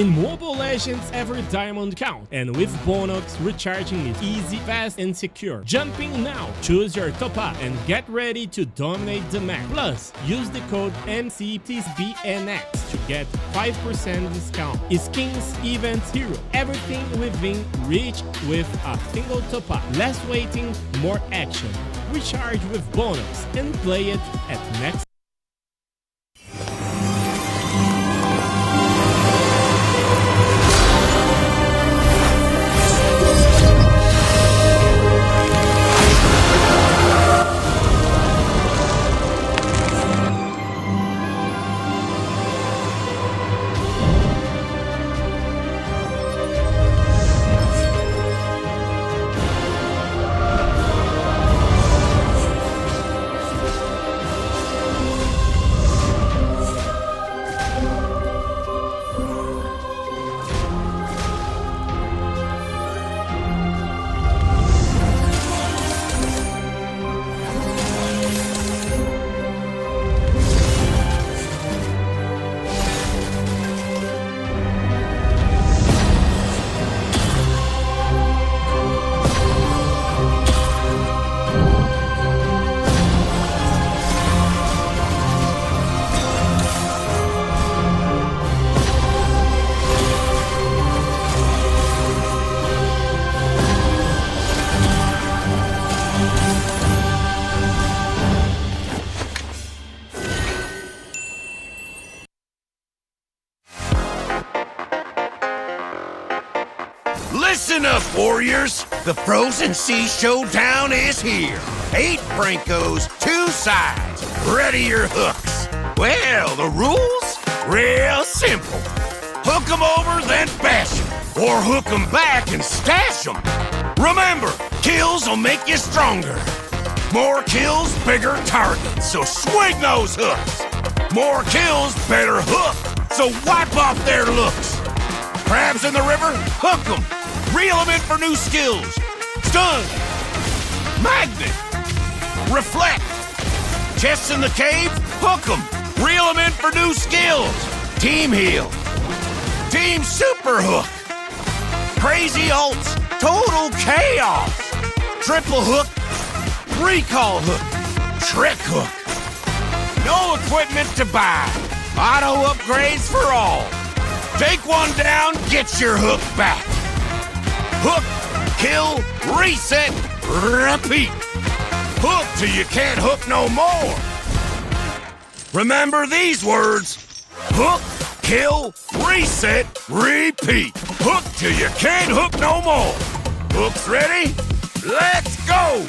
In Mobile Legends, every diamond counts, and with Bonus, recharging is easy, fast, and secure. Jumping now, choose your top up and get ready to dominate the map. Plus, use the code MCT AMER to get 5% discount. Skins, events, hero, everything within reach with a single top up. Less waiting, more action. Recharge with Bonus and play it at max. Listen up, warriors! The Frozen Sea Showdown is here. 8 Brancos, 2 sides. Ready your hooks. Well, the rules? Real simple. Hook 'em over, then bash 'em. Or hook 'em back and stash 'em. Remember, kills will make you stronger. More kills, bigger targets, so swing those hooks. More kills, better hook, so wipe off their looks. Crabs in the river? Hook 'em. Reel 'em in for new skills. Stun. Magnet. Reflect. Chests in the cave? Hook 'em. Reel 'em in for new skills. Team heal. Team super hook. Crazy ults. Total chaos. Triple hook. Recall hook. Trick hook. No equipment to buy. Auto upgrades for all. Take one down, get your hook back. Hook, kill, reset, repeat. Hook till you can't hook no more. Remember these words. Hook, kill, reset, repeat. Hook till you can't hook no more. Hooks ready? Let's go!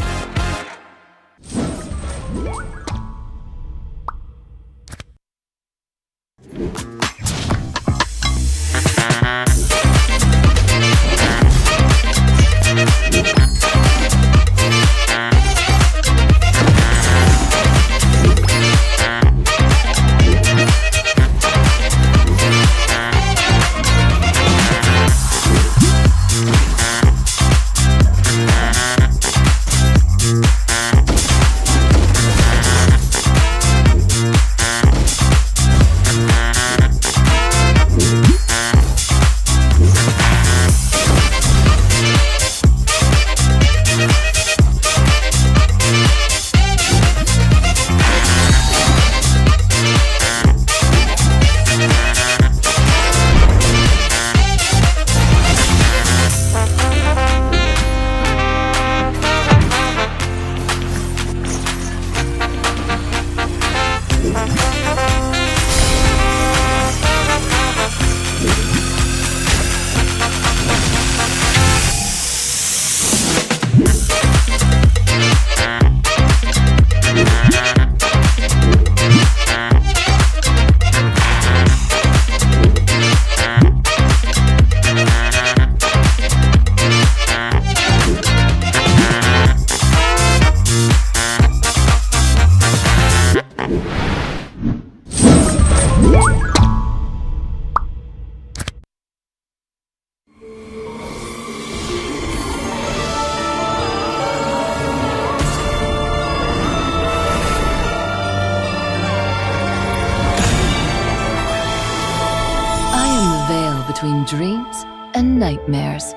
dreams and nightmares.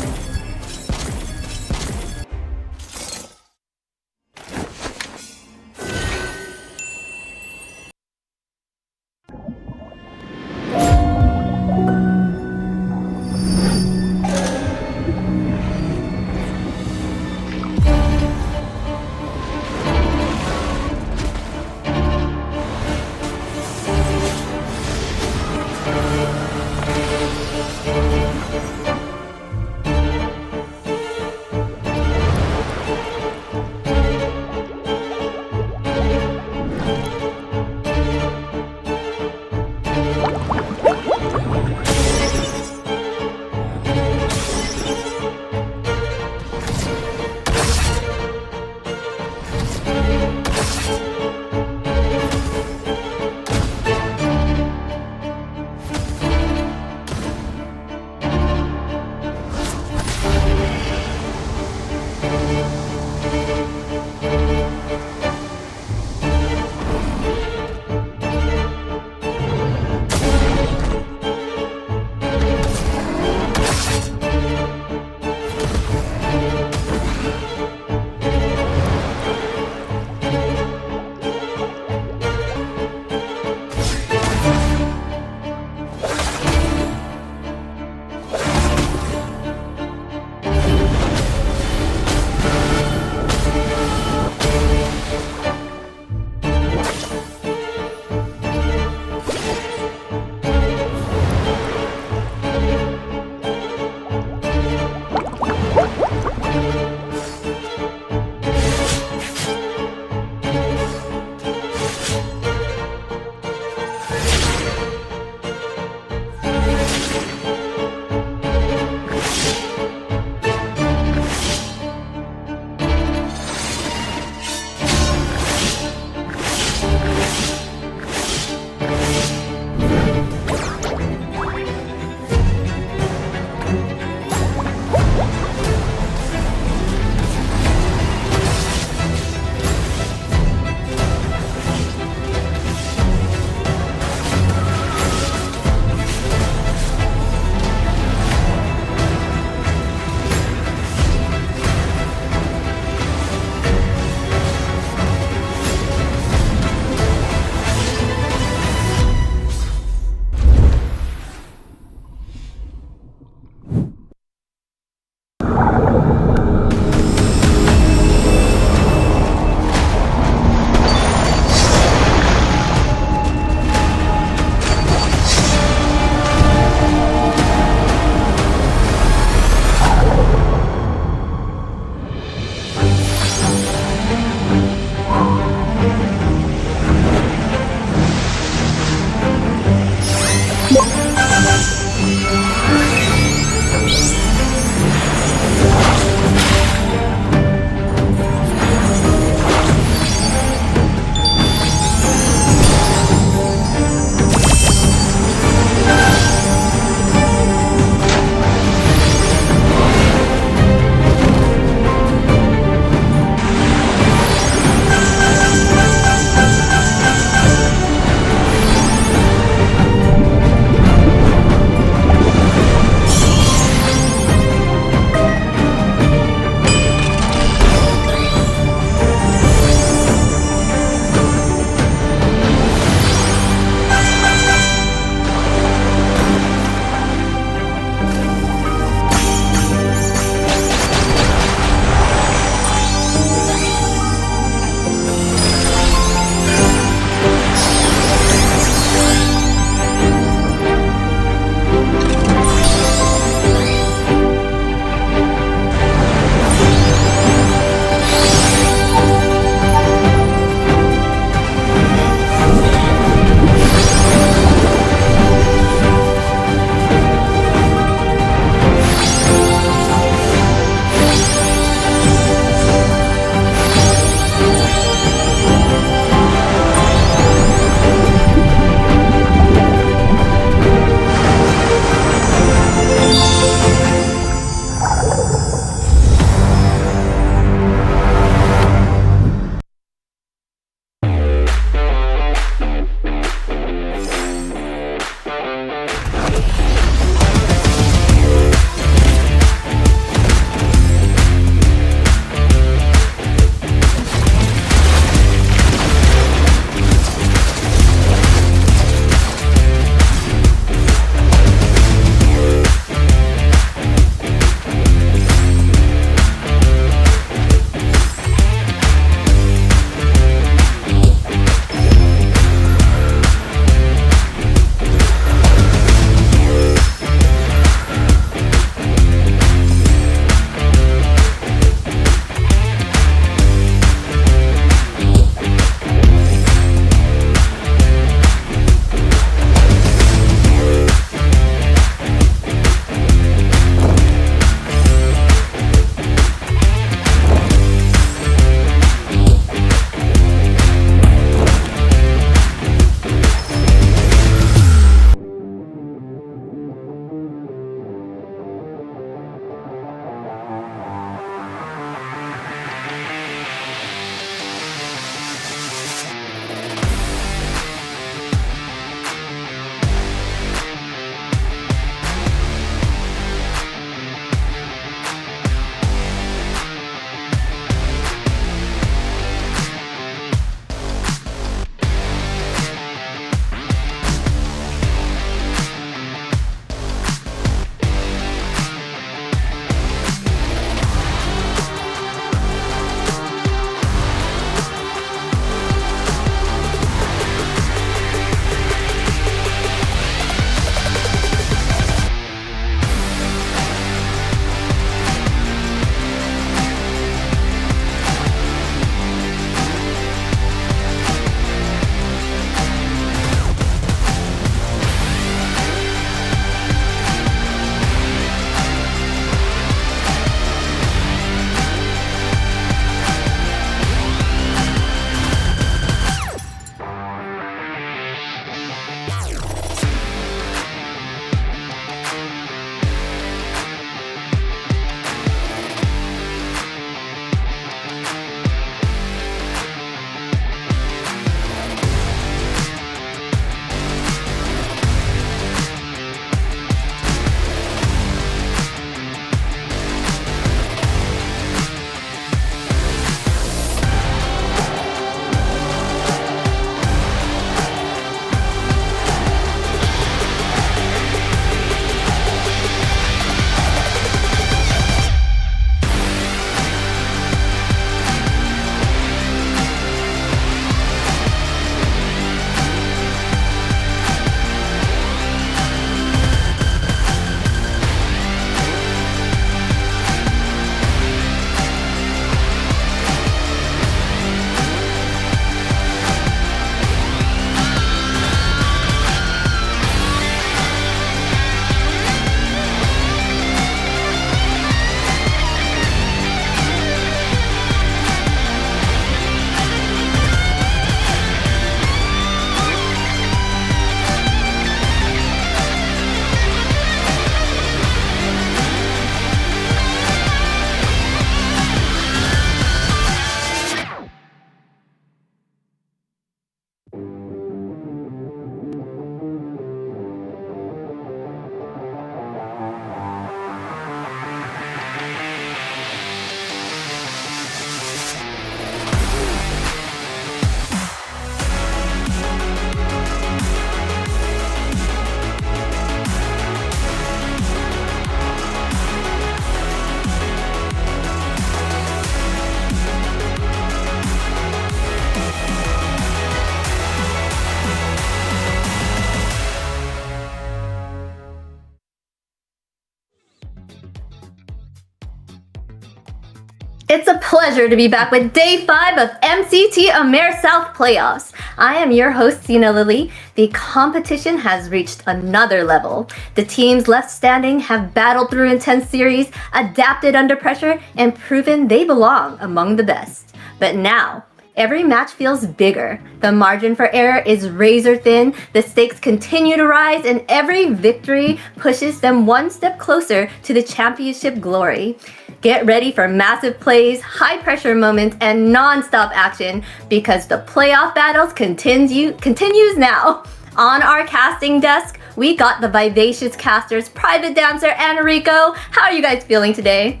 pleasure to be back with Day 5 of MCT AMER South Playoffs. I am your host, Sina Lily. The competition has reached another level. The teams left standing have battled through intense series, adapted under pressure, and proven they belong among the best. But now, every match feels bigger. The margin for error is razor thin, the stakes continue to rise, and every victory pushes them one step closer to the championship glory. Get ready for massive plays, high pressure moments, and non-stop action because the playoff battles continues now. On our casting desk, we got the vivacious casters, Private Dancer and Rico. How are you guys feeling today?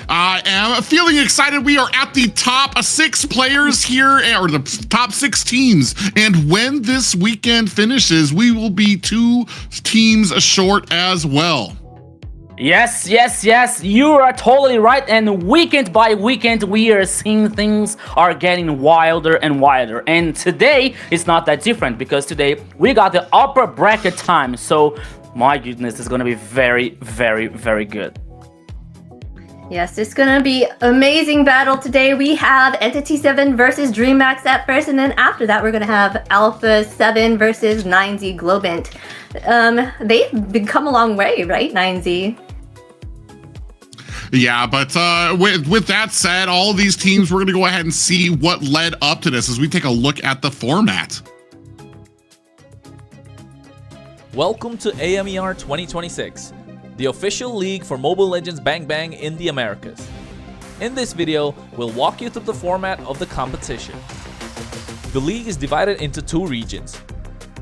I am feeling excited. We are at the top 6 players here, or the top 6 teams. And when this weekend finishes, we will be 2 teams short as well. Yes, you are totally right. And weekend by weekend, we are seeing things are getting wilder and wilder. And today is not that different because today we got the upper bracket time. So my goodness, it's going to be very, very, very good. Yes, it's gonna be amazing battle today. We have Entity 7 versus Dreammax at first, and then after that we're gonna have Alpha 7 versus 9Z Globant. They've come a long way, right, 9Z? Yeah, but with that said, all of these teams, we're going to go ahead and see what led up to this as we take a look at the format. Welcome to AMER 2026, the official league for Mobile Legends Bang Bang in the Americas. In this video, we'll walk you through the format of the competition. The league is divided into 2 regions,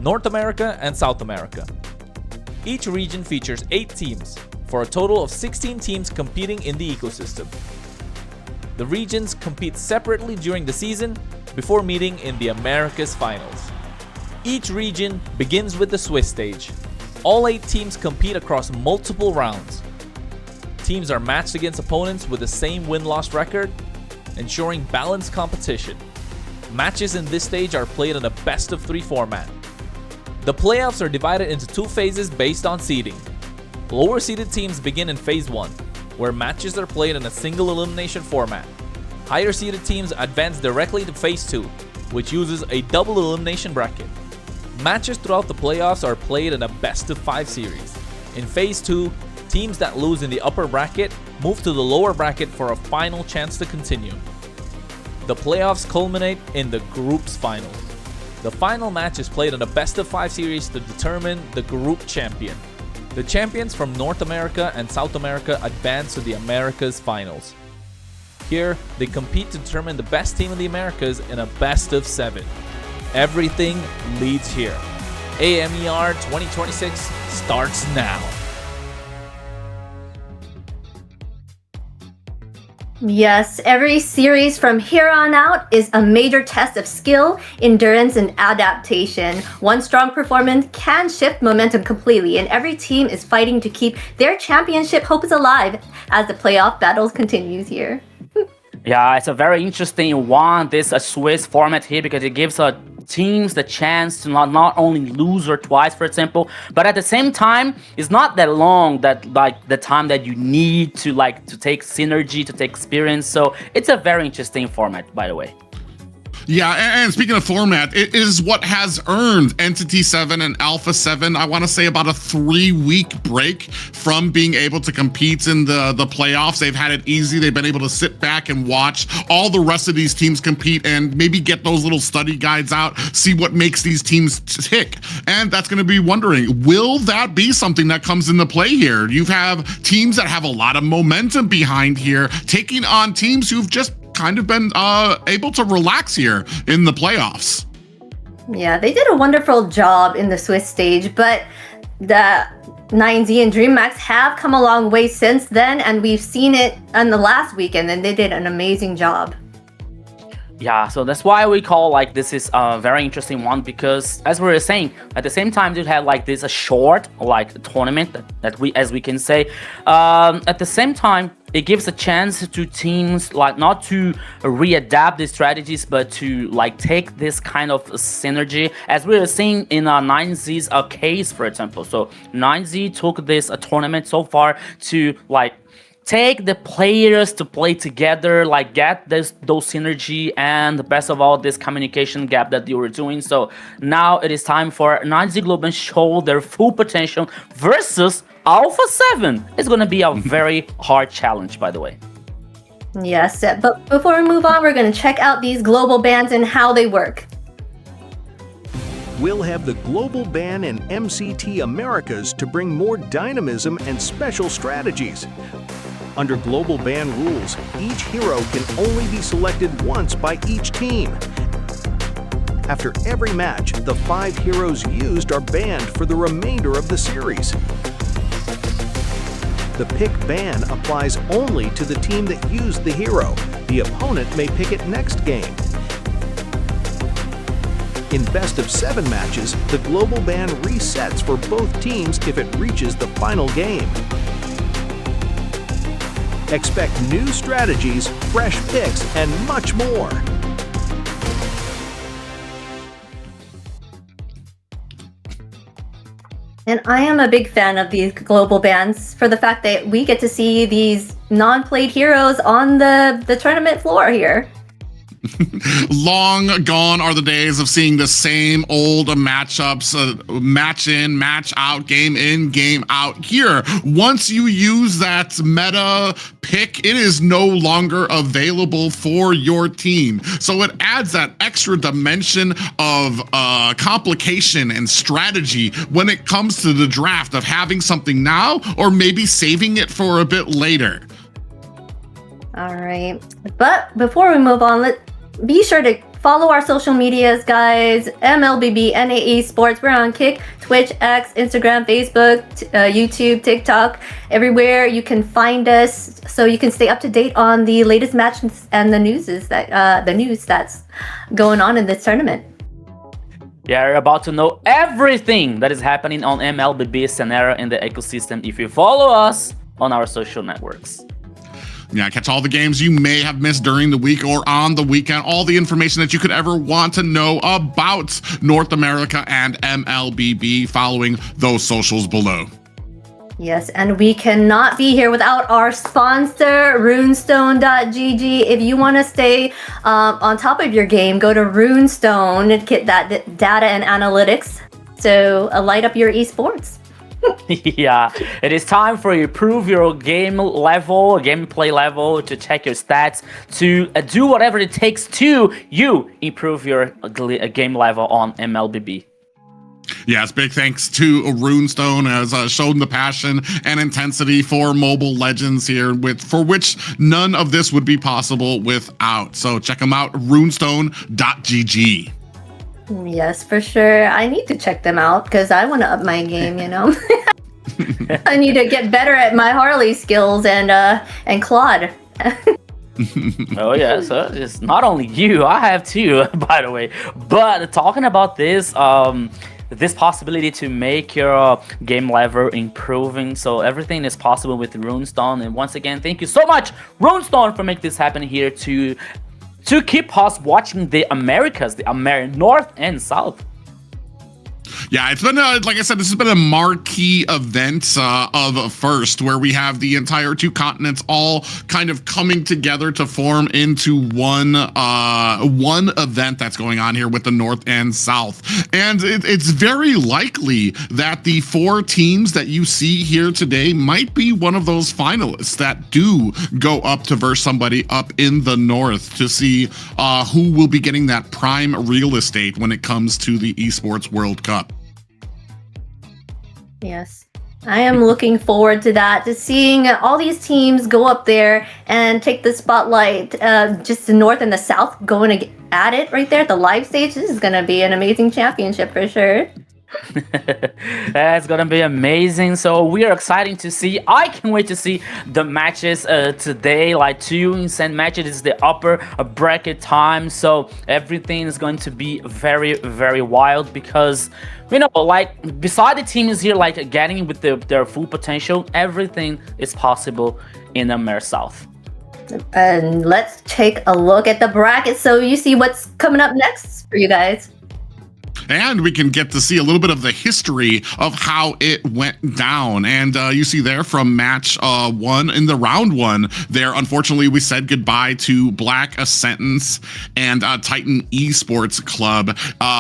North America and South America. Each region features 8 teams, for a total of 16 teams competing in the ecosystem. The regions compete separately during the season before meeting in the Americas Finals. Each region begins with the Swiss stage. All 8 teams compete across multiple rounds. Teams are matched against opponents with the same win-loss record, ensuring balanced competition. Matches in this stage are played in a best-of-3 format. The playoffs are divided into 2 phases based on seeding. Lower seeded teams begin in Phase 1, where matches are played in a single elimination format. Higher seeded teams advance directly to Phase 2, which uses a double elimination bracket. Matches throughout the playoffs are played in a best-of-5 series. In Phase 2, teams that lose in the upper bracket move to the lower bracket for a final chance to continue. The playoffs culminate in the group's finals. The final match is played in a best-of-5 series to determine the group champion. The champions from North America and South America advance to the Americas Finals. Here, they compete to determine the best team in the Americas in a best-of-7. Everything leads here. AMER 2026 starts now. Yes, every series from here on out is a major test of skill, endurance, and adaptation. One strong performance can shift momentum completely, and every team is fighting to keep their championship hopes alive as the playoff battles continues here. Yeah, it's a very interesting one, this Swiss format here, because it gives teams the chance to not only lose or twice, for example, but at the same time, it's not that long that the time that you need to take synergy, to take experience. So it's a very interesting format, by the way. Yeah, and speaking of format, it is what has earned Entity 7 and Alpha 7, I want to say, about a 3-week break from being able to compete in the playoffs. They've had it easy. They've been able to sit back and watch all the rest of these teams compete and maybe get those little study guides out, see what makes these teams tick. And that's going to be wondering, will that be something that comes into play here? You have teams that have a lot of momentum behind here, taking on teams who've just kind of been able to relax here in the playoffs. Yeah, they did a wonderful job in the Swiss stage, but the 9Z and Dreammax have come a long way since then, and we've seen it on the last weekend, and they did an amazing job. Yeah, so that's why we call this is a very interesting one, because as we were saying, at the same time, they had this a short tournament that we, as we can say, at the same time, it gives a chance to teams not to readapt the strategies, but to take this kind of synergy, as we were seeing in 9Z's case, for example. So 9Z took this tournament so far to take the players to play together, like get those synergy, and the best of all, this communication gap that you were doing. So now it is time for 9Z Globant show their full potential versus Alpha 7. It's going to be a very hard challenge, by the way. Yes, but before we move on, we're going to check out these global bans and how they work. We'll have the global ban and MCT Americas to bring more dynamism and special strategies. Under global ban rules, each hero can only be selected once by each team. After every match, the 5 heroes used are banned for the remainder of the series. The pick ban applies only to the team that used the hero. The opponent may pick it next game. In best of 7 matches, the global ban resets for both teams if it reaches the final game. Expect new strategies, fresh picks, and much more. And I am a big fan of these global bans for the fact that we get to see these non-played heroes on the tournament floor here. Long gone are the days of seeing the same old matchups, match in, match out, game in, game out. Here, once you use that meta pick, it is no longer available for your team. So it adds that extra dimension of complication and strategy when it comes to the draft of having something now or maybe saving it for a bit later. All right, but before we move on, be sure to follow our social medias, guys. MLBB Esports. We're on Kick, Twitch, X, Instagram, Facebook, YouTube, TikTok, everywhere you can find us, so you can stay up to date on the latest matches and the news that's going on in this tournament. You're about to know everything that is happening on MLBB scenario in the ecosystem if you follow us on our social networks. Yeah, catch all the games you may have missed during the week or on the weekend, all the information that you could ever want to know about North America and MLBB following those socials below. Yes, and we cannot be here without our sponsor, runestone.gg. If you want to stay on top of your game, go to Runestone and get that data and analytics. So light up your esports. Yeah, it is time for you to improve your game level, gameplay level, to check your stats, to do whatever it takes to you improve your game level on MLBB. Yes, big thanks to Runestone as shown the passion and intensity for Mobile Legends here, for which none of this would be possible without. So check them out, runestone.gg. Yes, for sure. I need to check them out because I want to up my game, you know. I need to get better at my Harley skills and Claude. Oh yeah, so it's not only you, I have too, by the way. But talking about this, this possibility to make your game level improving, so everything is possible with Runestone. And once again, thank you so much, Runestone, for making this happen here to keep us watching the Americas, the North and South. Yeah, it's been, like I said, this has been a marquee event of first, where we have the entire 2 continents all kind of coming together to form into one event that's going on here with the North and South. And it's very likely that the 4 teams that you see here today might be one of those finalists that do go up to verse somebody up in the North to see who will be getting that prime real estate when it comes to the Esports World Cup. Yes, I am looking forward to that, to seeing all these teams go up there and take the spotlight, just the North and the South going at it right there at the live stage. This is going to be an amazing championship for sure. That's gonna be amazing. So we are excited to see. I can't wait to see the matches today, like 2 insane matches. It's the upper bracket time, so everything is going to be very, very wild, because you know, like, beside the teams here like getting with their full potential, everything is possible in the Mer South. And let's take a look at the bracket so you see what's coming up next for you guys. And we can get to see a little bit of the history of how it went down. And you see there from match 1 in the round 1 there, unfortunately, we said goodbye to Black Sentence and Titan Esports Club,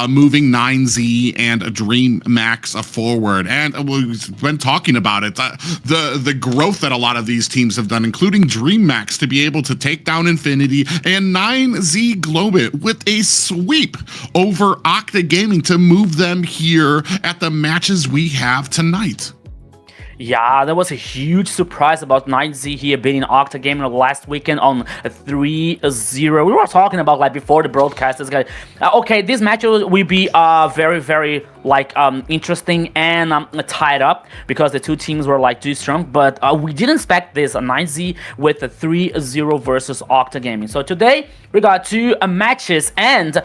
moving 9Z and Dreammax forward. And we've been talking about it, the growth that a lot of these teams have done, including Dreammax, to be able to take down Infinity, and 9Z Globant with a sweep over Octa Gaming to move them here at the matches we have tonight. Yeah, that was a huge surprise about 9Z here beating Octa Gaming last weekend on 3-0. We were talking about like before the broadcast. This guy, okay, this match will be very, very like interesting and tied up because the two teams were like too strong. But we didn't expect this 9Z with a 3-0 versus Octa Gaming. So today we got 2 matches, and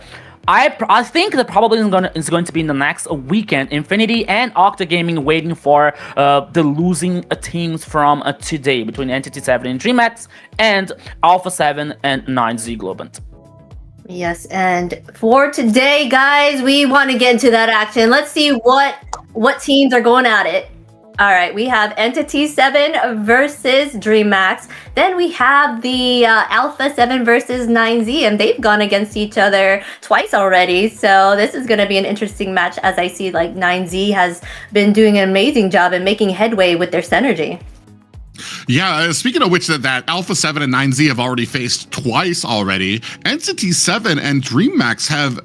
I think that probably is going to be in the next weekend. Infinity and Octa Gaming waiting for the losing teams from today between Entity 7 and Dreammax and Alpha 7 and 9Z Globant. Yes, and for today, guys, we want to get into that action. Let's see what teams are going at it. All right, we have Entity 7 versus Dreammax. Then we have the Alpha 7 versus 9Z, and they've gone against each other twice already. So this is going to be an interesting match, as I see like 9Z has been doing an amazing job in making headway with their synergy. Yeah, speaking of which, that Alpha 7 and 9Z have already faced twice already. Entity 7 and Dreammax have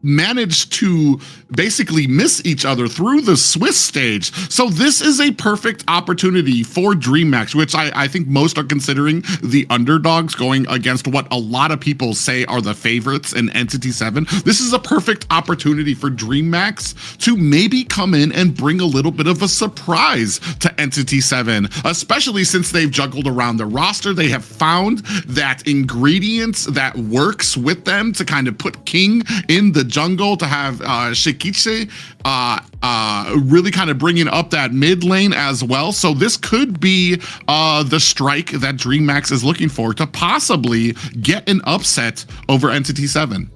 managed to basically miss each other through the Swiss stage. So this is a perfect opportunity for Dreammax, which I think most are considering the underdogs going against what a lot of people say are the favorites in Entity 7. This is a perfect opportunity for Dreammax to maybe come in and bring a little bit of a surprise to Entity 7, especially since they've juggled around the roster. They have found that ingredients that works with them to kind of put King in the jungle, to have Shikiche really kind of bringing up that mid lane as well. So this could be the strike that Dreammax is looking for to possibly get an upset over Entity 7.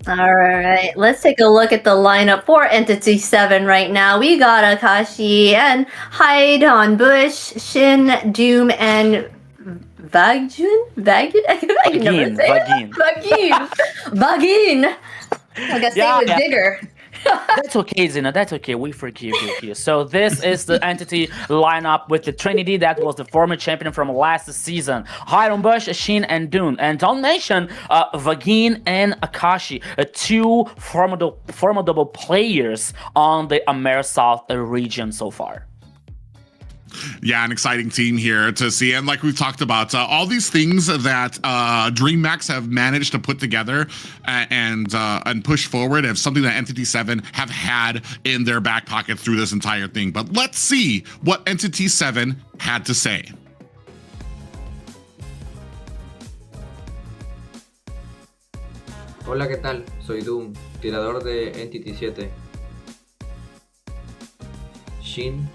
All right, let's take a look at the lineup for Entity 7 right now. We got Akashi and Hyde on Bush, Shin, Doom, and Vagjun? Vagin. I guess they would Digger. That's okay, Zena. That's okay. We forgive you here. So this is the Entity lineup with the Trinity that was the former champion from last season. Hiron Bush, Shin, and Dune. And don't mention Vagin and Akashi, 2 formidable players on the AMER South region so far. Yeah, an exciting team here to see. And like we've talked about, all these things that Dreammax have managed to put together and push forward is something that Entity 7 have had in their back pocket through this entire thing. But let's see what Entity 7 had to say. Hola, ¿qué tal? Soy Doom, tirador de Entity 7. Shin,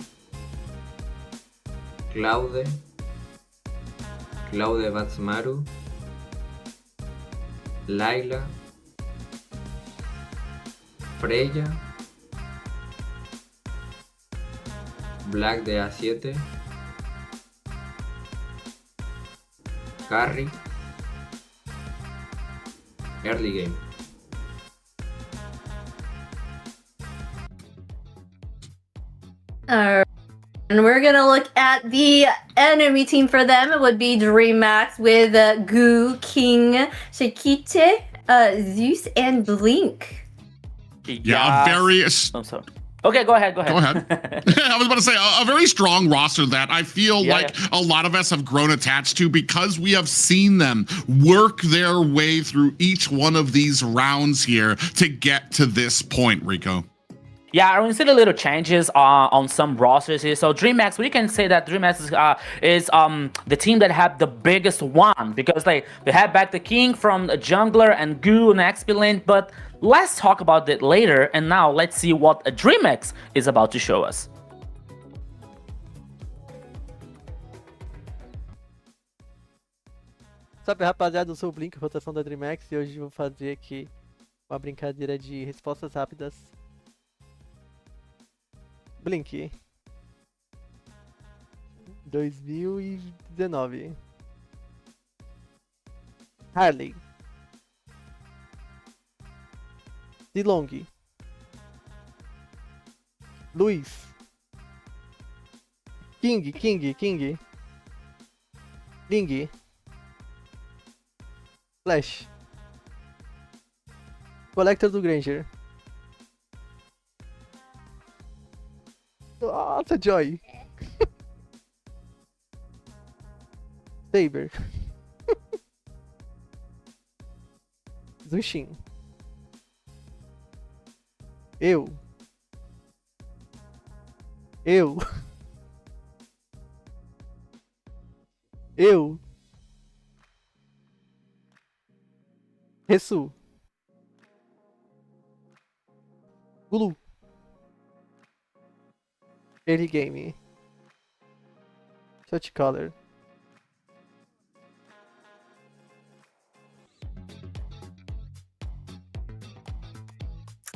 Claude Batsmaru, Laila, Freya, Black de A7, Carry, Early Game. And we're gonna look at the enemy team for them. It would be Dreammax with Gu, King, Shikiche, Zeus, and Blink. Yeah, a very... I'm sorry. Okay, go ahead. Go ahead. I was about to say, a very strong roster that I feel a lot of us have grown attached to because we have seen them work their way through each one of these rounds here to get to this point, Rico. Yeah, we see the little changes on some rosters here. So Dreammax, we can say that Dreammax is the team that had the biggest one because they had back the King from the jungler and Gu and XP lane. But let's talk about that later. And now let's see what Dreammax is about to show us. Salve rapaziada, eu sou o Blink, rotação da Dreammax, e hoje vou fazer aqui Uma brincadeira de respostas rápidas. Blink. 2019. Harley. Dilong. Luiz. King. Ling. Flash. Collector do Granger. Nossa, Joy. Saber. Zushin. Eu. Resu. Gulu. Early game. Shot color.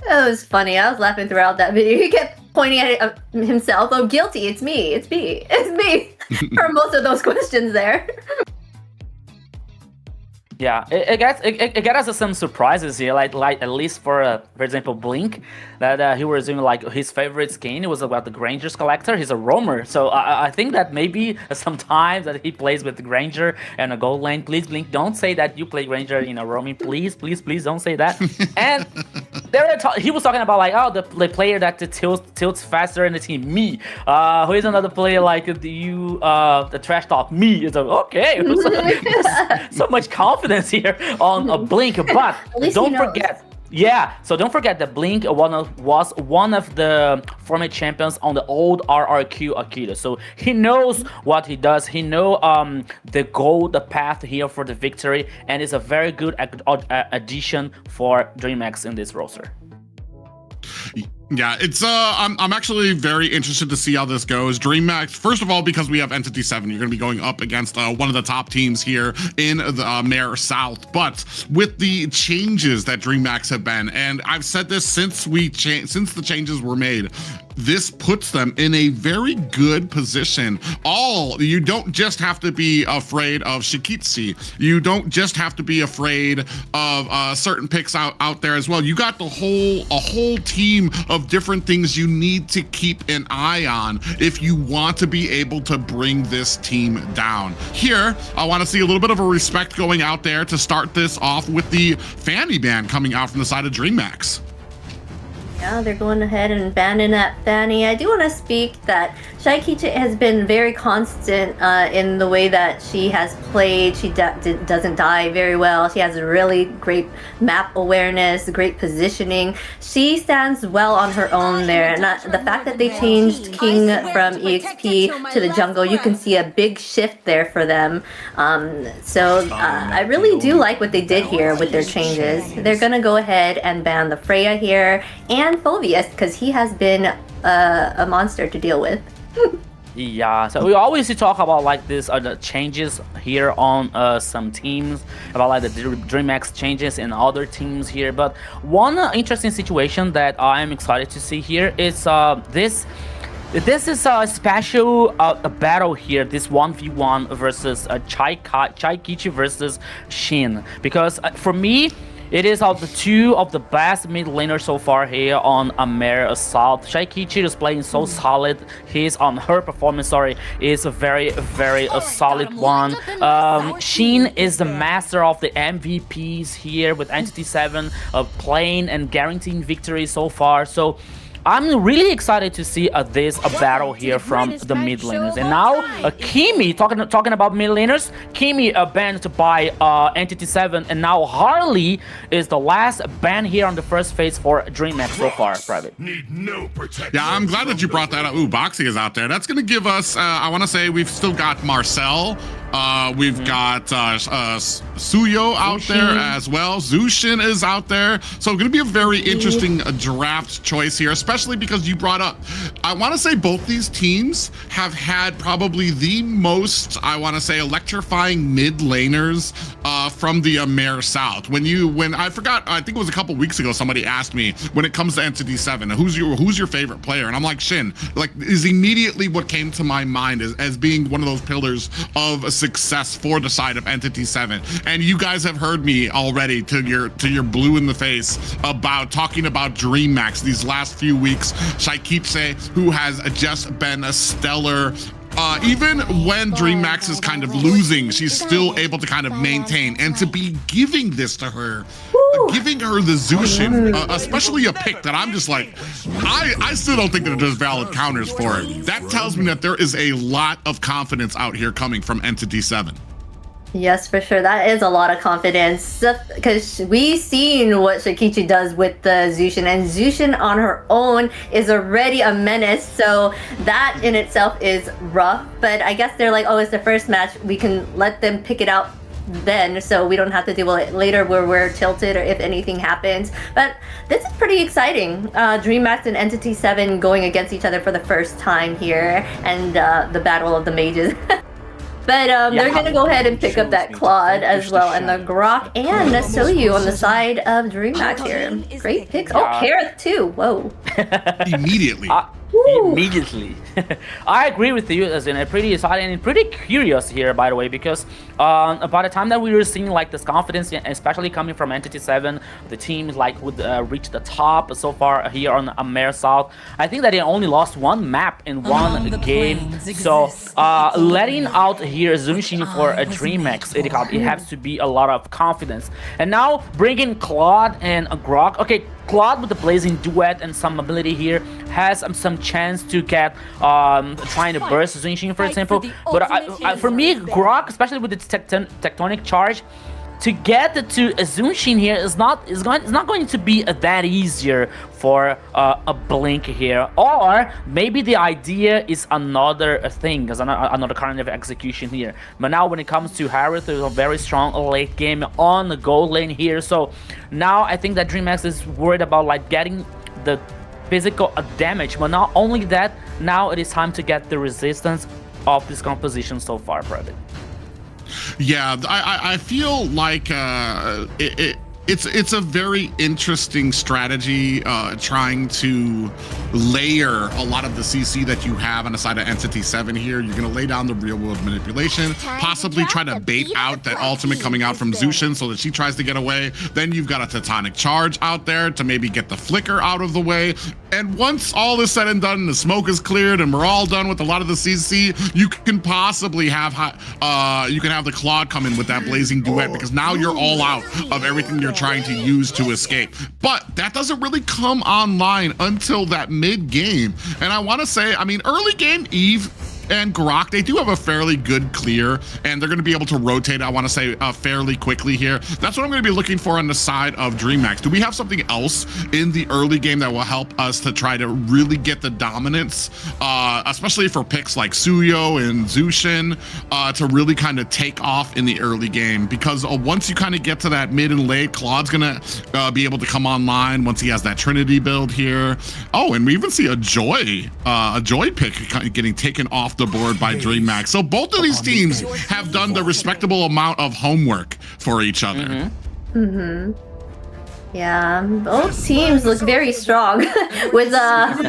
That was funny. I was laughing throughout that video. He kept pointing at it, himself. Oh, guilty. It's me. For most of those questions there. Yeah, it got us some surprises here, like at least for example, Blink, that he was doing like his favorite skin. It was about the Granger's collector. He's a roamer, so I think that maybe sometimes that he plays with the Granger and a gold lane. Please, Blink, don't say that you play Granger in a roaming. Please don't say that. And he was talking about like, oh, the player that tilts faster in the team, me. Who is another player like the trash talk, me? It's like, okay, so much confidence here on a Blink, but don't forget. Yeah, so don't forget that Blink was one of the former champions on the old RRQ Akita. So he knows what he does. He know the goal, the path here for the victory, and is a very good addition for Dreammax in this roster. Yeah, it's I'm actually very interested to see how this goes. Dreammax, first of all, because we have Entity 7, you're going to be going up against one of the top teams here in the AMER South. But with the changes that Dreammax have been, and I've said this since the changes were made, this puts them in a very good position. You don't just have to be afraid of Shikitsi. You don't just have to be afraid of certain picks out there as well. You got a whole team of different things you need to keep an eye on if you want to be able to bring this team down. Here, I want to see a little bit of a respect going out there to start this off with the Fanny ban coming out from the side of Dreammax. Yeah, they're going ahead and banning that Fanny. I do want to speak that Shaikichi has been very constant in the way that she has played. She doesn't die very well. She has a really great map awareness, great positioning. She stands well on her own there. And the fact that they changed King from EXP to the jungle, you can see a big shift there for them. I really do like what they did here with their changes. They're going to go ahead and ban the Freya here and Phobius, because he has been a monster to deal with. Yeah, so we always talk about like this the changes here on some teams, about like the Dreammax changes in other teams here. But one interesting situation that I'm excited to see here is this is a special battle here, this 1v1 versus Chaikichi versus Shin, because for me, it is of the two of the best mid laners so far here on AMER South. Shaikichi is playing so solid. Her performance, is a very solid one. Shin is the master of the MVPs here with Entity 7 playing and guaranteeing victory so far. So I'm really excited to see this battle here from the mid laners. And now Kimi, talking about mid laners, Kimi banned by Entity 7, and now Harley is the last ban here on the first phase for Dreammax so far, Private. Yeah, I'm glad that you brought that up. Ooh, Boxy is out there. That's going to give us, I want to say we've still got Marcel. We've got Suyo out there as well. Zushin is out there. So going to be a very interesting draft choice here, especially especially because you brought up, I want to say both these teams have had probably the most, I want to say, electrifying mid laners from the AMER South. When I forgot, I think it was a couple weeks ago, somebody asked me, when it comes to Entity 7, who's your favorite player? And I'm like, Shin, like, is immediately what came to my mind as being one of those pillars of a success for the side of Entity 7. And you guys have heard me already to your blue in the face about talking about Dreammax these last few weeks. Shaikitse, who has just been a stellar, even when Dreammax is kind of losing, she's still able to kind of maintain, and to be giving this to her, giving her the Zushin, especially a pick that I'm just like, I still don't think that there's valid counters for it. That tells me that there is a lot of confidence out here coming from Entity 7. Yes, for sure. That is a lot of confidence, because we've seen what Shakichi does with the Zushin, and Zushin on her own is already a menace, so that in itself is rough. But I guess they're like, oh, it's the first match, we can let them pick it out then, so we don't have to deal with it later where we're tilted or if anything happens. But this is pretty exciting. Dreammax and Entity 7 going against each other for the first time here, and the battle of the mages. But they're going to go ahead and pick up that Claude as well, and the Grok and the Soyu on the side of Dreammax here. Great picks. Oh, Kareth too. Whoa. Immediately. Immediately. I agree with you, as in pretty exciting and pretty curious here, by the way, because by the time that we were seeing like this confidence, especially coming from Entity 7, the team like would reach the top so far here on AMER South. I think that they only lost one map in one game, so letting out here Zunshin for a Dreammax, it has to be a lot of confidence. And now bringing Claude and a Grok. Okay, Claude with the Blazing Duet and some ability here has some chance to get trying to burst Zunshin, for example. But for me, Grok, especially with its tectonic charge, to get to Zunshin here is not going to be that easier for a Blink here. Or maybe the idea is another thing, as another kind of execution here. But now when it comes to Harith, there's a very strong late game on the gold lane here. So now I think that Dreammax is worried about like getting the physical damage, but not only that, now it is time to get the resistance of this composition so far, Private. Yeah, I feel like it's a very interesting strategy, trying to layer a lot of the CC that you have on the side of Entity 7 here. You're going to lay down the real world manipulation, possibly try to bait out that ultimate coming out from Zushin so that she tries to get away. Then you've got a Tectonic Charge out there to maybe get the flicker out of the way. And once all is said and done, the smoke is cleared and we're all done with a lot of the CC, you can possibly have the Claude come in with that Blazing Duet, because now you're all out of everything you're trying to use to escape. But that doesn't really come online until that mid game. And I want to say, I mean, early game, Eve and Grok, they do have a fairly good clear, and they're going to be able to rotate, I want to say, fairly quickly here. That's what I'm going to be looking for on the side of Dreammax. Do we have something else in the early game that will help us to try to really get the dominance, especially for picks like Suyo and Zushin, to really kind of take off in the early game? Because once you kind of get to that mid and late, Claude's going to be able to come online once he has that Trinity build here. Oh, and we even see a Joy pick getting taken off the board by Dreammax. So both of these teams have done the respectable amount of homework for each other. Yeah, both teams look very strong with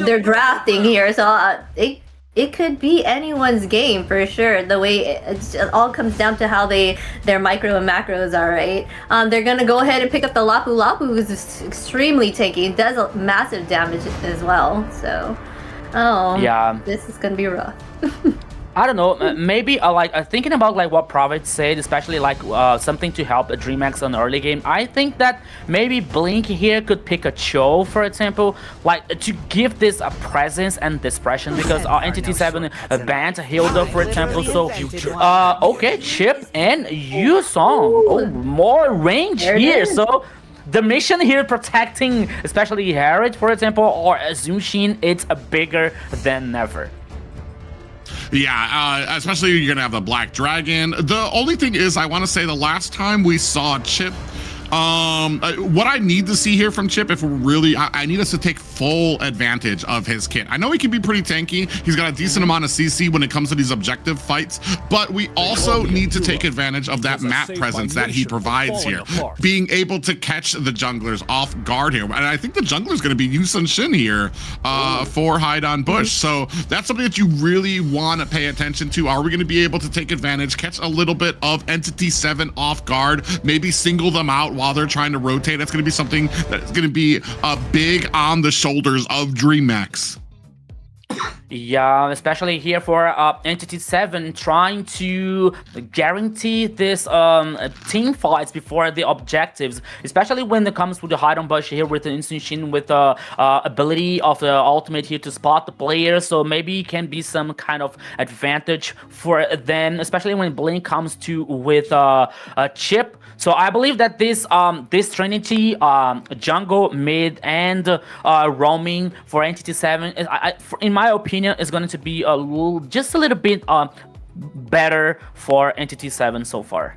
their drafting here, so it could be anyone's game for sure. The way it all comes down to how their micro and macros are, right? They're gonna go ahead and pick up the Lapu Lapu, who's extremely tanky. It does a massive damage as well. So, yeah, this is gonna be rough. I don't know, maybe thinking about like what Prophet said, especially like something to help a Dreammax on the early game. I think that maybe Blink here could pick a Cho, for example, like to give this a presence and expression, because Entity 7 banned Hilda, for example. So okay, Chip and Yusong, more range here. So the mission here protecting especially Harith, for example, or Zunshin, it's bigger than ever. Yeah, especially you're gonna have the Black Dragon. The only thing is, I want to say the last time we saw Chip What I need to see here from Chip, if we're really, I need us to take full advantage of his kit. I know he can be pretty tanky. He's got a decent amount of CC when it comes to these objective fights, but we also need to take advantage of that map presence that he provides here. Being able to catch the junglers off guard here. And I think the jungler is going to be Yusun Shin here for Hide on Bush. So that's something that you really want to pay attention to. Are we going to be able to take advantage, catch a little bit of Entity 7 off guard, maybe single them out while they're trying to rotate? That's going to be something that's going to be big on the shoulders of Dreammax. Yeah, especially here for Entity 7 trying to guarantee this team fights before the objectives, especially when it comes to the hide on bush here with the Instant Shin with the ability of the ultimate here to spot the player, so maybe it can be some kind of advantage for them, especially when Blink comes to with a Chip. So I believe that this Trinity, jungle, mid, and roaming for Entity 7, in my opinion, is going to be just a little bit better for Entity 7 so far.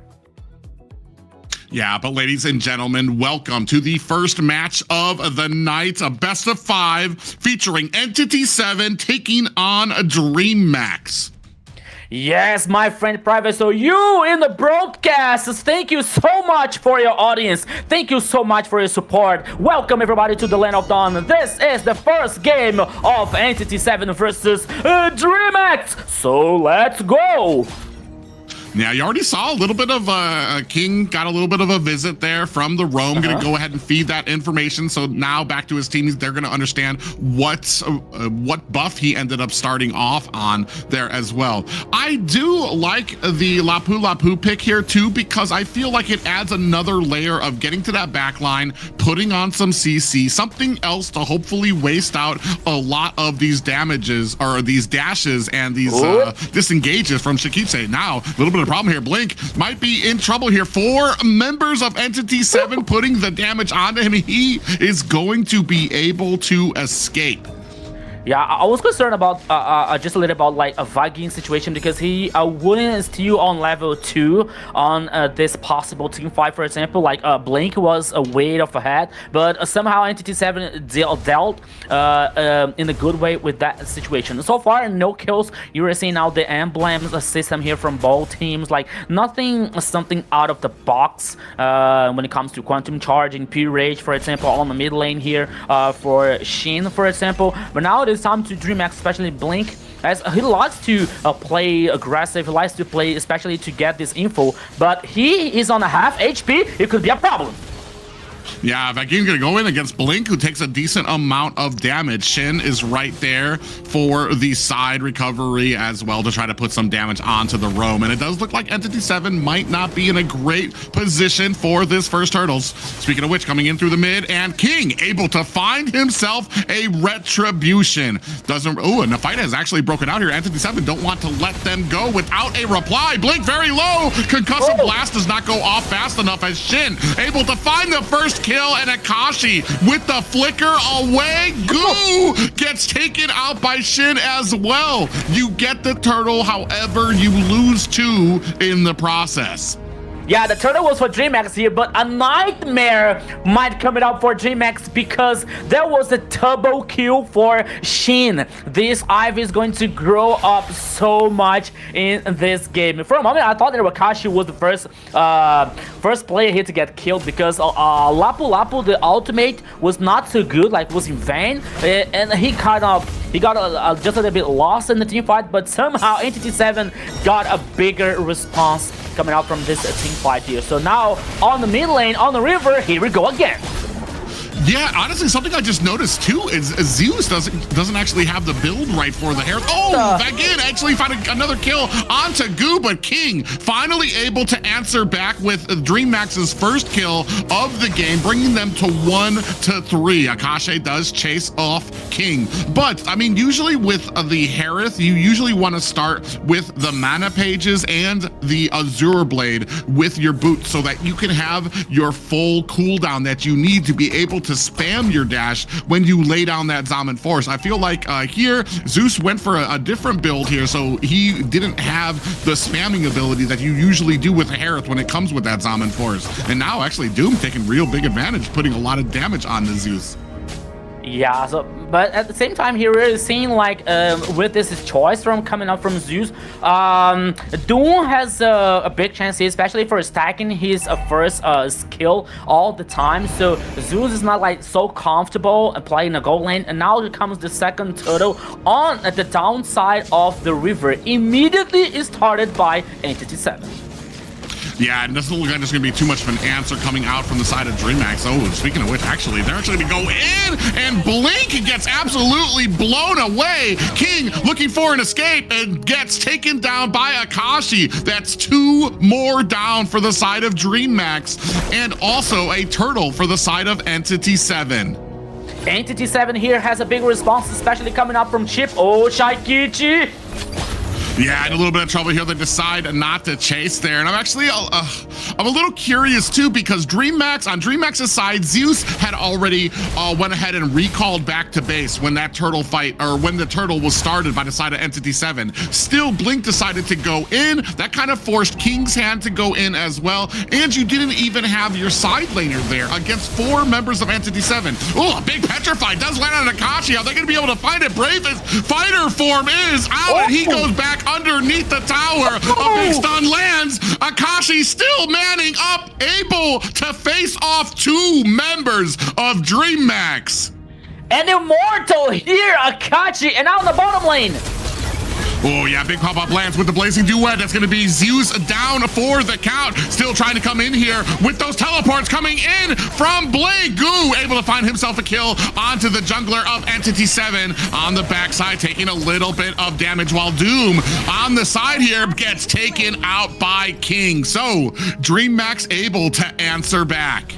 Yeah, but ladies and gentlemen, welcome to the first match of the night, a best of 5 featuring Entity 7 taking on Dreammax. Yes, my friend Private, so you in the broadcast, thank you so much for your audience. Thank you so much for your support. Welcome everybody to the Land of Dawn. This is the first game of Entity 7 versus Dreammax. So let's go. Yeah, you already saw a little bit of King got a little bit of a visit there from the roam. Gonna go ahead and feed that information. So now back to his team, they're gonna understand what buff he ended up starting off on there as well. I do like the Lapu Lapu pick here too, because I feel like it adds another layer of getting to that back line, putting on some CC, something else to hopefully waste out a lot of these damages or these dashes and these disengages from Shikitse. Now, a little bit of problem here. Blink might be in trouble here. 4 members of Entity 7 putting the damage onto him. He is going to be able to escape. Yeah, I was concerned about just a little about like a Vagin situation, because he wouldn't steal on level 2 on this possible team fight. For example, like Blink was a way off ahead, but somehow Entity 7 dealt in a good way with that situation. So far, no kills. You are seeing now the emblems system here from both teams, like something out of the box when it comes to quantum charging, pure rage, for example, on the mid lane here for Shin, for example. But now it is time to Dreammax, especially Blink, as he likes to play aggressive. He likes to play especially to get this info, but he is on a half HP. It could be a problem. Yeah, Vagin's gonna go in against Blink, who takes a decent amount of damage. Shin is right there for the side recovery as well to try to put some damage onto the roam. And it does look like Entity 7 might not be in a great position for this first hurdles. Speaking of which, coming in through the mid, and King able to find himself a retribution. And the fight has actually broken out here. Entity 7 don't want to let them go without a reply. Blink very low. Concussive Blast does not go off fast enough as Shin able to find the first kill, and Akashi with the flicker away. Goo gets taken out by Shin as well. You get the turtle, however, you lose 2 in the process. Yeah, the turtle was for Dreammax here, but a nightmare might come out for Dreammax because there was a turbo kill for Shin. This Ivy is going to grow up so much in this game. For a moment, I thought that Wakashi was the first player here to get killed, because Lapu Lapu, the ultimate, was not so good, like was in vain, and he got just a little bit lost in the team fight, but somehow Entity 7 got a bigger response coming out from this team fight here. So now on the mid lane, on the river, here we go again. Yeah, honestly, something I just noticed too is Zeus doesn't actually have the build right for the hair. Oh, Vagin actually found another kill onto Goo, but King finally able to answer back with Dreammax's first kill of the game, bringing them to 1-3. Akashi does chase off King, but I mean, usually with the Harith, you usually want to start with the mana pages and the Azure Blade with your boot, so that you can have your full cooldown that you need to be able to to spam your dash when you lay down that Zaman Force. I feel like here, Zeus went for a different build here, so he didn't have the spamming ability that you usually do with Harith when it comes with that Zaman Force. And now actually Doom taking real big advantage, putting a lot of damage on the Zeus. Yeah, so but at the same time here we're seeing like with this choice from coming up from Zeus, Doom has a big chance here, especially for stacking his first skill all the time. So Zeus is not like so comfortable playing a gold lane, and now here comes the second turtle on the downside of the river. Immediately is started by Entity 7. Yeah, and doesn't look like there's going to be too much of an answer coming out from the side of Dreammax. Oh, speaking of which, actually, they're actually going to go in, and Blink gets absolutely blown away. King looking for an escape and gets taken down by Akashi. That's 2 more down for the side of Dreammax, and also a turtle for the side of Entity 7. Entity 7 here has a big response, especially coming up from Chip. Oh, Shaikichi! Yeah, in a little bit of trouble here. They decide not to chase there. And I'm actually, I'm a little curious too, because Dreammax, on Dreammax's side, Zeus had already went ahead and recalled back to base when that turtle fight, or when the turtle was started by the side of Entity 7. Still, Blink decided to go in. That kind of forced King's hand to go in as well. And you didn't even have your side laner there against 4 members of Entity 7. Oh, a big Petrify does land on Akashi. Are they going to be able to find it? Bravest fighter form is out, and he goes back underneath the tower. A big stun lands. Akashi still manning up, able to face off 2 members of Dreammax. And Immortal here, Akashi, and out in the bottom lane. Oh yeah, big pop-up lands with the Blazing Duet. That's gonna be Zeus down for the count. Still trying to come in here with those teleports coming in from Blade. Goo able to find himself a kill onto the jungler of Entity 7 on the backside, taking a little bit of damage, while Doom on the side here gets taken out by King. So Dreammax able to answer back.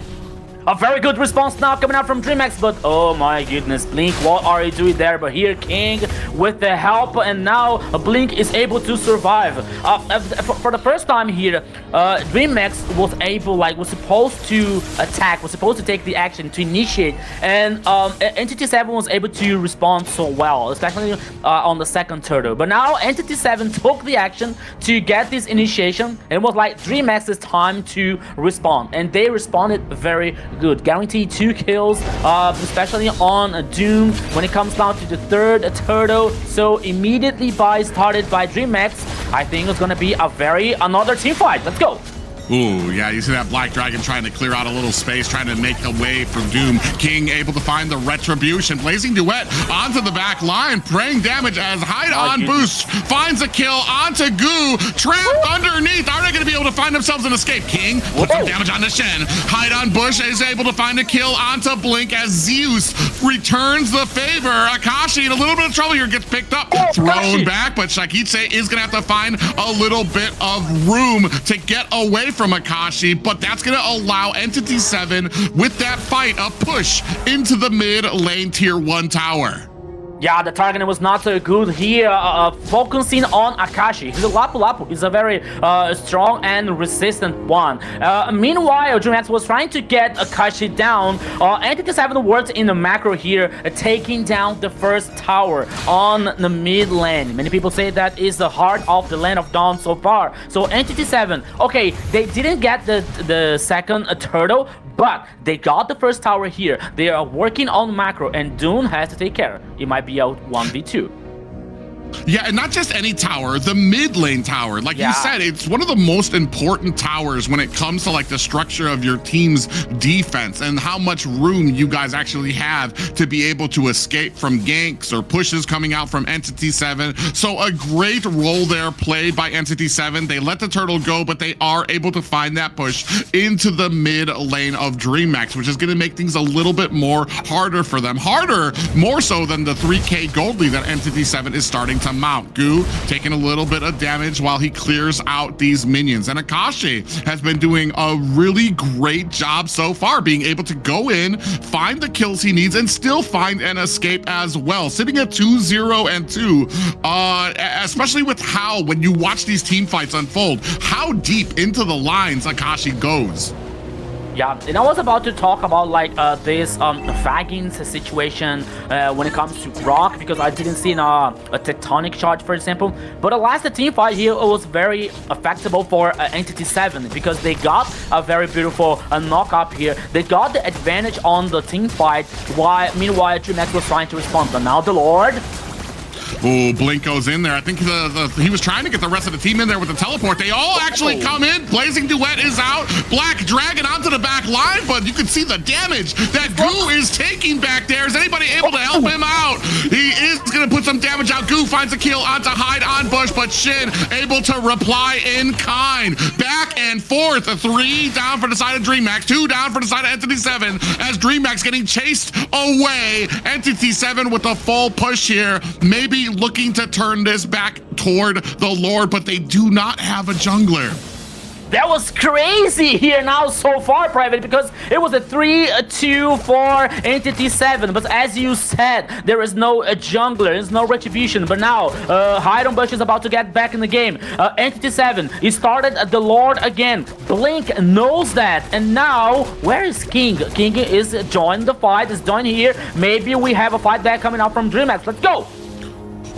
A very good response now coming out from Dreammax, but oh my goodness, Blink, what are you doing there? But here King with the help, and now Blink is able to survive. For the first time here, Dreammax was supposed to attack, was supposed to take the action to initiate, and Entity 7 was able to respond so well, especially on the second turtle. But now Entity 7 took the action to get this initiation, and it was like Dreammax's time to respond, and they responded very good. Guaranteed 2 kills, especially on Doom when it comes down to the third turtle. So immediately started by Dreammax. I think it's gonna be another team fight. Let's go. Ooh, yeah, you see that Black Dragon trying to clear out a little space, trying to make a way for Doom. King able to find the Retribution. Blazing Duet onto the back line, praying damage as Hide on boost finds a kill onto Goo. Trapped underneath. Are they going to be able to find themselves an escape? King puts some damage on the Shen. Hide on Bush is able to find a kill onto Blink as Zeus returns the favor. Akashi in a little bit of trouble here, gets picked up, thrown back, but Shakiche is going to have to find a little bit of room to get away from Akashi, but that's going to allow Entity 7 with that fight a push into the mid lane tier 1 tower. Yeah, the targeting was not so good here, focusing on Akashi. He's a Lapu-Lapu. He's a very strong and resistant one. Meanwhile, Dreammax was trying to get Akashi down. Entity 7 worked in the macro here, taking down the first tower on the mid lane. Many people say that is the heart of the Land of Dawn so far. So Entity 7, okay, they didn't get the second turtle, but they got the first tower here. They are working on macro, and Doom has to take care. It might be out 1v2. Yeah, and not just any tower, the mid lane tower. Like you said, it's one of the most important towers when it comes to like the structure of your team's defense and how much room you guys actually have to be able to escape from ganks or pushes coming out from Entity 7. So a great role there played by Entity 7. They let the turtle go, but they are able to find that push into the mid lane of Dreammax, which is going to make things a little bit more harder for them. Harder, more so than the 3K gold lead that Entity 7 is starting to mount. Goo taking a little bit of damage while he clears out these minions, and Akashi has been doing a really great job so far, being able to go in, find the kills he needs, and still find an escape as well, sitting at 2-0 and 2, especially with how, when you watch these team fights unfold, how deep into the lines Akashi goes. Yeah, and I was about to talk about like this Vaggins situation when it comes to Rock, because I didn't see a tectonic charge, for example. But the last team fight here was very effective for Entity 7 because they got a very beautiful knock up here. They got the advantage on the team fight, while meanwhile Dreammax was trying to respond. But now the Lord. Oh, Blink goes in there. I think he was trying to get the rest of the team in there with the teleport. They all actually come in. Blazing Duet is out. Black Dragon onto the back line, but you can see the damage that Goo is taking back there. Is anybody able to help him out? He is going to put some damage out. Goo finds a kill onto Hide on Bush, but Shin able to reply in kind. Back and forth. 3 down for the side of Dreammax. 2 down for the side of Entity 7 as Dreammax getting chased away. Entity 7 with a full push here. Maybe looking to turn this back toward the Lord, but they do not have a jungler. That was crazy here now so far, Private, because it was a 3-2 for Entity 7. But as you said, there is no jungler, there's no retribution. But now, Hide on Bush is about to get back in the game. Entity 7, he started the Lord again. Blink knows that. And now, where is King? King is joining the fight, is joining here. Maybe we have a fight back coming out from Dreammax. Let's go.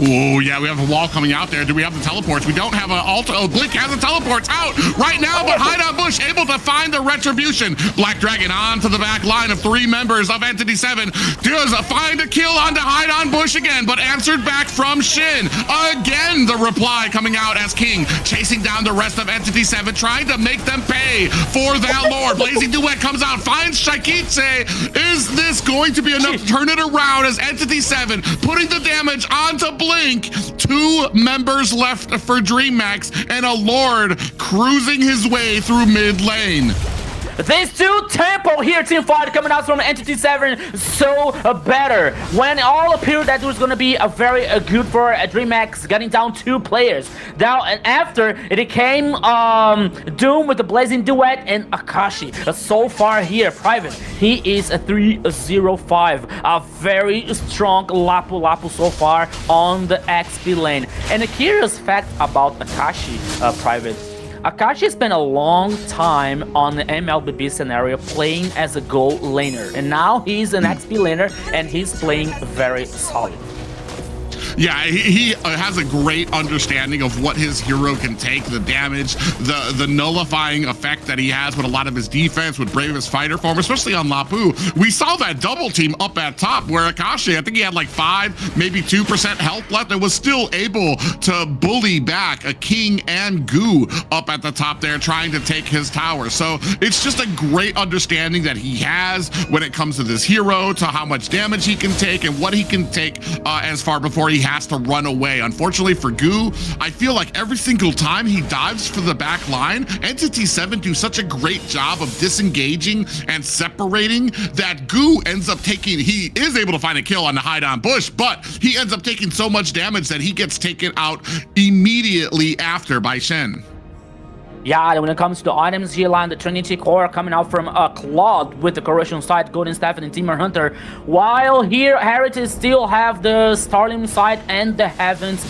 Oh, yeah, we have a wall coming out there. Do we have the teleports? We don't have an ult. Oh, Blink has the teleports out right now, but Hide on Bush able to find the retribution. Black Dragon onto the back line of 3 members of Entity 7. Does find a kill onto Hide on Bush again, but answered back from Shin. Again, the reply coming out as King chasing down the rest of Entity 7, trying to make them pay for that Lord. Blazing Duet comes out, finds Shikitse. Is this going to be enough to turn it around as Entity 7 putting the damage onto Blink? 2 members left for Dreammax and a Lord cruising his way through mid lane. These 2 tempo here team fight coming out from Entity 7 so better. When all appeared that it was going to be a very good for Dreammax getting down 2 players. Now and after it came Doom with the Blazing Duet and Akashi. So far here, Private, he is a 3-0-5. A very strong Lapu Lapu so far on the XP lane. And a curious fact about Akashi, Private. Akashi spent a long time on the MLBB scenario playing as a gold laner, and now he's an XP laner and he's playing very solid. Yeah, he has a great understanding of what his hero can take, the damage, the nullifying effect that he has with a lot of his defense, with Bravest Fighter form, especially on Lapu. We saw that double team up at top where Akashi, I think he had like 5, maybe 2% health left and was still able to bully back a King and Goo up at the top there trying to take his tower. So it's just a great understanding that he has when it comes to this hero, to how much damage he can take and what he can take as far before he has to run away. Unfortunately for Goo, I feel like every single time he dives for the back line, Entity 7 do such a great job of disengaging and separating that Goo ends up taking, he is able to find a kill on the Hide on Bush, but he ends up taking so much damage that he gets taken out immediately after by Shen. Yeah, when it comes to the items here, line the Trinity Core coming out from Claude with the Corrosion Sight, Golden Staff, and Demon Hunter. While here, Heritage still have the Starling Sight and the Heaven's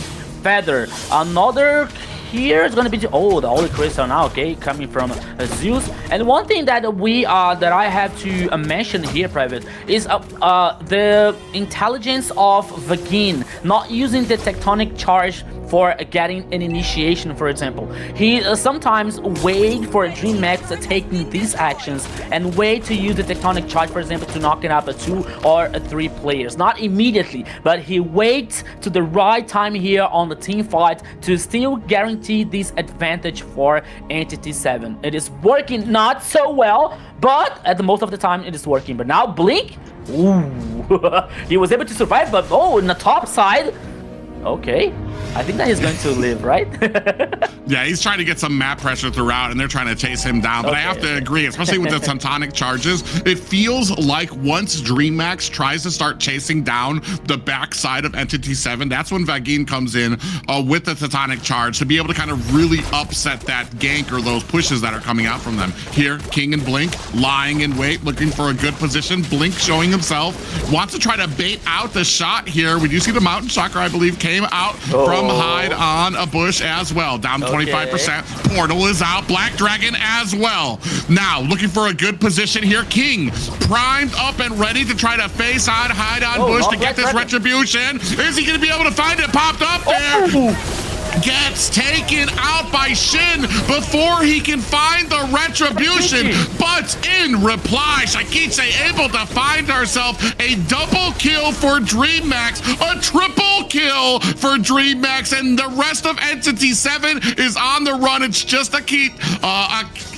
Feather. Another here is going to be the Holy Crystal now, okay, coming from Zeus. And one thing that that I have to mention here, Private, is the intelligence of Vagin not using the tectonic charge for getting an initiation, for example. He sometimes wait for Dreammax taking these actions and wait to use the tectonic charge, for example, to knock it up 2 or 3 players. Not immediately, but he waits to the right time here on the team fight to still guarantee this advantage for Entity 7. It is working not so well, but at the most of the time it is working. But now Blink, ooh, he was able to survive, but oh, in the top side, okay, I think that he's going to live, right? Yeah, he's trying to get some map pressure throughout, and they're trying to chase him down. But I have to agree, especially with the tectonic charges, it feels like once Dreammax tries to start chasing down the backside of Entity 7, that's when Vagin comes in with the tectonic charge to be able to kind of really upset that gank or those pushes that are coming out from them. Here, King and Blink lying in wait, looking for a good position. Blink showing himself, wants to try to bait out the shot here. We do see the Mountain Chakra, I believe, came out from Hyde on a Bush as well. Down 25%. Portal is out. Black Dragon as well. Now, looking for a good position here. King primed up and ready to try to face on Hyde on Bush to get this retribution. Is he going to be able to find it? Popped up there. Gets taken out by Shin before he can find the retribution. But in reply, Shakiche able to find herself a double kill for Dreammax, a triple kill for Dreammax, and the rest of Entity 7 is on the run. It's just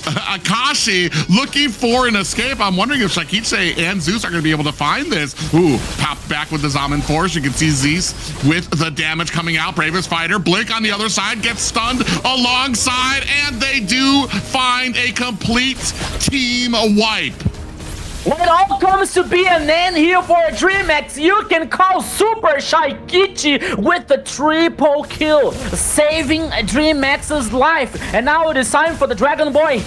Akashi looking for an escape. I'm wondering if Shakiche and Zeus are going to be able to find this. Ooh, popped back with the Zaman Force. You can see Zeus with the damage coming out. Bravest Fighter, Blink on the other side, gets stunned alongside, and they do find a complete team wipe. When it all comes to be an end here for Dreammax, you can call Super Shaikichi with the triple kill, saving Dreammax's life. And now it is time for the Dragon Boys,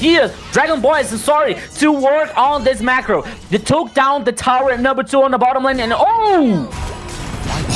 to work on this macro. They took down the tower at number 2 on the bottom lane, and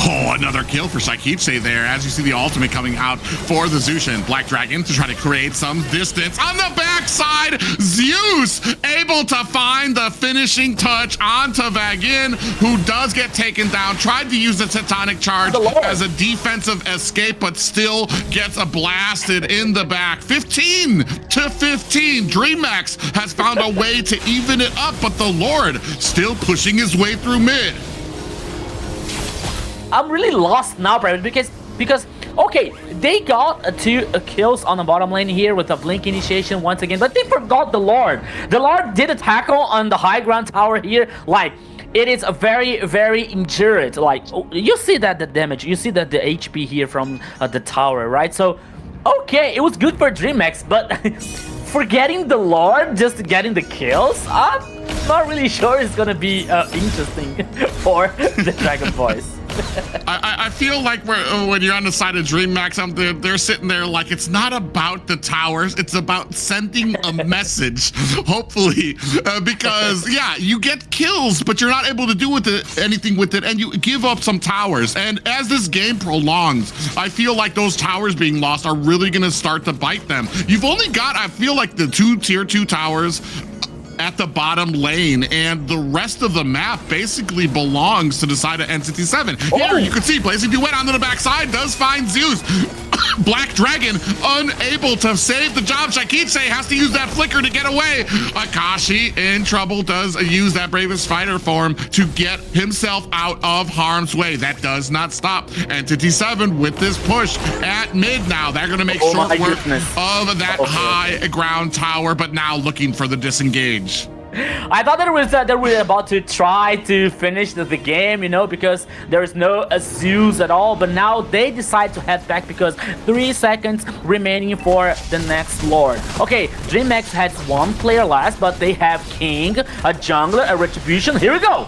Oh, another kill for Shaikiche there, as you see the ultimate coming out for the Zushin. Black Dragon to try to create some distance. On the backside, Zeus able to find the finishing touch onto Vagin, who does get taken down. Tried to use the Tectonic Charge as a defensive escape, but still gets blasted in the back. 15 to 15. Dreammax has found a way to even it up, but the Lord still pushing his way through mid. I'm really lost now, Brandon, because okay, they got 2 kills on the bottom lane here with a Blink initiation once again, but they forgot the Lord. The Lord did a tackle on the high ground tower here, like it is a very, very injured. Like you see that the damage, you see that the HP here from the tower, right? So okay, it was good for Dreammax, but forgetting the Lord, just getting the kills, I'm not really sure it's gonna be interesting for the Dragon Boys. I feel like when you're on the side of Dreammax, they're sitting there like it's not about the towers, it's about sending a message, hopefully, because yeah, you get kills, but you're not able to do anything with it, and you give up some towers. And as this game prolongs, I feel like those towers being lost are really going to start to bite them. You've only got, I feel like, the 2 tier 2 towers at the bottom lane, and the rest of the map basically belongs to the side of Entity 7. Here you can see Blazing Duet onto the backside does find Zeus. Black Dragon unable to save the job. Shaikiche has to use that flicker to get away. Akashi in trouble, does use that Bravest Fighter form to get himself out of harm's way. That does not stop Entity 7 with this push at mid now. They're going to make short work of that high ground tower, but now looking for the disengage. I thought that they were about to try to finish the game, you know, because there is no Zeus at all. But now they decide to head back because 3 seconds remaining for the next Lord. Okay, Dreammax has 1 player last, but they have King, a jungler, a retribution. Here we go.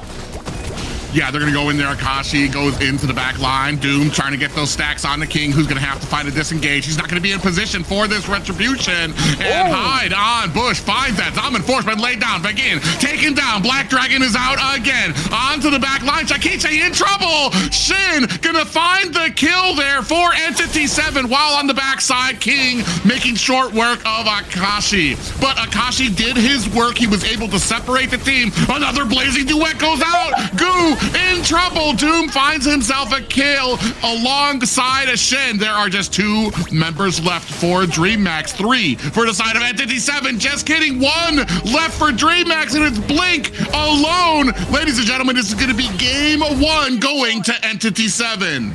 Yeah, they're going to go in there. Akashi goes into the back line. Doom trying to get those stacks on the King, who's going to have to find a disengage. He's not going to be in position for this retribution. And Hyde on Bush finds that. Zaman Enforcement laid down. Begin. Taken down. Black Dragon is out again. Onto the back line. Shaikiche in trouble. Shin going to find the kill there for Entity 7, while on the backside, King making short work of Akashi. But Akashi did his work. He was able to separate the team. Another Blazing Duet goes out. Goo in trouble. Doom finds himself a kill alongside a Shin. There are just 2 members left for Dreammax. 3 for the side of Entity 7. Just kidding. 1 left for Dreammax, and it's Blink alone. Ladies and gentlemen, this is going to be game 1 going to Entity 7.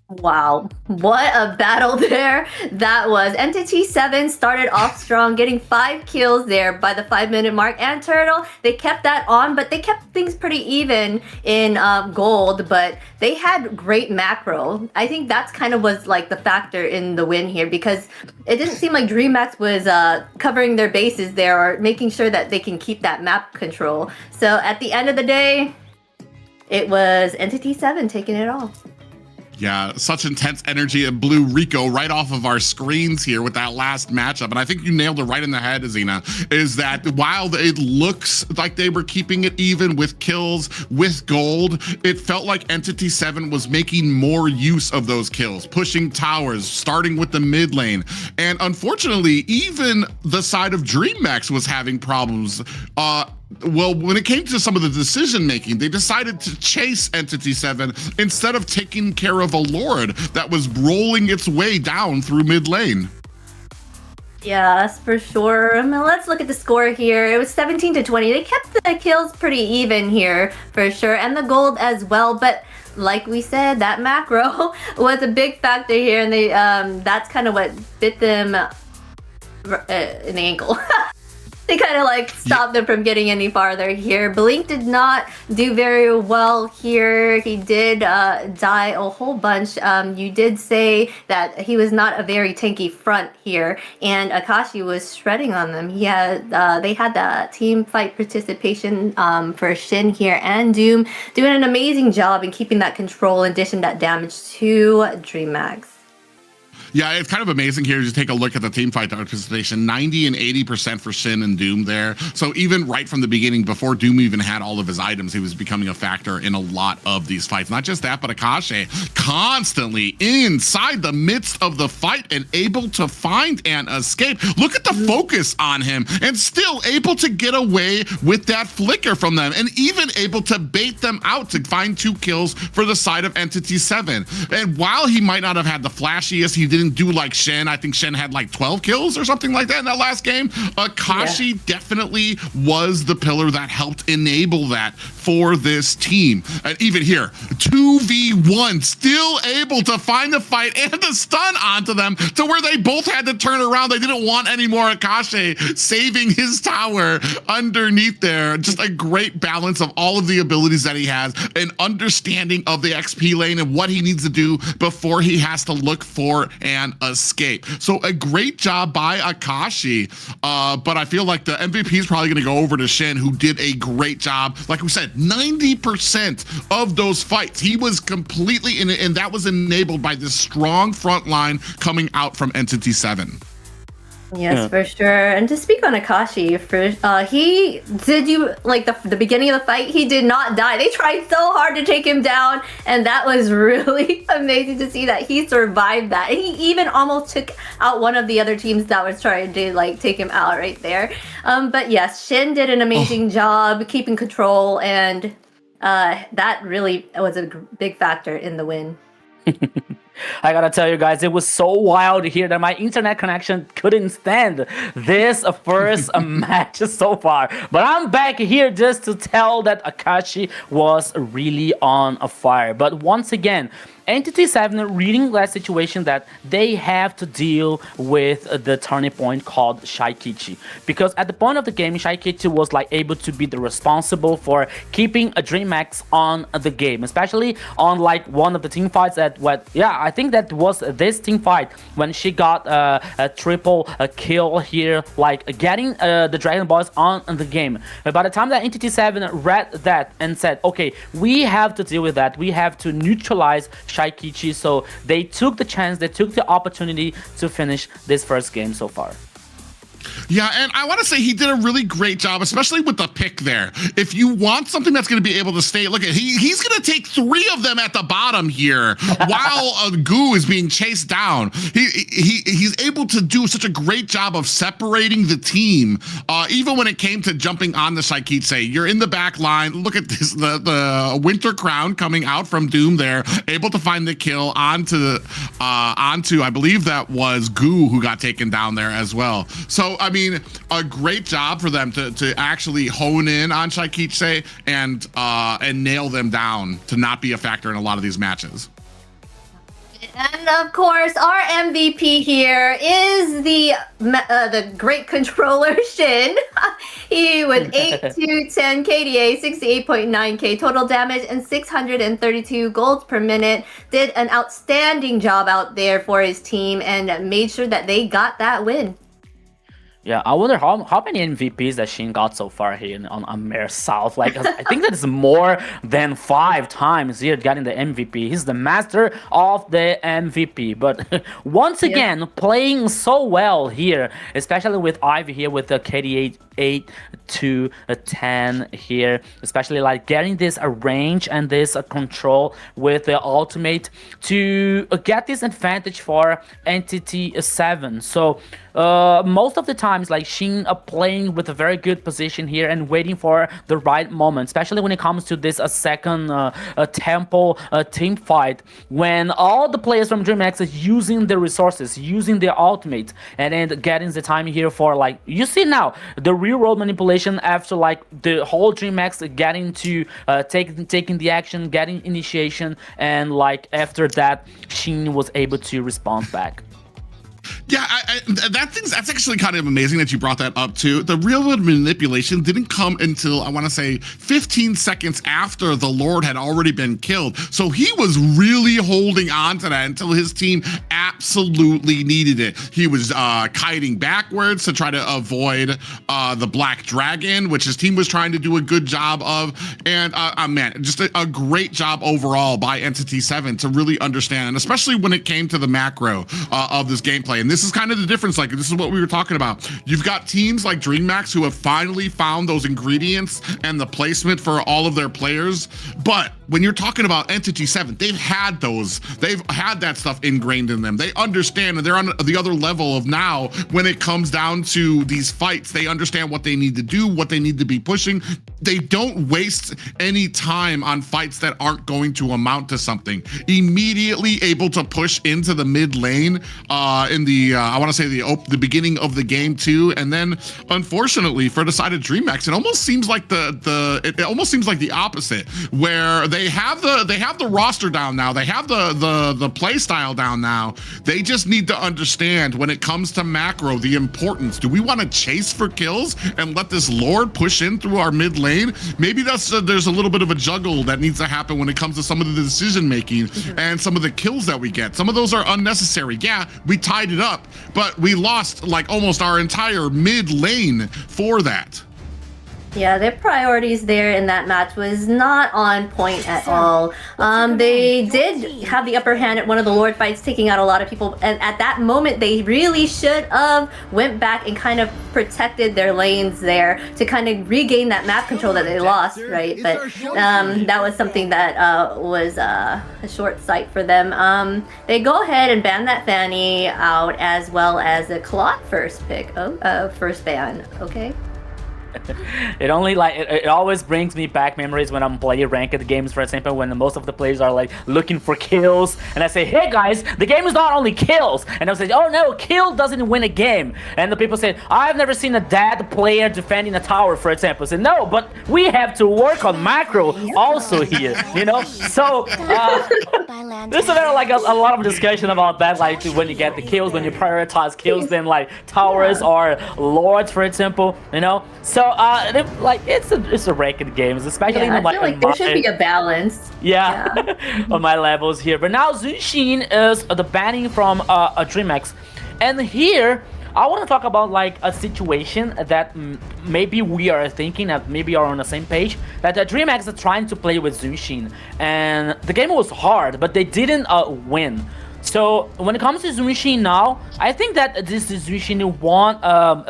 Wow, what a battle there that was. Entity 7 started off strong, getting 5 kills there by the 5-minute mark. And Turtle, they kept that on, but they kept things pretty even in gold, but they had great macro. I think that's kind of was like the factor in the win here, because it didn't seem like Dreammax was covering their bases there or making sure that they can keep that map control. So at the end of the day, it was Entity 7 taking it all. Yeah, such intense energy. It blew Rico right off of our screens here with that last matchup. And I think you nailed it right in the head, Azina, is that while it looks like they were keeping it even with kills, with gold, it felt like Entity 7 was making more use of those kills, pushing towers, starting with the mid lane. And unfortunately, even the side of Dreammax was having problems. Well, when it came to some of the decision making, they decided to chase Entity 7 instead of taking care of a Lord that was rolling its way down through mid lane. Yes, for sure. Let's look at the score here. It was 17-20. They kept the kills pretty even here, for sure, and the gold as well. But like we said, that macro was a big factor here, and they that's kind of what bit them in the ankle. They kind of like stopped them from getting any farther here. Blink did not do very well here. He did die a whole bunch. You did say that he was not a very tanky front here, and Akashi was shredding on them. He had they had the team fight participation for Shin here, and Doom doing an amazing job in keeping that control and dishing that damage to Dreammax. Yeah, it's kind of amazing here to take a look at the team fight participation, 90 and 80% for Shin and Doom there. So even right from the beginning, before Doom even had all of his items, he was becoming a factor in a lot of these fights. Not just that, but Akashi constantly inside the midst of the fight and able to find an escape. Look at the focus on him, and still able to get away with that flicker from them, and even able to bait them out to find 2 kills for the side of Entity 7. And while he might not have had the flashiest, he didn't do like Shen. I think Shen had like 12 kills or something like that in that last game. Akashi definitely was the pillar that helped enable that for this team. And even here, 2v1, still able to find the fight and the stun onto them to where they both had to turn around. They didn't want any more Akashi saving his tower underneath there. Just a great balance of all of the abilities that he has, an understanding of the XP lane and what he needs to do before he has to look for an escape. So a great job by Akashi, but I feel like the MVP is probably going to go over to Shin, who did a great job. Like we said, 90% of those fights, he was completely in it, and that was enabled by this strong front line coming out from Entity 7. Yes, for sure. And to speak on Akashi, he did you like the beginning of the fight. He did not die. They tried so hard to take him down, and that was really amazing to see that he survived that. And he even almost took out one of the other teams that was trying to like take him out right there. But yes, Shin did an amazing job keeping control, and that really was a big factor in the win. I gotta tell you guys, it was so wild here that my internet connection couldn't stand this first match so far. But I'm back here just to tell that Akashi was really on a fire. But once again, Entity 7 reading that situation that they have to deal with the turning point called Shaikichi. Because at the point of the game, Shaikichi was like able to be the responsible for keeping a Dreammax on the game, especially on like one of the team fights that I think that was this team fight when she got a triple kill here, like getting the Dragon Balls on the game. But by the time that Entity 7 read that and said, okay, we have to deal with that, we have to neutralize Shaikichi, so they took the chance, they took the opportunity to finish this first game so far. Yeah, and I want to say he did a really great job, especially with the pick there. If you want something that's going to be able to stay, look at he's going to take 3 of them at the bottom here while Goo is being chased down. He's able to do such a great job of separating the team, even when it came to jumping on the Shaikichi. You're in the back line. Look at this, the Winter Crown coming out from Doom there, able to find the kill onto I believe that was Goo who got taken down there as well. So I mean, a great job for them to actually hone in on Shaikichi and nail them down to not be a factor in a lot of these matches. And of course, our MVP here is the great controller Shin. He with 8-10 KDA, 68.9k total damage, and 632 golds per minute. Did an outstanding job out there for his team and made sure that they got that win. Yeah, I wonder how many MVPs that Shin got so far here on AMER South. Like, I think that is more than 5 times here getting the MVP. He's the master of the MVP. But once again, playing so well here, especially with Ivy here with the KD 8 to 10 here, especially like getting this range and this control with the ultimate to get this advantage for Entity 7. So most of the times, like Shin playing with a very good position here and waiting for the right moment, especially when it comes to this second tempo team fight, when all the players from Dreammax is using their resources, using their ultimate, and then getting the time here for, like, you see now the real world manipulation after like the whole Dreammax getting to taking the action, getting initiation, and like after that Shin was able to respond back. Yeah, that's actually kind of amazing that you brought that up too. The real world manipulation didn't come until, I want to say, 15 seconds after the Lord had already been killed. So he was really holding on to that until his team absolutely needed it. He was kiting backwards to try to avoid the Black Dragon, which his team was trying to do a good job of. And man, just a great job overall by Entity 7 to really understand, and especially when it came to the macro of this gameplay. And this is kind of the difference. Like, this is what we were talking about. You've got teams like Dreammax who have finally found those ingredients and the placement for all of their players. But when you're talking about Entity 7, they've had that stuff ingrained in them. They understand, and they're on the other level of now when it comes down to these fights. They understand what they need to do, what they need to be pushing. They don't waste any time on fights that aren't going to amount to something. Immediately able to push into the mid lane in the I want to say the beginning of the game too. And then unfortunately for the side of Dreammax, it almost seems like the opposite, where they have the roster down now, they have the play style down now. They just need to understand when it comes to macro the importance. Do we want to chase for kills and let this Lord push in through our mid lane? Maybe there's a little bit of a juggle that needs to happen when it comes to some of the decision making and some of the kills that we get. Some of those are unnecessary. Yeah, we tied it up, but we lost like almost our entire mid lane for that. Yeah, their priorities there in that match was not on point at all. They did have the upper hand at one of the Lord fights, taking out a lot of people, and at that moment they really should have went back and kind of protected their lanes there to kind of regain that map control that they lost, right? But that was something that was a short sight for them. They go ahead and ban that Fanny out, as well as the Clot first pick. First ban, okay. It always brings me back memories when I'm playing ranked games, for example, when most of the players are like looking for kills, and I say, hey guys, the game is not only kills, and I say, oh no, kill doesn't win a game, and the people say, I've never seen a dead player defending a tower, for example. I say, no, but we have to work on macro also here, you know. So there's like a lot of discussion about that, like when you get the kills, when you prioritize kills, then like towers or lords, for example, you know. So like it's a ranked games, especially I feel like there should be a balance. On my levels here. But now Zunshin is the banning from a Dreammax, and here I want to talk about like a situation that maybe we are thinking that maybe are on the same page, that Dreammax is trying to play with Zunshin, and the game was hard, but they didn't win. So when it comes to Zunshin now, I think that this Zunshin won't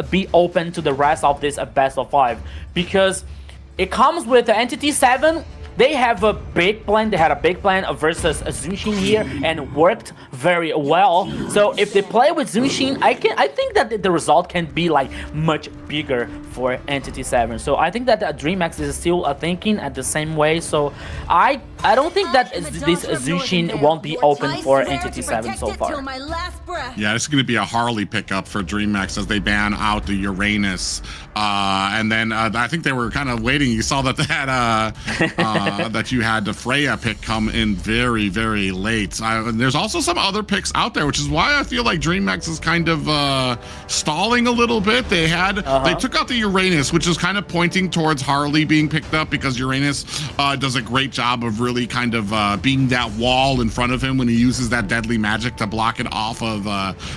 be open to the rest of this best of 5, because it comes with the Entity 7. They have a big plan. They had a big plan versus Zunshin here, and worked very well. So if they play with Zunshin, I think that the result can be like much bigger for Entity 7. So I think that Dreammax is still thinking at the same way. So I don't think that this Zunshin won't be open for Entity 7 so far. Yeah, it's going to be a Harley pickup for Dreammax as they ban out the Uranus. And then I think they were kind of waiting. You saw that they had that you had the Freya pick come in very, very late. And there's also some other picks out there, which is why I feel like Dreammax is kind of stalling a little bit. They took out the Uranus, which is kind of pointing towards Harley being picked up, because Uranus does a great job of really kind of being that wall in front of him when he uses that deadly magic to block it off of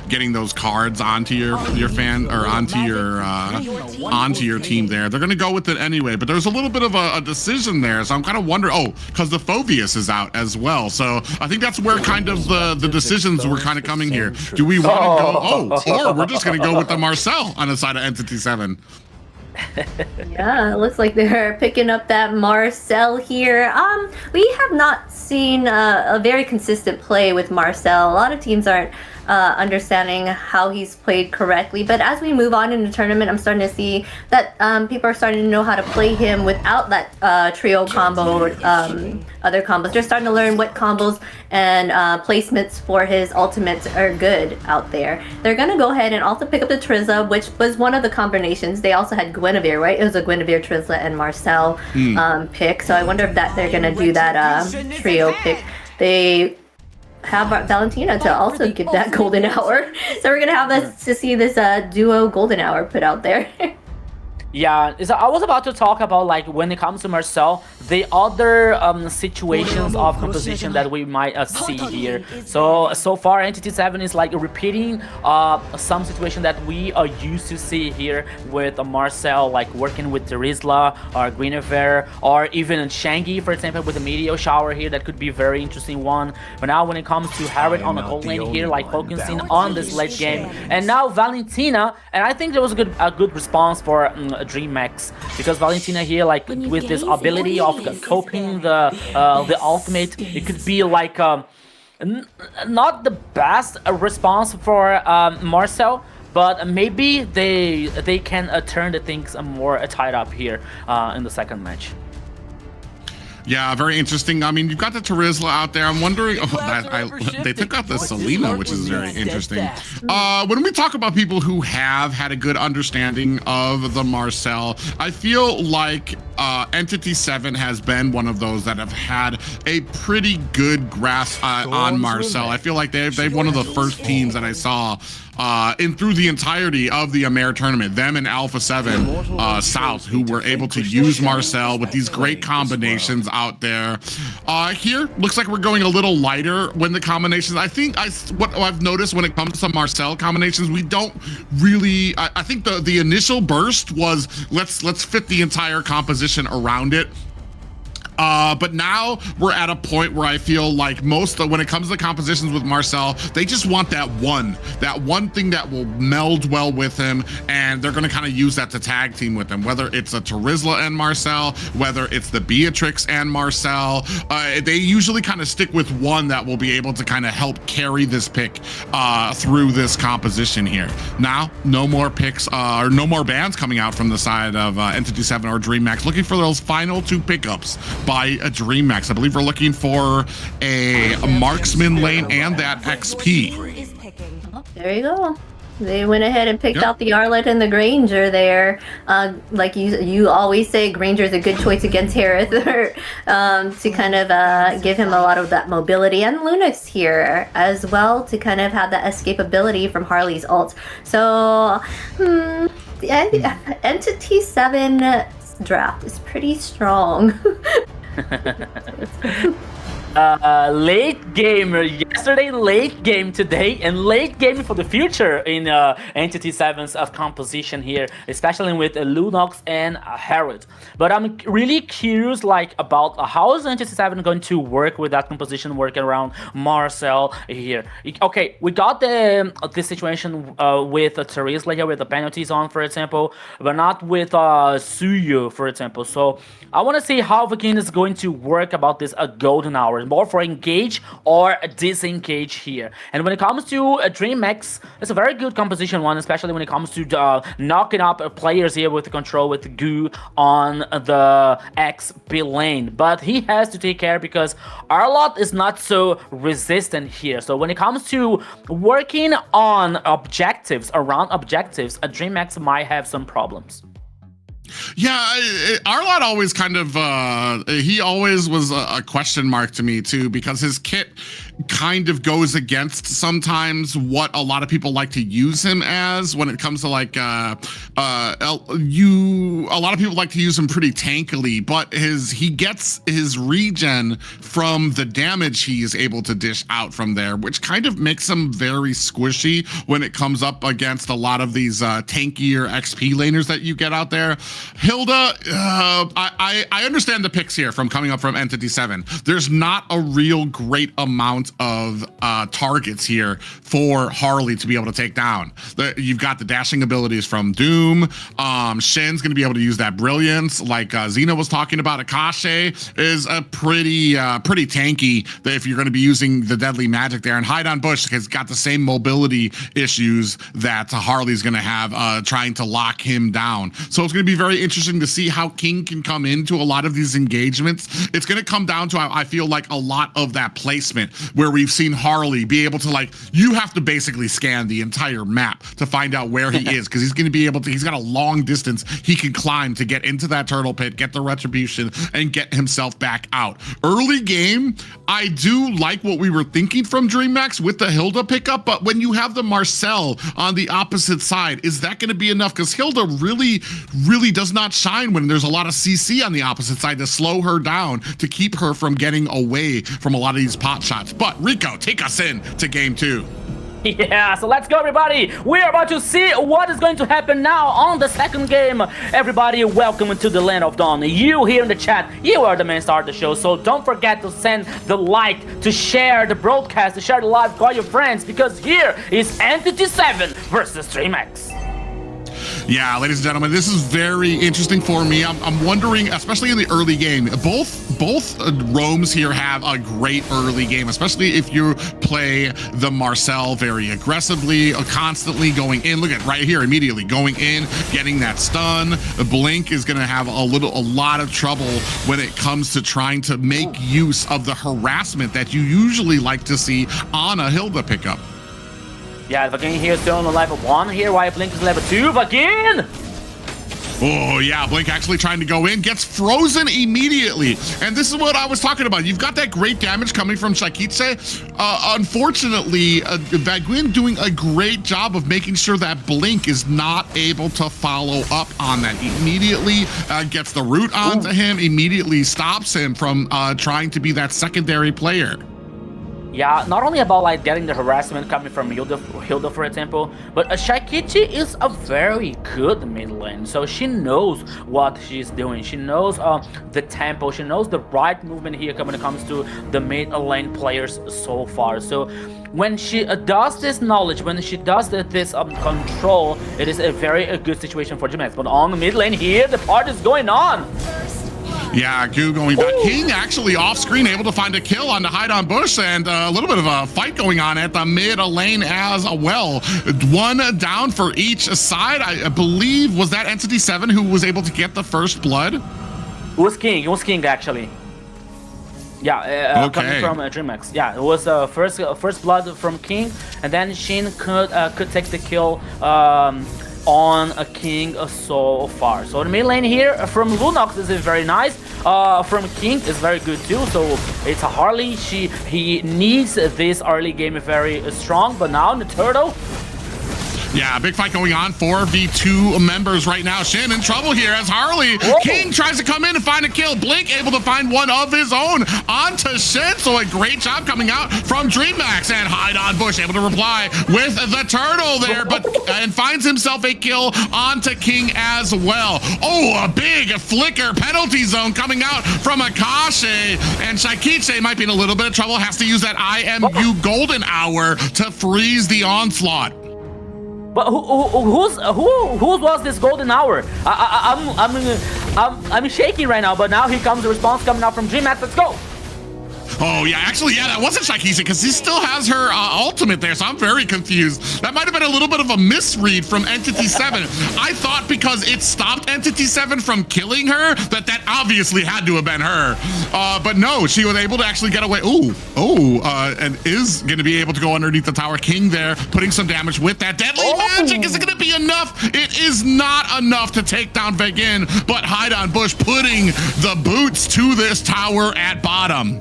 getting those cards onto your fan, or onto your team there. They're going to go with it anyway, but there's a little bit of a decision there, so I'm kind of wondering, because the Phoveus is out as well, so I think that's where kind of the decisions were kind of coming here. Do we want to go, or we're just going to go with the Marcel on the side of Entity 7? Yeah, it looks like they're picking up that Marcel here. We have not seen a very consistent play with Marcel. A lot of teams aren't understanding how he's played correctly, but as we move on in the tournament, I'm starting to see that people are starting to know how to play him without that trio combo, other combos. They're starting to learn what combos and placements for his ultimates are good out there. They're gonna go ahead and also pick up the Trizla, which was one of the combinations. They also had Guinevere, right? It was a Guinevere, Trizla, and Marcel pick. So I wonder if they're gonna do that trio pick. They have Valentina to also give that golden hour. So we're gonna have to see this duo golden hour put out there. Yeah, so I was about to talk about, like, when it comes to Marcel, the other situations of composition that we might see here. So far, Entity 7 is like repeating some situation that we are used to see here with Marcel, like working with Terizla or Guinevere, or even Shangi, for example, with the Meteor Shower here. That could be a very interesting one. But now when it comes to Harriet on the gold lane here, like focusing on this late game, and now Valentina, and I think there was a good response for Dreammax, because Valentina here, like with this ability of coping the ultimate, it could be like not the best response for Marcel, but maybe they can turn the things more tied up here in the second match. Yeah, very interesting. I mean, you've got the Terizla out there. I'm wondering, they took out the Selena, which is very interesting. When we talk about people who have had a good understanding of the Marcel, I feel like Entity 7 has been one of those that have had a pretty good grasp on Marcel. I feel like they've one of the first teams that I saw through the entirety of the AMER tournament, them and Alpha 7 South, who were able to use Marcel with these great combinations out there. Here, looks like we're going a little lighter when the combinations, I think what I've noticed when it comes to Marcel combinations, we don't really, I think the initial burst was, let's fit the entire composition around it. But now we're at a point where I feel like when it comes to the compositions with Marcel, they just want that one thing that will meld well with him, and they're going to kind of use that to tag team with him, whether it's a Terizla and Marcel, whether it's the Beatrix and Marcel. They usually kind of stick with one that will be able to kind of help carry this pick through this composition here. Now, no more picks, or no more bans coming out from the side of Entity 7 or Dreammax, looking for those final two pickups by a Dreammax. I believe we're looking for a marksman lane and that XP. Oh, there you go. They went ahead and picked out the Arlet and the Granger there. Like you always say, Granger is a good choice against Harith to kind of give him a lot of that mobility, and Lunix here as well to kind of have that escapability from Harley's ult. So, Entity 7 draft is pretty strong. Late game yesterday, late game today, and late game for the future in Entity 7's composition here, especially with Lunox and Harriet. But I'm really curious, like, about how is Entity 7 going to work with that composition, working around Marcel here. Okay, we got this situation with Terizla here with the penalties on, for example, but not with Suyu, for example. So I want to see how Vakin is going to work about this golden hour, more for engage or disengage here. And when it comes to Dreammax, it's a very good composition one, especially when it comes to knocking up players here with control with Goo on the XP lane. But he has to take care because Arlot is not so resistant here. So when it comes to working on objectives, around objectives, Dreammax might have some problems. Yeah, Arlott always kind of, he always was a question mark to me too, because his kit kind of goes against sometimes what a lot of people like to use him as when it comes to like, a lot of people like to use him pretty tankily, but he gets his regen from the damage he is able to dish out from there, which kind of makes him very squishy when it comes up against a lot of these tankier XP laners that you get out there. Hilda, I understand the picks here from coming up from Entity 7. There's not a real great amount of targets here for Harley to be able to take down. You've got the dashing abilities from Doom. Shin's going to be able to use that brilliance, like Xena was talking about. Akashi is a pretty tanky if you're going to be using the deadly magic there. And Hide on Bush has got the same mobility issues that Harley's going to have trying to lock him down. So it's going to be very interesting to see how King can come into a lot of these engagements. It's going to come down to, I feel like, a lot of that placement where we've seen Harley be able to, like, you have to basically scan the entire map to find out where he is, because he's going to be able to, he's got a long distance he can climb to get into that turtle pit, get the retribution, and get himself back out. Early game, I do like what we were thinking from Dreammax with the Hilda pickup, but when you have the Marcel on the opposite side, is that going to be enough? Because Hilda really does not shine when there's a lot of CC on the opposite side to slow her down, to keep her from getting away from a lot of these pot shots. But Rico, take us in to game 2. Yeah, so let's go, everybody. We're about to see what is going to happen now on the second game. Everybody, welcome to the Land of Dawn. You here in the chat, you are the main star of the show, so don't forget to send the like, to share the broadcast, to share the live, call your friends, because here is Entity 7 versus Dreammax. Yeah, ladies and gentlemen, this is very interesting for me. I'm wondering, especially in the early game, both roams here have a great early game, especially if you play the Marcel very aggressively, constantly going in. Look at right here, immediately going in, getting that stun. Blink is going to have a lot of trouble when it comes to trying to make use of the harassment that you usually like to see on a Hilda pickup. Yeah, Vagin here still on the level 1 here, while Blink is level 2. Vagin! Oh yeah, Blink actually trying to go in, gets frozen immediately. And this is what I was talking about. You've got that great damage coming from Shakitse. Unfortunately, Vagin doing a great job of making sure that Blink is not able to follow up on that. Immediately gets the root onto him, immediately stops him from trying to be that secondary player. Yeah, not only about like getting the harassment coming from Hilda for example, but Shaikichi is a very good mid lane, so she knows what she's doing. She knows the tempo, she knows the right movement here when it comes to the mid lane players so far. So when she does this knowledge, when she does this control, it is a very good situation for Dreammax. But on the mid lane here, the part is going on. Yeah, Goo going back. King actually off screen able to find a kill on the Hide on Bush, and a little bit of a fight going on at the mid lane as well. One down for each side. I believe, was that Entity 7 who was able to get the first blood? It was King actually. Yeah, okay. Coming from Dreammax. Yeah, it was first blood from King, and then Shin could take the kill on a King so far. So the mid lane here from Lunox is very nice. From King is very good too. So it's a Harley. He needs this early game very strong. But now in the turtle. Yeah, big fight going on. 4v2 members right now. Shin in trouble here as Harley. Whoa. King tries to come in and find a kill. Blink able to find one of his own onto Shin. So a great job coming out from Dreammax, and Hide on Bush able to reply with the turtle there, but and finds himself a kill onto King as well. Oh, a big flicker penalty zone coming out from Akashi, and Shaikichi might be in a little bit of trouble. Has to use that IMU golden hour to freeze the onslaught. But who was this golden hour? I'm shaking right now. But now here comes the response coming out from Dreammax. Let's go. Oh, yeah. Actually, yeah, that wasn't Shikisha because he still has her ultimate there, so I'm very confused. That might have been a little bit of a misread from Entity 7. I thought because it stopped Entity 7 from killing her, that obviously had to have been her. But no, she was able to actually get away. And is going to be able to go underneath the tower. King there, putting some damage with that deadly magic. Is it going to be enough? It is not enough to take down Vegin, but Hide on Bush putting the boots to this tower at bottom.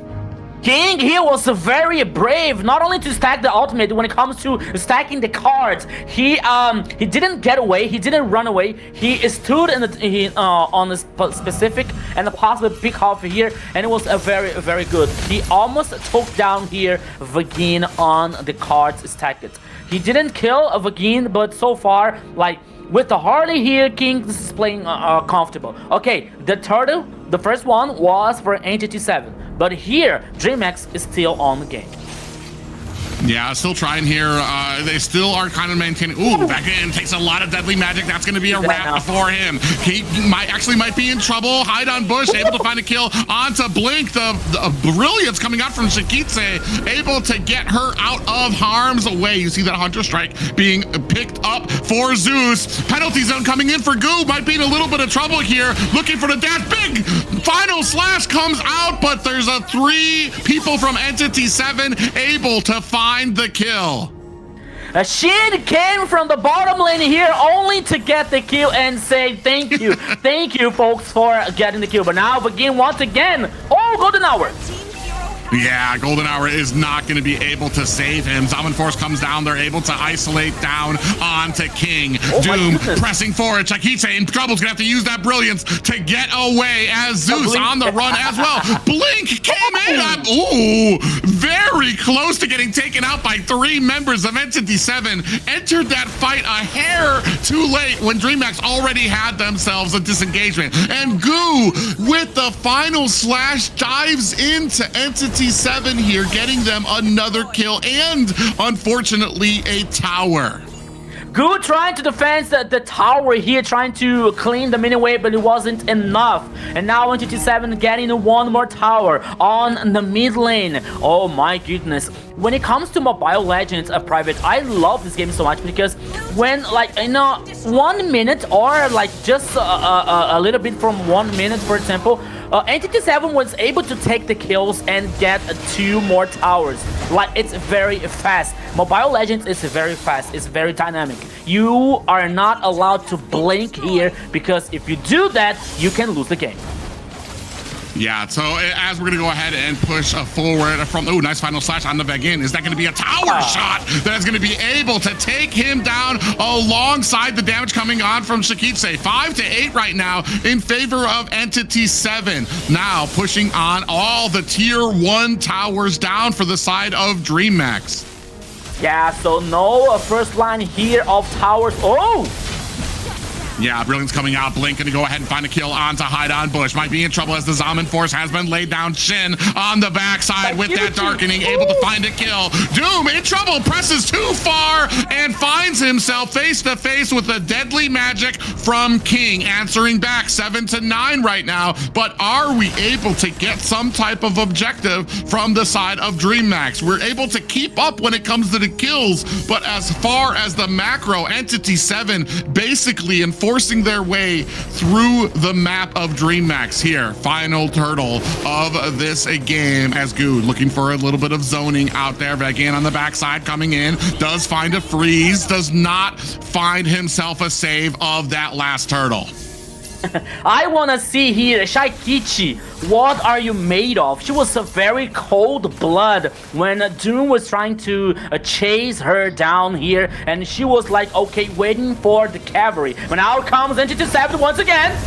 King here was very brave, not only to stack the ultimate when it comes to stacking the cards. He didn't get away, he didn't run away. He stood on a specific and a possible pick off here, and it was a very good. He almost took down here Vagin on the cards stacked. He didn't kill Vagin, but so far, like, with the Harley here, King is playing comfortable. Okay, the turtle, the first one was for Entity 7. But here, Dreammax is still on the game. Yeah, still trying here. They still are kind of maintaining. Ooh, back in, takes a lot of deadly magic. That's going to be a wrap for him. He might be in trouble. Hide on Bush, able to find a kill onto Blink. The brilliance coming out from Shikitse, able to get her out of harm's way. You see that Hunter Strike being picked up for Zeus. Penalty zone coming in for Goo. Might be in a little bit of trouble here. Looking for the dash. Big final slash comes out, but there's 3 people from Entity 7 able to find the kill. Shin came from the bottom lane here only to get the kill and say thank you. Thank you, folks, for getting the kill. But now Vagin once again. Oh, golden hour. Yeah, Golden Hour is not going to be able to save him. Zaman Force comes down. They're able to isolate down onto King. Doom pressing forward. Shikitse in trouble's going to have to use that brilliance to get away as Zeus on the run as well. Blink came in. Ooh, very close to getting taken out by 3 members of Entity 7. Entered that fight a hair too late when Dreammax already had themselves a disengagement. And Goo, with the final slash, dives into Entity 7 here, getting them another kill and, unfortunately, a tower. Goo trying to defend the tower here, trying to clean the mini wave, but it wasn't enough. And now Entity 7 getting 1 more tower on the mid lane. Oh my goodness. When it comes to Mobile Legends Private, I love this game so much because when, like, 1 minute or like just a little bit from 1 minute, for example, Entity 7 was able to take the kills and get 2 more towers. Like, it's very fast. Mobile Legends is very fast. It's very dynamic. You are not allowed to blink here because if you do that, you can lose the game. Yeah, so as we're going to go ahead and push forward from, oh, nice final slash on the Vegin. Is that going to be a tower shot that is going to be able to take him down alongside the damage coming on from Shikitse? 5-8 right now in favor of Entity 7. Now pushing on all the tier 1 towers down for the side of Dreammax. Yeah, so no first line here of towers. Oh! Yeah, Brilliance coming out. Blink going to go ahead and find a kill onto Hide on Bush. Might be in trouble as the Zaman Force has been laid down. Shin on the backside with that darkening, able to find a kill. Doom in trouble, presses too far and finds himself face to face with the deadly magic from King. Answering back 7-9 right now, but are we able to get some type of objective from the side of Dreammax? We're able to keep up when it comes to the kills, but as far as the macro, Entity 7 basically enforcing their way through the map of Dreammax here. Final turtle of this game as Goo looking for a little bit of zoning out there. Vegin on the backside coming in, does find a freeze, does not find himself a save of that last turtle. I want to see here, Shikitse, what are you made of? She was a very cold blood when Doom was trying to chase her down here, and she was like, okay, waiting for the cavalry. But now comes Entity 7 once again.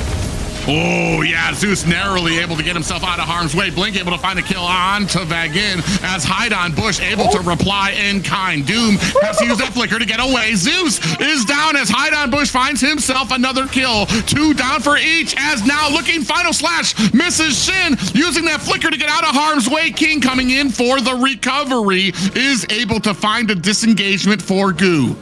Oh, yeah, Zeus narrowly able to get himself out of harm's way. Blink able to find a kill on to Vagin as Hide on Bush able to reply in kind. Doom has to use that flicker to get away. Zeus is down as Hide on Bush finds himself another kill. 2 down for each as now looking final slash. Misses Shin using that flicker to get out of harm's way. King coming in for the recovery is able to find a disengagement for Goo.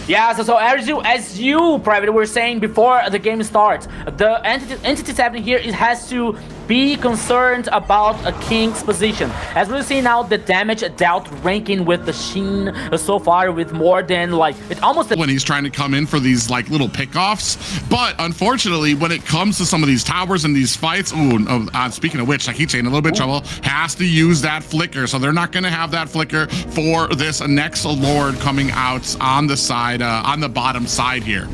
Yeah, so as you Private were saying before the game starts, the Entity 7 here, it has to be concerned about a King's position. As we see now, the damage dealt ranking with the Sheen so far with more than like it almost when he's trying to come in for these like little pickoffs. But unfortunately, when it comes to some of these towers and these fights, speaking of which, Shakichi in a little bit of trouble, has to use that flicker. So they're not going to have that flicker for this next Lord coming out on the side, on the bottom side here.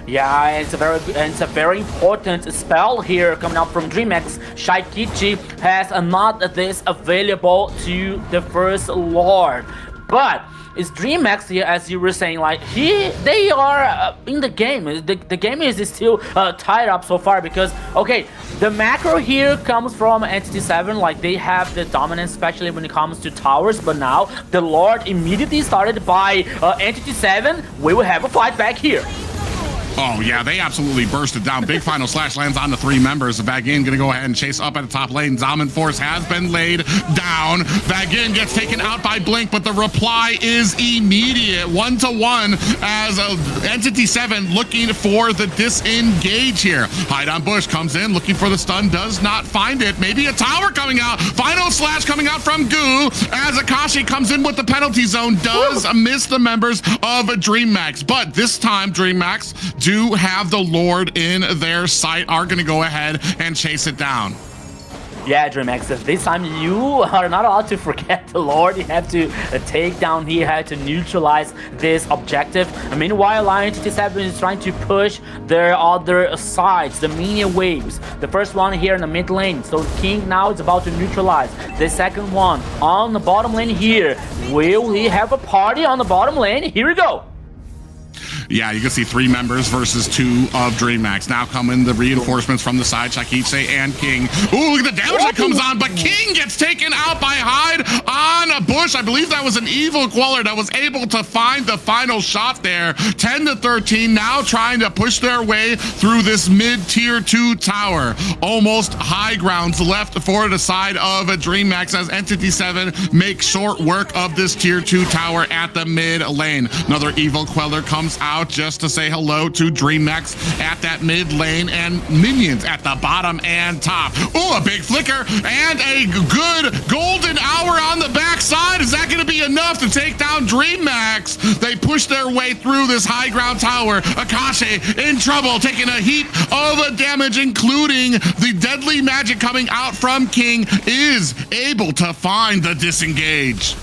Yeah, it's a very important spell here coming out from Dreammax. Shaikichi has not this available to the first Lord, but it's Dreammax here, as you were saying, like they are in the game. The game is still tied up so far because okay, the macro here comes from Entity 7, like they have the dominance, especially when it comes to towers. But now the Lord immediately started by Entity 7. We will have a fight back here. Oh, yeah, they absolutely bursted down. Big final slash lands on the 3 members. Vagin gonna go ahead and chase up at the top lane. Zaman Force has been laid down. Vagin gets taken out by Blink, but the reply is immediate. 1-to-1 as Entity 7 looking for the disengage here. Hide on Bush comes in looking for the stun, does not find it. Maybe a tower coming out. Final slash coming out from Goo as Akashi comes in with the penalty zone. Does miss the members of Dreammax, but this time Dreammax do have the Lord in their sight, are going to go ahead and chase it down. Yeah, Dreammax, this time you are not allowed to forget the Lord. You have to take down here, have to neutralize this objective. Meanwhile, Entity 7 is trying to push their other sides, the minion waves. The first one here in the mid lane, so King now is about to neutralize. The second one on the bottom lane here. Will he have a party on the bottom lane? Here we go. Yeah, you can see 3 members versus 2 of Dreammax. Now coming the reinforcements from the side, Shakichi and King. Ooh, look at the damage that comes on, but King gets taken out by Hyde on a Bush. I believe that was an evil Queller that was able to find the final shot there. 10-13, now trying to push their way through this mid-tier 2 tower. Almost high grounds left for the side of Dreammax as Entity 7 makes short work of this tier 2 tower at the mid lane. Another evil Queller comes out just to say hello to Dreammax at that mid lane and minions at the bottom and top. Oh, a big flicker and a good golden hour on the backside. Is that going to be enough to take down Dreammax? They push their way through this high ground tower. Akashi in trouble, taking a heap of damage, including the deadly magic coming out from King, is able to find the disengage.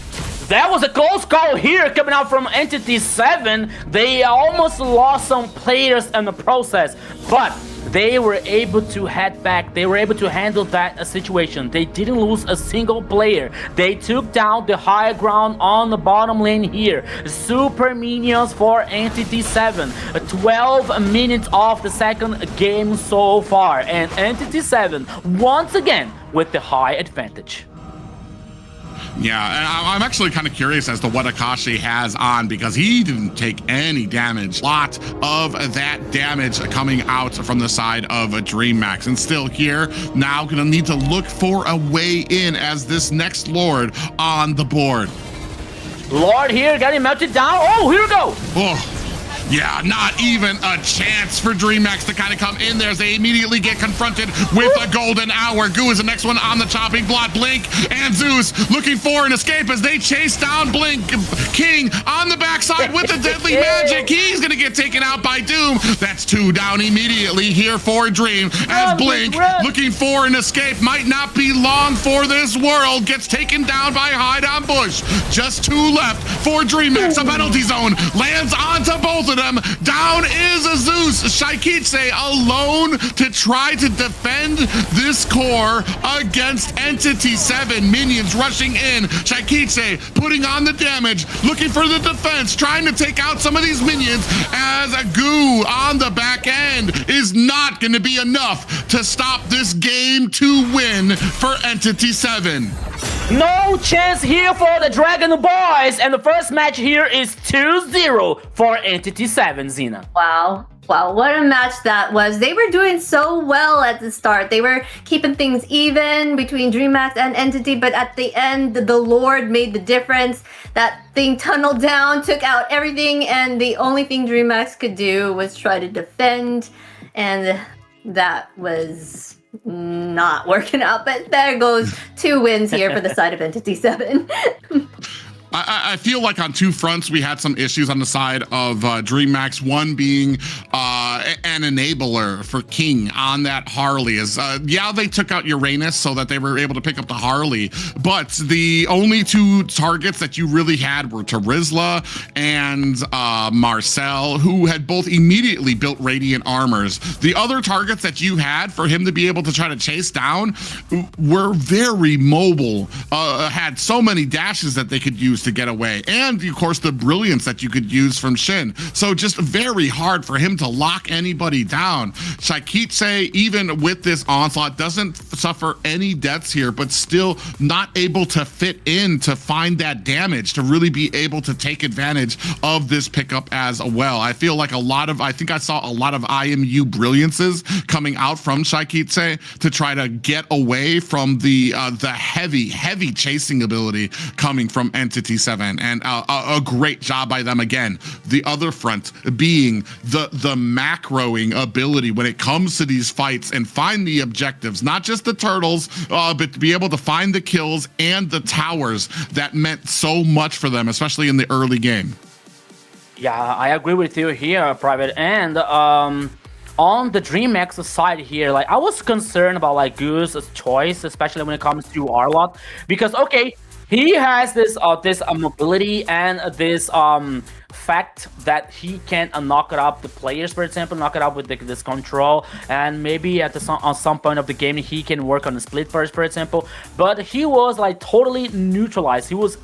That was a close call here coming out from Entity 7. They almost lost some players in the process, but they were able to head back. They were able to handle that situation. They didn't lose a single player. They took down the high ground on the bottom lane here. Super minions for Entity 7. 12 minutes of the second game so far, and Entity 7 once again with the high advantage. Yeah, and I'm actually kind of curious as to what Akashi has on, because he didn't take any damage. Lot of that damage coming out from the side of Dreammax, and still here now gonna need to look for a way in as this next Lord on the board. Lord here getting melted down. Oh, here we go. Oh. Yeah, not even a chance for Dreammax to kind of come in there as they immediately get confronted with a golden hour. Goo is the next one on the chopping block. Blink and Zeus looking for an escape as they chase down Blink. King on the backside with the deadly magic. He's going to get taken out by Doom. That's 2 down immediately here for Dream as Blink looking for an escape. Might not be long for this world. Gets taken down by Hyde on Bush. Just 2 left for Dreammax. A penalty zone lands onto both of them. Down is a Zeus. Shaikichi alone to try to defend this core against Entity 7. Minions rushing in. Shaikichi putting on the damage, looking for the defense, trying to take out some of these minions as a Goo on the back end is not going to be enough to stop this game to win for Entity 7. No chance here for the Dragon Boys, and the first match here is 2-0 for Entity 7, Xena. Wow. Wow, what a match that was. They were doing so well at the start. They were keeping things even between Dreammax and Entity, but at the end, the Lord made the difference. That thing tunneled down, took out everything, and the only thing Dreammax could do was try to defend, and that was not working out, but there goes 2 wins here for the side of Entity 7. I feel like on 2 fronts we had some issues on the side of Dreammax. One being an enabler for King on that Harley. Yeah, they took out Uranus so that they were able to pick up the Harley, but the only 2 targets that you really had were Terizla and Marcel, who had both immediately built Radiant Armors. The other targets that you had for him to be able to try to chase down were very mobile, had so many dashes that they could use to get away, and of course the brilliance that you could use from Shin. So just very hard for him to lock anybody down. Shaikiche, even with this onslaught, doesn't suffer any deaths here, but still not able to fit in to find that damage, to really be able to take advantage of this pickup as well. I feel like I think I saw a lot of IMU brilliances coming out from Shaikiche to try to get away from the heavy chasing ability coming from Entity 7, and a great job by them again. The other front being the macroing ability when it comes to these fights and find the objectives, not just the turtles, but to be able to find the kills and the towers that meant so much for them, especially in the early game. Yeah, I agree with you here, Private. And on the Dreammax side here, like I was concerned about like Goose's choice, especially when it comes to Arlott, because okay, he has this mobility and this fact that he can knock it up the players, for example, knock it up with this control, and maybe at on some point of the game he can work on the split first, for example. But he was like totally neutralized. He was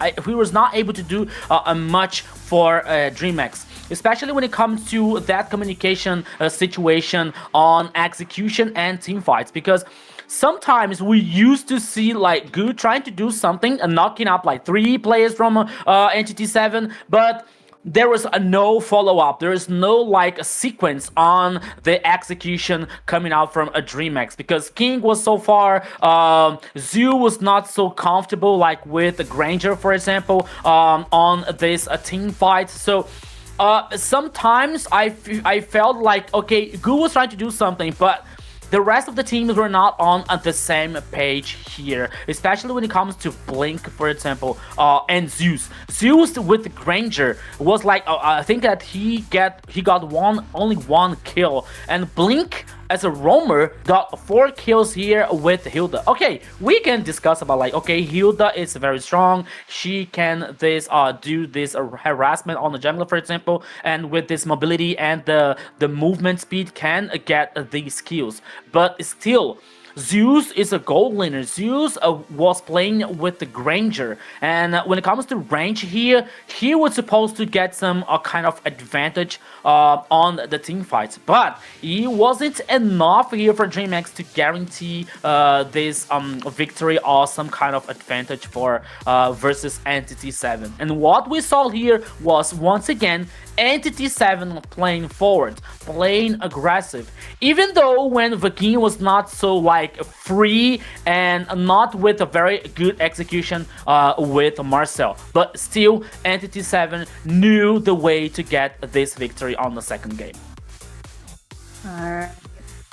not able to do much for Dreammax, especially when it comes to that communication situation on execution and team fights, because sometimes we used to see like Good trying to do something and knocking up like 3 players from Entity 7, but there was no follow-up. There is no like a sequence on the execution coming out from a Dreammax, because King was so far, Zoo was not so comfortable like with the Granger, for example, on this team fight. So sometimes I felt like, okay, Gu was trying to do something, but the rest of the teams were not on the same page here, especially when it comes to Blink, for example, and Zeus. Zeus with the Granger was like, I think that he got only 1 kill, and Blink as a roamer got 4 kills here with Hilda. Okay, we can discuss about like, okay, Hilda is very strong. She can do this harassment on the jungler, for example, and with this mobility and the movement speed can get these kills. But still, Zeus is a gold laner. Zeus was playing with the Granger, and when it comes to range here, he was supposed to get some kind of advantage on the team fights, but he wasn't enough here for Dreammax to guarantee this victory or some kind of advantage for versus Entity 7. And what we saw here was once again Entity 7 playing forward, playing aggressive, even though when Vagin was not so like free and not with a very good execution with Marcel, but still Entity 7 knew the way to get this victory on the second game.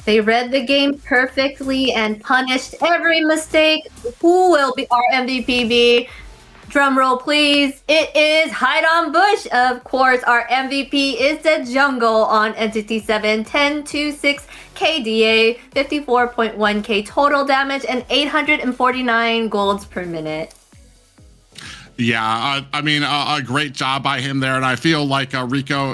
They read the game perfectly and punished every mistake. Who will be our MVP be? Drum roll, please. It is Hide on Bush. Of course, our MVP is the jungle on Entity 7. 1026 KDA, 54.1k total damage, and 849 golds per minute. Yeah, I mean, a great job by him there, and I feel like Rico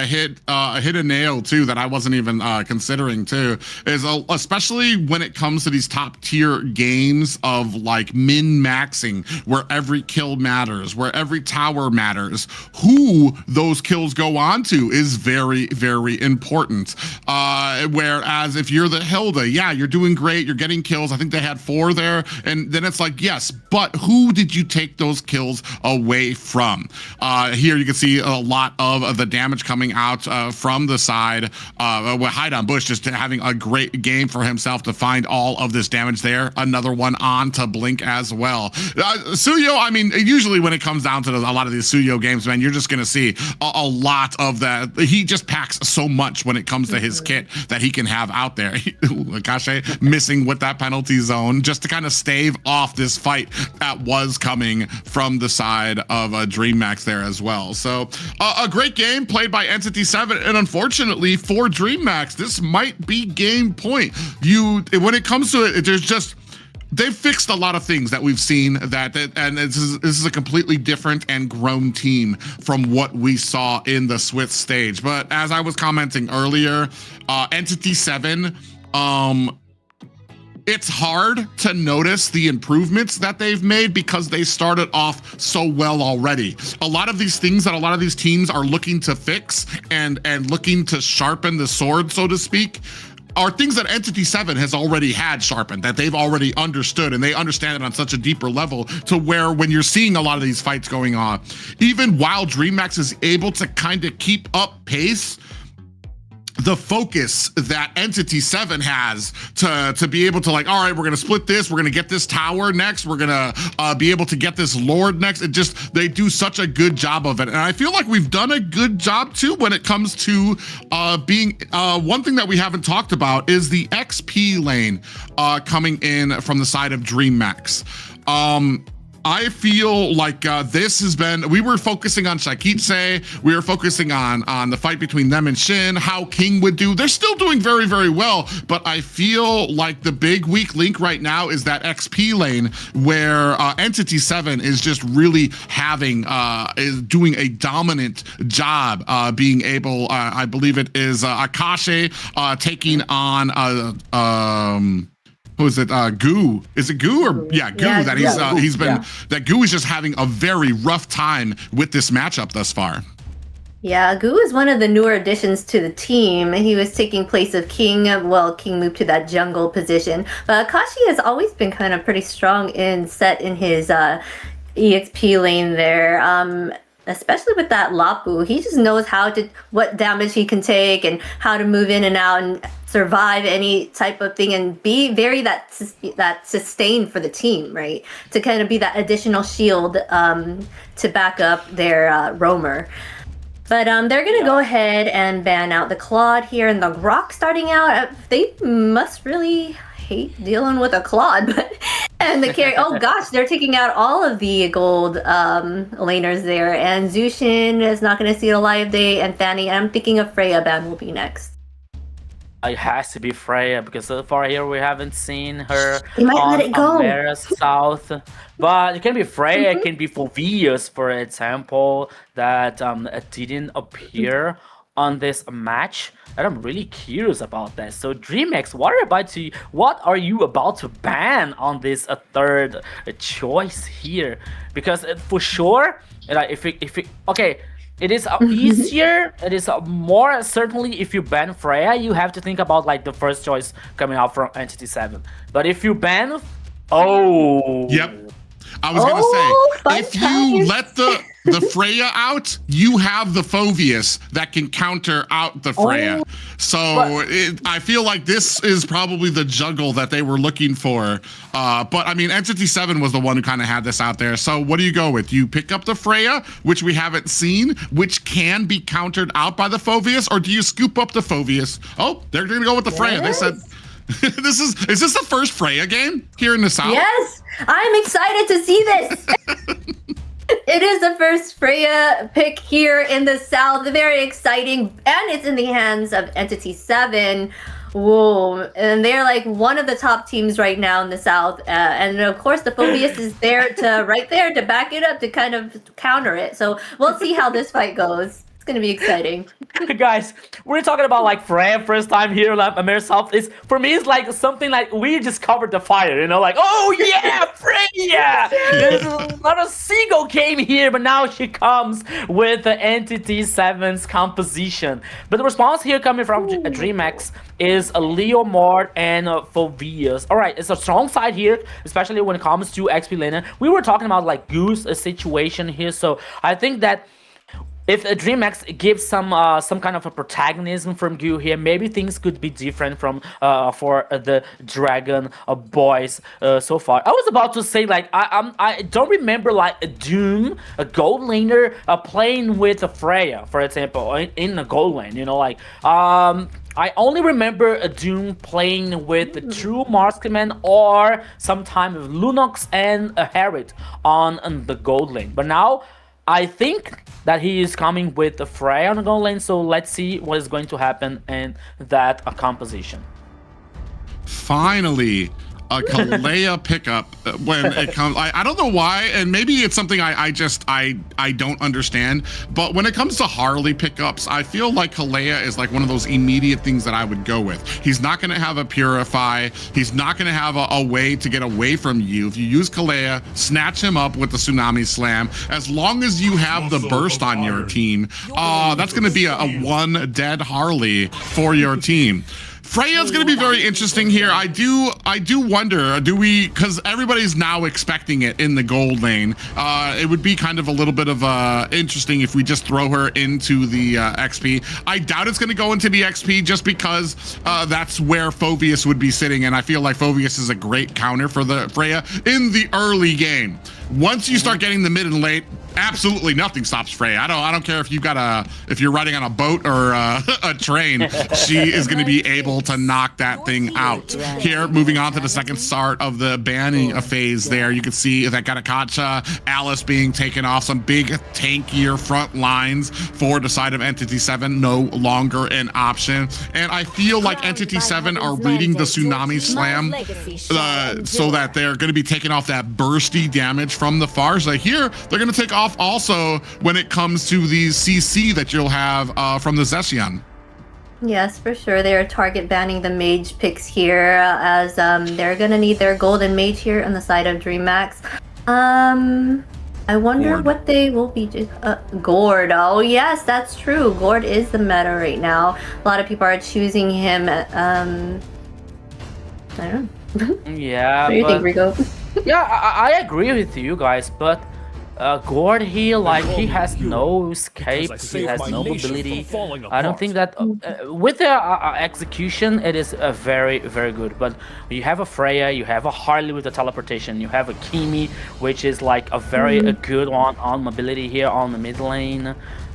hit a nail too that I wasn't even considering too. Is especially when it comes to these top tier games of like min-maxing, where every kill matters, where every tower matters, who those kills go on to is very, very important. Whereas if you're the Hilda, yeah, you're doing great, you're getting kills. I think they had 4 there, and then it's like, yes, but who did you take those kills kills away from. Here you can see a lot of the damage coming out from the side. With Hide on Bush just having a great game for himself to find all of this damage there. Another one on to Blink as well. Suyo, I mean, usually when it comes down to a lot of these Suyo games, man, you're just going to see a lot of that. He just packs so much when it comes to his kit that he can have out there. Akashe missing with that penalty zone just to kind of stave off this fight that was coming from the side of Dreammax there as well. So a great game played by Entity 7, and unfortunately for Dreammax, this might be game point. When it comes to it, there's just they've fixed a lot of things that we've seen and this is a completely different and grown team from what we saw in the Swiss stage. But as I was commenting earlier, Entity 7, it's hard to notice the improvements that they've made because they started off so well already. A lot of these things that a lot of these teams are looking to fix and looking to sharpen the sword, so to speak, are things that Entity 7 has already had sharpened, that they've already understood, and they understand it on such a deeper level to where when you're seeing a lot of these fights going on, even while Dreammax is able to kind of keep up pace, the focus that Entity 7 has to be able to, like, all right, we're gonna split this, we're gonna get this tower next, we're gonna be able to get this Lord next. They do such a good job of it. And I feel like we've done a good job too when it comes to being, one thing that we haven't talked about is the XP lane coming in from the side of Dreammax. I feel like this has been, we were focusing on Shakitse, we were focusing on the fight between them and Shin, how King would do. They're still doing very, very well, but I feel like the big weak link right now is that XP lane where Entity 7 is just really is doing a dominant job being able, I believe it is Akashe taking on, who is it? Goo. Is it Goo or Goo? Yeah, that he's been that Goo is just having a very rough time with this matchup thus far. Yeah, Goo is one of the newer additions to the team. He was taking place of King. Well, King moved to that jungle position, but Akashi has always been kind of pretty strong in his EXP lane there. Especially with that Lapu, he just knows what damage he can take and how to move in and out and survive any type of thing and be very that sustained for the team, right? To kind of be that additional shield to back up their roamer. But they're gonna go ahead and ban out the Claude here, and the Rock starting out. They must really hate dealing with a Claude, and the carry. Oh gosh, they're taking out all of the gold laners there, and Zushin is not going to see a live day, and Fanny. I'm thinking of Freya ban will be next. It has to be Freya because so far here we haven't seen her They might let it go. Amera South. But it can be Freya, it can be Phoveus, for example, that didn't appear on this match. And I'm really curious about that. So Dreammax, what are you about to ban on this third choice here? Because for sure, okay. It is easier, it is more certainly if you ban Freya, you have to think about like the first choice coming out from Entity 7. But if you ban, Yep. I was gonna say, if you let the Freya out, you have the Phoveus that can counter out the Freya. So I feel like this is probably the juggle that they were looking for. But I mean, Entity 7 was the one who kind of had this out there. So what do you go with? You pick up the Freya, which we haven't seen, which can be countered out by the Phoveus, or do you scoop up the Phoveus? Oh, they're gonna go with the Freya. They said, is this the first Freya game here in the South? Yes, I'm excited to see this. It is the first Freya pick here in the South. Very exciting, and it's in the hands of Entity 7. Whoa, and they're like one of the top teams right now in the South. And of course, the Phoveus is there to back it up to kind of counter it. So we'll see how this fight goes. It's gonna be exciting. Guys, we're talking about like Freya first time here, like Amer South. Is for me, it's like something like we discovered the fire, you know, like oh yeah, Freya. There's not a single game here, but now she comes with the Entity 7's composition. But the response here coming from Dreammax is Leo Mart and Phoveus. All right, it's a strong side here, especially when it comes to XP laner. We were talking about like Goose situation here, so I think that if Dreammax gives some kind of a protagonism from Gu here, maybe things could be different from for the Dragon Boys so far. I was about to say like I don't remember like a Doom, a gold laner playing with a Freya, for example, in the gold lane. You know, like I only remember a Doom playing with the True Marksman or sometime with Lunox and a Harriet on the gold lane. But now I think that he is coming with the Freya on the gold lane, so let's see what is going to happen in that composition. Finally, a Kalea pickup when it comes. I don't know why, and maybe it's something I don't understand. But when it comes to Harley pickups, I feel like Kalea is like one of those immediate things that I would go with. He's not going to have a Purify. He's not going to have a way to get away from you. If you use Kalea, snatch him up with the Tsunami Slam. As long as you have the burst on your team, that's going to be a one dead Harley for your team. Freya's going to be very interesting here. I do wonder, because everybody's now expecting it in the gold lane. It would be kind of a little bit of interesting if we just throw her into the XP. I doubt it's going to go into the XP just because that's where Phoveus would be sitting, and I feel like Phoveus is a great counter for the Freya in the early game. Once you start getting the mid and late, absolutely nothing stops Freya. I don't care if you're riding on a boat or a train. She is going to be able to knock that thing out. Here, moving on to the second start of the banning phase there, you can see that Gatakacha, Alice being taken off, some big tankier front lines for the side of Entity 7, no longer an option. And I feel like Entity 7 are reading the Tsunami Slam so that they're going to be taking off that bursty damage from the far. So here, they're going to take off also when it comes to the CC that you'll have from the Zeshion. Yes, for sure. They're target banning the mage picks here as they're gonna need their golden mage here on the side of Dreammax. I wonder what they will be. Gord. Oh yes, that's true. Gord is the meta right now. A lot of people are choosing him. I don't know. Yeah. What do you think, Rico? Yeah, I agree with you guys, but Gord here, like, he has no escape, he has no mobility. I don't think that with the execution, it is very, very good. But you have a Freya, you have a Harley with the teleportation, you have a Kimi, which is like a very good one on mobility here on the mid lane.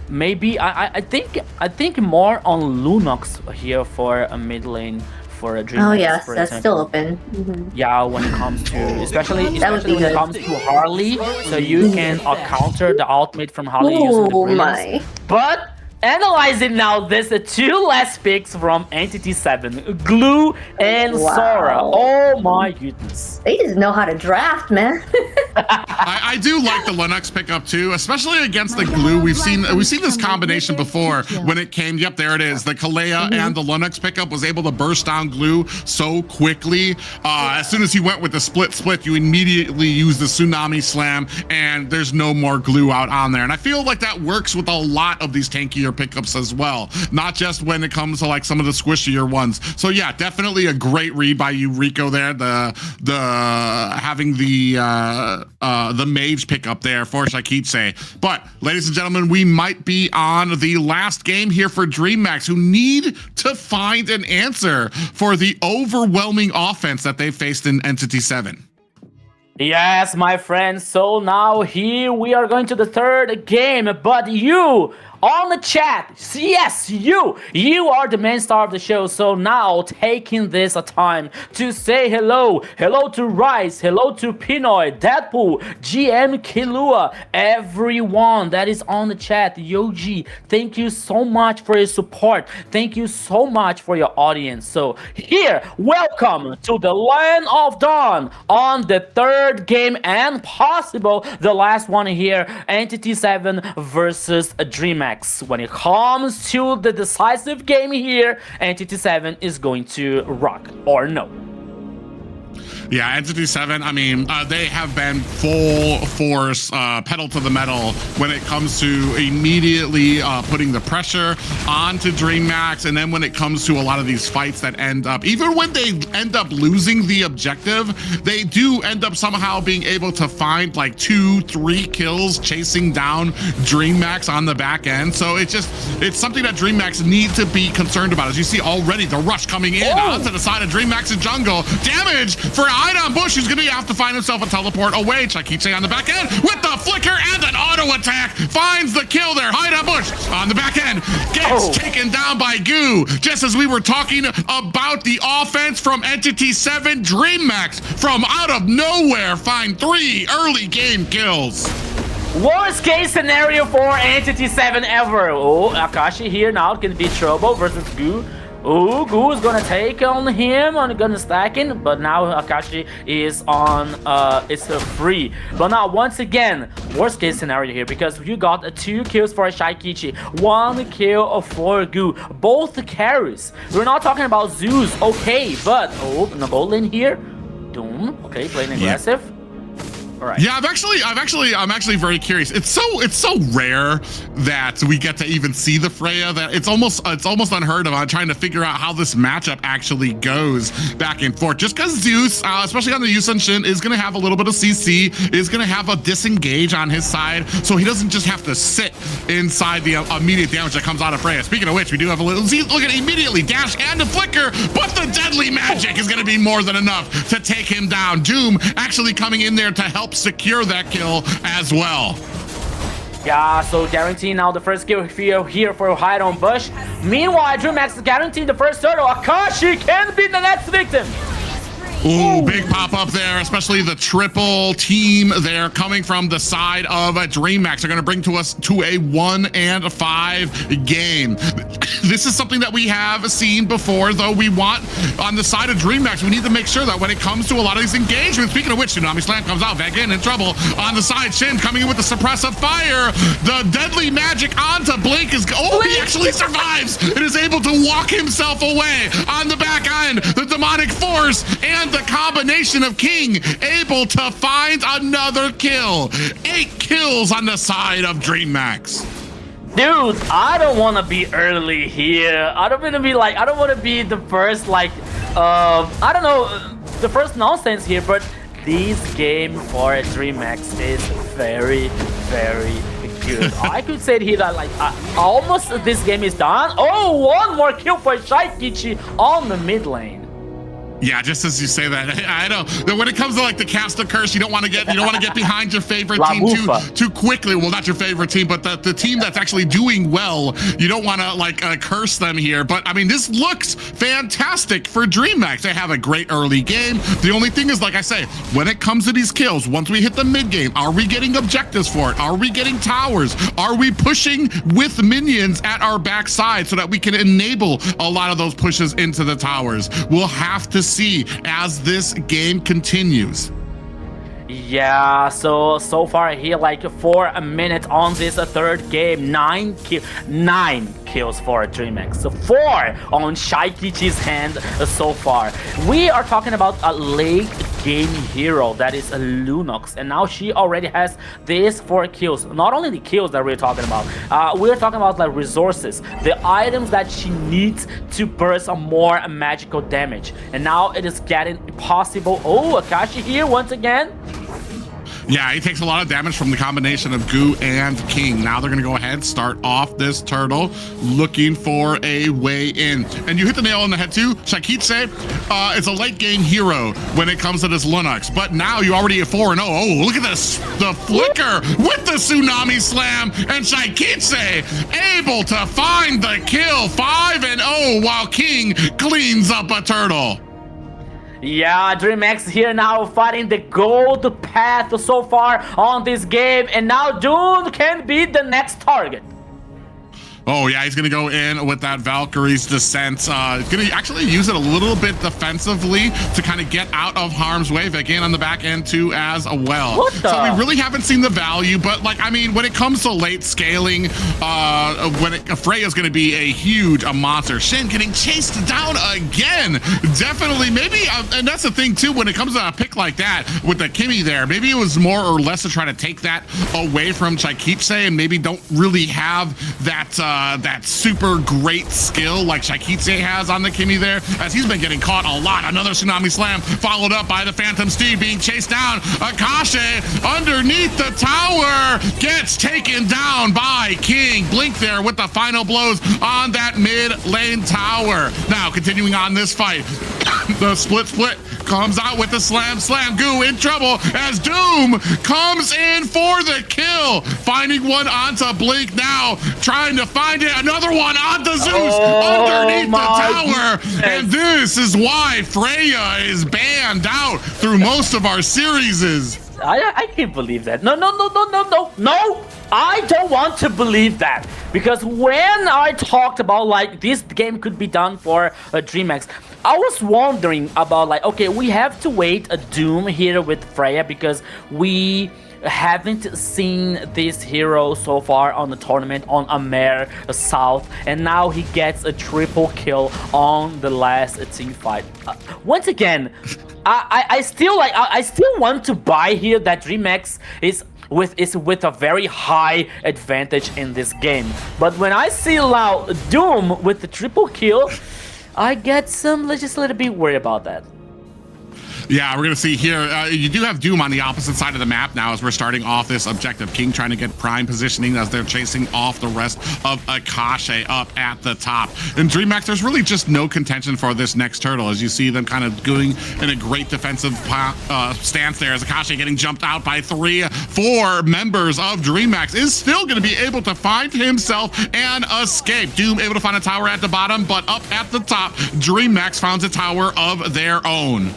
Maybe I think more on Lunox here for a mid lane. For a Dreammax, oh yes, for that's example. still open. Yeah, when it comes to especially when it comes to Harley, so you can counter the ultimate from Harley using the brilliance. But analyzing now this two last picks from Entity 7, Glue and Sora. Oh my goodness. They just know how to draft, man. I do like the Linux pickup too, especially against the Glue. We've seen this combination before when it came. Yep, there it is. The Kalea and the Linux pickup was able to burst down Glue so quickly. As soon as he went with the split, you immediately use the Tsunami Slam, and there's no more Glue out on there. And I feel like that works with a lot of these tankier pickups as well, not just when it comes to like some of the squishier ones. So yeah, definitely a great read by you, Rico. There, having the mage pick up there for Shakitse. But ladies and gentlemen, we might be on the last game here for Dreammax, who need to find an answer for the overwhelming offense that they faced in Entity 7. Yes, my friends. So now here we are going to the third game, but you on the chat, yes, you are the main star of the show. So now taking this a time to say hello to Rice, hello to Pinoy, Deadpool, GM Kilua, everyone that is on the chat. Yoji, thank you so much for your support. Thank you so much for your audience. So here, welcome to the Land of Dawn on the third game and possible the last one here, Entity 7 versus Dreammax. Dreammax, when it comes to the decisive game here, Entity 7 is going to rock, or no? Yeah, Entity 7, I mean, they have been full force, pedal to the metal when it comes to immediately putting the pressure onto Dreammax. And then when it comes to a lot of these fights that end up, even when they end up losing the objective, they do end up somehow being able to find like 2-3 kills chasing down Dreammax on the back end. So it's something that Dreammax need to be concerned about. As you see already, the rush coming in onto the side of Dreammax's jungle. Damage for Idon Bush, who's gonna have to find himself a teleport away. Chakiche on the back end with the flicker and an auto attack. Finds the kill there. Idon Bush on the back end gets taken down by Goo. Just as we were talking about the offense from Entity 7, Dreammax from out of nowhere find 3 early game kills. Worst case scenario for Entity 7 ever. Oh, Akashi here now can be trouble versus Goo. Oh, Goo is gonna take on him, gonna stack in, but now Akashi is on, it's free. But now, once again, worst case scenario here, because you got 2 kills for Shaikichi, 1 kill for Goo, both carries. We're not talking about Zeus, okay, but, no gold lane here. Doom, okay, playing aggressive. All right. Yeah, I'm actually very curious. It's so rare that we get to even see the Freya that it's almost unheard of. I'm trying to figure out how this matchup actually goes back and forth. Just because Zeus, especially on the Yusun Shin, is going to have a little bit of CC, is going to have a disengage on his side, so he doesn't just have to sit inside the immediate damage that comes out of Freya. Speaking of which, we do have a little, look at immediately dash and a flicker, but the deadly magic is going to be more than enough to take him down. Doom actually coming in there to help secure that kill as well. Yeah, so guaranteeing now the first kill here for Idon Bush. Meanwhile, Dreammax is guaranteeing the first turtle. Akashi can be the next victim. Ooh, big pop up there, especially the triple team there coming from the side of Dreammax. They're going to bring us to a 1-5 game. This is something that we have seen before, though. We want on the side of Dreammax, we need to make sure that when it comes to a lot of these engagements, speaking of which, Tsunami Slam comes out, back in trouble. On the side, Shin coming in with the suppressive fire. The deadly magic onto Blink is, he actually survives and is able to walk himself away. On the back end, the demonic force and the combination of King able to find another kill. 8 kills on the side of Dreammax. Dude, I don't want to be early here. I don't want to be the first, I don't know, the first nonsense here, but this game for Dreammax is very, very good. I could say here that almost this game is done. Oh, 1 more kill for Shaikichi on the mid lane. Yeah, just as you say that, I know that when it comes to the cast of curse, you don't want to get behind your favorite team too quickly. Well, not your favorite team, but the team that's actually doing well. You don't want to curse them here. But I mean, this looks fantastic for Dreammax. They have a great early game. The only thing is, like I say, when it comes to these kills, once we hit the mid game, are we getting objectives for it? Are we getting towers? Are we pushing with minions at our backside so that we can enable a lot of those pushes into the towers? We'll have to see as this game continues. Yeah, so far here 4 minutes on this third game, 9 kills for Dreammax, so 4 on Shaikichi's hand so far. We are talking about a late game hero that is Lunox, and now she already has these 4 kills. Not only the kills that we're talking about, we're talking about resources, the items that she needs to burst more magical damage, and now it is getting possible. Oh, Akashi here once again. Yeah, he takes a lot of damage from the combination of Goo and King. Now they're going to go ahead, start off this turtle, looking for a way in. And you hit the nail on the head too, Shaikichi. It's a late game hero when it comes to this Lunox, but now you already at 4-0. Oh, look at this, the flicker with the Tsunami Slam, and Shaikichi able to find the kill, 5-0, while King cleans up a turtle. Yeah, Dreammax here now fighting the gold path so far on this game, and now Dune can be the next target. Oh, yeah, he's going to go in with that Valkyrie's Descent. Going to actually use it a little bit defensively to kind of get out of harm's way. Again, on the back end, too, as well. So we really haven't seen the value, but, like, I mean, when it comes to late scaling, Freya's going to be a monster. Shin getting chased down again. Definitely, maybe, and that's the thing, too, when it comes to a pick like that, with the Kimmy there, maybe it was more or less to try to take that away from Shaikiche, and maybe don't really have that super great skill like Shaikiche has on the Kimmy there, as he's been getting caught a lot. Another Tsunami Slam followed up by the Phantom Steed being chased down. Akashi underneath the tower gets taken down by King. Blink there with the final blows on that mid lane tower. Now continuing on this fight, the split comes out with the slam. Goo in trouble as Doom comes in for the kill, finding one onto Blink now, trying to find it. Another one onto Zeus underneath the tower. And this is why Freya is banned out through most of our series. I can't believe that. No. I don't want to believe that, because when I talked about like this game could be done for Dreammax, I was wondering about like, okay, we have to wait a Doom here with Freya because we haven't seen this hero so far on the tournament on AMER South, and now he gets a triple kill on the last team fight. Once again, I still want to buy here that Dreammax is with a very high advantage in this game. But when I see Doom with the triple kill, I get just a little bit worried about that. Yeah, we're going to see here, you do have Doom on the opposite side of the map now as we're starting off this objective. King trying to get prime positioning as they're chasing off the rest of Akashi up at the top. In Dreammax, there's really just no contention for this next turtle as you see them kind of going in a great defensive stance there as Akashi getting jumped out by 4 members of Dreammax is still going to be able to find himself an escape. Doom able to find a tower at the bottom, but up at the top, Dreammax found a tower of their own.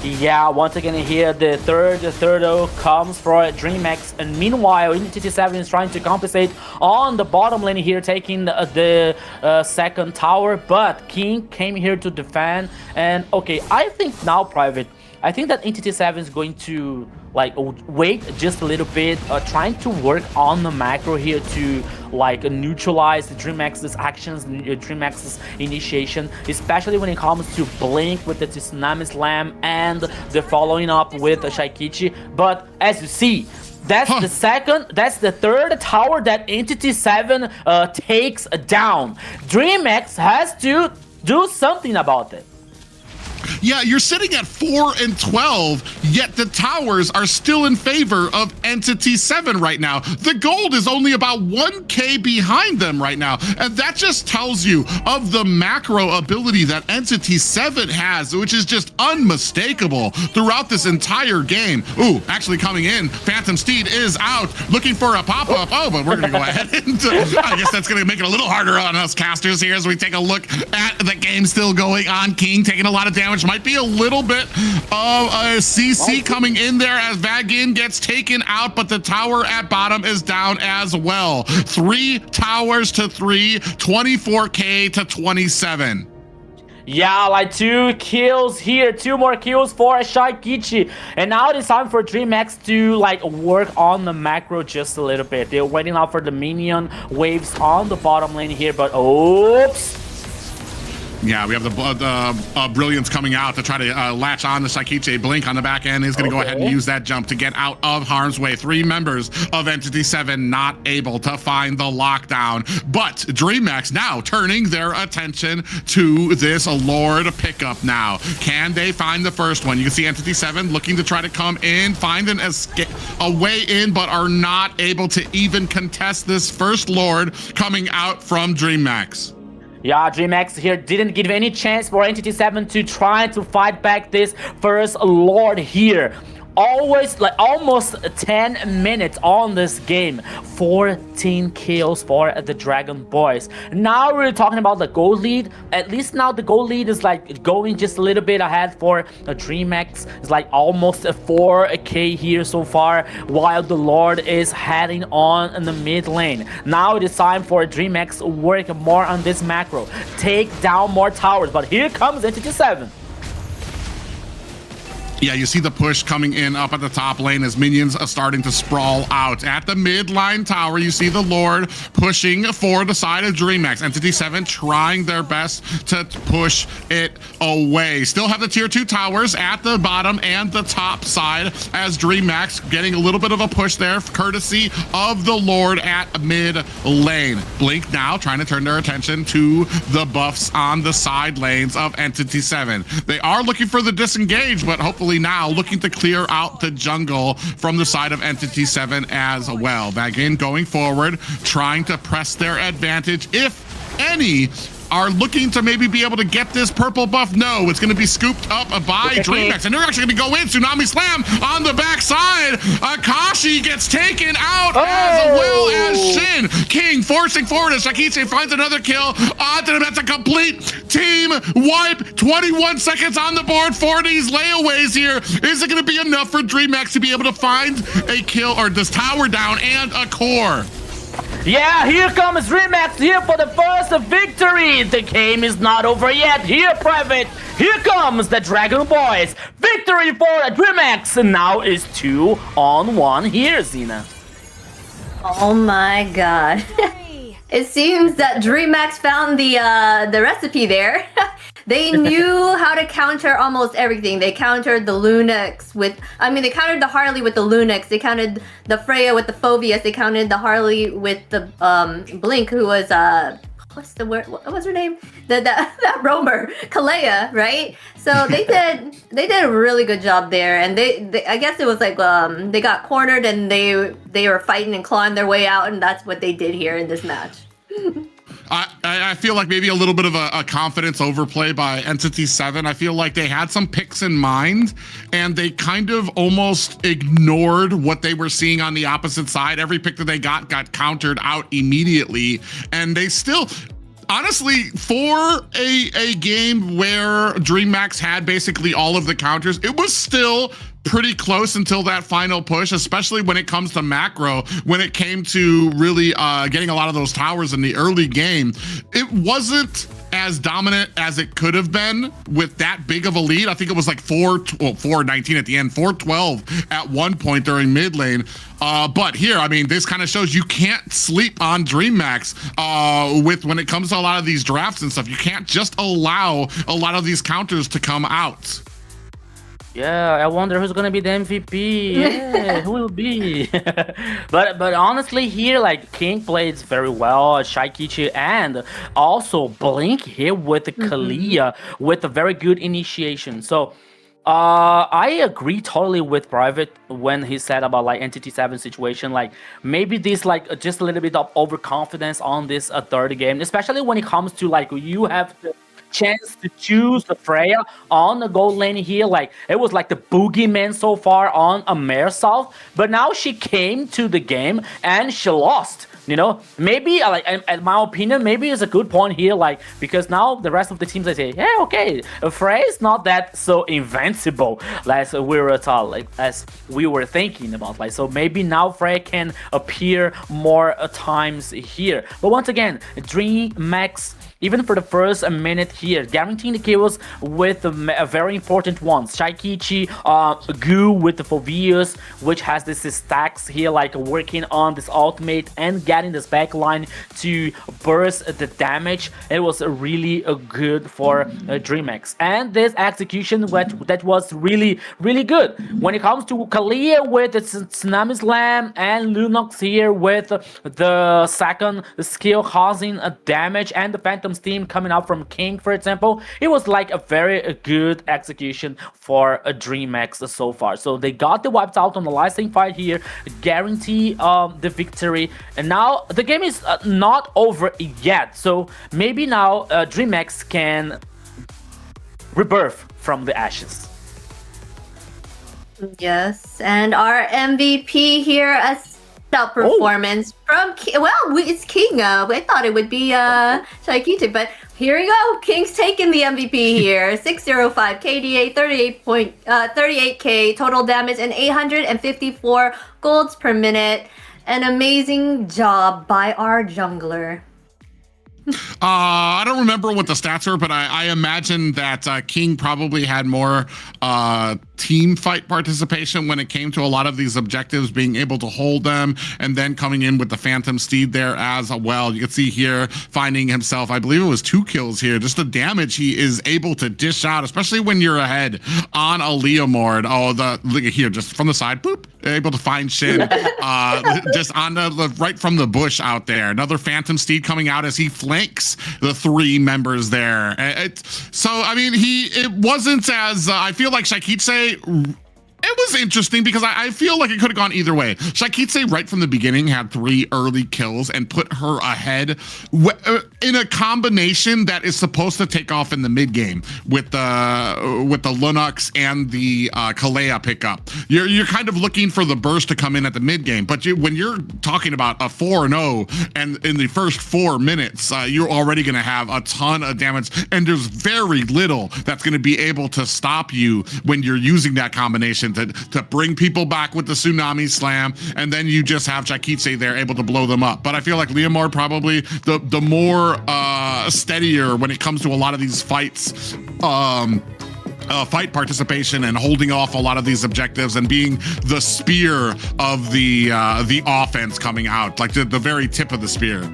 Yeah, once again here, the third turtle comes for Dreammax, and meanwhile, Entity 7 is trying to compensate on the bottom lane here, taking the second tower, but King came here to defend, and okay, I think now, Private, I think that Entity 7 is going to like wait just a little bit, trying to work on the macro here to like neutralize the Dreammax's actions, Dreammax's initiation, especially when it comes to Blink with the Tsunami Slam and the following up with Shaikiche. But as you see, that's the third tower that Entity 7 takes down. Dreammax has to do something about it. Yeah, you're sitting at 4 and 12, yet the towers are still in favor of Entity 7 right now. The gold is only about 1K behind them right now, and that just tells you of the macro ability that Entity 7 has, which is just unmistakable throughout this entire game. Ooh, actually coming in, Phantom Steed is out, looking for a pop-up. Oh, but we're gonna go ahead and I guess that's gonna make it a little harder on us casters here as we take a look at the game still going on. King taking a lot of damage. Might be a little bit of a CC coming in there as Vagin gets taken out, but the tower at bottom is down as well. 3 towers to 3, 24K to 27. Yeah, like 2 kills here, 2 more kills for Shaikiche. And now it's time for Dreammax to like work on the macro just a little bit. They're waiting out for the minion waves on the bottom lane here, but oops. Yeah, we have the Brilliance coming out to try to latch on the Shaikiche. Blink on the back end is going to go ahead and use that jump to get out of harm's way. 3 members of Entity 7 not able to find the lockdown. But Dreammax now turning their attention to this Lord pickup now. Can they find the first one? You can see Entity 7 looking to try to come in, find an escape, a way in, but are not able to even contest this first Lord coming out from Dreammax. Yeah, Dreammax here didn't give any chance for Entity 7 to try to fight back this first Lord here. always like almost 10 minutes on this game. 14 kills for the Dragon Boys. Now we're talking about the goal lead. At least now the goal lead is like going just a little bit ahead for Dreammax. It's like almost a 4k here so far, while the Lord is heading on in the mid lane. Now it is time for Dreammax to work more on this macro, take down more towers. But here comes Entity 7. Yeah, you see the push coming in up at the top lane as minions are starting to sprawl out. At the mid-line tower, you see the Lord pushing for the side of Dreammax. Entity 7 trying their best to push it away. Still have the tier 2 towers at the bottom and the top side as Dreammax getting a little bit of a push there, courtesy of the Lord at mid lane. Blink now trying to turn their attention to the buffs on the side lanes of Entity 7. They are looking for the disengage, but hopefully now looking to clear out the jungle from the side of Entity 7 as well. Again, going forward, trying to press their advantage, if any, are looking to maybe be able to get this purple buff. No, it's going to be scooped up by Dreammax, and they're actually going to go in. Tsunami Slam on the backside. Akashi gets taken out as well as Shin. King forcing forward as Shakichi finds another kill. Onto them. That's a complete team wipe. 21 seconds on the board for these layaways here. Is it going to be enough for Dreammax to be able to find a kill or this tower down and a core? Yeah, here comes Dreammax here for the first victory. The game is not over yet. Here, Private. Here comes the Dragon Boys. Victory for Dreammax. And now is 2-on-1 here, Xena. Oh my god. It seems that Dreammax found the recipe there. They knew how to counter almost everything. They countered the Lunax with, they countered the Harley with the Lunax. They countered the Freya with the Phobius. They countered the Harley with the Blink, who was what's the word? What was her name? That roamer, Kalea, right? So they did a really good job there. And they I guess it was like they got cornered and they were fighting and clawing their way out, and that's what they did here in this match. I feel like maybe a little bit of a confidence overplay by Entity 7. I feel like they had some picks in mind and they kind of almost ignored what they were seeing on the opposite side. Every pick that they got countered out immediately, and they still, honestly, for a game where Dreammax had basically all of the counters, it was still pretty close until that final push, especially when it comes to macro. When it came to really getting a lot of those towers in the early game, it wasn't as dominant as it could have been with that big of a lead. I think it was like 4-19 at the end, 4-12 at one point during mid lane. But here, this kind of shows you can't sleep on Dreammax with when it comes to a lot of these drafts and stuff. You can't just allow a lot of these counters to come out. Yeah, I wonder who's gonna be the MVP. Yeah, who will be? but honestly, here like King plays very well, Shaikichi, and also Blink here with Kalia with a very good initiation. So I agree totally with Private when he said about like Entity 7 situation. Like maybe this like just a little bit of overconfidence on this third game, especially when it comes to like you have to chance to choose the Freya on the gold lane here. Like it was like the boogeyman so far on AMER South, but now she came to the game and she lost. Maybe like in my opinion, maybe it's a good point here, like because now the rest of the teams, they say, yeah, okay, Freya is not that so invincible as we were taught, like as we were thinking about, like so maybe now Freya can appear more times here. But once again, Dreammax, even for the first minute here, guaranteeing the kills with a very important ones. Shaikichi, Gu with the Phobius, which has this stacks here, like working on this ultimate and getting this backline to burst the damage. It was really good for Dreammax. And this execution that was really, really good. When it comes to Kalia with the Tsunami Slam and Lunox here with the second skill causing a damage, and the Phantom Steam coming out from King, for example, it was like a very good execution for a Dreammax so far. So they got the wiped out on the last team fight here, guarantee the victory, and now the game is not over yet. So maybe now Dreammax can rebirth from the ashes. Yes, and our MVP here, a stout performance from it's King. I thought it would be Shaikite, but here we go. King's taking the MVP here. 605 KDA, 38K total damage, and 854 golds per minute. An amazing job by our jungler. I don't remember what the stats were, but I imagine that King probably had more team fight participation when it came to a lot of these objectives, being able to hold them, and then coming in with the Phantom Steed there as well. You can see here finding himself, I believe it was 2 kills here, just the damage he is able to dish out, especially when you're ahead on a Leomord. Oh, look at here, just from the side, boop, able to find Shin just on the right from the bush out there. Another Phantom Steed coming out as he flanks the 3 members there. So I mean, it wasn't as I feel like Shaikitse, it was interesting because I feel like it could have gone either way. Shaikitse right from the beginning had 3 early kills and put her ahead in a combination that is supposed to take off in the mid game with the Lunux and the Kalea pickup. You're kind of looking for the burst to come in at the mid game, but when you're talking about a 4-0 and in the first 4 minutes, you're already going to have a ton of damage, and there's very little that's going to be able to stop you when you're using that combination to bring people back with the Tsunami Slam, and then you just have Shaikitse there able to blow them up. But I feel like Leomord probably the more steadier when it comes to a lot of these fights, fight participation and holding off a lot of these objectives and being the spear of the offense coming out, like the very tip of the spear.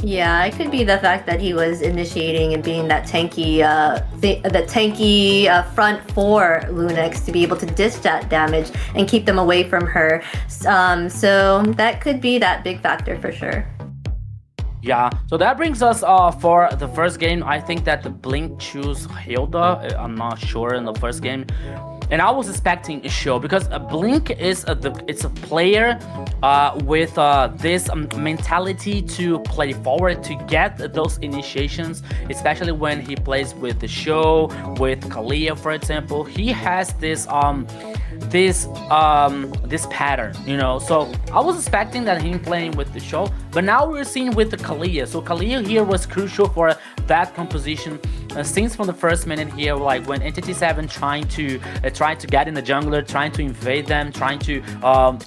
Yeah, it could be the fact that he was initiating and being that tanky, front for Lunix to be able to dish that damage and keep them away from her. So that could be that big factor for sure. Yeah, so that brings us for the first game. I think that the Blink choose Hilda. I'm not sure in the first game. And I was expecting a show because Blink is it's a player with this mentality to play forward, to get those initiations, especially when he plays with the show, with Kalea, for example. He has this this pattern, you know. So I was expecting that him playing with the show, but now we're seeing with the Kalea. So Kalea here was crucial for that composition since from the first minute here, like when Entity 7 trying to get in the jungler, trying to invade them, trying to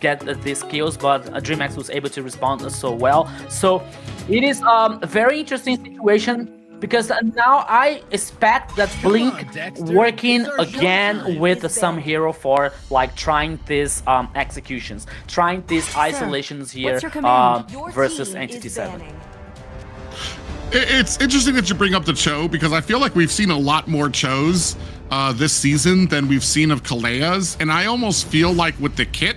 get these kills, but Dreammax was able to respond so well. So it is a very interesting situation, because now I expect that Blink working again with some hero for like trying these executions, trying these isolations here versus Entity 7. It's interesting that you bring up the Cho, because I feel like we've seen a lot more Chos this season than we've seen of Kaleas, and I almost feel like with the kit,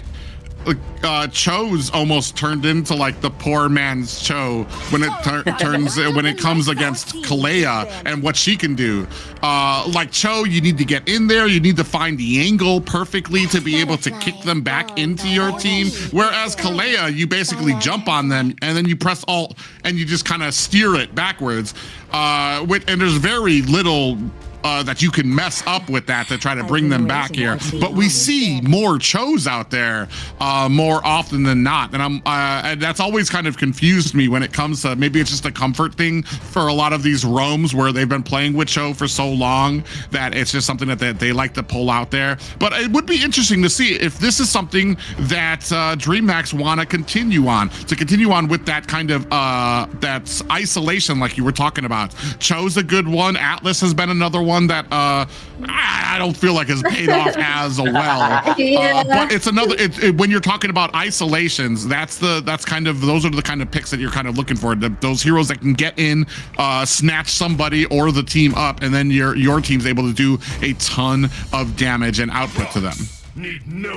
Cho's almost turned into like the poor man's Cho when it when it comes against Kalea and what she can do. Like Cho, you need to get in there, you need to find the angle perfectly to be able to kick them back into your team. Whereas Kalea, you basically jump on them and then you press Alt and you just kind of steer it backwards. And there's very little that you can mess up with that to try to bring them back here. But we see more Chos out there more often than not, and and that's always kind of confused me when it comes to, maybe it's just a comfort thing for a lot of these roams where they've been playing with Cho for so long that it's just something that they like to pull out there. But it would be interesting to see if this is something that Dreammax want to continue on with that kind of that isolation like you were talking about. Cho's a good one. Atlas has been another one that I don't feel like has paid off as well. But it's another. When you're talking about isolations, those are the kind of picks that you're kind of looking for. Those heroes that can get in, snatch somebody or the team up, and then your team's able to do a ton of damage and output to them.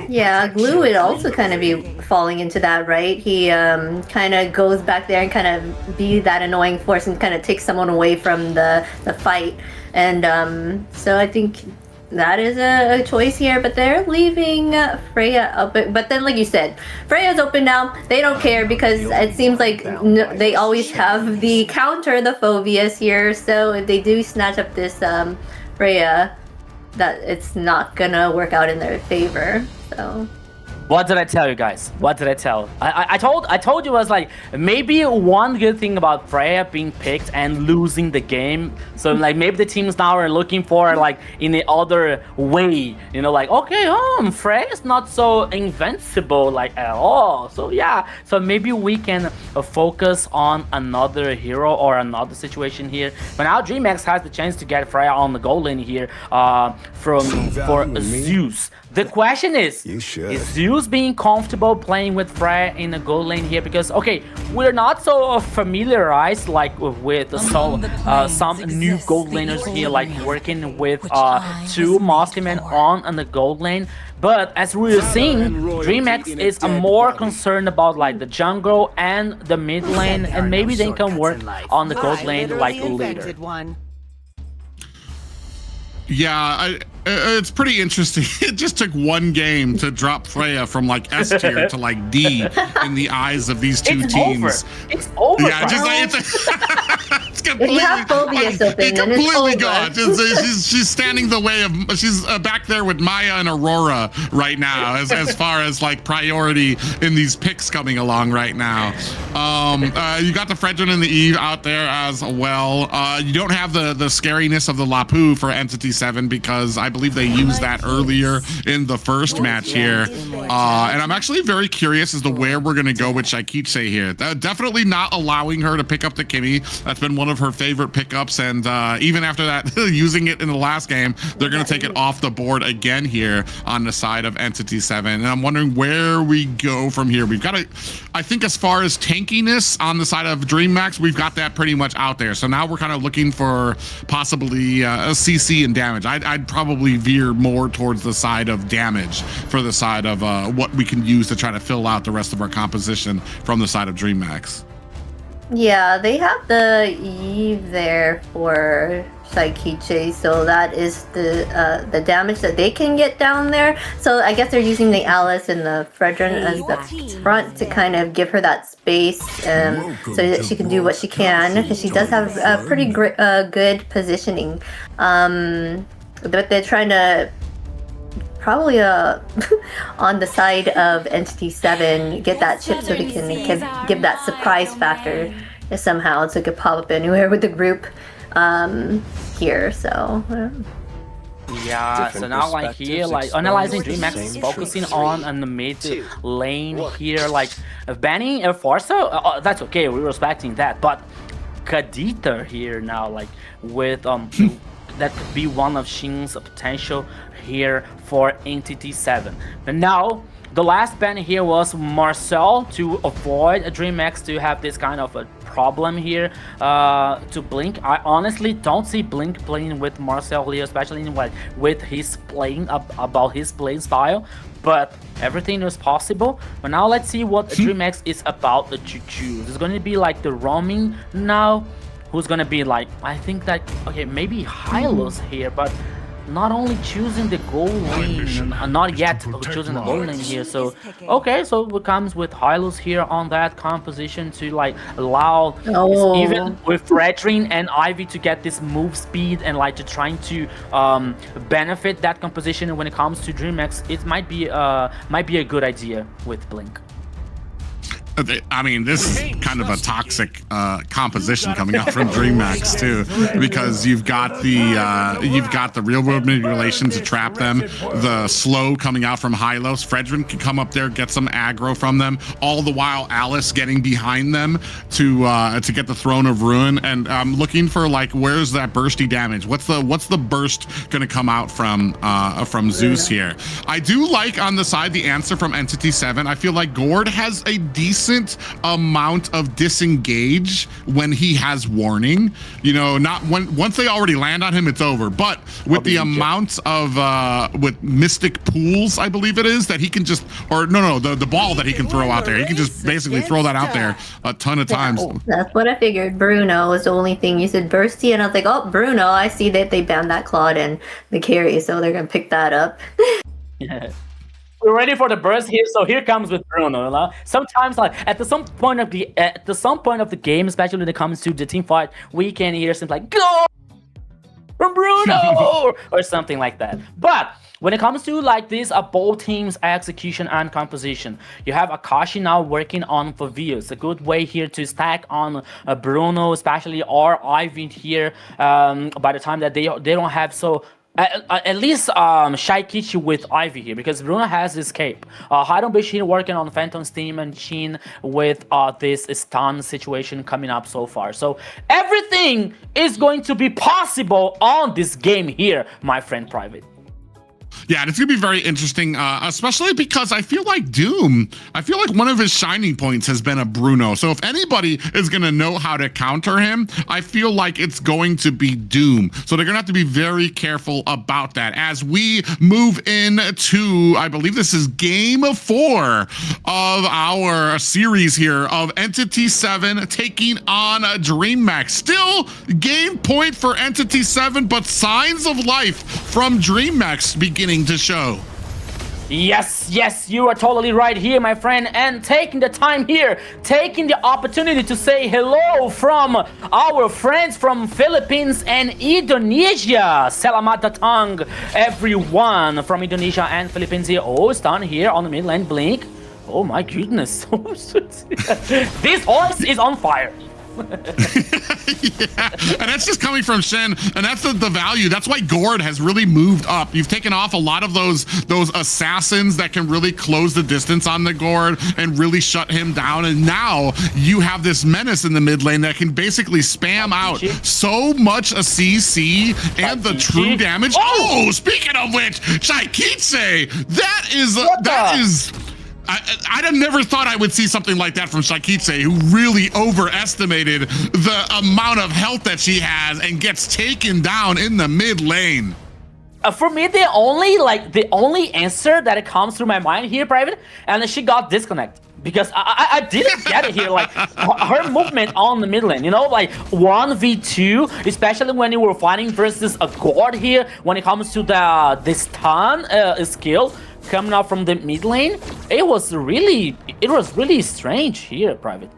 Yeah, Glue would also kind of be falling into that, right? He kind of goes back there and kind of be that annoying force and kind of take someone away from the fight. And so I think that is a choice here, but they're leaving Freya open. But then, like you said, Freya's open now. They don't care because it seems like they always have the counter, the Phobias here. So if they do snatch up this Freya, that it's not gonna work out in their favor. So. What did I tell you guys? What did I tell? I told you, I was like, maybe one good thing about Freya being picked and losing the game. So like maybe the teams now are looking for like in the other way, you know, like, okay, Freya's not so invincible like at all. So yeah, so maybe we can focus on another hero or another situation here. But now Dreammax has the chance to get Freya on the goal lane here for Zeus. The question is Zeus being comfortable playing with Freya in the goal lane here? Because, okay, we're not so familiarized like with some new gold laners here, like working with two Musclemen on the gold lane. But as we are seeing, Dreammax is more concerned about like the jungle and the mid lane, and maybe they can work on the gold lane like later. Yeah, it's pretty interesting. It just took one game to drop Freya from like S tier to like D in the eyes of these two teams. It's over. Yeah, just like it's completely, you have phobias open, completely gone. She's standing the way of. She's back there with Maya and Aurora right now, as far as like priority in these picks coming along right now. You got the Fredrin and the Eve out there as well. You don't have the scariness of the Lapu for Entity 7 because I believe they used that earlier in the first match here. And I'm actually very curious as to where we're going to go with Shaikiche here. Definitely not allowing her to pick up the Kimmy. That's been one of her favorite pickups. And even after that, using it in the last game, they're going to take it off the board again here on the side of Entity 7. And I'm wondering where we go from here. We've got to, I think as far as tankiness on the side of Dreammax, we've got that pretty much out there. So now we're kind of looking for possibly a CC and damage. I'd probably veer more towards the side of damage for the side of what we can use to try to fill out the rest of our composition from the side of Dreammax. Yeah, they have the Eve there for Shaikiche, so that is the damage that they can get down there. So I guess they're using the Alice and the Fredrin as the front to kind of give her that space so that she can do what she can, because she does have a pretty good positioning. But they're trying to probably on the side of Entity 7 get that chip so they can give that surprise factor somehow, so it could pop up anywhere with the group here. So yeah, so now like here, like analyzing Dreammax is focusing on the mid lane here, like banning Forza. That's okay, we're respecting that, but Kadita here now, like with that could be one of Shin's potential here for Entity 7. But now, the last ban here was Marcel to avoid Dreammax to have this kind of a problem here to Blink. I honestly don't see Blink playing with Marcel here, especially in what with his playing about his playing style. But everything is possible. But now let's see what Dreammax is about to choose. It's going to be like the roaming now. Who's gonna be like, I think that, okay, maybe Hylos here, but not only choosing the goal lane, not yet choosing the goal lane here. So, okay, so it comes with Hylos here on that composition to like allow even with Fredrin and Ivy to get this move speed and like to trying to benefit that composition. And when it comes to Dreammax, it might be a good idea with Blink. I mean, this is kind of a toxic composition coming out from Dreammax too, because you've got the real world manipulation to trap them, the slow coming out from Hylos. Fredrin can come up there, get some aggro from them, all the while Alice getting behind them to get the Throne of Ruin. And I'm looking for like, where's that bursty damage? What's the burst going to come out from Zeus here? I do like on the side the answer from Entity 7. I feel like Gord has a decent amount of disengage when he has warning. You know, not once they already land on him, it's over. But with the amount of with Mystic Pools, I believe it is, that he can just, or the ball that he can throw out there, he can just basically throw that out there a ton of times. That's what I figured. Bruno was the only thing. You said bursty, and I was like, oh, Bruno, I see that they banned that Claude and the carry, so they're gonna pick that up. Yeah. We're ready for the burst here, so here comes with Bruno. You know? Sometimes, like at some point of the game, especially when it comes to the team fight, we can hear something like "Go, from Bruno or something like that. But when it comes to like this both teams execution and composition, you have Akashi now working on Favius. A good way here to stack on Bruno, especially, or Ivy here. By the time that they don't have at least Shaikichi with Ivy here, because Bruno has escape. Haidon Bishin working on Phantom Steam and Shin with this stun situation coming up so far. So everything is going to be possible on this game here, my friend Private. Yeah, and it's going to be very interesting, especially because I feel like one of his shining points has been a Bruno. So if anybody is going to know how to counter him, I feel like it's going to be Doom. So they're going to have to be very careful about that. As we move into, I believe this is game 4 of our series here of Entity 7 taking on Dreammax. Still game point for Entity 7, but signs of life from Dreammax beginning to show. Yes, you are totally right here, my friend, and taking the time here, taking the opportunity to say hello from our friends from Philippines and Indonesia. Selamat datang, everyone from Indonesia and Philippines here. Oh, stun here on the mid lane, Blink. Oh my goodness. This horse is on fire. Yeah, and that's just coming from Shen, and that's the value. That's why Gord has really moved up. You've taken off a lot of those assassins that can really close the distance on the Gord and really shut him down, and now you have this menace in the mid lane that can basically spam out so much a CC and the true damage. Oh, speaking of which, Shaikichi, that is I never thought I would see something like that from Shaikichi, who really overestimated the amount of health that she has and gets taken down in the mid lane. For me, the only answer that comes through my mind here, Private, and she got disconnected. Because I didn't get it here, like her movement on the mid lane, you know, like 1v2, especially when you were fighting versus a Gord here, when it comes to the stun skill coming out from the mid lane, it was really strange here, Private.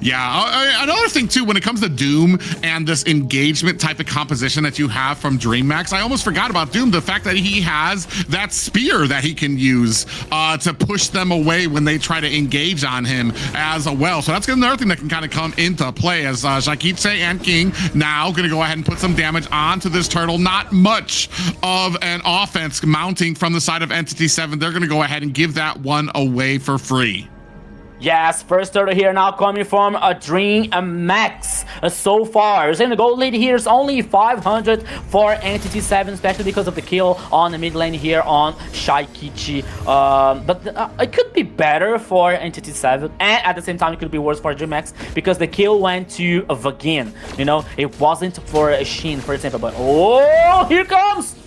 Yeah, another thing too, when it comes to Doom and this engagement type of composition that you have from Dreammax, I almost forgot about Doom, the fact that he has that spear that he can use to push them away when they try to engage on him as well. So that's another thing that can kind of come into play as Shaikichi and King now going to go ahead and put some damage onto this turtle. Not much of an offense mounting from the side of Entity 7. They're going to go ahead and give that one away for free. Yes, first turtle here now coming from a Dreammax so far. And the gold lead here is only 500 for Entity 7, especially because of the kill on the mid lane here on Shaikichi. But it could be better for Entity 7, and at the same time it could be worse for Dreammax because the kill went to Vagin. You know, it wasn't for Shin, for example. But oh, here comes!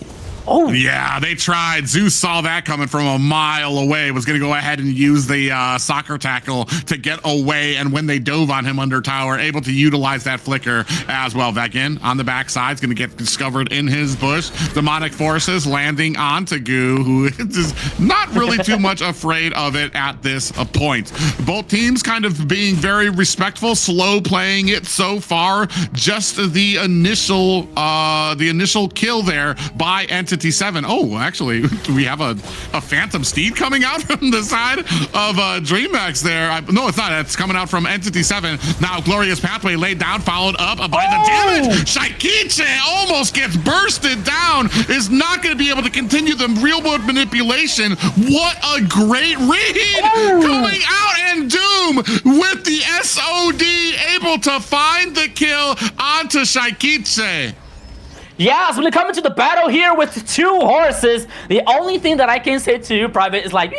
Oh yeah, they tried. Zeus saw that coming from a mile away, was going to go ahead and use the soccer tackle to get away, and when they dove on him under tower, able to utilize that flicker as well. Vagin on the backside is going to get discovered in his bush. Demonic forces landing onto Goo, who is not really too much afraid of it at this point. Both teams kind of being very respectful, slow playing it so far. Just the initial kill there by Entity 7. Oh, actually, we have a Phantom Steed coming out from the side of Dreammax there. No, it's not. It's coming out from Entity 7. Now, Glorious Pathway laid down, followed up by the damage. Shaikichi almost gets bursted down, is not going to be able to continue the real world manipulation. What a great read coming out, and Doom with the SOD able to find the kill onto Shaikichi. Yes, when it comes to the battle here with 2 horses, the only thing that I can say to you, Private, is like,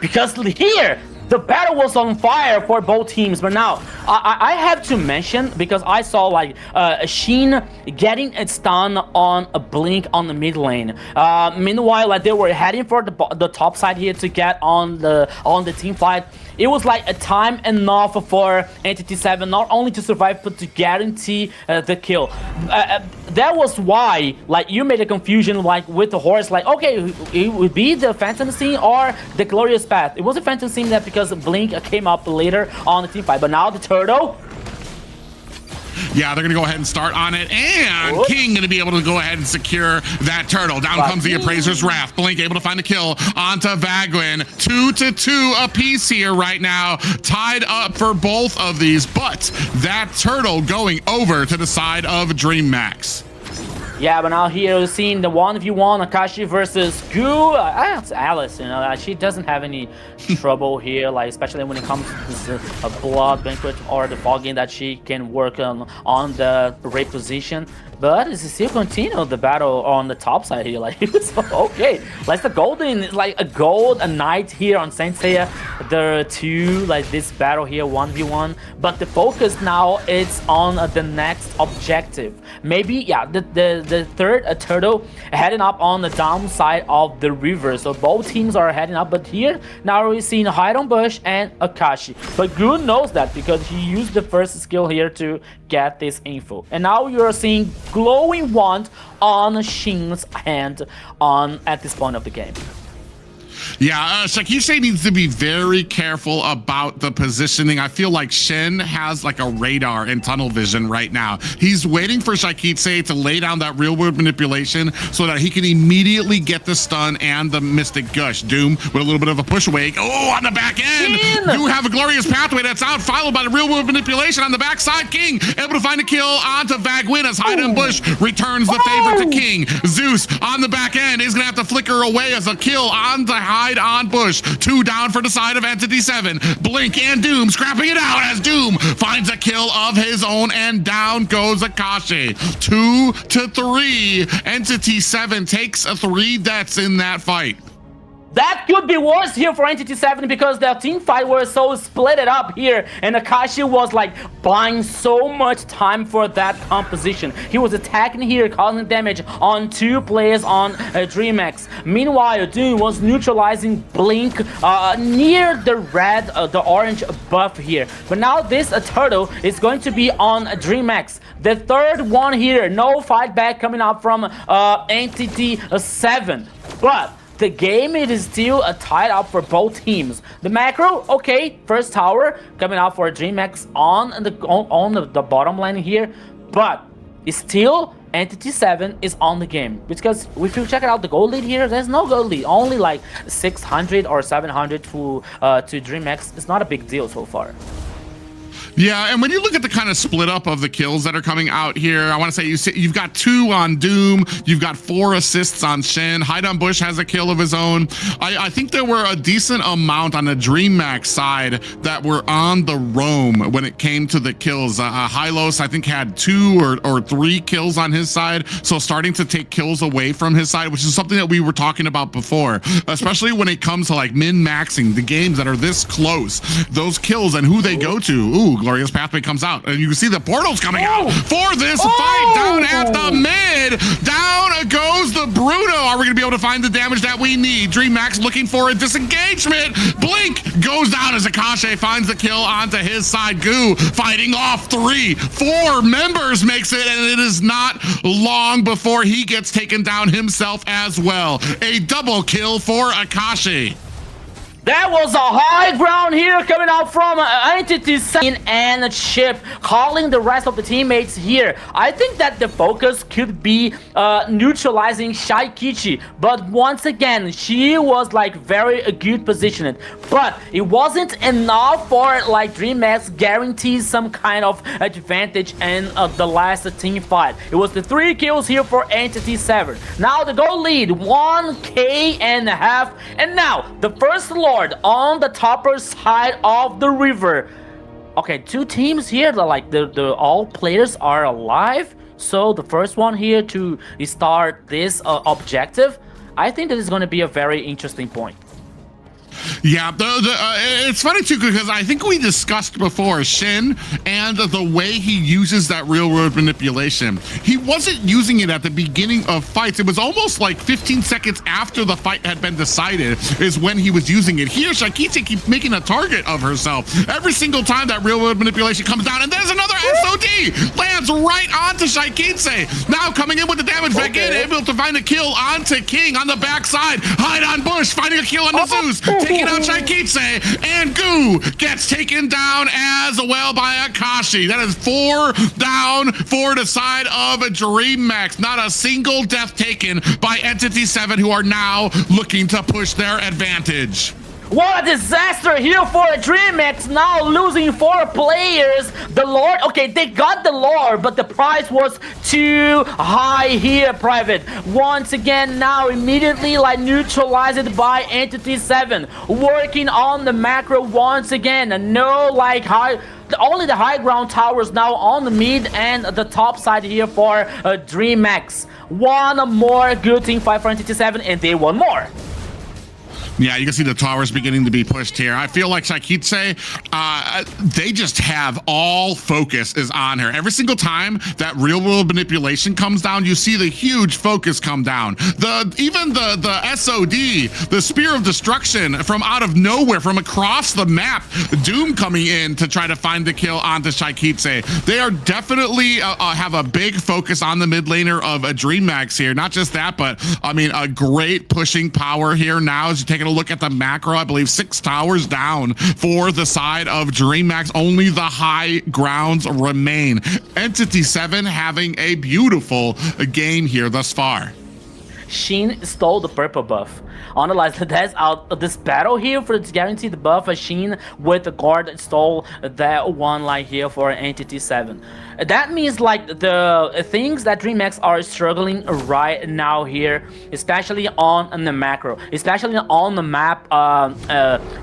because here, the battle was on fire for both teams. But now, I have to mention, because I saw like Shin getting a stun on a Blink on the mid lane. Meanwhile, like they were heading for the top side here to get on the team fight. It was like a time enough for Entity 7 not only to survive but to guarantee the kill. That was why, like, you made a confusion like with the horse, like, okay, it would be the Phantom Scene or the Glorious Path. It was a Phantom Scene that because Blink came up later on the team fight, but now the turtle. Yeah, they're gonna go ahead and start on it, and King gonna be able to go ahead and secure that turtle. Down comes the Appraiser's Wrath. Blink able to find a kill onto Vagwin. 2-2 apiece here right now, tied up for both of these, but that turtle going over to the side of Dreammax. Yeah, but now here we're seeing the 1v1 Akashi versus Goo. It's Alice, you know, she doesn't have any trouble here, like especially when it comes to a Blood Banquet or the Fogging that she can work on the raid position. But it's still continue the battle on the top side here. Like, okay, like the golden, like a gold, a knight here on Saint Seiya. There are two, like this battle here, 1v1. But the focus now is on the next objective. Maybe, yeah, the third turtle heading up on the downside of the river. So both teams are heading up. But here, now we're seeing Hide on Bush and Akashi. But Goon knows that because he used the first skill here to get this info. And now you're seeing glowing wand on Shin's hand at this point of the game. Yeah, Shakishe needs to be very careful about the positioning. I feel like Shin has like a radar and tunnel vision right now. He's waiting for Shakishe to lay down that real world manipulation so that he can immediately get the stun and the Mystic Gush. Doom with a little bit of a push away. Oh, on the back end. You have a glorious pathway that's out, followed by the real world manipulation on the backside. King able to find a kill onto Vagwin as Hide and Bush returns the favor to King. Zeus on the back end is gonna have to flicker away as a kill onto Hide on Bush. 2 down for the side of Entity 7. Blink and Doom scrapping it out as Doom finds a kill of his own, and down goes Akashi. 2-3. Entity 7 takes 3 deaths in that fight. That could be worse here for Entity 7 because their team fight was so split up here, and Akashi was like buying so much time for that composition. He was attacking here, causing damage on 2 players on Dreammax. Meanwhile, Doom was neutralizing Blink near the orange buff here. But now this turtle is going to be on Dreammax. The third one here, no fight back coming up from Entity 7. But the game, it is still tied up for both teams. The macro, okay, first tower coming out for Dreammax on the bottom lane here, but it's still Entity 7 is on the game. Because if you check out the gold lead here, there's no gold lead, only like 600 or 700 to Dreammax. It's not a big deal so far. Yeah, and when you look at the kind of split up of the kills that are coming out here, I want to say you've got 2 on Doom, you've got 4 assists on Shin. Hide on Bush has a kill of his own. I think there were a decent amount on the Dreammax side that were on the roam when it came to the kills. Hylos, I think, had 2 or 3 kills on his side, so starting to take kills away from his side, which is something that we were talking about before, especially when it comes to like min-maxing the games that are this close. Those kills and who they go to. Ooh, Glorious Pathway comes out, and you can see the portals coming out for this fight down at the mid. Down goes the Bruno. Are we gonna be able to find the damage that we need? Dreammax looking for a disengagement. Blink goes down as Akashi finds the kill onto his side. Goo fighting off 4 members makes it, and it is not long before he gets taken down himself as well. A double kill for Akashi. That was a high ground here coming out from Entity 7 and Chip, calling the rest of the teammates here. I think that the focus could be neutralizing Shaikichi, but once again, she was like very good positioned. But it wasn't enough for like Dreammax guarantees some kind of advantage in the last team fight. It was the 3 kills here for Entity 7. Now the goal lead, 1K and a half, and now the first Lord on the topper side of the river. Okay, 2 teams here that like the all players are alive. So the first one here to start this objective, I think that is going to be a very interesting point. Yeah, it's funny too because I think we discussed before Shin and the way he uses that real world manipulation. He wasn't using it at the beginning of fights. It was almost like 15 seconds after the fight had been decided is when he was using it. Here, Shaikichi keeps making a target of herself every single time that real world manipulation comes down, and there's another SOD lands right onto Shaikichi. Now coming in with the damage back in, able to find a kill onto King on the backside. Hide on Bush, finding a kill on the Zeus. taking out Shaikitse, and Goo gets taken down as well by Akashi. That is 4 down for the side of Dreammax. Not a single death taken by Entity 7, who are now looking to push their advantage. What a disaster here for Dreammax, now losing 4 players. The Lord, okay, they got the Lord, but the price was too high here, Private. Once again, now immediately like neutralized by Entity 7. Working on the macro once again. No like only the high ground towers now on the mid and the top side here for Dreammax. One more good team fight for Entity 7, and they won more. Yeah, you can see the towers beginning to be pushed here. I feel like Shaikitse, they just have all focus is on her. Every single time that real world manipulation comes down, you see the huge focus come down. Even the SOD, the Spear of Destruction from out of nowhere, from across the map, Doom coming in to try to find the kill onto Shaikitse. They are definitely have a big focus on the mid laner of Dreammax here. Not just that, but I mean, a great pushing power here now as you take a look at the macro. I believe 6 towers down for the side of Dreammax. Only the high grounds remain. Entity 7 having a beautiful game here thus far. Sheen stole the purple buff. Analyze that's out this battle here for its guaranteed buff. Sheen with the guard stole that one line here for Entity 7. That means like the things that Dreammax are struggling right now here, especially on the macro, especially on the map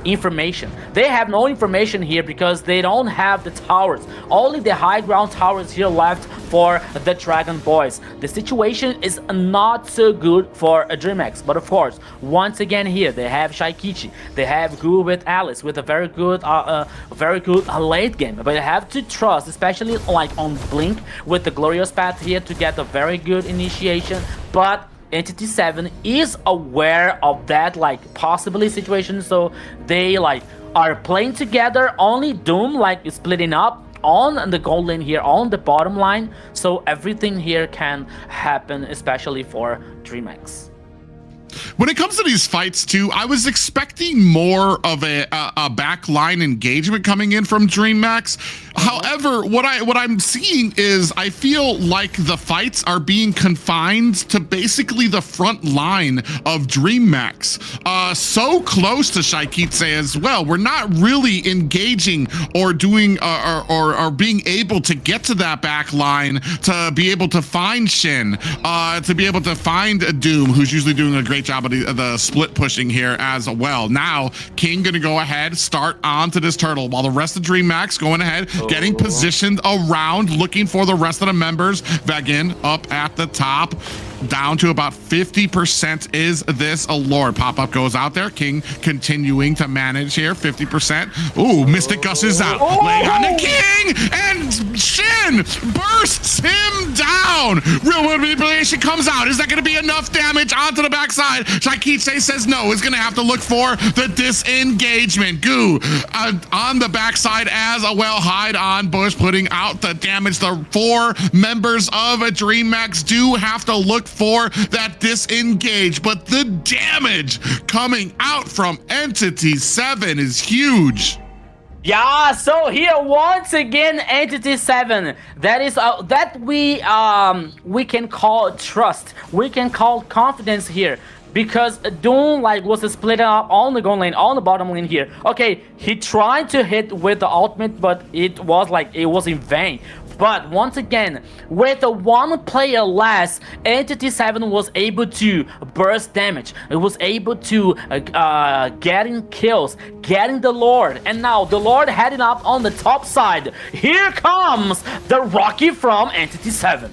information. They have no information here because they don't have the towers. Only the high ground towers here left for the Dragon Boys. The situation is not so good for Dreammax, but of course, once again here they have Shaikichi, they have Goo with Alice with a very good late game. But they have to trust, especially like on Blink with the Glorious Path here, to get a very good initiation. But Entity 7 is aware of that like possibly situation, so they like are playing together. Only Doom like is splitting up on the gold lane here on the bottom line, so everything here can happen, especially for Dreammax. When it comes to these fights too, I was expecting more of a backline engagement coming in from Dreammax. However, what I'm seeing is I feel like the fights are being confined to basically the front line of Dreammax. So close to Shaikitse as well. We're not really engaging or doing or being able to get to that back line to be able to find Shin, to be able to find Doom, who's usually doing a great job of the split pushing here as well. Now, King gonna go ahead, start onto this turtle, while the rest of Dreammax going ahead, getting positioned around, looking for the rest of the members. Vagin up at the top, down to about 50% is this Allure. Pop-up goes out there. King continuing to manage here, 50%. Ooh, Mystic Gus is out. Laying on the King, and Shin bursts him down. Real world manipulation comes out. Is that going to be enough damage onto the backside? Shaikitse says no. Is going to have to look for the disengagement. Goo on the backside as well. Hide on bush, putting out the damage. The 4 members of Dreammax do have to look for that disengage, but the damage coming out from Entity 7 is huge. Yeah, so here once again Entity 7, that is that we can call trust, we can call confidence here, because Doom like was split up on the gold lane, on the bottom lane here. Okay, he tried to hit with the ultimate, but it was in vain. But once again, with a 1 player less, Entity 7 was able to burst damage. It was able to getting kills, getting the Lord. And now the Lord heading up on the top side. Here comes the Rocky from Entity 7.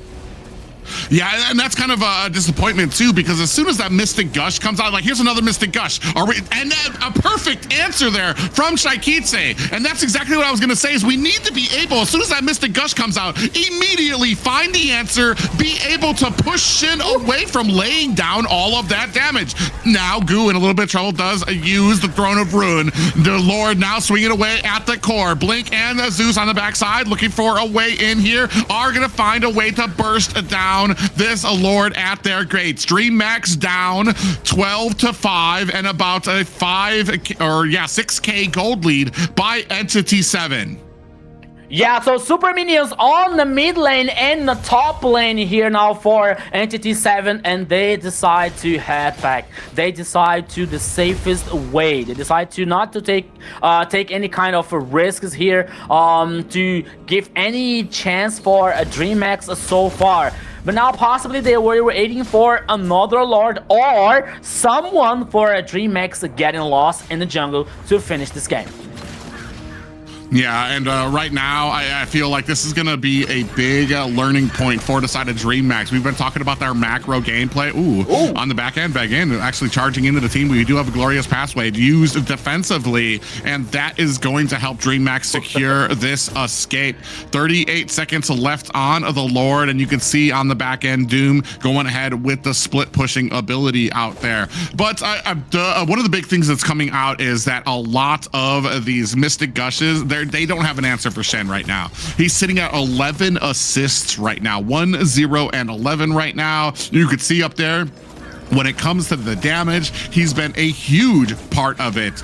Yeah, and that's kind of a disappointment too, because as soon as that Mystic Gush comes out, like, here's another Mystic Gush. And a perfect answer there from Shaikitse. And that's exactly what I was going to say, is we need to be able, as soon as that Mystic Gush comes out, immediately find the answer, be able to push Shin away from laying down all of that damage. Now, Goo, in a little bit of trouble, does use the Throne of Ruin. The Lord now swinging away at the core. Blink and Zeus on the backside, looking for a way in here, are going to find a way to burst down down this Lord at their gates. Dreammax down 12-5 and about a 6K gold lead by Entity 7. Yeah, so Super Minions on the mid lane and the top lane here now for Entity 7, and they decide to head back. They decide to the safest way. They decide to not to take any kind of risks here, to give any chance for a Dreammax so far. But now possibly they were waiting for another Lord or someone for a Dreammax getting lost in the jungle to finish this game. Yeah, and right now, I feel like this is going to be a big learning point for the side of Dreammax. We've been talking about their macro gameplay. Ooh. On the back end, actually charging into the team. We do have a glorious pathway used defensively, and that is going to help Dreammax secure this escape. 38 seconds left on the Lord, and you can see on the back end, Doom going ahead with the split pushing ability out there. But one of the big things that's coming out is that a lot of these Mystic Gushes, they don't have an answer for Shen right now. He's sitting at 11 assists right now, 1, 0, and 11 right now. You could see up there, when it comes to the damage, he's been a huge part of it,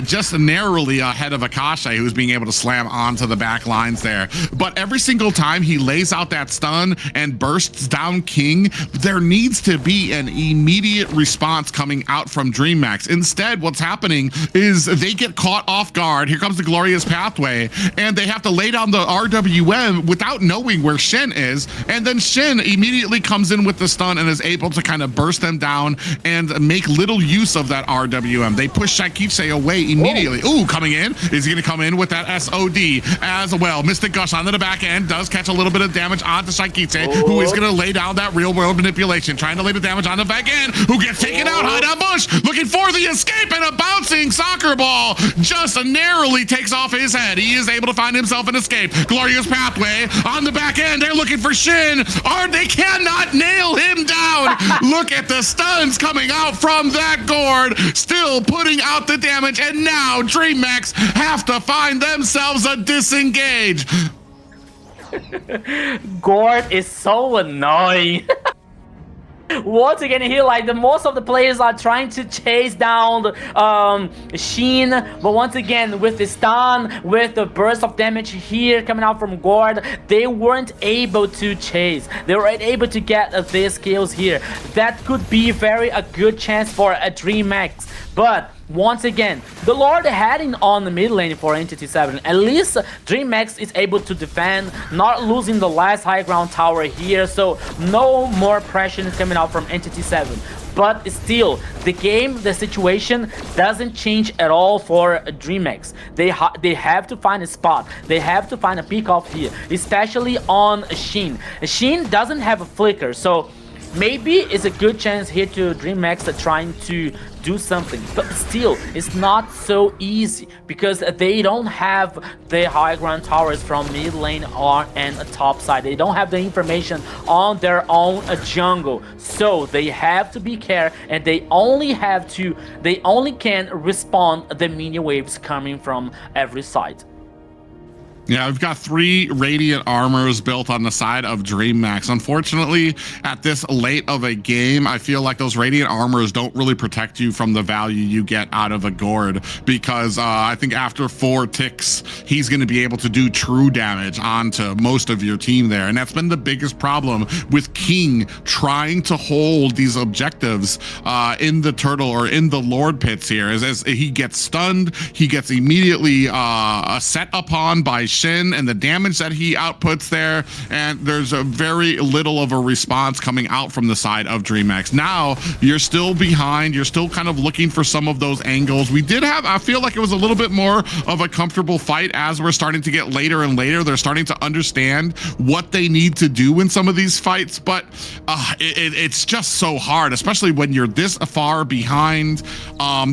just narrowly ahead of Akasha, who's being able to slam onto the back lines there. But every single time he lays out that stun and bursts down King, there needs to be an immediate response coming out from Dreammax. Instead, what's happening is they get caught off guard. Here comes the glorious pathway, and they have to lay down the RWM without knowing where Shen is, and then Shen immediately comes in with the stun and is able to kind of burst them down and make little use of that RWM. They push Shaikiche away immediately. Ooh, coming in. Is he going to come in with that SOD as well? Mystic Gush onto the back end does catch a little bit of damage onto Shaikiche, who is going to lay down that real world manipulation, trying to lay the damage on the back end, who gets taken out. High down bush, looking for the escape, and a bouncing soccer ball just narrowly takes off his head. He is able to find himself an escape. Glorious pathway on the back end. They're looking for Shin. They cannot nail him down. Look at the stuns coming out from that gourd, still putting out the damage, and now Dreammax have to find themselves a disengage. Gourd is so annoying. Once again here, like, the most of the players are trying to chase down Sheen, but once again with the stun, with the burst of damage here coming out from Gourd, they weren't able to chase. They weren't able to get these kills here. That could be a good chance for a Dreammax, but once again, the Lord heading on the mid lane for Entity 7. At least Dreammax is able to defend, not losing the last high ground tower here, so no more pressure coming out from Entity 7. But still, the situation doesn't change at all for Dreammax. They have to find a spot. They have to find a pick off here, especially on Sheen. Sheen doesn't have a flicker, so maybe it's a good chance here to Dreammax trying to do something, but still it's not so easy because they don't have the high ground towers from mid lane and top side. They don't have the information on their own jungle, so they have to be careful, and they only can respond the minion waves coming from every side. Yeah, we've got 3 Radiant Armors built on the side of Dreammax. Unfortunately, at this late of a game, I feel like those Radiant Armors don't really protect you from the value you get out of a Gourd, because I think after 4 ticks, he's going to be able to do true damage onto most of your team there. And that's been the biggest problem with King trying to hold these objectives in the Turtle or in the Lord pits here. As he gets stunned, he gets immediately set upon by Shin and the damage that he outputs there, and there's a very little of a response coming out from the side of Dreammax. Now you're still behind, you're still kind of looking for some of those angles. I feel like it was a little bit more of a comfortable fight as we're starting to get later and later. They're starting to understand what they need to do in some of these fights, but it's just so hard, especially when you're this far behind.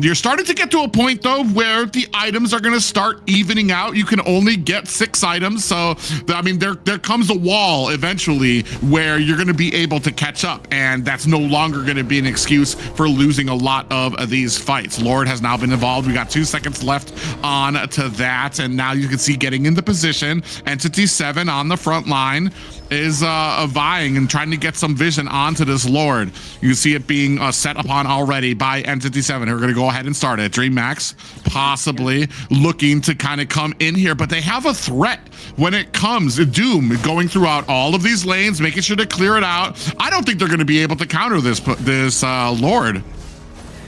You're starting to get to a point though where the items are going to start evening out. You can only get 6 items. So, I mean, there comes a wall eventually where you're going to be able to catch up, and that's no longer going to be an excuse for losing a lot of these fights. Lord has now been involved. We got 2 seconds left on to that, and now you can see getting into position. Entity 7 on the front line is vying and trying to get some vision onto this Lord. You see it being set upon already by Entity 7, who are going to go ahead and start it. Dreammax possibly looking to kind of come in here, but they have a threat when it comes. Doom going throughout all of these lanes, making sure to clear it out. I don't think they're going to be able to counter this Lord.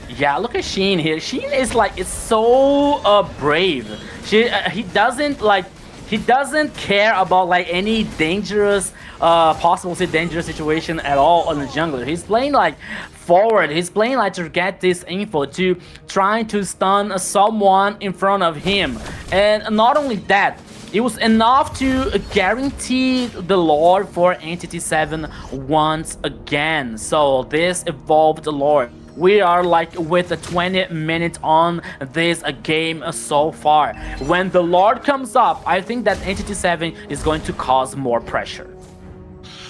Yeah, look at Sheen here. Sheen is like, it's so brave. He doesn't care about like any dangerous, possible dangerous situation at all on the jungler. He's playing like forward. He's playing like to get this info, to trying to stun someone in front of him. And not only that, it was enough to guarantee the Lord for Entity 7 once again. So this evolved Lord. We are like with 20 minutes on this game so far. When the Lord comes up, I think that Entity 7 is going to cause more pressure.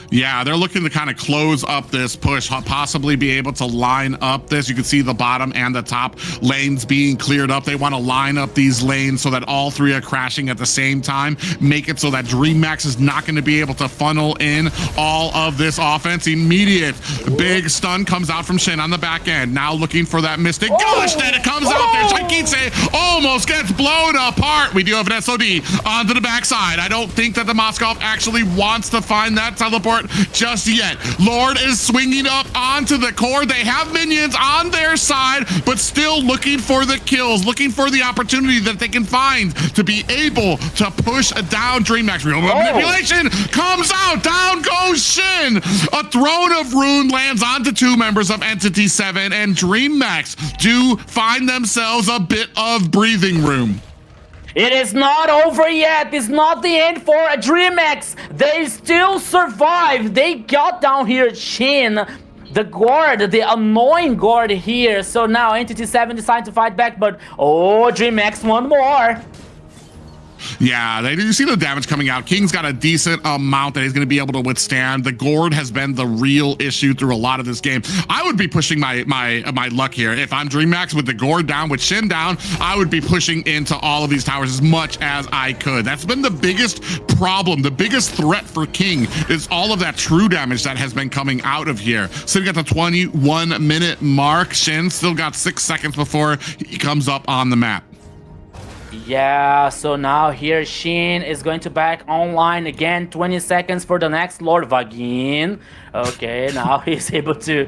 Yeah, they're looking to kind of close up this push, possibly be able to line up this. You can see the bottom and the top lanes being cleared up. They want to line up these lanes so that all 3 are crashing at the same time. Make it so that Dreammax is not going to be able to funnel in all of this offense. Immediate big stun comes out from Shin on the back end. Now looking for that Mystic. Gosh, then it comes out there. Shaikitse almost gets blown apart. We do have an SOD onto the backside. I don't think that the Moskov actually wants to find that teleport just yet. Lord is swinging up onto the core. They have minions on their side, but still looking for the kills, looking for the opportunity that they can find to be able to push down Dreammax. Real manipulation comes out. Down goes Shin. A Throne of Ruin lands onto 2 members of Entity 7, and Dreammax do find themselves a bit of breathing room. It is not over yet. It's not the end for Dreammax. They still survive. They got down here Shin, the guard, the annoying guard here. So now Entity 7 decided to fight back, but oh, Dreammax one more. Yeah, you see the damage coming out. King's got a decent amount that he's going to be able to withstand. The gourd has been the real issue through a lot of this game. I would be pushing my luck here. If I'm Dreammax with the gourd down, with Shin down, I would be pushing into all of these towers as much as I could. That's been the biggest problem. The biggest threat for King is all of that true damage that has been coming out of here. So we got the 21-minute mark. Shin still got 6 seconds before he comes up on the map. Yeah, so now here Shin is going to back online again. 20 seconds for the next Lord Vagin. Okay, now he's able to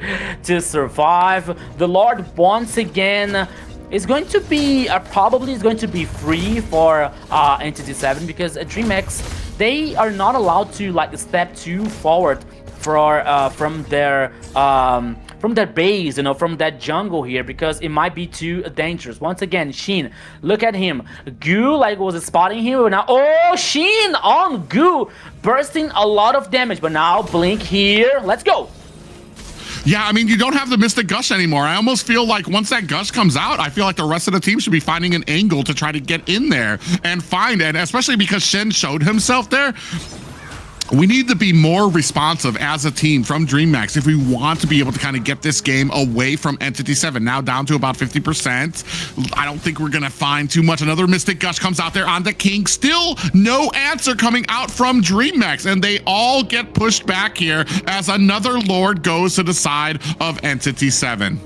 survive. The Lord once again is going to be probably is going to be free for Entity 7, because Dreammax, they are not allowed to like step too forward from their base, you know, from that jungle here, because it might be too dangerous. Once again, Shin, look at him. Gu like was spotting him, but now oh, Shin on Gu, bursting a lot of damage. But now Blink here. Let's go. Yeah, I mean, you don't have the Mystic Gush anymore. I almost feel like once that Gush comes out, I feel like the rest of the team should be finding an angle to try to get in there and find it, especially because Shin showed himself there. We need to be more responsive as a team from Dreammax if we want to be able to kind of get this game away from Entity 7. Now down to about 50%. I don't think we're going to find too much. Another Mystic Gush comes out there on the King. Still no answer coming out from Dreammax, and they all get pushed back here as another Lord goes to the side of Entity 7.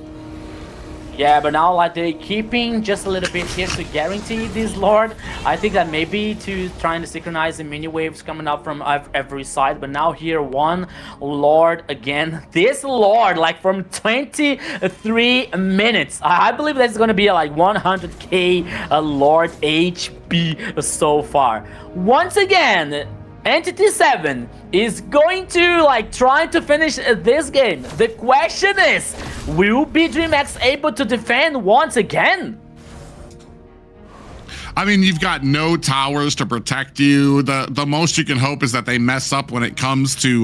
Yeah, but now like they're keeping just a little bit here to guarantee this Lord. I think that maybe to trying to synchronize the mini waves coming up from every side. But now here one Lord again. This Lord like from 23 minutes. I believe that's going to be like 100k Lord HP so far. Once again, Entity 7 is going to like try to finish this game. The question is, will be Dreammax able to defend once again? I mean, you've got no towers to protect you. The most you can hope is that they mess up when it comes to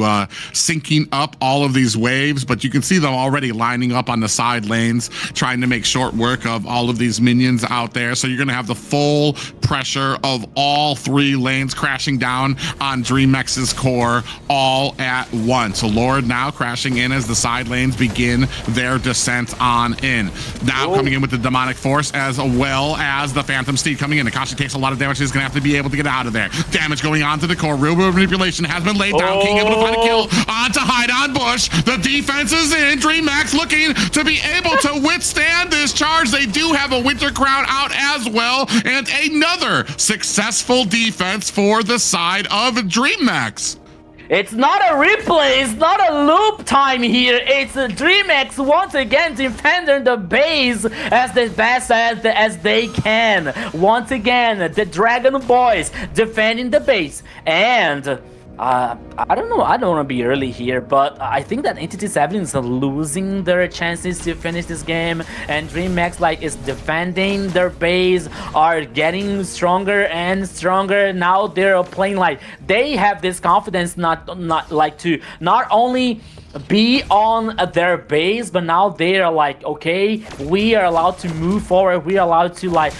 syncing up all of these waves, but you can see them already lining up on the side lanes, trying to make short work of all of these minions out there. So you're going to have the full pressure of all 3 lanes crashing down on Dreammax's core all at once. So Lord now crashing in as the side lanes begin their descent on in. Now coming in with the Demonic Force as well as the Phantom Steed coming in. Akashi takes a lot of damage. He's going to have to be able to get out of there. Damage going on to the core. Real world manipulation has been laid down. King able to find a kill onto Hide on Bush. The defense is in. Dreammax looking to be able to withstand this charge. They do have a Winter Crown out as well. And another successful defense for the side of Dreammax. It's not a replay, it's not a loop time here. It's Dreammax once again defending the base as the best as they can. Once again, the Dragon Boys defending the base. And I don't know, I don't want to be early here, but I think that Entity 7 is losing their chances to finish this game, and Dreammax like is defending their base, are getting stronger and stronger. Now they're playing like they have this confidence not only be on their base, but now they are like, okay, we are allowed to move forward, we are allowed to like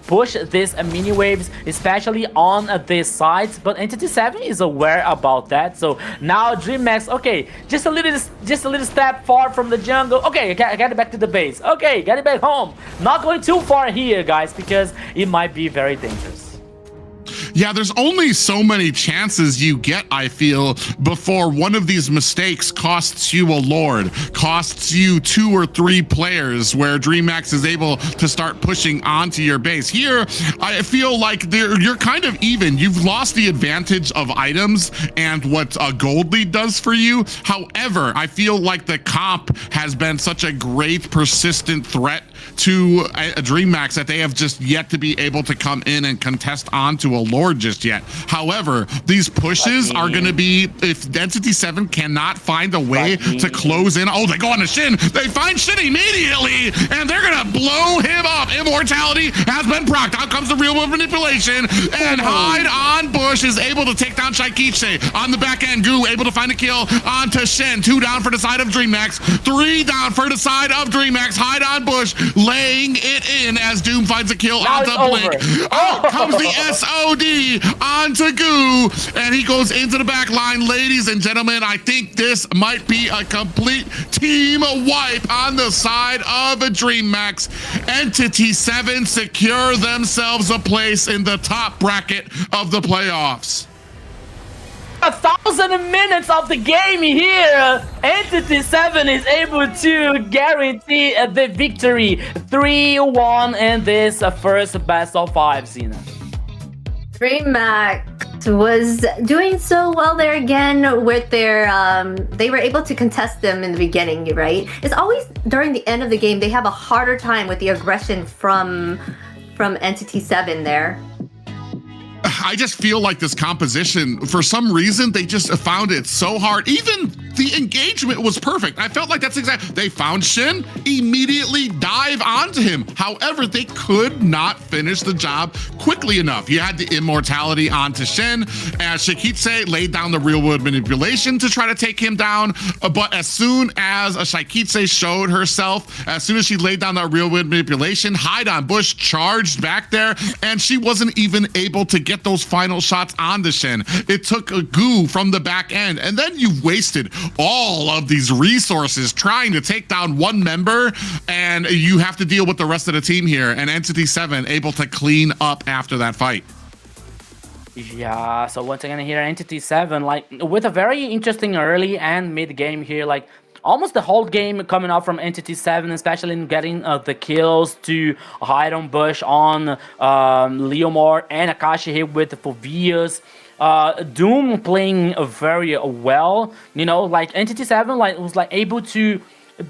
push these mini waves, especially on this side. But Entity 7 is aware about that. So now Dreammax, okay, just a little step far from the jungle. Okay, I got it back to the base. Okay, get it back home. Not going too far here, guys, because it might be very dangerous. Yeah, there's only so many chances you get, I feel, before one of these mistakes costs you a Lord, costs you 2 or 3 players, where Dreammax is able to start pushing onto your base. Here, I feel like you're kind of even. You've lost the advantage of items and what a gold lead does for you. However, I feel like the comp has been such a great, persistent threat to a Dreammax that they have just yet to be able to come in and contest onto a Lord just yet. However, these pushes are going to be, if Entity 7 cannot find a way to close in. Oh, they go on to Shin. They find Shin immediately, and they're going to blow him up. Immortality has been procced. Out comes the real world manipulation, and Hide on Bush is able to take down Shaikiche. On the back end, Goo able to find a kill onto Shin. 2 down for the side of Dreammax. 3 down for the side of Dreammax. Hide on Bush laying it in as Doom finds a kill onto Blink. Out comes the SOD onto Goo, and he goes into the back line. Ladies and gentlemen, I think this might be a complete team wipe on the side of Dreammax. Entity 7 secure themselves a place in the top bracket of the playoffs. 1,000 minutes of the game here. Entity 7 is able to guarantee the victory. 3-1 in this first best of 5, Xena. Dreammax was doing so well there again with their they were able to contest them in the beginning, right? It's always during the end of the game they have a harder time with the aggression from Entity 7 there. I just feel like this composition, for some reason, they just found it so hard. Even the engagement was perfect. I felt like that's exactly, they found Shin, immediately dive onto him. However, they could not finish the job quickly enough. You had the immortality onto Shin, as Shaikiche laid down the real world manipulation to try to take him down. But as soon as Shaikiche showed herself, as soon as she laid down that real world manipulation, Hide on Bush charged back there, and she wasn't even able to get those final shots on the Shin. It took a Goo from the back end, and then you wasted all of these resources trying to take down one member, and you have to deal with the rest of the team here, and Entity 7 able to clean up after that fight. Yeah, so once again here, Entity 7, like, with a very interesting early and mid game here, like, almost the whole game coming out from Entity 7, especially in getting the kills to Hide on Bush on Leomore and Akashi here with the Fovias. Doom playing very well, you know, like Entity 7 like was like able to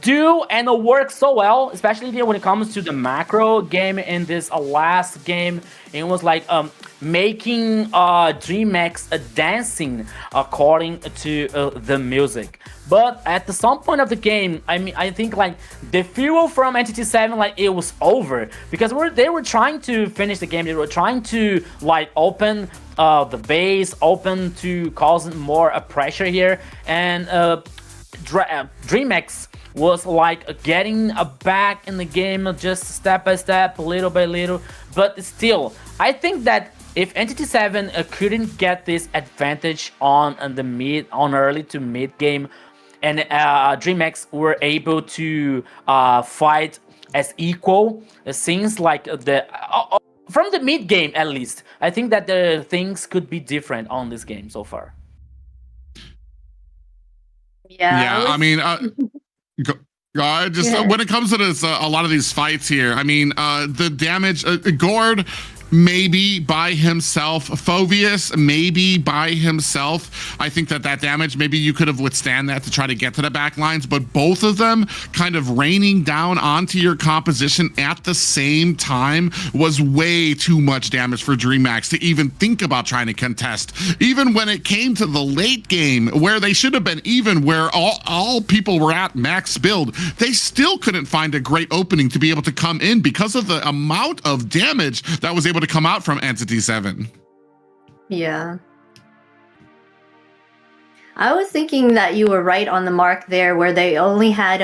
do and work so well, especially when it comes to the macro game in this last game. It was like making Dreammax dancing according to the music. But at some point of the game, I mean, I think like the fuel from Entity 7, like it was over, because they were trying to finish the game. They were trying to like open the base, open to cause more pressure here, and Dreammax was like getting back in the game just step by step, little by little. But still, I think that if Entity 7 couldn't get this advantage on the early to mid game, and Dreammax were able to fight as equal, it seems like from the mid game at least, I think that the things could be different on this game so far. Yeah, I mean, when it comes to this, a lot of these fights here, I mean, the damage, Gord, maybe by himself, Phoveus maybe by himself. I think that damage, maybe you could have withstand that to try to get to the back lines, but both of them kind of raining down onto your composition at the same time was way too much damage for Dreammax to even think about trying to contest. Even when it came to the late game, where they should have been even, where all people were at max build, they still couldn't find a great opening to be able to come in because of the amount of damage that was able to come out from Entity 7. Yeah. I was thinking that you were right on the mark there, where they only had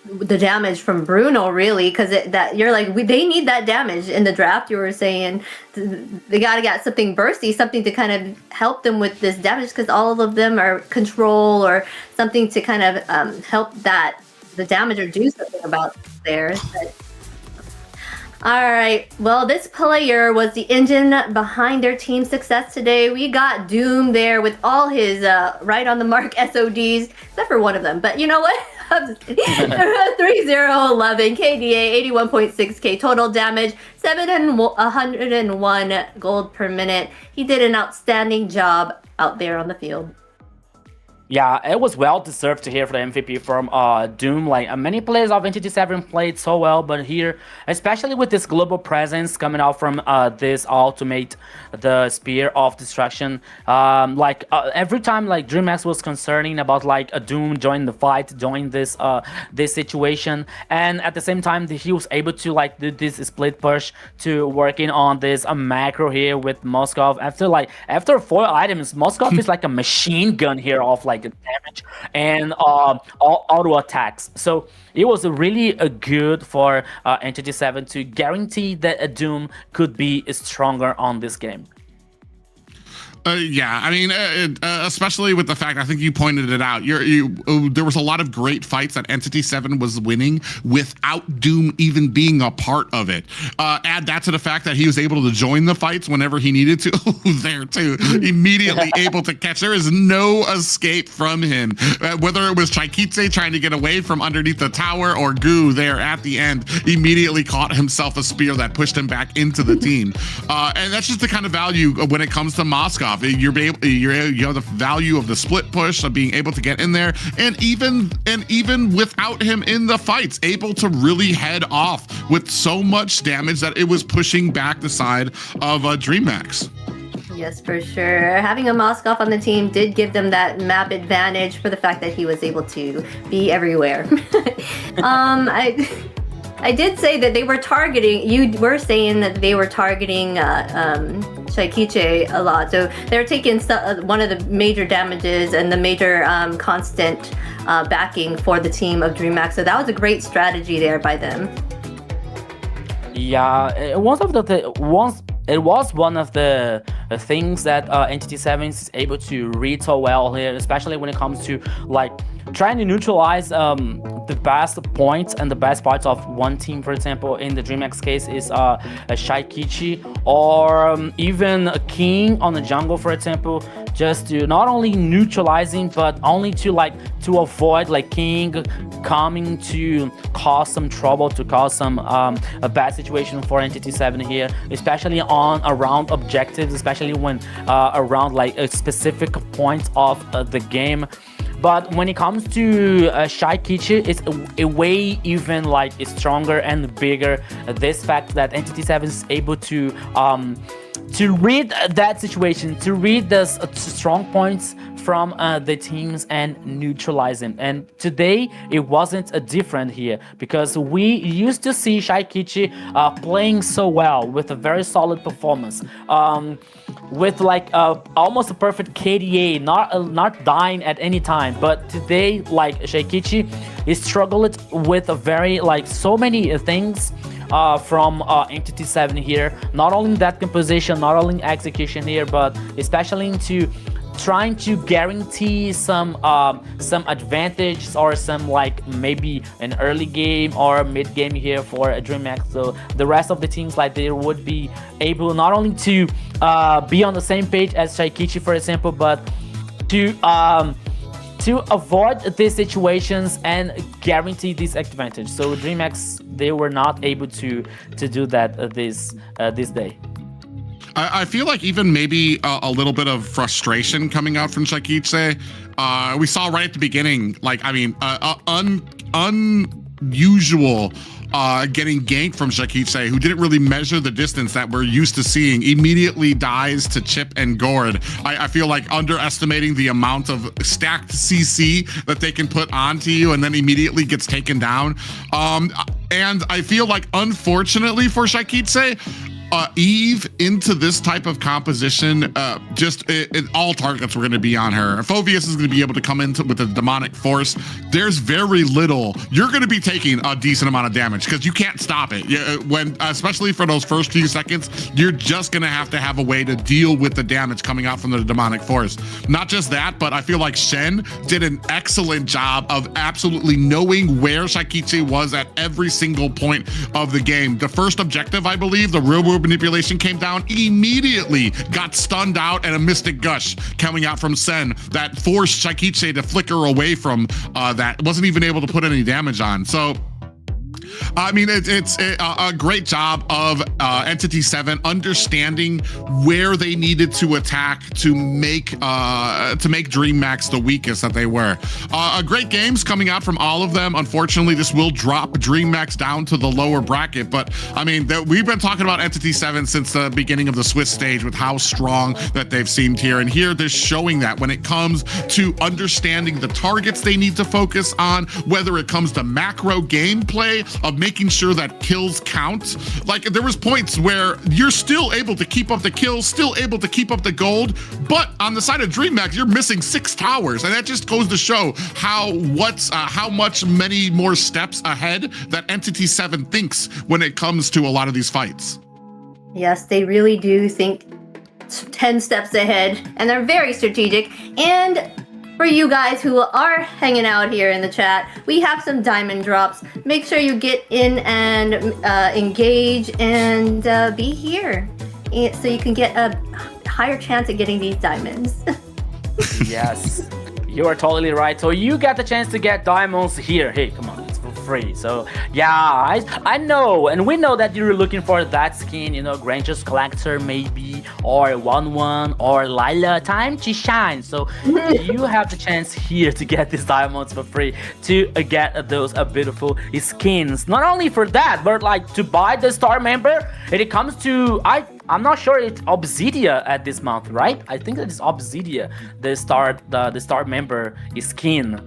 the damage from Bruno, really, because you're like, they need that damage in the draft. You were saying they got to get something bursty, something to kind of help them with this damage, because all of them are control or something to kind of help the damage or do something about there. But, all right, well, this player was the engine behind their team's success today. We got Doom there with all his right on the mark SODs, except for one of them. But you know what? 3011 KDA, 81.6k total damage, 101 gold per minute. He did an outstanding job out there on the field. Yeah, it was well deserved to hear for the MVP from Doom. Like many players of Entity 7 played so well, but here, especially with this global presence coming out from this ultimate, the Spear of Destruction, every time like Dreammax was concerning about like a Doom joining the fight, joining this situation, and at the same time he was able to like do this split push to working on this macro here with Moskov. After 4 items, Moskov is like a machine gun here of like damage and auto attacks. So it was really good for Entity 7 to guarantee that Doom could be stronger on this game. Yeah, I mean, especially with the fact, I think you pointed it out, there was a lot of great fights that Entity 7 was winning without Doom even being a part of it. Add that to the fact that he was able to join the fights whenever he needed to. There too, immediately able to catch. There is no escape from him. Whether it was Chaikitse trying to get away from underneath the tower or Goo there at the end, immediately caught himself a spear that pushed him back into the team. And that's just the kind of value when it comes to Moskov. You have the value of the split push, of being able to get in there, and even without him in the fights, able to really head off with so much damage that it was pushing back the side of Dreammax. Yes, for sure. Having a Moskov on the team did give them that map advantage for the fact that he was able to be everywhere. I did say that they were targeting, you were saying that they were targeting Shaikiche a lot. So they're taking one of the major damages and the major constant backing for the team of Dreammax. So that was a great strategy there by them. Yeah, it was one of the things that Entity 7 is able to read so well here, especially when it comes to like trying to neutralize the best points and the best parts of one team. For example, in the Dreammax case is a Shaikichi or even a King on the jungle, for example, just to not only neutralizing but only to avoid like King coming to cause some trouble, to cause some a bad situation for Entity 7 here, especially around objectives, especially when around like a specific points of the game. But when it comes to Shaikichi, it's a way even like stronger and bigger. This fact that Entity 7 is able to read that situation, to read the strong points from the teams and neutralize them. And today it wasn't different here, because we used to see Shaikichi playing so well with a very solid performance, with like almost a perfect KDA, not dying at any time. But today, like, Shaikichi is struggled with a very like so many things from Entity 7 here. Not only that composition, not only execution here, but especially into trying to guarantee some advantage or some like maybe an early game or mid game here for Dreammax. So the rest of the teams, like, they would be able not only to be on the same page as Shaikichi, for example, but to avoid these situations and guarantee this advantage. So Dreammax, they were not able to do that this day. I feel like even maybe a little bit of frustration coming out from Shaikichi. We saw right at the beginning, like, I mean, unusual getting ganked from Shaikichi, who didn't really measure the distance that we're used to seeing, immediately dies to Chip and Gord. I feel like underestimating the amount of stacked CC that they can put onto you and then immediately gets taken down. And I feel like, unfortunately for Shaikichi, Eve into this type of composition, all targets were going to be on her. Phoveus is going to be able to come into with a demonic force. There's very little. You're going to be taking a decent amount of damage because you can't stop it. Especially for those first few seconds, you're just going to have a way to deal with the damage coming out from the demonic force. Not just that, but I feel like Shen did an excellent job of absolutely knowing where Shaikichi was at every single point of the game. The first objective, I believe, the real world manipulation, came down, immediately got stunned out, and a Mystic Gush coming out from Sen that forced Shaikichi to flicker away from that. Wasn't even able to put any damage on. So I mean, it's a great job of Entity 7 understanding where they needed to attack to make Dreammax the weakest that they were. Great games coming out from all of them. Unfortunately, this will drop Dreammax down to the lower bracket, but I mean, we've been talking about Entity 7 since the beginning of the Swiss stage with how strong that they've seemed here, and here they're showing that when it comes to understanding the targets they need to focus on, whether it comes to macro gameplay of making sure that kills count. Like, there was points where you're still able to keep up the kills, still able to keep up the gold, but on the side of Dreammax, you're missing 6 towers, and that just goes to show how many more steps ahead that Entity 7 thinks when it comes to a lot of these fights. Yes, they really do think 10 steps ahead, and they're very strategic. And for you guys who are hanging out here in the chat, we have some diamond drops. Make sure you get in and engage and be here, so you can get a higher chance at getting these diamonds. Yes, you are totally right. So you got the chance to get diamonds here. Hey, come on, it's for free. So yeah, I know, and we know that you're looking for that skin, you know, Granger's Collector maybe, or 1-1, or Lila, time to shine. So you have the chance here to get these diamonds for free, to get those beautiful skins. Not only for that, but like to buy the star member. And it comes to, I'm not sure it's Obsidia at this month, right? I think that it's Obsidia, the star member skin.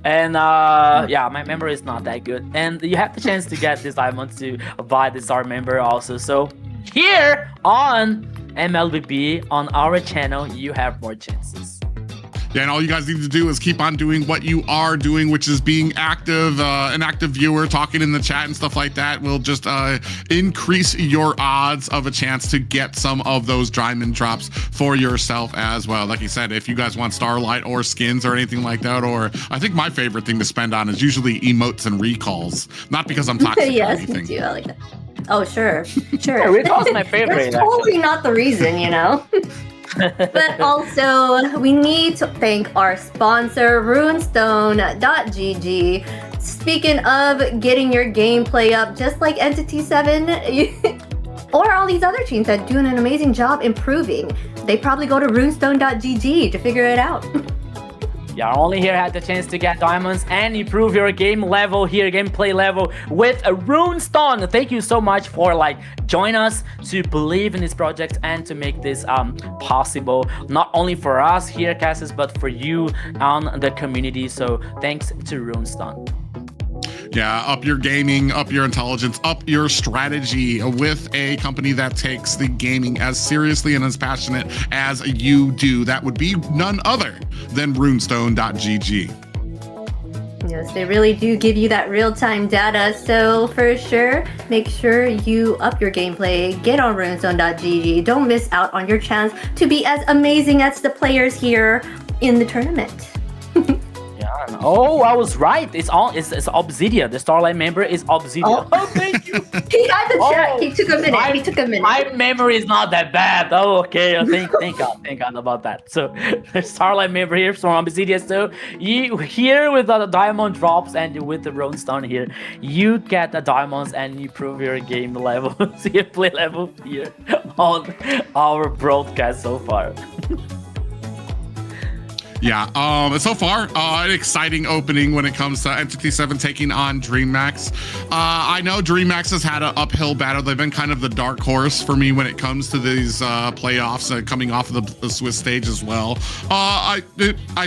And yeah, my memory is not that good. And you have the chance to get this diamond to buy the star member also. So here on MLBB, on our channel, you have more chances. Yeah, and all you guys need to do is keep on doing what you are doing, which is being active, an active viewer, talking in the chat and stuff like that will just increase your odds of a chance to get some of those diamond drops for yourself as well. Like you said, if you guys want Starlight or skins or anything like that, or I think my favorite thing to spend on is usually emotes and recalls. Not because I'm toxic yes, or anything. me too. I like that. Oh, sure. Yeah, recall's my favorite. That's totally not the reason, you know? But also, we need to thank our sponsor, runestone.gg. Speaking of getting your gameplay up, just like Entity 7, or all these other teams that are doing an amazing job improving, they probably go to runestone.gg to figure it out. You only here had the chance to get diamonds and improve your game level here, gameplay level with a runestone. Thank you so much for like join us to believe in this project and to make this possible, not only for us here, Cassis, but for you on the community. So thanks to runestone. Yeah, up your gaming, up your intelligence, up your strategy with a company that takes the gaming as seriously and as passionate as you do. That would be none other than runestone.gg. Yes, they really do give you that real-time data, so for sure, make sure you up your gameplay, get on runestone.gg. Don't miss out on your chance to be as amazing as the players here in the tournament. Yeah. Oh, I was right. It's Obsidian. The Starlight member is Obsidian. Oh, thank you. He had to check. He took a minute. My memory is not that bad. Oh, okay. Thank God about that. So, the Starlight member here from Obsidian. So, you here with the diamond drops and with the runestone here, you get the diamonds and you prove your game level, play level here on our broadcast so far. Yeah, so far, an exciting opening when it comes to Entity 7 taking on Dreammax. I know Dreammax has had an uphill battle. They've been kind of the dark horse for me when it comes to these playoffs coming off of the Swiss stage as well. I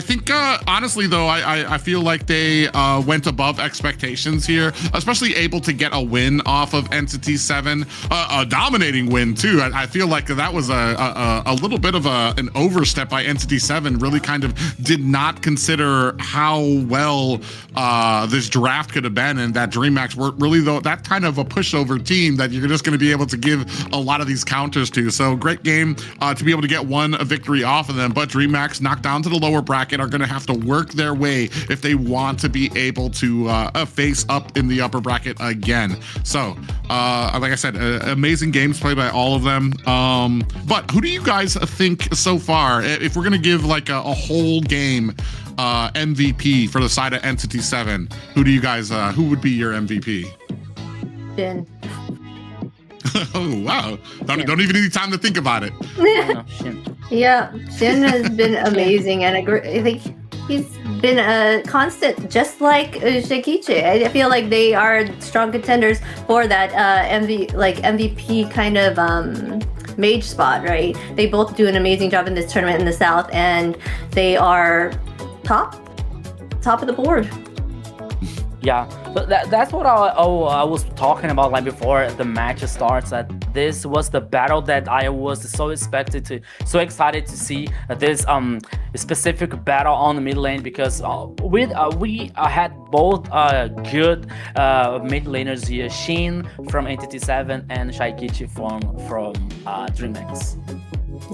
think, honestly, though, I feel like they went above expectations here, especially able to get a win off of Entity 7, a dominating win, too. I feel like that was a little bit of an overstep by Entity 7, really kind of did not consider how well this draft could have been, and that Dreammax were really though that kind of a pushover team that you're just going to be able to give a lot of these counters to. So great game to be able to get a victory off of them, but Dreammax knocked down to the lower bracket are going to have to work their way if they want to be able to face up in the upper bracket again. So like I said, amazing games played by all of them. But who do you guys think so far, if we're going to give like a whole game MVP for the side of Entity 7, who do you guys who would be your MVP? Jin. Oh wow, don't even need time to think about it. Yeah, Jin has been amazing, and I think he's been a constant, just like Shakichi. I feel like they are strong contenders for that MVP kind of mage spot, right? They both do an amazing job in this tournament in the South, and they are top of the board. Yeah, so that's what I was talking about like before the match starts. That this was the battle that I was so excited to see this specific battle on the mid lane, because we had both good mid laners here, Shin from Entity 7 and Shaikichi from Dreammax.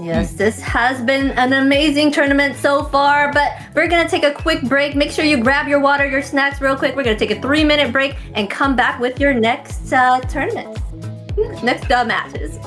Yes, this has been an amazing tournament so far, but we're going to take a quick break. Make sure you grab your water, your snacks real quick. We're going to take a 3-minute break and come back with your next tournament. Next matches.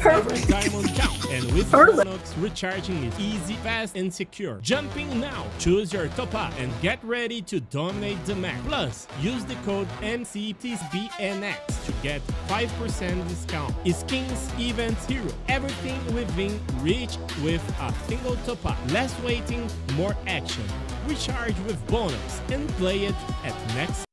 Every diamond count, and with Globant, recharging is easy, fast, and secure. Jumping now, choose your top up and get ready to dominate the map. Plus, use the code MCT AMER to get 5% discount. Skins, events, hero, everything within reach with a single top up. Less waiting, more action. Recharge with bonus and play it at next.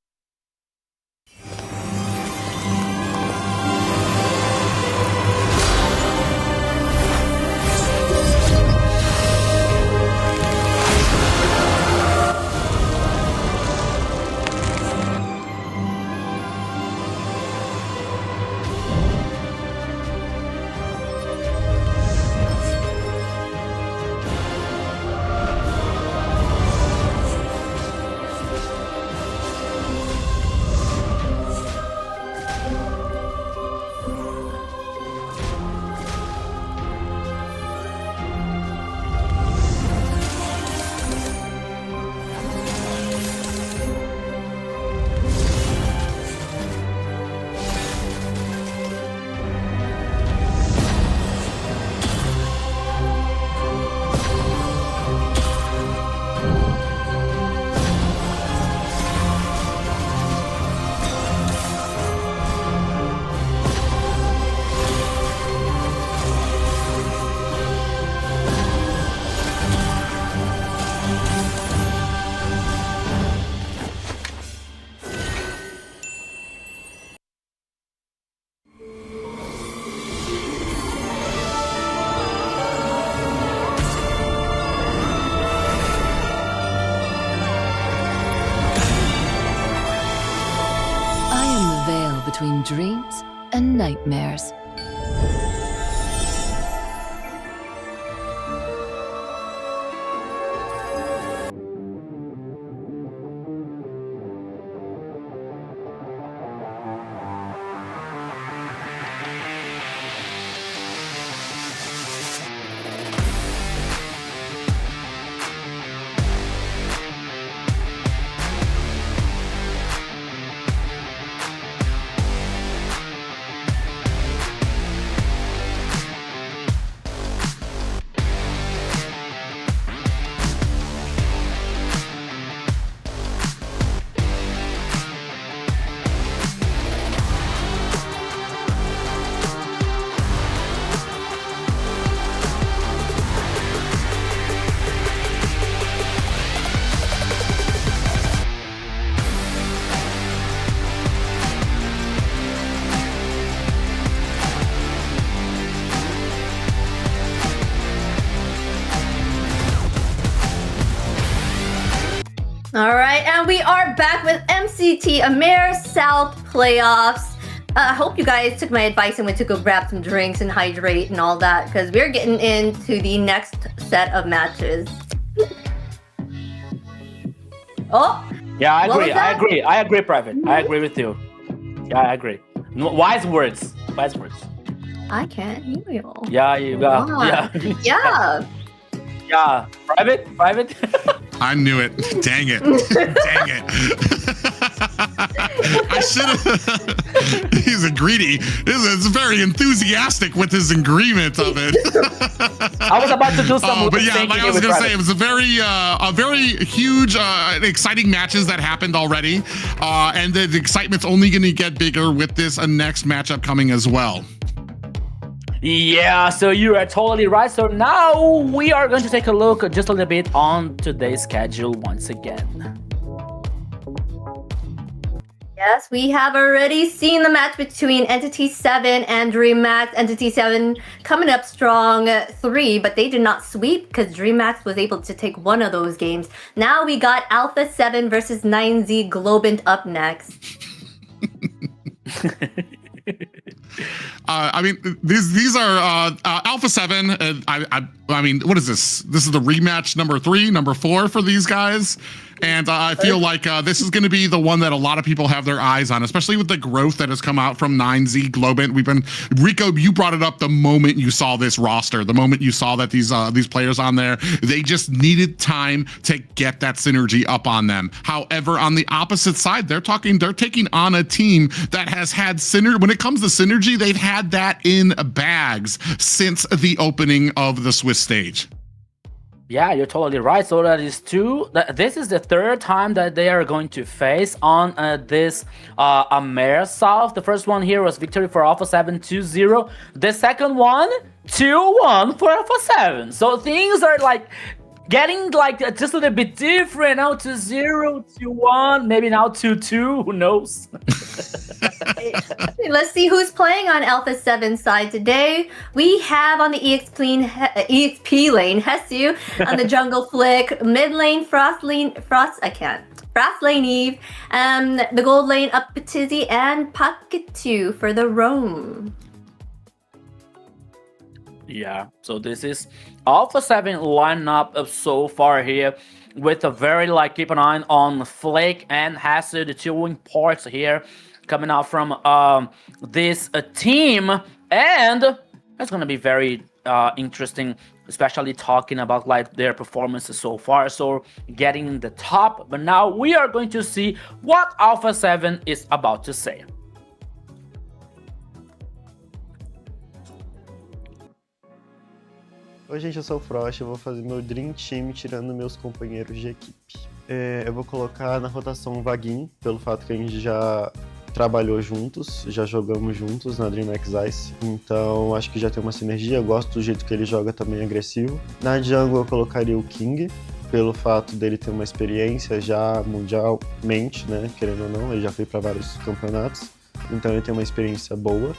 in dreams and nightmares. All right, and we are back with MCT AMER South playoffs. I hope you guys took my advice and went to go grab some drinks and hydrate and all that, because we're getting into the next set of matches. Oh, Yeah, I What was agree. that? I agree, Private. I agree with you. Yeah, I agree. Wise words. Wise words. I can't hear you. Yeah, you got. Ah, Yeah. yeah. Yeah. Private. I knew it. Dang it. Dang it. I should have. He's a greedy. He's very enthusiastic with his agreement of it. I was about to do some. But yeah, thinking like I was with gonna Private. say, it was a very huge, exciting matches that happened already, and the excitement's only going to get bigger with this next matchup coming as well. Yeah, so you are totally right. So now we are going to take a look just a little bit on today's schedule once again. Yes, we have already seen the match between Entity 7 and Dreammax. Entity 7 coming up strong 3, but they did not sweep because Dreammax was able to take one of those games. Now we got Alpha 7 versus 9Z Globant up next. I mean, these are Alpha 7. I mean, what is this? This is the rematch number 3, number 4 for these guys. And I feel like this is going to be the one that a lot of people have their eyes on, especially with the growth that has come out from 9Z Globant. Rico, you brought it up the moment you saw this roster, the moment you saw that these players on there, they just needed time to get that synergy up on them. However, on the opposite side, they're taking on a team that has had synergy. When it comes to synergy, they've had that in bags since the opening of the Swiss stage. Yeah, you're totally right. So that is two. This is the third time that they are going to face on this AMER South. The first one here was victory for Alpha 7 2-0. The second one 2-1 for Alpha 7. So things are like getting like just a little bit different. Now 2-0, 2-1, maybe now 2-2. Who knows? Let's see who's playing on Alpha 7 side today. We have on the EXP lane Hesu, on the jungle Flick, mid lane Frost lane Eve, the gold lane up Tizzy, and Pocket 2 for the roam. Yeah, so this is Alpha 7 lineup up so far here with a very keep an eye on Flake and Hasu, the two wing parts here coming out from this team, and that's gonna be very interesting, especially talking about their performances so far. So getting the top, but now we are going to see what Alpha 7 is about to say. Oi gente, eu sou o Frost, eu vou fazer meu Dream Team tirando meus companheiros de equipe. Eu vou colocar na rotação o Vaguinho, pelo fato que a gente já trabalhou juntos, já jogamos juntos na Dreammax Ice, então acho que já tem uma sinergia, eu gosto do jeito que ele joga também agressivo. Na jungle eu colocaria o King, pelo fato dele ter uma experiência já mundialmente, né, querendo ou não, ele já foi para vários campeonatos. Então ele tem uma experiência boa.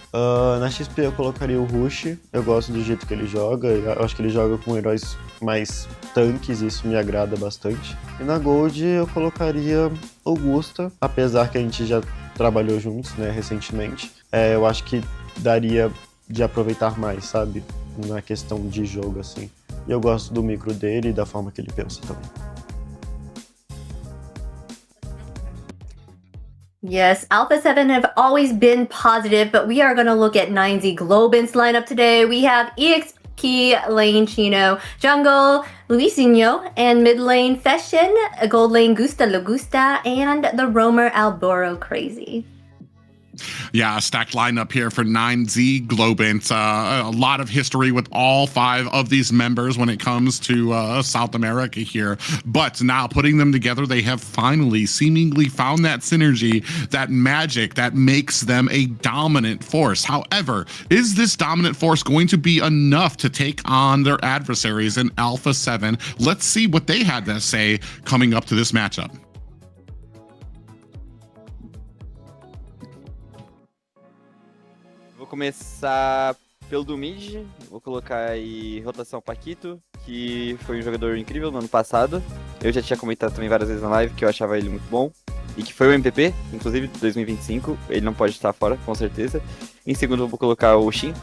Na XP eu colocaria o Rush, eu gosto do jeito que ele joga, eu acho que ele joga com heróis mais tanques, isso me agrada bastante. E na Gold eu colocaria Augusta, apesar que a gente já trabalhou juntos, né, recentemente. Eu acho que daria de aproveitar mais, sabe? Na questão de jogo, assim. E eu gosto do micro dele e da forma que ele pensa também. Yes, Alpha 7 have always been positive, but we are going to look at 9Z Globant's lineup today. We have EXP lane Chino, jungle Luisinho, and mid lane Fashion, gold lane Gusta Logusta, and the roamer Alboro Crazy. Yeah, a stacked lineup here for 9Z Globant. A lot of history with all 5 of these members when it comes to South America here. But now putting them together, they have finally seemingly found that synergy, that magic that makes them a dominant force. However, is this dominant force going to be enough to take on their adversaries in Alpha 7? Let's see what they had to say coming up to this matchup. Vou começar pelo do mid, vou colocar aí rotação Paquito, que foi um jogador incrível no ano passado. Eu já tinha comentado também várias vezes na live que eu achava ele muito bom. E que foi o MVP, inclusive, de 2025. Ele não pode estar fora, com certeza. Em segundo, eu vou colocar o Shin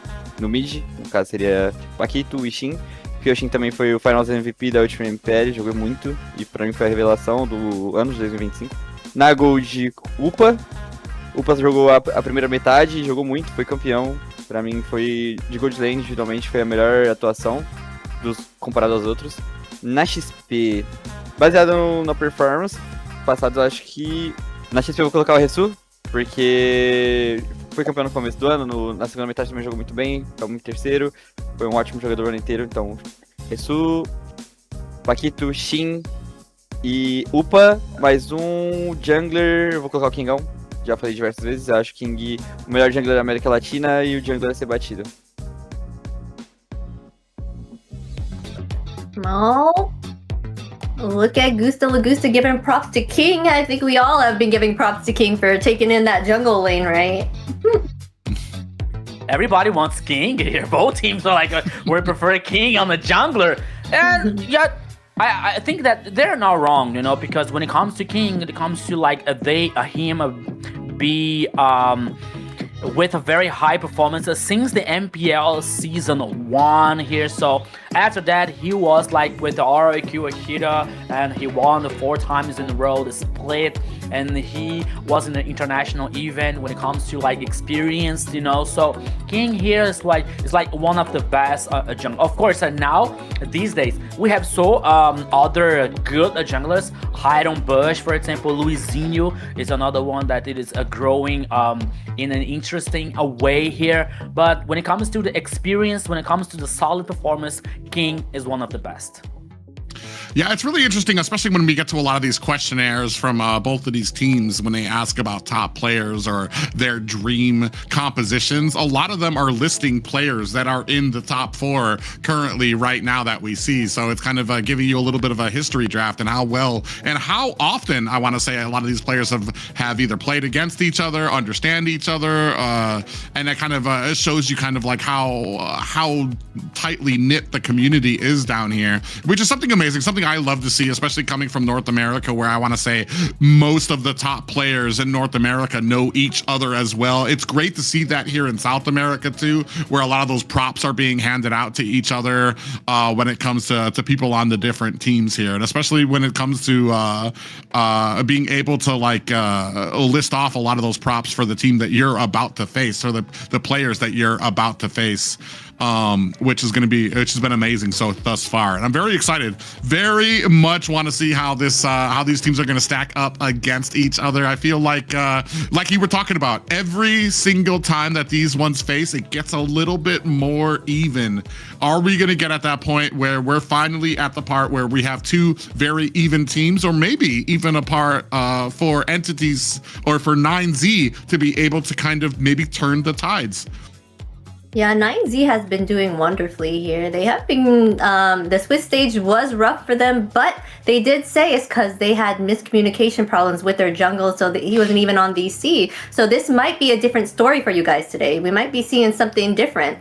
no mid. No caso, seria Paquito e Shin. Porque o Shin também foi o Finals MVP da última MPL, jogou muito. E pra mim foi a revelação do ano de 2025. Na Gold, Upa. Upa jogou a primeira metade, jogou muito, foi campeão. Pra mim foi, de Gold Lane, individualmente, foi a melhor atuação comparado aos outros. Na XP, baseado na performance, passado eu acho que... Na XP eu vou colocar o Resu, porque foi campeão no começo do ano, na segunda metade também jogou muito bem, estamos em terceiro, foi um ótimo jogador o ano inteiro, então Resu, Paquito, Shin e Upa, mais um jungler, eu vou colocar o Kingão. Já falei diversas vezes, eu acho King o melhor jungler da América Latina e o jungler a ser batido. Oh, look at Gusta Lagusta giving props to King. I think we all have been giving props to King for taking in that jungle lane, right? Everybody wants King here. Both teams are like, we prefer King on the jungler. And yeah, I think that they're not wrong, you know, because when it comes to King, it comes to like him be with a very high performance since the MPL season 1 here. So after that, he was like with the RIQ Akira, and he won the 4 times in a row, the split, and he was in an international event when it comes to like experience, you know. So King here is like one of the best junglers. Of course, now these days we have other good junglers. Hiron Bush, for example, Luisinho is another one that it is growing in an interesting way here. But when it comes to the experience, when it comes to the solid performance, King is one of the best. Yeah, it's really interesting, especially when we get to a lot of these questionnaires from both of these teams when they ask about top players or their dream compositions. A lot of them are listing players that are in the top 4 currently right now that we see. So it's kind of giving you a little bit of a history draft and how well and how often, I want to say, a lot of these players have either played against each other, understand each other, and that kind of shows you kind of like how tightly knit the community is down here, which is something amazing, something I love to see, especially coming from North America, where I want to say most of the top players in North America know each other as well. It's great to see that here in South America too, where a lot of those props are being handed out to each other when it comes to people on the different teams here, and especially when it comes to being able to like list off a lot of those props for the team that you're about to face, or the players that you're about to face. Which has been amazing thus far, and I'm very excited. Very much want to see how these teams are going to stack up against each other. I feel like you were talking about, every single time that these ones face, it gets a little bit more even. Are we going to get at that point where we're finally at the part where we have 2 very even teams, or maybe even a part for entities or for 9Z to be able to kind of maybe turn the tides? Yeah, 9Z has been doing wonderfully here. They have been, the Swiss stage was rough for them, but they did say it's because they had miscommunication problems with their jungle, so that he wasn't even on DC. So this might be a different story for you guys today. We might be seeing something different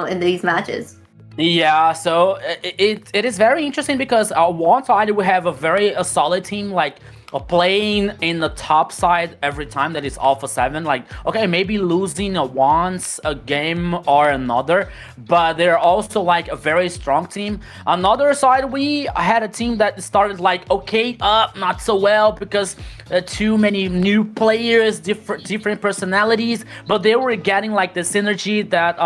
in these matches. Yeah, so it is very interesting because on one side we have a very solid team like playing in the top side every time that is Alpha 7. Like, okay, maybe losing once a game or another, but they're also like a very strong team. Another side, we had a team that started like okay, not so well because too many new players, different personalities, but they were getting like the synergy, that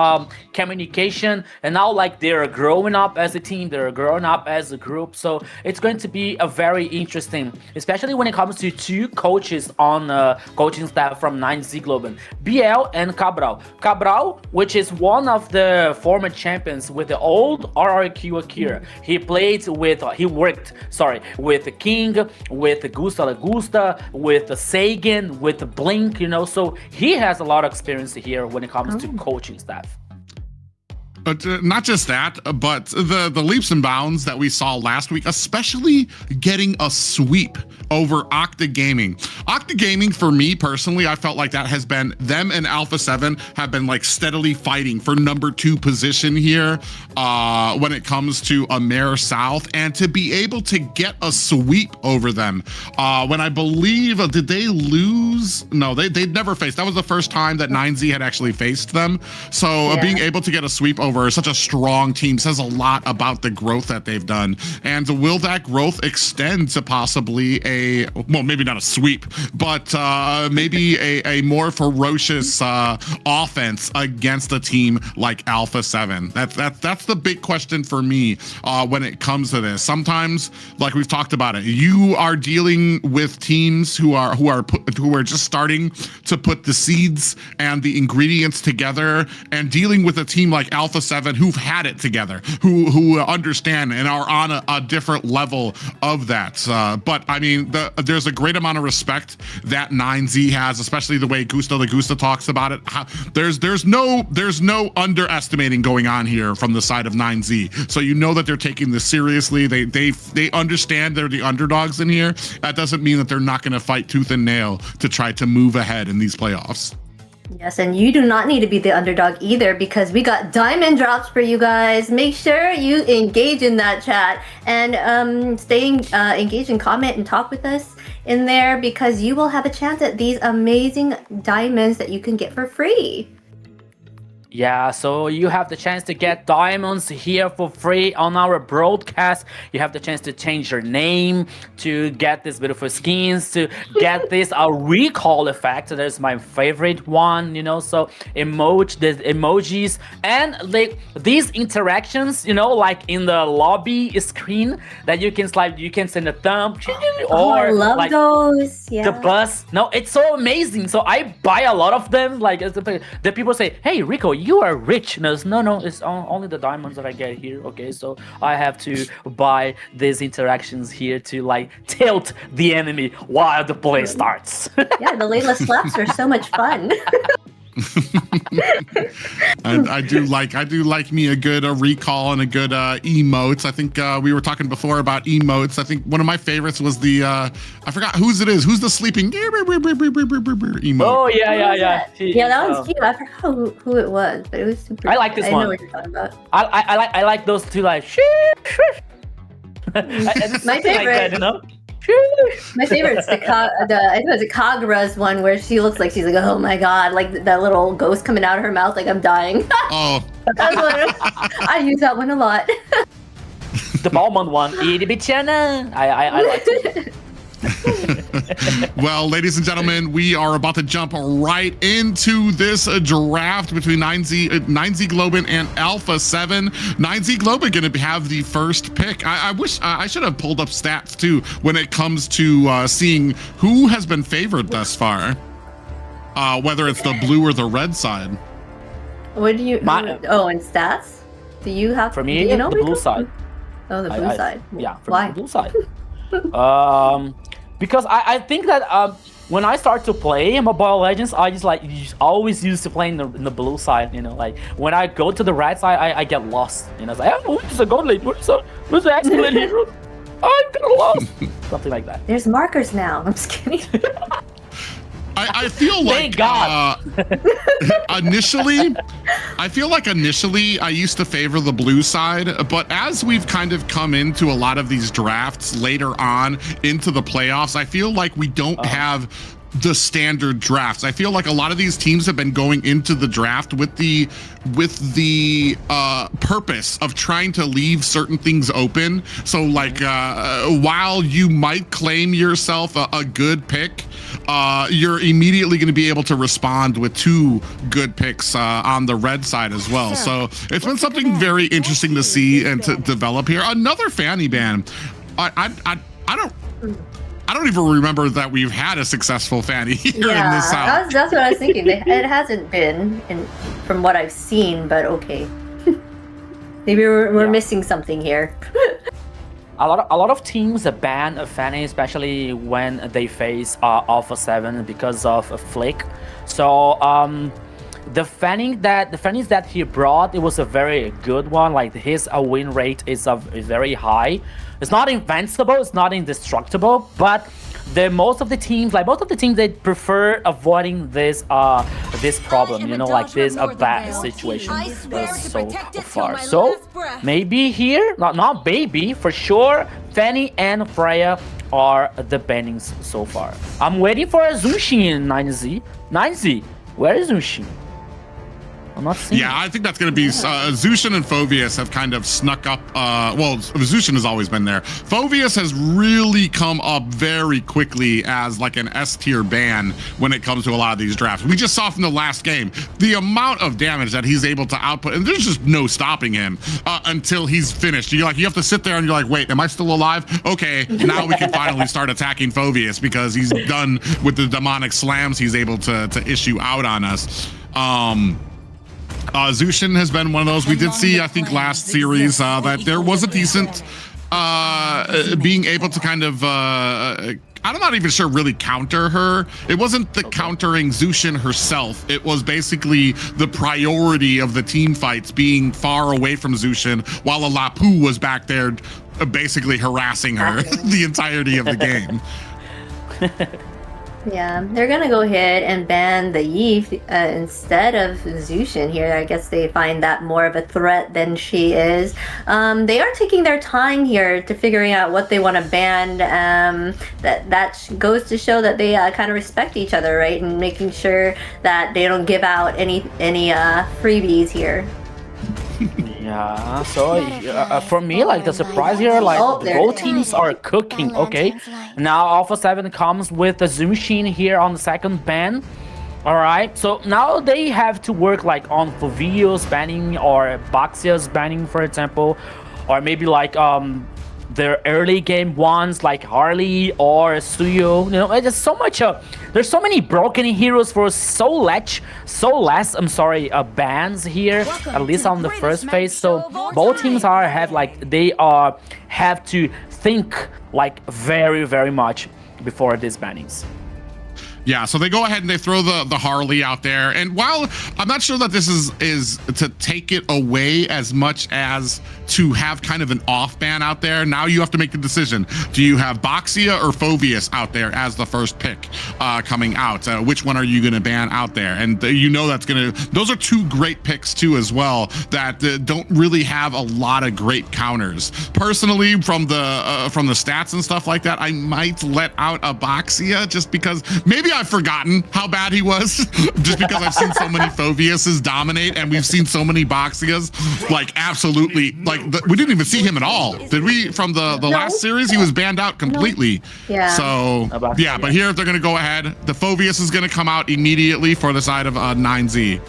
communication, and now like they're growing up as a team, they're growing up as a group. So it's going to be a very interesting, especially when it comes to two coaches on coaching staff from 9Z Globant, BL and Cabral. Cabral, which is one of the former champions with the old RRQ Akira. He worked with King, with Gusta Lagusta, with Sagan, with Blink, you know, so he has a lot of experience here when it comes to coaching staff. But not just that, but the leaps and bounds that we saw last week, especially getting a sweep over Octa Gaming. Octa Gaming, for me personally, I felt like that has been, them and Alpha 7 have been like steadily fighting for #2 position here when it comes to AMER South, and to be able to get a sweep over them. When I believe, did they lose? No, they'd never faced. That was the first time that 9Z had actually faced them. So being able to get a sweep over such a strong team says a lot about the growth that they've done. And will that growth extend to possibly well, maybe not a sweep, but maybe a more ferocious offense against a team like Alpha 7? That's the big question for me when it comes to this. Sometimes, like we've talked about it, you are dealing with teams who are just starting to put the seeds and the ingredients together, and dealing with a team like Alpha 7 who've had it together, who understand and are on a different level of that. But I mean, there's a great amount of respect that 9Z has, especially the way Gusta Lagusta talks about it. There's no underestimating going on here from the side of 9Z. So you know that they're taking this seriously. They understand they're the underdogs in here. That doesn't mean that they're not going to fight tooth and nail to try to move ahead in these playoffs. Yes, and you do not need to be the underdog either, because we got diamond drops for you guys. Make sure you engage in that chat and stay engaged and comment and talk with us in there, because you will have a chance at these amazing diamonds that you can get for free. Yeah, so you have the chance to get diamonds here for free on our broadcast. You have the chance to change your name, to get these beautiful skins, to get this recall effect. That's my favorite one, you know. So the emojis and these interactions, you know, like in the lobby screen that you can slide, you can send a thumb or I love like those. Yeah. the bus. No, it's so amazing. So I buy a lot of them. Like the people say, "Hey, Rico, you are rich." No, it's only the diamonds that I get here. Okay, so I have to buy these interactions here to like tilt the enemy while the play starts. Yeah, the Layla slaps are so much fun. I do like me a good recall and a good emotes. I think we were talking before about emotes. I think one of my favorites was the I forgot whose it is. Who's the sleeping emote? Oh yeah. Yeah, that one's cute. I forgot who it was, but it was super. I like this I one. know what you're talking about. I like those two, like My favorite. Like that, you know? My favorite is I think it's Kagura's one, where she looks like she's like, oh my god, like that little ghost coming out of her mouth, like I'm dying. Oh. I use that one a lot. The Ballman one, I like it. Well, ladies and gentlemen, we are about to jump right into this draft between 9Z Globant and Alpha 7. 9Z Globant going to have the first pick. I wish I should have pulled up stats too when it comes to seeing who has been favored thus far, whether it's the blue or the red side. What do you? And stats? Do you have? For me, do you know the blue side. Oh, the blue side. Yeah, for Why? the blue side. Because I think that when I start to play Mobile Legends, I just always used to play in the blue side, you know. Like when I go to the red side, I get lost, you know. It's like, oh, who's the gold lane? Who's the excellent hero? I'm kind of lost. Something like that. There's markers now. I'm just kidding. I feel like Thank God. initially I used to favor the blue side, but as we've kind of come into a lot of these drafts later on into the playoffs, I feel like we don't have the standard drafts. I feel like a lot of these teams have been going into the draft with the purpose of trying to leave certain things open. So like while you might claim yourself a good pick, you're immediately going to be able to respond with 2 good picks on the red side as well. So it's been something very interesting to see and to develop here. Another fanny ban. I don't even remember that we've had a successful fanny here in this house. That's what I was thinking. It hasn't been, from what I've seen, but okay. Maybe we're missing something here. A lot of teams ban a fanny, especially when they face Alpha 7 because of a flick. So the fannies that he brought, it was a very good one. Like his win rate is very high. It's not invincible, it's not indestructible, but most of the teams, they prefer avoiding this problem, you know, like this bad situation so far. So maybe here, not baby, for sure, Fanny and Freya are the bannings so far. I'm waiting for a Zushin in 9Z. 9Z, where is Zushin? I'm not seeing Yeah, I think that's going to be Zushin and Phoveus have kind of snuck up. Well, Zushin has always been there. Phoveus has really come up very quickly as like an S tier ban when it comes to a lot of these drafts. We just saw from the last game the amount of damage that he's able to output, and there's just no stopping him until he's finished. You have to sit there and you're like, wait, am I still alive? Okay, now we can finally start attacking Phoveus because he's done with the demonic slams he's able to issue out on us. Zushin has been one of those. We did see, I think, last series that there was a decent being able to kind of I'm not even sure really counter her. It wasn't the countering Zushin herself. It was basically the priority of the team fights being far away from Zushin while a Lapu was back there basically harassing her the entirety of the game. Yeah, they're gonna go ahead and ban the Yves instead of Zushin here. I guess they find that more of a threat than she is. They are taking their time here to figuring out what they want to ban. That goes to show that they kind of respect each other, right? And making sure that they don't give out any freebies here. Yeah, so for me, like the surprise here, like both teams are cooking. Okay, now Alpha 7 comes with the Zushin here on the second ban. All right, so now they have to work like on Fovio's banning or Baxia's banning, for example, or maybe like their early game ones like Harley or Suyo. You know, there's so much. There's so many broken heroes for so less. Bans here, at least on the first phase. So both teams have to think like very, very much before these bannings. Yeah, so they go ahead and they throw the Harley out there. And while I'm not sure that this is to take it away as much as to have kind of an off ban out there, now you have to make the decision. Do you have Baxia or Phoveus out there as the first pick coming out? Which one are you going to ban out there? And you know that's going to, those are two great picks too as well that don't really have a lot of great counters. Personally, from the stats and stuff like that, I might let out a Baxia just because maybe I've forgotten how bad he was just because I've seen so many Phoviuses dominate and we've seen so many Baxias like absolutely like we didn't even see him at all, did we? From the last series, he was banned out completely. Yeah. So yeah, but here they're gonna go ahead. The Phoveus is gonna come out immediately for the side of 9Z.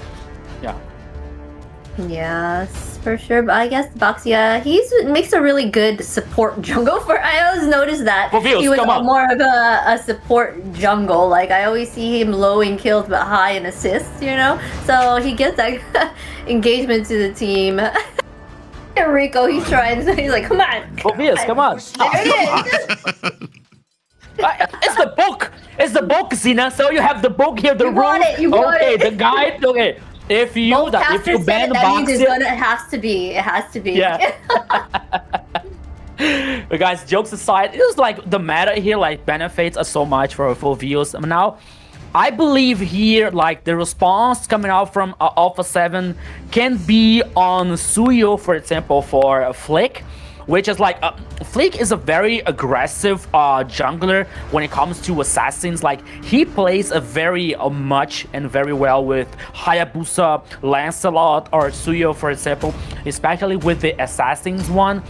Yeah. Yes, for sure. But I guess Baxia, he makes a really good support jungle. I always noticed that he was more of a support jungle. Like I always see him low in kills but high in assists, you know? So he gets that engagement to the team. Rico, he's trying, so he's like, come on. Phoveus, come on. There it is. It's the book. It's the book, Zina. So you have the book here, the you rule. Got it, you got okay, it. The guide. Okay. If you ban Baxia, it has to be. It has to be. Yeah. But guys, jokes aside, it was like the meta here like benefits us so much for views. Now, I believe here, like, the response coming out from Alpha 7 can be on Suyo, for example, for Flick, which is like, Flick is a very aggressive jungler when it comes to assassins. Like, he plays a very much and very well with Hayabusa, Lancelot, or Suyo, for example, especially with the assassins one.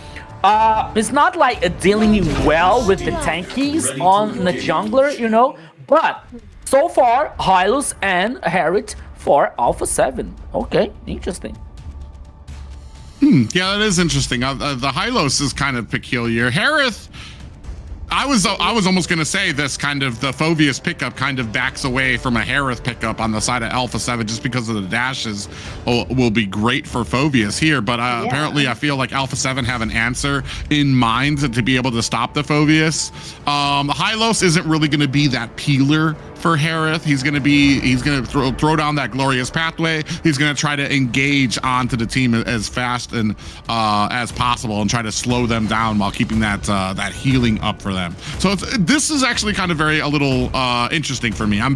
It's not like dealing well with the tankies on the jungler, you know, but so far, Hylos and Harriet for Alpha 7. Okay, interesting. Yeah, that is interesting. The Hylos is kind of peculiar. Harith, I was almost going to say this kind of, the Phoveus pickup kind of backs away from a Harith pickup on the side of Alpha 7 just because of the dashes will be great for Phoveus here. But apparently I feel like Alpha 7 have an answer in mind to be able to stop the Phoveus. Hylos isn't really going to be that peeler for Harith. He's going to throw down that glorious pathway. He's going to try to engage onto the team as fast and as possible and try to slow them down while keeping that healing up for them. So this is actually kind of a little interesting for me. I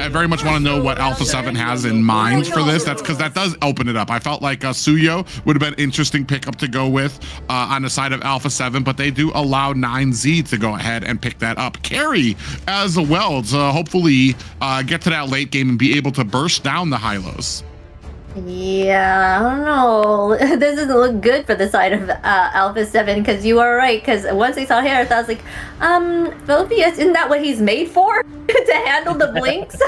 very much want to know what Alpha 7 has in mind for this. That's because that does open it up. I felt like Suyo would have been an interesting pickup to go with on the side of Alpha 7, but they do allow 9Z to go ahead and pick that up. Carry as well to hopefully get to that late game and be able to burst down the Hylos. Yeah, I don't know. This doesn't look good for the side of Alpha 7, because you are right, because once I saw Harris, I was like, Phoveus, isn't that what he's made for? To handle the blinks?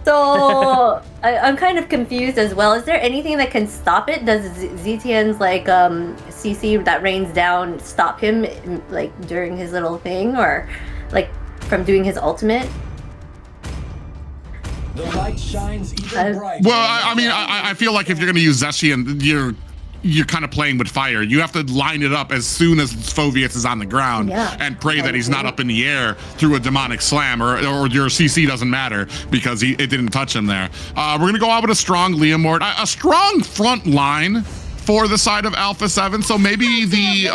So I'm kind of confused as well. Is there anything that can stop it? Does ZTN's like CC that rains down stop him like during his little thing, or like from doing his ultimate? The light shines even brighter. Well, I mean, I feel like if you're going to use Zeshian, you're kind of playing with fire. You have to line it up as soon as Phoveus is on the ground and pray that he's not up in the air through a demonic slam, or your CC doesn't matter because it didn't touch him there. We're going to go out with a strong Leomord, a strong front line for the side of Alpha 7. So maybe the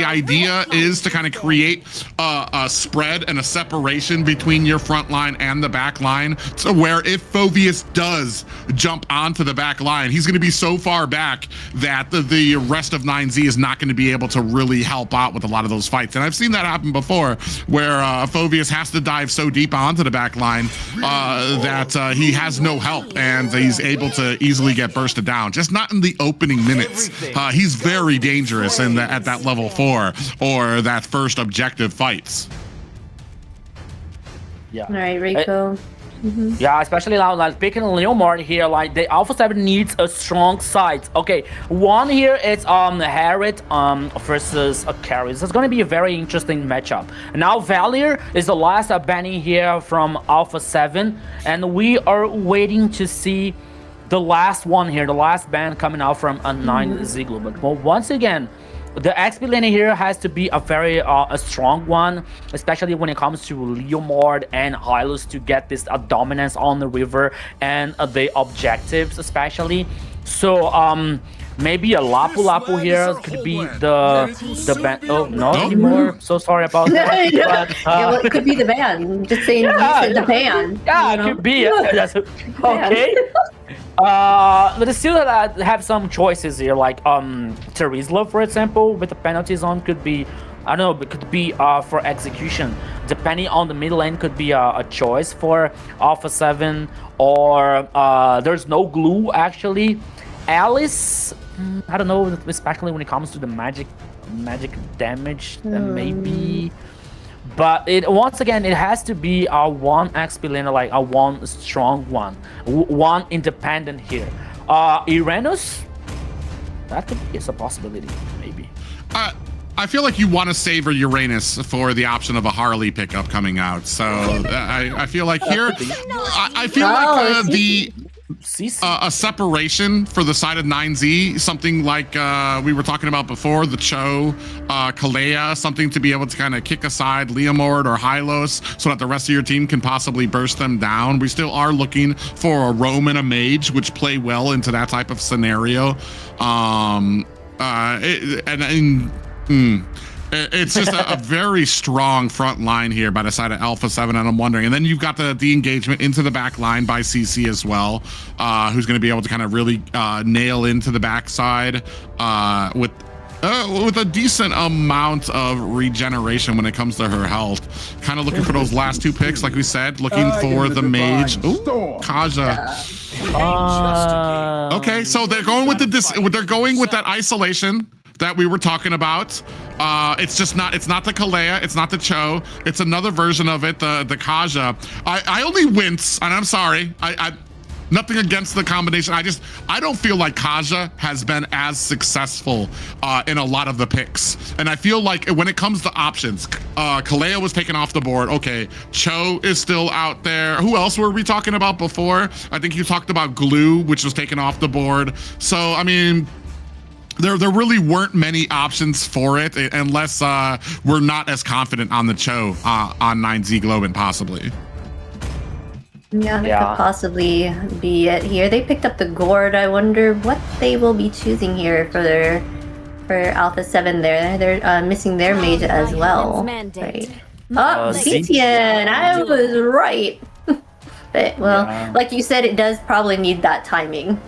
idea is to kind of create a spread and a separation between your front line and the back line, so where if Phoveus does jump onto the back line, he's going to be so far back that the rest of 9Z is not going to be able to really help out with a lot of those fights. And I've seen that happen before, where Phoveus has to dive so deep onto the back line that he has no help, and he's able to easily get bursted down, just not in the opening minutes. He's very dangerous at that level 4 or that first objective fights. Yeah. All right, Rico. Yeah, especially now, like picking Leomord here, like the Alpha 7 needs a strong side. Okay, one here is Harriet versus Carry. This is going to be a very interesting matchup. Now Valier is the last banning here from Alpha 7, and we are waiting to see the last one here, the last ban coming out from a 9Z Globant. But once again, the XP lane here has to be a very a strong one, especially when it comes to Leomord and Hylos to get this dominance on the river and the objectives especially. So maybe a Lapu here could be the ban. Oh, not anymore. So sorry about that. But, well, it could be the ban. Just saying, you said the ban. Yeah, it could be. Okay. But still have some choices here, like Terizla, for example, with the penalty zone could be, I don't know, it could be for execution. Depending on the middle lane, could be a choice for Alpha 7, or there's no glue actually. Alice, I don't know, especially when it comes to the magic damage, maybe. But once again, it has to be a one XP laner, like a one strong one, one independent here. Irenos, that could be a possibility, maybe. I feel like you want to savor Uranus for the option of a Harley pickup coming out. So I feel like here, I feel like a separation for the side of 9Z, something like we were talking about before, the Cho, Kalea, something to be able to kind of kick aside Leomord or Hylos so that the rest of your team can possibly burst them down. We still are looking for a Roam and a Mage, which play well into that type It's just a very strong front line here by the side of Alpha 7, and I'm wondering. And then you've got the engagement into the back line by CC as well, who's going to be able to kind of really nail into the backside with a decent amount of regeneration when it comes to her health. Kind of looking for those last 2 picks, like we said, looking for the mage. Ooh, Kaja. Okay, so they're going with that isolation that we were talking about. It's not the Kalea, it's not the Cho, it's another version of it, the Kaja. I only wince, and I'm sorry. I nothing against the combination. I don't feel like Kaja has been as successful in a lot of the picks. And I feel like when it comes to options, Kalea was taken off the board. Okay, Cho is still out there. Who else were we talking about before? I think you talked about Glue, which was taken off the board. So, I mean, there really weren't many options for it unless we're not as confident on the Cho on 9Z Globant, possibly. Yeah, that could possibly be it here. They picked up the gourd. I wonder what they will be choosing here for Alpha 7 there. They're missing their mage as well. Right. Oh, Zetian! I was right. But, well, like you said, it does probably need that timing.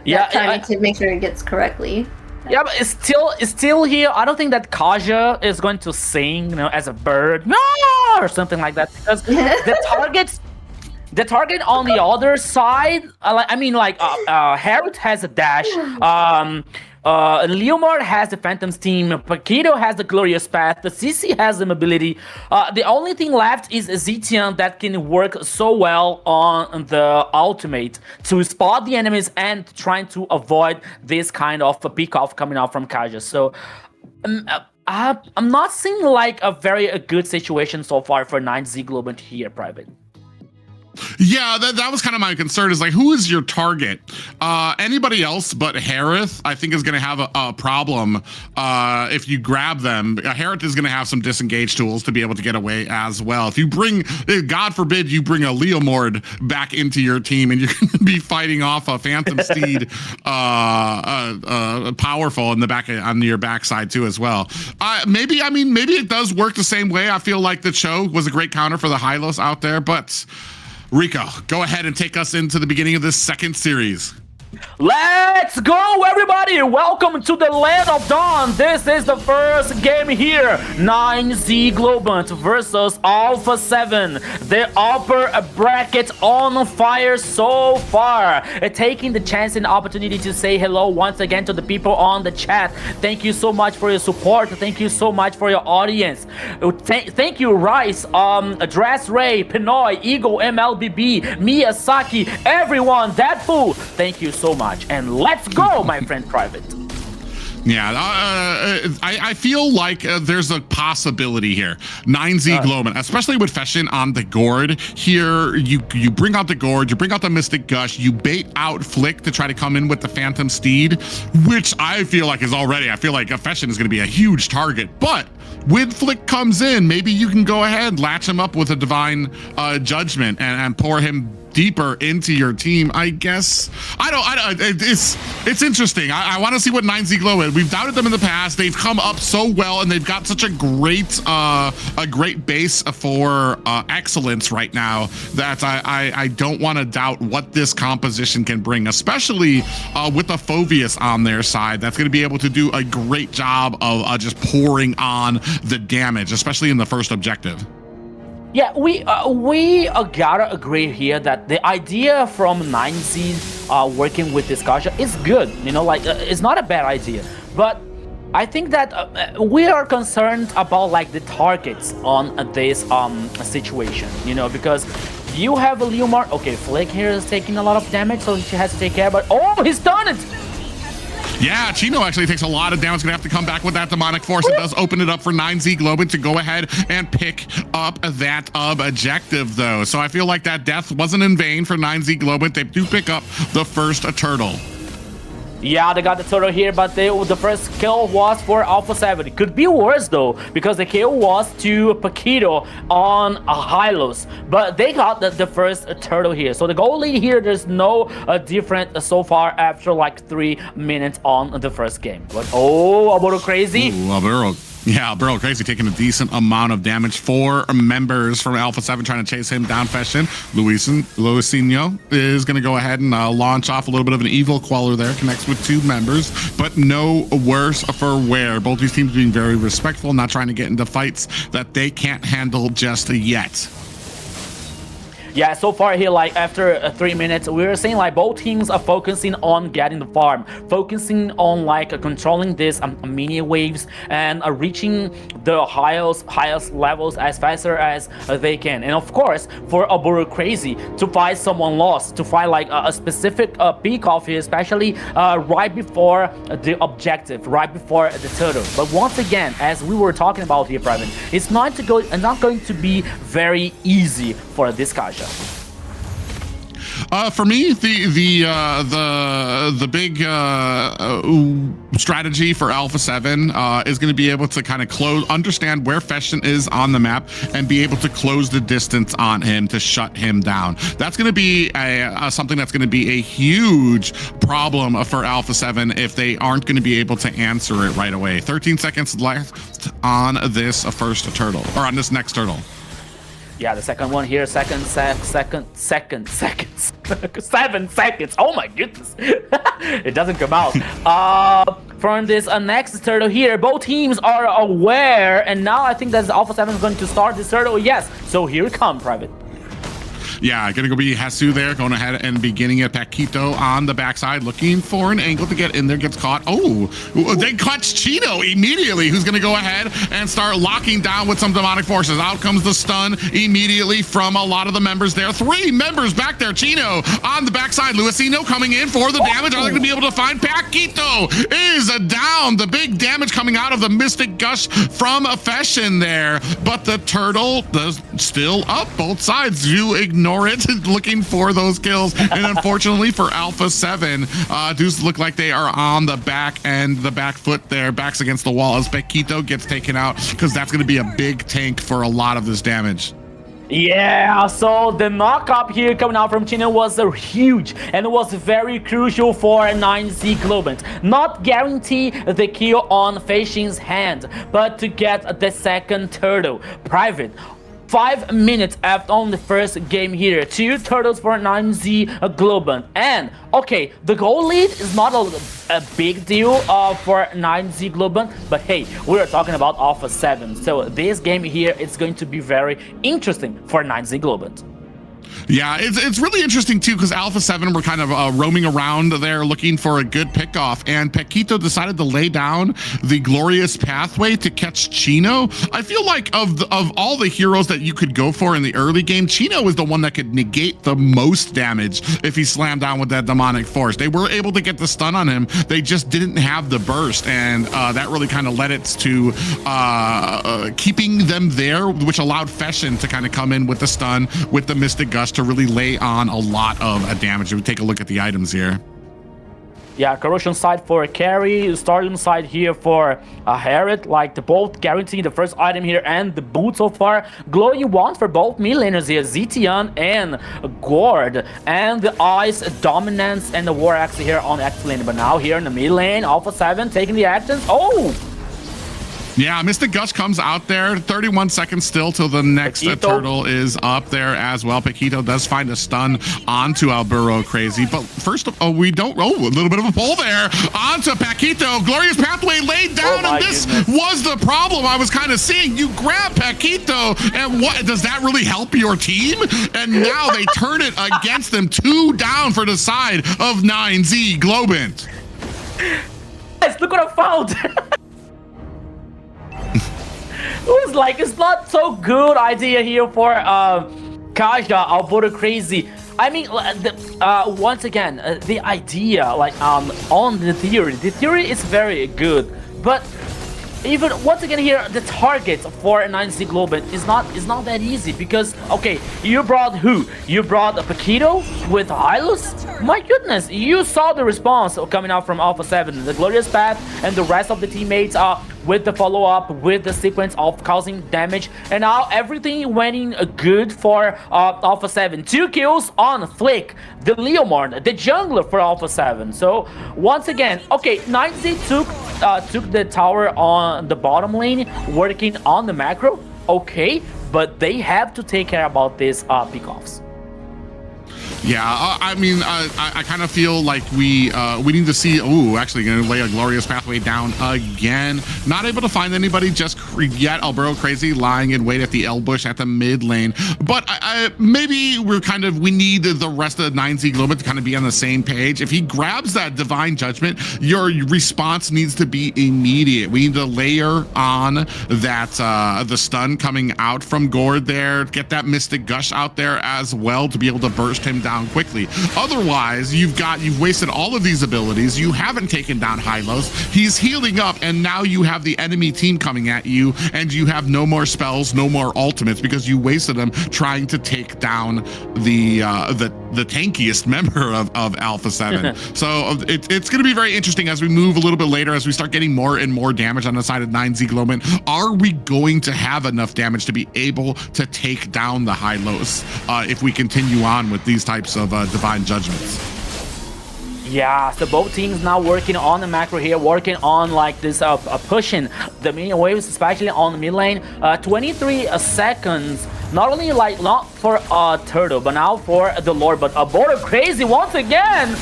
Timing to make sure it gets correctly. Yeah, but it's still here. I don't think that Kaja is going to sing, as a bird, or something like that, because the target on the other side. Harriet has a dash. Leomord has the Phantom Steam. Paquito has the Glorious Path. The CC has the mobility. The only thing left is Zetian that can work so well on the ultimate to spot the enemies and trying to avoid this kind of a pick-off coming out from Kaja. So I'm not seeing like a very good situation so far for 9Z Globant here, Private. Yeah, that was kind of my concern, is like, who is your target? Anybody else but Harith, I think, is going to have a problem if you grab them. Harith is going to have some disengage tools to be able to get away as well. If you bring, God forbid, you bring a Leomord back into your team and you're going to be fighting off a Phantom Steed powerful in the back on your backside too as well. Maybe it does work the same way. I feel like the Cho was a great counter for the Hylos out there, but Rico, go ahead and take us into the beginning of this second series. Let's go, everybody! Welcome to the Land of Dawn. This is the first game here. 9Z Globant versus Alpha 7. The upper bracket on fire so far. Taking the chance and opportunity to say hello once again to the people on the chat. Thank you so much for your support. Thank you so much for your audience. Thank you, Rice, Dress Ray, Pinoy, Eagle, MLBB, Miyazaki, everyone, Deadpool. Thank you so much, and let's go, my friend Private. Yeah, I feel like there's a possibility here. 9Z Globant, especially with Feshin on the gourd here, you bring out the gourd, you bring out the Mystic Gush, you bait out Flick to try to come in with the Phantom Steed, which I feel like I feel like Feshin is going to be a huge target, but when Flick comes in, maybe you can go ahead, latch him up with a Divine Judgment and pour him deeper into your team, I guess. It's interesting. I want to see what 9Z Globant. We've doubted them in the past. They've come up so well, and they've got such a great base for excellence right now that I don't want to doubt what this composition can bring, especially with a Phoveus on their side. That's going to be able to do a great job of just pouring on the damage, especially in the first objective. Yeah, we gotta agree here that the idea from 9Z working with this Kaja is good. It's not a bad idea. But I think that we are concerned about like the targets on this situation. Because you have a Leomord. Okay, Flick here is taking a lot of damage, so she has to take care. But he's done it. Yeah, Chino actually takes a lot of damage. Gonna have to come back with that Demonic Force. It does open it up for 9Z Globant to go ahead and pick up that objective, though. So I feel like that death wasn't in vain for 9Z Globant. They do pick up the first turtle. Yeah, they got the turtle here, but the first kill was for Alpha 7. It could be worse, though, because the kill was to Paquito on Hylos. But they got the first turtle here. So the goal lead here, there's no different so far after like 3 minutes on the first game. But a little crazy. Ooh, Yeah, Burrow Crazy taking a decent amount of damage. 4 members from Alpha 7 trying to chase him down. Fashion. Luisinho is going to go ahead and launch off a little bit of an evil queller there. Connects with 2 members, but no worse for wear. Both these teams being very respectful, not trying to get into fights that they can't handle just yet. Yeah, so far here, like after 3 minutes, we're seeing like both teams are focusing on getting the farm, focusing on like controlling this mini waves and reaching the highest levels as faster as they can. And of course, for Burrow Crazy to find someone lost, to find like a specific peak off here, especially right before the objective, right before the turtle. But once again, as we were talking about here, Private, it's not going to be very easy for this Kaja. For me, the big strategy for Alpha 7 is going to be able to kind of understand where Fashion is on the map and be able to close the distance on him to shut him down. That's going to be something that's going to be a huge problem for Alpha 7 if they aren't going to be able to answer it right away. 13 seconds left on this first turtle, or on this next turtle. Yeah, the second one here, 7 seconds. 7 seconds. Oh my goodness. It doesn't come out. From this next turtle here, both teams are aware, and now I think that Alpha 7 is going to start this turtle. Yes, so here it comes, Private. Yeah, gonna go be Hasu there, going ahead and beginning at Paquito on the backside, looking for an angle to get in there, gets caught. Oh, they catch Chino immediately, who's gonna go ahead and start locking down with some demonic forces. Out comes the stun immediately from a lot of the members there. 3 members back there. Chino on the backside. Luisino coming in for the damage. Are they gonna be able to find Paquito? Is down. The big damage coming out of the Mystic Gush from Fashion there, but the turtle does still up. Both sides do ignore it, looking for those kills, and unfortunately for Alpha 7, does look like they are on the back end, the back foot there, backs against the wall as Paquito gets taken out, because that's going to be a big tank for a lot of this damage. Yeah, so the knock-up here coming out from Chino was huge, and it was very crucial for 9Z Globant. Not guarantee the kill on Fashian's hand, but to get the second turtle. Private, 5 minutes after on the first game here, 2 turtles for 9Z Globant. And okay, the goal lead is not a big deal for 9Z Globant, but hey, we are talking about Alpha 7, so this game here is going to be very interesting for 9Z Globant. Yeah, it's really interesting too, because Alpha 7 were kind of roaming around there looking for a good pickoff, and Paquito decided to lay down the glorious pathway to catch Chino. I feel like of all the heroes that you could go for in the early game, Chino is the one that could negate the most damage if he slammed down with that demonic force. They were able to get the stun on him, they just didn't have the burst, and that really kind of led it to keeping them there, which allowed Fashion to kind of come in with the stun, with the Mystic Gush, to really lay on a lot of damage. We take a look at the items here. Yeah, corrosion side for a carry, stardom side here for a Herod, like the both guaranteeing the first item here and the boot so far. Glow you want for both mid laners here, Zetian and Gord, and the Ice Dominance and the War Axe here on X lane. But now here in the mid lane, Alpha 7 taking the actions. Oh! Yeah, Mystic Gush comes out there. 31 seconds still till the next turtle is up there as well. Paquito does find a stun onto Burrow Crazy, but first, we don't. Oh, a little bit of a pull there onto Paquito. Glorious pathway laid down, and this was the problem I was kind of seeing. You grab Paquito, and what does that really help your team? And now they turn it against them. 2 down for the side of 9Z Globant. Guys, look what I found. It was like, it's not so good idea here for Kaja, Burrow Crazy. I mean, once again, the idea, like on the theory is very good, but even once again here, the target for 9Z Globant is not that easy, because okay, you brought who? You brought a Paquito with Hylos? My goodness, you saw the response coming out from Alpha 7, the Glorious Path, and the rest of the teammates with the follow-up, with the sequence of causing damage, and now everything went in good for Alpha 7. 2 kills on Flick, the Leomord, the jungler for Alpha 7. So once again, okay, 9Z took the tower on the bottom lane, working on the macro, okay, but they have to take care about these pickoffs. Yeah, I mean, I kind of feel like we need to see. Oh, actually, going to lay a glorious pathway down again. Not able to find anybody just yet. Alburo Crazy lying in wait at the L bush at the mid lane. But maybe we need the rest of the 9Z Globant to kind of be on the same page. If he grabs that Divine Judgment, your response needs to be immediate. We need to layer on that the stun coming out from Gord there. Get that Mystic Gush out there as well to be able to burst him down quickly. Otherwise, you've wasted all of these abilities. You haven't taken down Hylos. He's healing up, and now you have the enemy team coming at you, and you have no more spells, no more ultimates, because you wasted them trying to take down the tankiest member of Alpha 7. So it's going to be very interesting as we move a little bit later, as we start getting more and more damage on the side of 9Z Globant. Are we going to have enough damage to be able to take down the Hylos if we continue on with these types of Divine Judgments? Yeah, so both teams now working on the macro here, working on like this pushing the minion waves, especially on the mid lane. 23 seconds, not only like not for Turtle, but now for the Lord. But Alburo Crazy once again.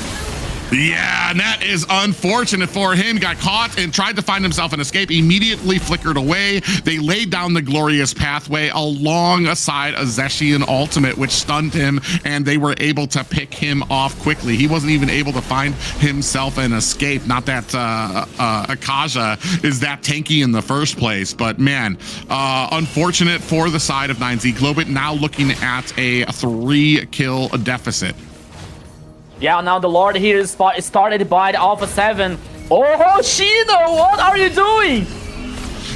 Yeah, and that is unfortunate for him. Got caught and tried to find himself an escape, immediately flickered away. They laid down the glorious pathway alongside a Zeshian ultimate, which stunned him, and they were able to pick him off quickly. He wasn't even able to find himself an escape. Not that Akaja is that tanky in the first place, but man, unfortunate for the side of 9Z Globant, now looking at a 3-kill deficit. Yeah, now the Lord here is started by the Alpha 7. Oh, Shino, what are you doing?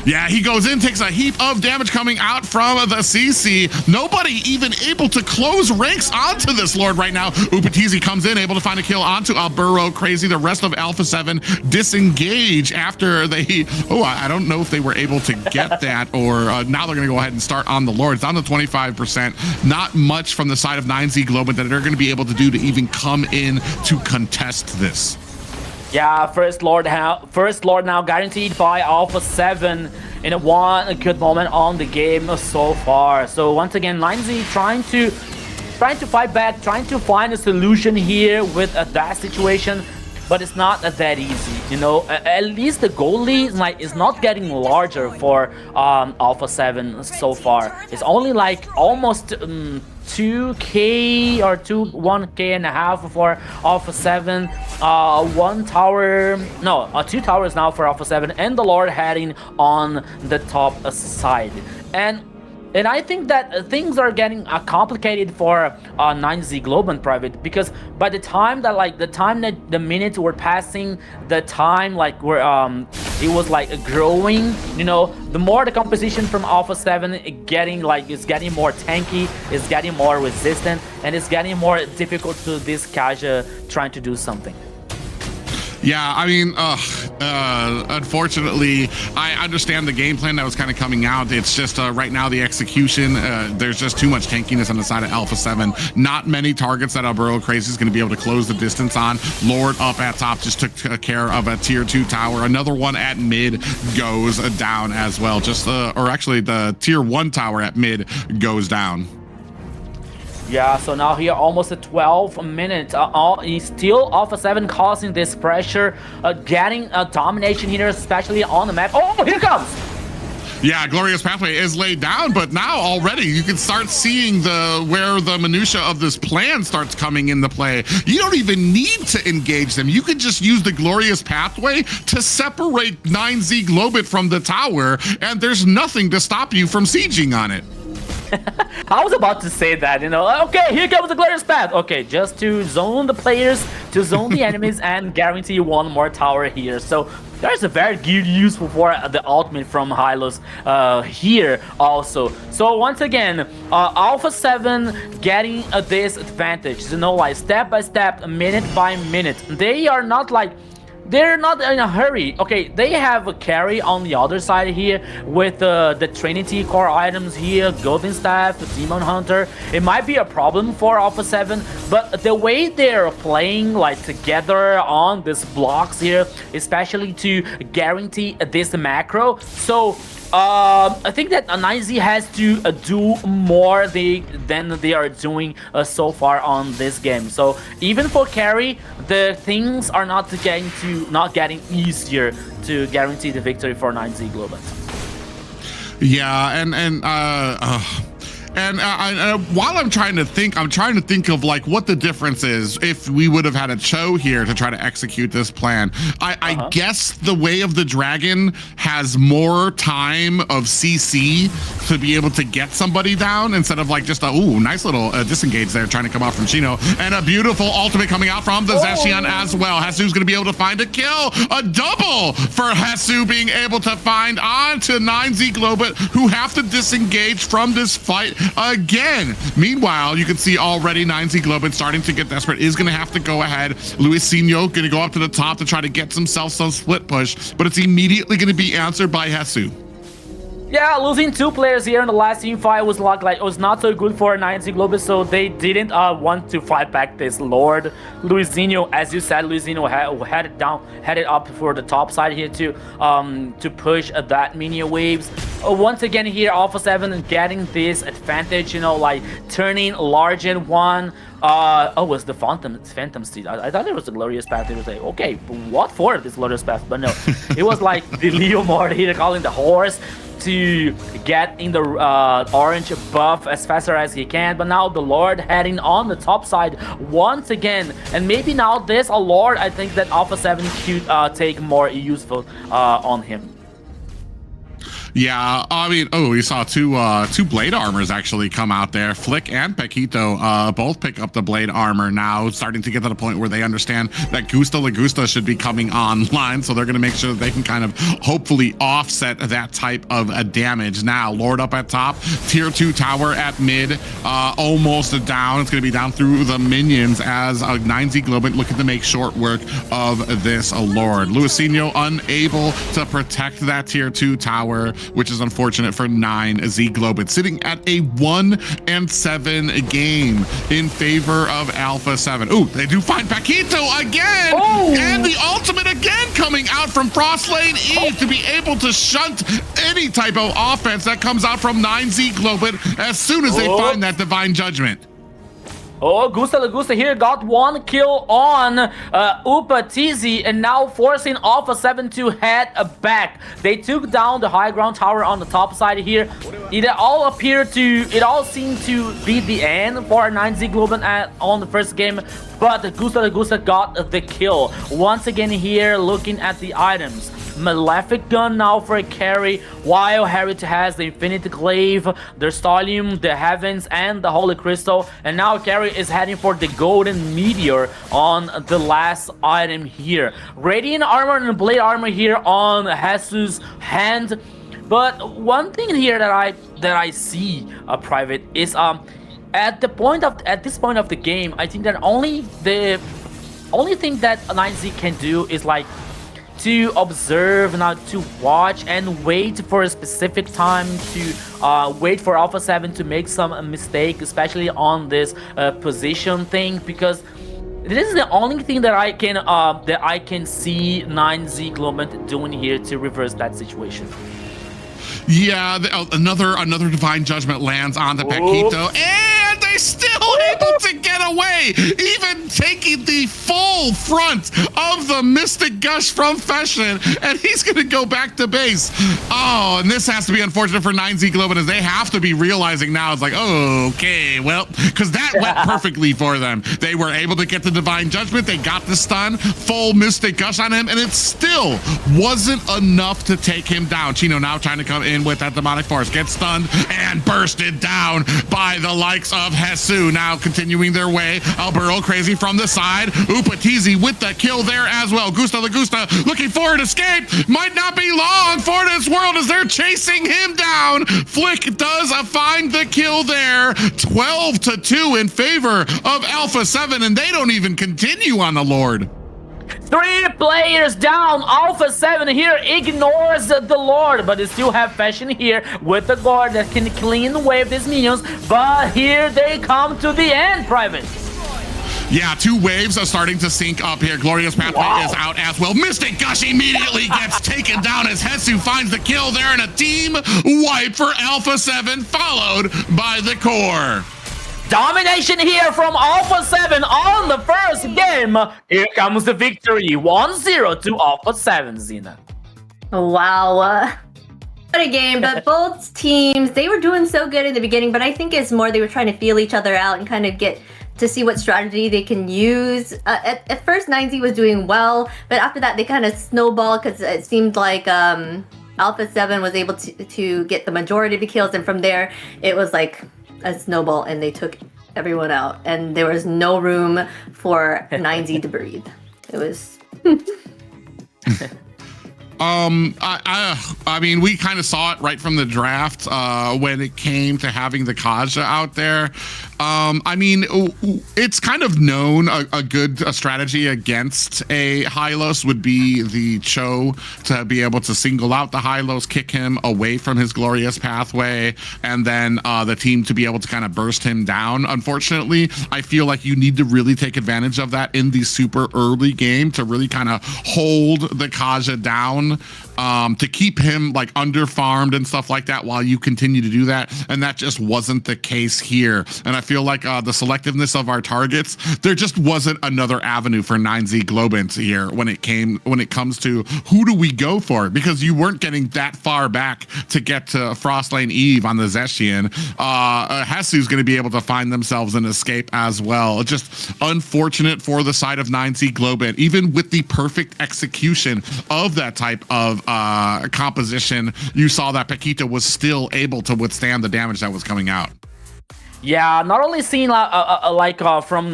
Yeah, he goes in, takes a heap of damage coming out from the CC. Nobody even able to close ranks onto this Lord right now. Upatizi comes in, able to find a kill onto Alburo Crazy. The rest of Alpha 7 disengage after they... Oh, I don't know if they were able to get that, or now they're going to go ahead and start on the Lord. It's down to 25%. Not much from the side of 9Z Globant that they're going to be able to do to even come in to contest this. Yeah, first Lord now guaranteed by Alpha 7 in one good moment on the game so far. So once again, 9Z trying to fight back, trying to find a solution here with that situation, but it's not that easy, you know. At least the goal lead is not getting larger for Alpha 7 so far. It's only like almost 2k or 1k and a half for Alpha 7. 1 tower, no, 2 towers now for Alpha 7, and the Lord heading on the top side. And I think that things are getting complicated for 9Z Globant Private, because by the time that the minutes were passing, the time like where it was like growing, you know, the more the composition from Alpha 7 it's getting more tanky, it's getting more resistant, and it's getting more difficult to this Kaja trying to do something. Yeah, I mean, unfortunately, I understand the game plan that was kind of coming out. It's just right now the execution, there's just too much tankiness on the side of Alpha 7. Not many targets that Alburo Crazy is going to be able to close the distance on. Lord up at top just took care of a tier 2 tower. Another one at mid goes down as well. Or actually the tier 1 tower at mid goes down. Yeah, so now here almost at 12 minutes. He's still Alpha 7 causing this pressure, getting a domination here, especially on the map. Oh, here comes! Yeah, Glorious Pathway is laid down, but now already you can start seeing where the minutia of this plan starts coming into play. You don't even need to engage them. You can just use the Glorious Pathway to separate 9Z Globant from the tower, and there's nothing to stop you from sieging on it. I was about to say that, you know, okay, here comes the Glorious Path. Okay, just to zone the players, to zone the enemies, and guarantee one more tower here. So there's a very good use for the ultimate from Hylos here also. So once again, Alpha 7 getting this advantage, you know, like step by step, minute by minute. They are not like they're not in a hurry. Okay, they have a carry on the other side here with the Trinity core items here, Golden Staff, Demon Hunter. It might be a problem for Alpha 7, but the way they're playing like together on these blocks here, especially to guarantee this macro. So I think that 9Z has to do more than they are doing so far on this game. So even for carry, the things are not getting easier to guarantee the victory for 9Z Globant. Yeah, and while I'm trying to think of like what the difference is if we would have had a Cho here to try to execute this plan. I guess the Way of the Dragon has more time of CC to be able to get somebody down instead of like just a nice little disengage there trying to come out from Chino, and a beautiful ultimate coming out from the Zeshian as well. Hesu's gonna be able to find a kill, a double for Hesu being able to find onto 9Z Globant, who have to disengage from this fight again. Meanwhile, you can see already 9Z Globant starting to get desperate, is going to have to go ahead. Luisinho going to go up to the top to try to get himself some split push, but it's immediately going to be answered by Hesu. Yeah, losing 2 players here in the last team fight was it was not so good for 9Z Globant, so they didn't want to fight back this Lord. Luisinho, as you said, Luisinho headed up for the top side here to push that minion waves. Once again here, Alpha 7 getting this advantage, you know, like turning large in one. Oh, it was the Phantom Steed. I thought it was the Glorious Path. It was like, okay, what for this Glorious Path? But no, it was like the Leo Mord here calling the horse to get in the orange buff as faster as he can. But now the Lord heading on the top side once again, and maybe now this Lord, I think that Alpha 7 could take more useful on him. Yeah, I mean, we saw two blade armors actually come out there. Flick and Paquito both pick up the blade armor now, starting to get to the point where they understand that Gusta Lagusta should be coming online, so they're going to make sure that they can kind of hopefully offset that type of damage. Now, Lord up at top, tier 2 tower at mid, almost down. It's going to be down through the minions as 9Z Globant looking to make short work of this Lord. Luisinho unable to protect that tier 2 tower, which is unfortunate for 9Z Globant, sitting at a 1-7 game in favor of Alpha 7. Ooh, they do find Paquito again, and the ultimate again coming out from Frost Lane E to be able to shunt any type of offense that comes out from 9Z Globant as soon as they find that Divine Judgment. Oh, Gusta Lagusta here got 1 kill on Upa TZ, and now forcing Alpha 7 to head back. They took down the high ground tower on the top side here. It all seemed to be the end for 9Z Globant on the first game, but Gusta Lagusta got the kill. Once again here, looking at the items. Malefic Gun now for a carry, while Harriet has the Infinity Glaive, the Stallium, the Heavens, and the Holy Crystal. And now carry is heading for the Golden Meteor on the last item here. Radiant Armor and Blade Armor here on Hesu's hand. But one thing here that I see, Private, is at this point of the game, I think that the only thing that 9Z can do is like to observe, not to watch, and wait for a specific time to wait for Alpha 7 to make some mistake, especially on this position thing, because this is the only thing that I can see 9Z Globant doing here to reverse that situation. Yeah, another Divine Judgment lands on the Paquito, and they still able to get away, even taking the full front of the Mystic Gush from Feshin, and he's going to go back to base. Oh, and this has to be unfortunate for 9Z Globant, as they have to be realizing now, it's like, oh, okay, well, because that went perfectly for them. They were able to get the Divine Judgment, they got the stun, full Mystic Gush on him, and it still wasn't enough to take him down. Chino now trying to come in with that Demonic Force, gets stunned and bursted down by the likes of Hesu. Now continuing their way, Alberto crazy from the side, Upatizi with the kill there as well. Gusta Lagusta looking for an escape, might not be long for this world as they're chasing him down. Flick does find the kill there, 12-2 in favor of Alpha 7, and they don't even continue on the Lord. 3 players down. Alpha 7 here ignores the Lord, but they still have Fashion here with the guard that can clean wave these minions. But here they come to the end, Private. Yeah, 2 waves are starting to sync up here. Glorious Pathway is out as well. Mystic Gush immediately gets taken down as Hesu finds the kill there, and a team wipe for Alpha 7, followed by the core. Domination here from Alpha 7 on the first game. Here comes the victory. 1-0 to Alpha 7, Xena. Wow. What a game, but both teams, they were doing so good in the beginning, but I think it's more they were trying to feel each other out and kind of get to see what strategy they can use. At first, 9Z was doing well, but after that, they kind of snowballed because it seemed like Alpha 7 was able to get the majority of the kills, and from there, it was like a snowball, and they took everyone out, and there was no room for 9Z to breathe. It was... I mean, we kind of saw it right from the draft when it came to having the Kaja out there. I mean, it's kind of known a good strategy against a Hylos would be the Cho to be able to single out the Hylos, kick him away from his glorious pathway, and then the team to be able to kind of burst him down. Unfortunately, I feel like you need to really take advantage of that in the super early game to really kind of hold the Kaja down, to keep him like under farmed and stuff like that while you continue to do that. And that just wasn't the case here. And I feel like the selectiveness of our targets, there just wasn't another avenue for 9Z Globant here when it comes to who do we go for, because you weren't getting that far back to get to Frostlane Eve on the Zeshian. Hesu's going to be able to find themselves an escape as well. Just unfortunate for the side of 9Z Globant, even with the perfect execution of that type of composition, you saw that Paquito was still able to withstand the damage that was coming out. Yeah, not only seeing from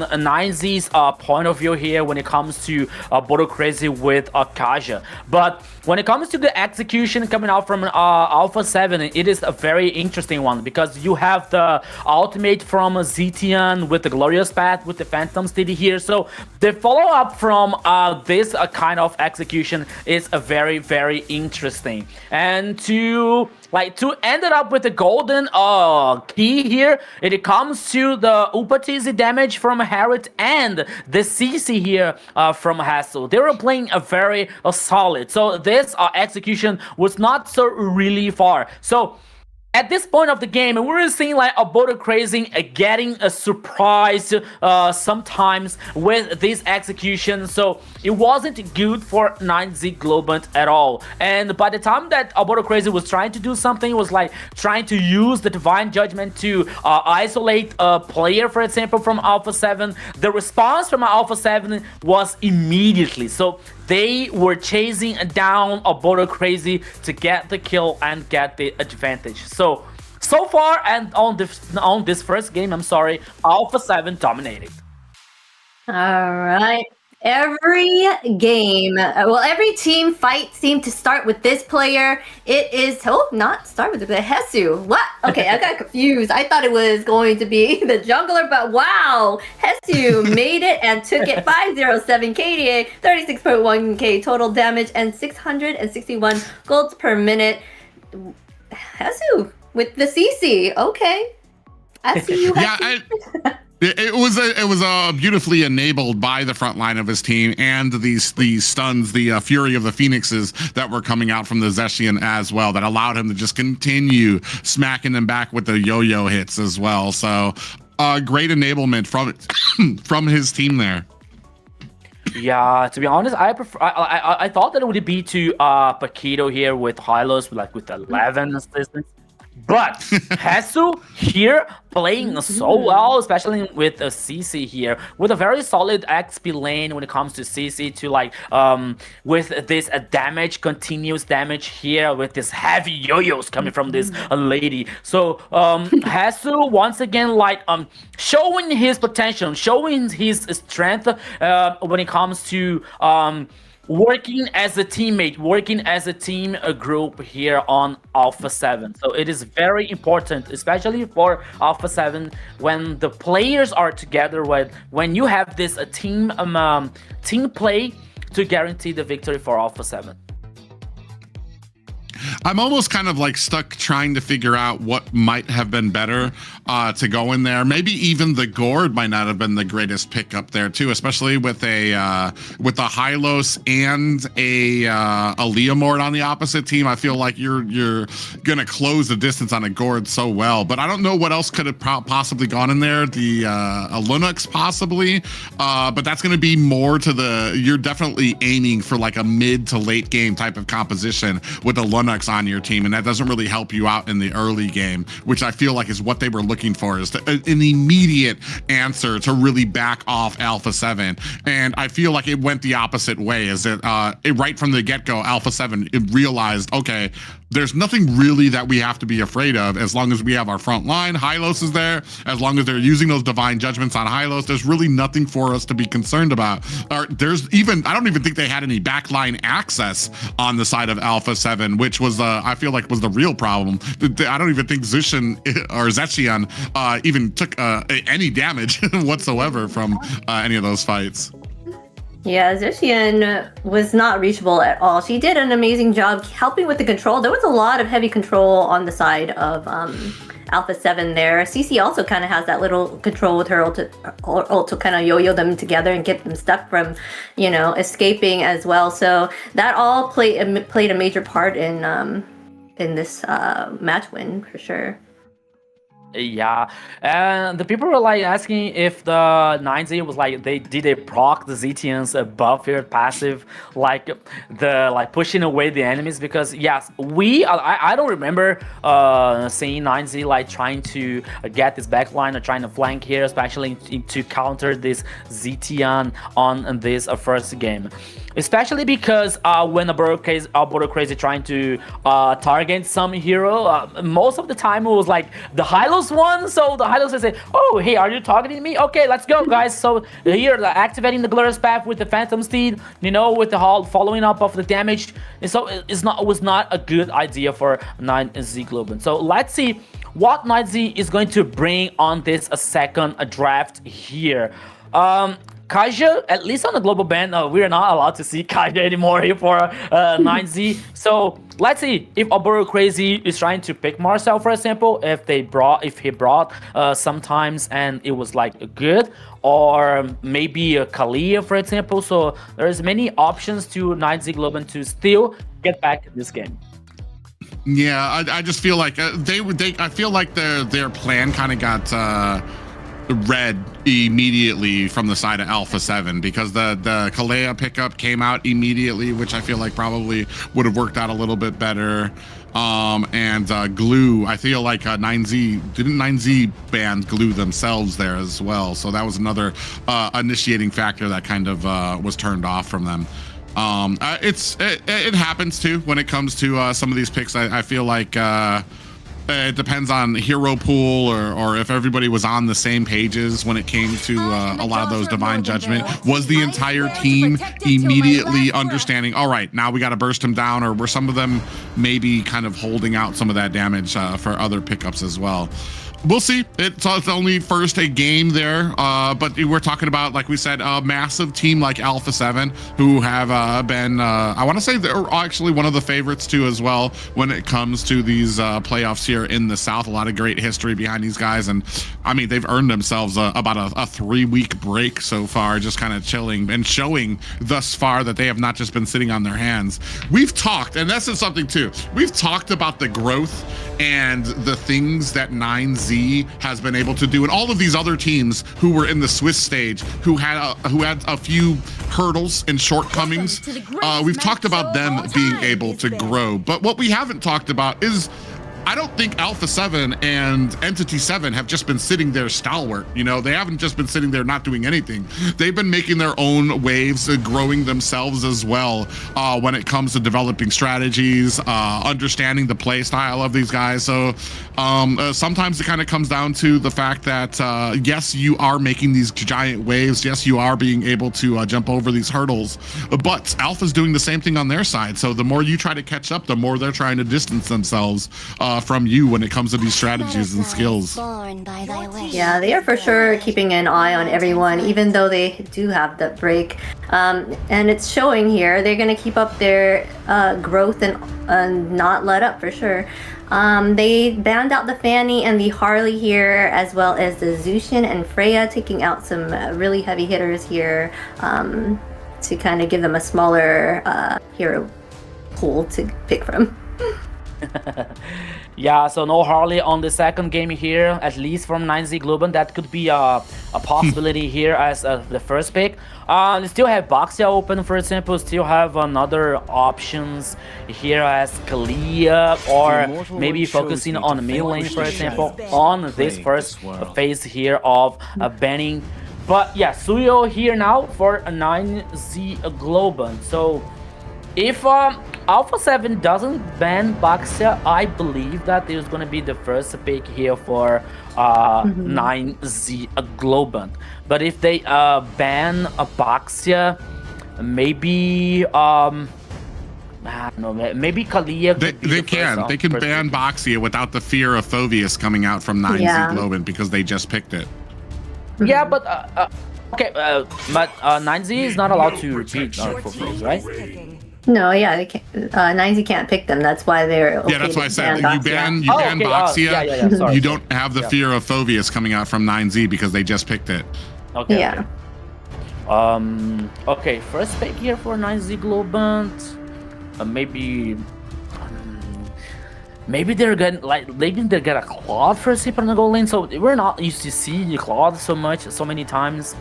9Z's point of view here when it comes to Bodo Crazy with Kaja, but when it comes to the execution coming out from Alpha 7, it is a very interesting one because you have the ultimate from Zetian with the Glorious Path with the Phantom City here. So the follow-up from this kind of execution is a very, very interesting. And to end it up with the golden key here, it comes to the Upatizi damage from Harriet and the CC here from Hassel. They were playing a very solid. So this execution was not so really far. So at this point of the game, we were seeing like a Bodo Crazy getting a surprise sometimes with this execution. So it wasn't good for 9Z Globant at all. And by the time that Bodo Crazy was trying to do something, it was like trying to use the Divine Judgment to isolate a player, for example, from Alpha 7. The response from Alpha 7 was immediately. So they were chasing down a Bodo Crazy to get the kill and get the advantage. So far and on this first game, Alpha 7 dominated. All right. Every game, every team fight seemed to start with this player. It is, not start with the Hesu. What? Okay, I got confused. I thought it was going to be the jungler, but wow, Hesu made it and took it. 507 KDA, 36.1k total damage, and 661 golds per minute. Hesu with the CC. Okay, I see you. Yeah, It was beautifully enabled by the front line of his team and these stuns, the Fury of the Phoenixes that were coming out from the Zeshian as well, that allowed him to just continue smacking them back with the yo-yo hits as well. So great enablement from his team there. Yeah, to be honest, I thought that it would be to Paquito here with Hylos, with 11 assistants. But Hesu here playing so well, especially with a CC here, with a very solid XP lane when it comes to CC to with this continuous damage here with this heavy yo-yos coming from this lady. So Hesu once again showing his potential, showing his strength when it comes to working as a teammate, working as a team, a group here on Alpha 7. So it is very important, especially for Alpha 7, when the players are together, when you have this team play to guarantee the victory for Alpha 7. I'm almost kind of like stuck trying to figure out what might have been better to go in there. Maybe even the Gord might not have been the greatest pick up there too, especially with a Hylos and a Leomord on the opposite team. I feel like you're gonna close the distance on a Gord so well, but I don't know what else could have possibly gone in there. The a Linux possibly, but that's gonna be more to you're definitely aiming for like a mid to late game type of composition with a Linux on your team, and that doesn't really help you out in the early game, which I feel like is what they were looking for, is an immediate answer to really back off Alpha 7. And I feel like it went the opposite way, is that right from the get-go, Alpha 7 realized, okay, there's nothing really that we have to be afraid of as long as we have our front line. Hylos is there. As long as they're using those divine judgments on Hylos, there's really nothing for us to be concerned about. I don't even think they had any backline access on the side of Alpha 7, which was, I feel like, was the real problem. I don't even think Zushin or Zechion even took any damage whatsoever from any of those fights. Yeah, Zechion was not reachable at all. She did an amazing job helping with the control. There was a lot of heavy control on the side of Alpha 7 there. CC also kind of has that little control with her ult to kind of yo-yo them together and get them stuck from, escaping as well. So that all played a major part in this match win for sure. Yeah, and the people were like asking if the 9Z was like did they proc the Zetian's buff here passive, like pushing away the enemies, because yes, I don't remember seeing 9Z like trying to get this backline or trying to flank here, especially to counter this Zetian on this first game. Especially because when a Border Crazy trying to target some hero, most of the time it was like the Hylos one. So the Hylos would say, "Oh, hey, are you targeting me? Okay, let's go, guys." So here, activating the Glorious Path with the Phantom Steed, with the Hall following up of the damage. And so it was not a good idea for 9Z Globant. So let's see what 9Z is going to bring on this second draft here. Kaja, at least on the global ban, we are not allowed to see Kaja anymore here for 9Z. So let's see if Oboro Crazy is trying to pick Marcel, for example, if he brought sometimes and it was like good, or maybe a Kalia, for example. So there's many options to 9Z Globant to still get back in this game. Yeah, I just feel like I feel like their plan kind of got read immediately from the side of Alpha 7, because the Kalea pickup came out immediately, which I feel like probably would have worked out a little bit better. And Glue, I feel like 9Z ban Glue themselves there as well, so that was another initiating factor that kind of was turned off from them. It happens too when it comes to some of these picks. I feel like it depends on hero pool or if everybody was on the same pages when it came to a lot of those divine judgment. Was the entire team immediately understanding, all right, now we got to burst him down, or were some of them maybe kind of holding out some of that damage for other pickups as well? We'll see. It's only first a game there, but we're talking about, like we said, a massive team like Alpha 7, who have been, I want to say they're actually one of the favorites too as well when it comes to these playoffs here in the South. A lot of great history behind these guys, and I mean, they've earned themselves about a 3-week break so far, just kind of chilling and showing thus far that they have not just been sitting on their hands. We've talked, and this is something too, we've talked about the growth and the things that 9Z has been able to do, and all of these other teams who were in the Swiss stage who had a few hurdles and shortcomings. We've talked about them being able to grow, but what we haven't talked about is, I don't think Alpha 7 and Entity 7 have just been sitting there stalwart. They haven't just been sitting there not doing anything. They've been making their own waves, growing themselves as well when it comes to developing strategies, understanding the play style of these guys. So sometimes it kind of comes down to the fact that, yes, you are making these giant waves. Yes, you are being able to jump over these hurdles, but Alpha's doing the same thing on their side. So the more you try to catch up, the more they're trying to distance themselves from you when it comes to these strategies and skills. Yeah, they are for sure keeping an eye on everyone, even though they do have the break. And it's showing here. They're going to keep up their growth and not let up for sure. They banned out the Fanny and the Harley here, as well as the Zushin and Freya, taking out some really heavy hitters here to kind of give them a smaller hero pool to pick from. Yeah, so no Harley on the second game here, at least from 9Z Globant. That could be a possibility here as the first pick. They still have Boxia open, for example. Still have another options here as Kalia, or maybe focusing on the mid lane, for example, on this first phase here of banning. But yeah, Suyo here now for a 9Z Globant. So if Alpha 7 doesn't ban Boxia, I believe that there's going to be the first pick here for 9Z Globant. But if they ban a Boxia, maybe I don't know, maybe Kalia could be they can ban Boxia without the fear of Phoveus coming out from 9Z Globant because they just picked it. Yeah, but okay, but 9Z is not allowed to beat Phoveus, right? No, yeah, they can't, 9Z can't pick them. That's why they're okay. Yeah, that's why I said ban you ban Boxia. Sorry, you don't have the fear of Phoveus coming out from 9Z because they just picked it. Okay. Yeah. Okay. Okay, first pick here for 9Z Globant. Maybe they're gonna get a Claude first hit on the goal lane. So we're not used to see Claude so many times.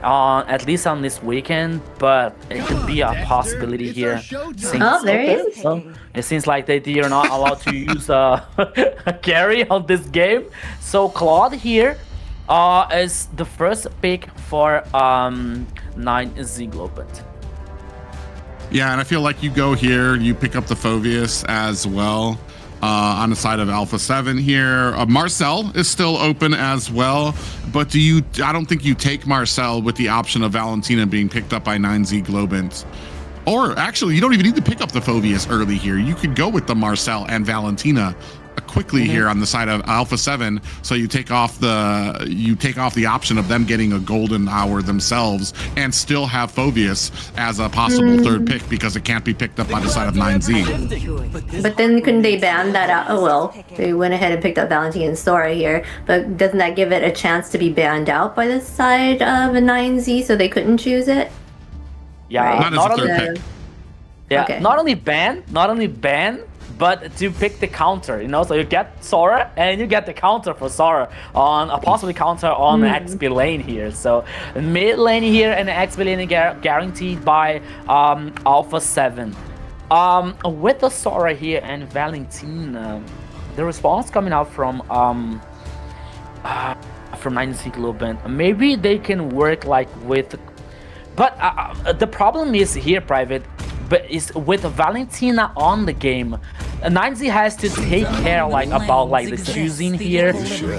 At least on this weekend, but it could be a possibility here. There he is. So it seems like they are not allowed to use a carry on this game. So Claude here is the first pick for 9Z Globant. Yeah, and I feel like you go here, you pick up the Phoveus as well. On the side of Alpha 7 here. Marcel is still open as well, but I don't think you take Marcel with the option of Valentina being picked up by 9Z Globant. Or actually, you don't even need to pick up the Phoveus early here. You could go with the Marcel and Valentina quickly here on the side of Alpha 7, so you take off the option of them getting a golden hour themselves and still have Phoveus as a possible third pick because it can't be picked up by the side of 9Z. But then couldn't they ban that out? Oh well, they went ahead and picked up Valentina and Sora here, but doesn't that give it a chance to be banned out by the side of a 9Z, so they couldn't choose it? Yeah, right? Not as a third pick. Yeah, Okay. not only ban, but to pick the counter, so you get Sora and you get the counter for Sora on a possibly counter on XP lane here. So mid lane here and XP lane guaranteed by Alpha 7. With the Sora here and Valentina, the response coming out from 9Z Globant, maybe they can work like with, but the problem is here, Private. But is with Valentina on the game, 9Z has to take care about the choosing here.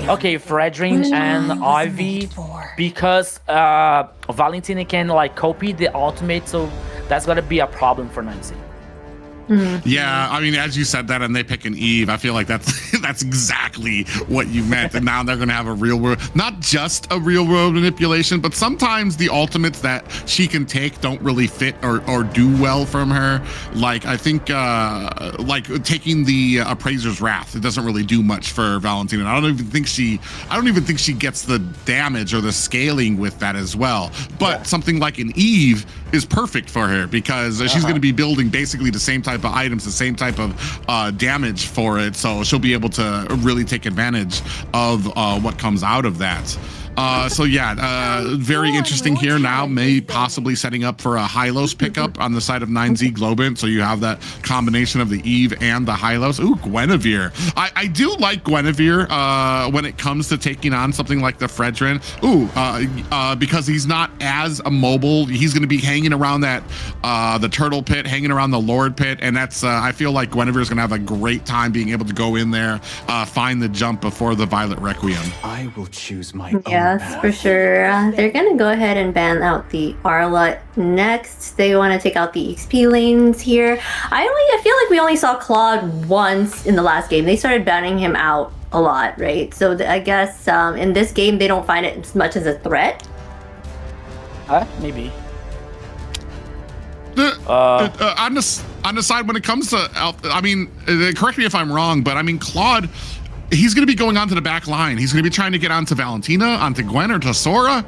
Okay, Fredrin and Ivy, because Valentina can copy the ultimate, so that's gonna be a problem for 9Z. Yeah, I mean, as you said that, and they pick an Eve, I feel like that's exactly what you meant. And now they're going to have a real world, not just a real world manipulation, but sometimes the ultimates that she can take don't really fit or do well from her. Like, I think, taking the Appraiser's Wrath, it doesn't really do much for Valentina. I don't even think she gets the damage or the scaling with that as well. But something like an Eve is perfect for her because she's going to be building basically the same type of items, the same type of damage for it, so she'll be able to really take advantage of what comes out of that. So yeah, very interesting here now, may possibly setting up for a Hylos pickup on the side of 9Z Globant, so you have that combination of the Eve and the Hylos. Ooh, Guinevere. I do like Guinevere when it comes to taking on something like the Fredrin. Ooh, because he's not as mobile. He's going to be hanging around that the Turtle Pit, hanging around the Lord Pit, and that's I feel like Guinevere is going to have a great time being able to go in there, find the jump before the Violet Requiem. I will choose my Yeah, Yes, for sure. They're gonna go ahead and ban out the Arla next. They want to take out the XP lanes here. I feel like we only saw Claude once in the last game. They started banning him out a lot, right? So I guess in this game they don't find it as much as a threat. Maybe. On the side when it comes to, I mean, correct me if I'm wrong, but I mean Claude, he's going to be going onto the back line. He's going to be trying to get onto Valentina, onto Gwen, or to Sora.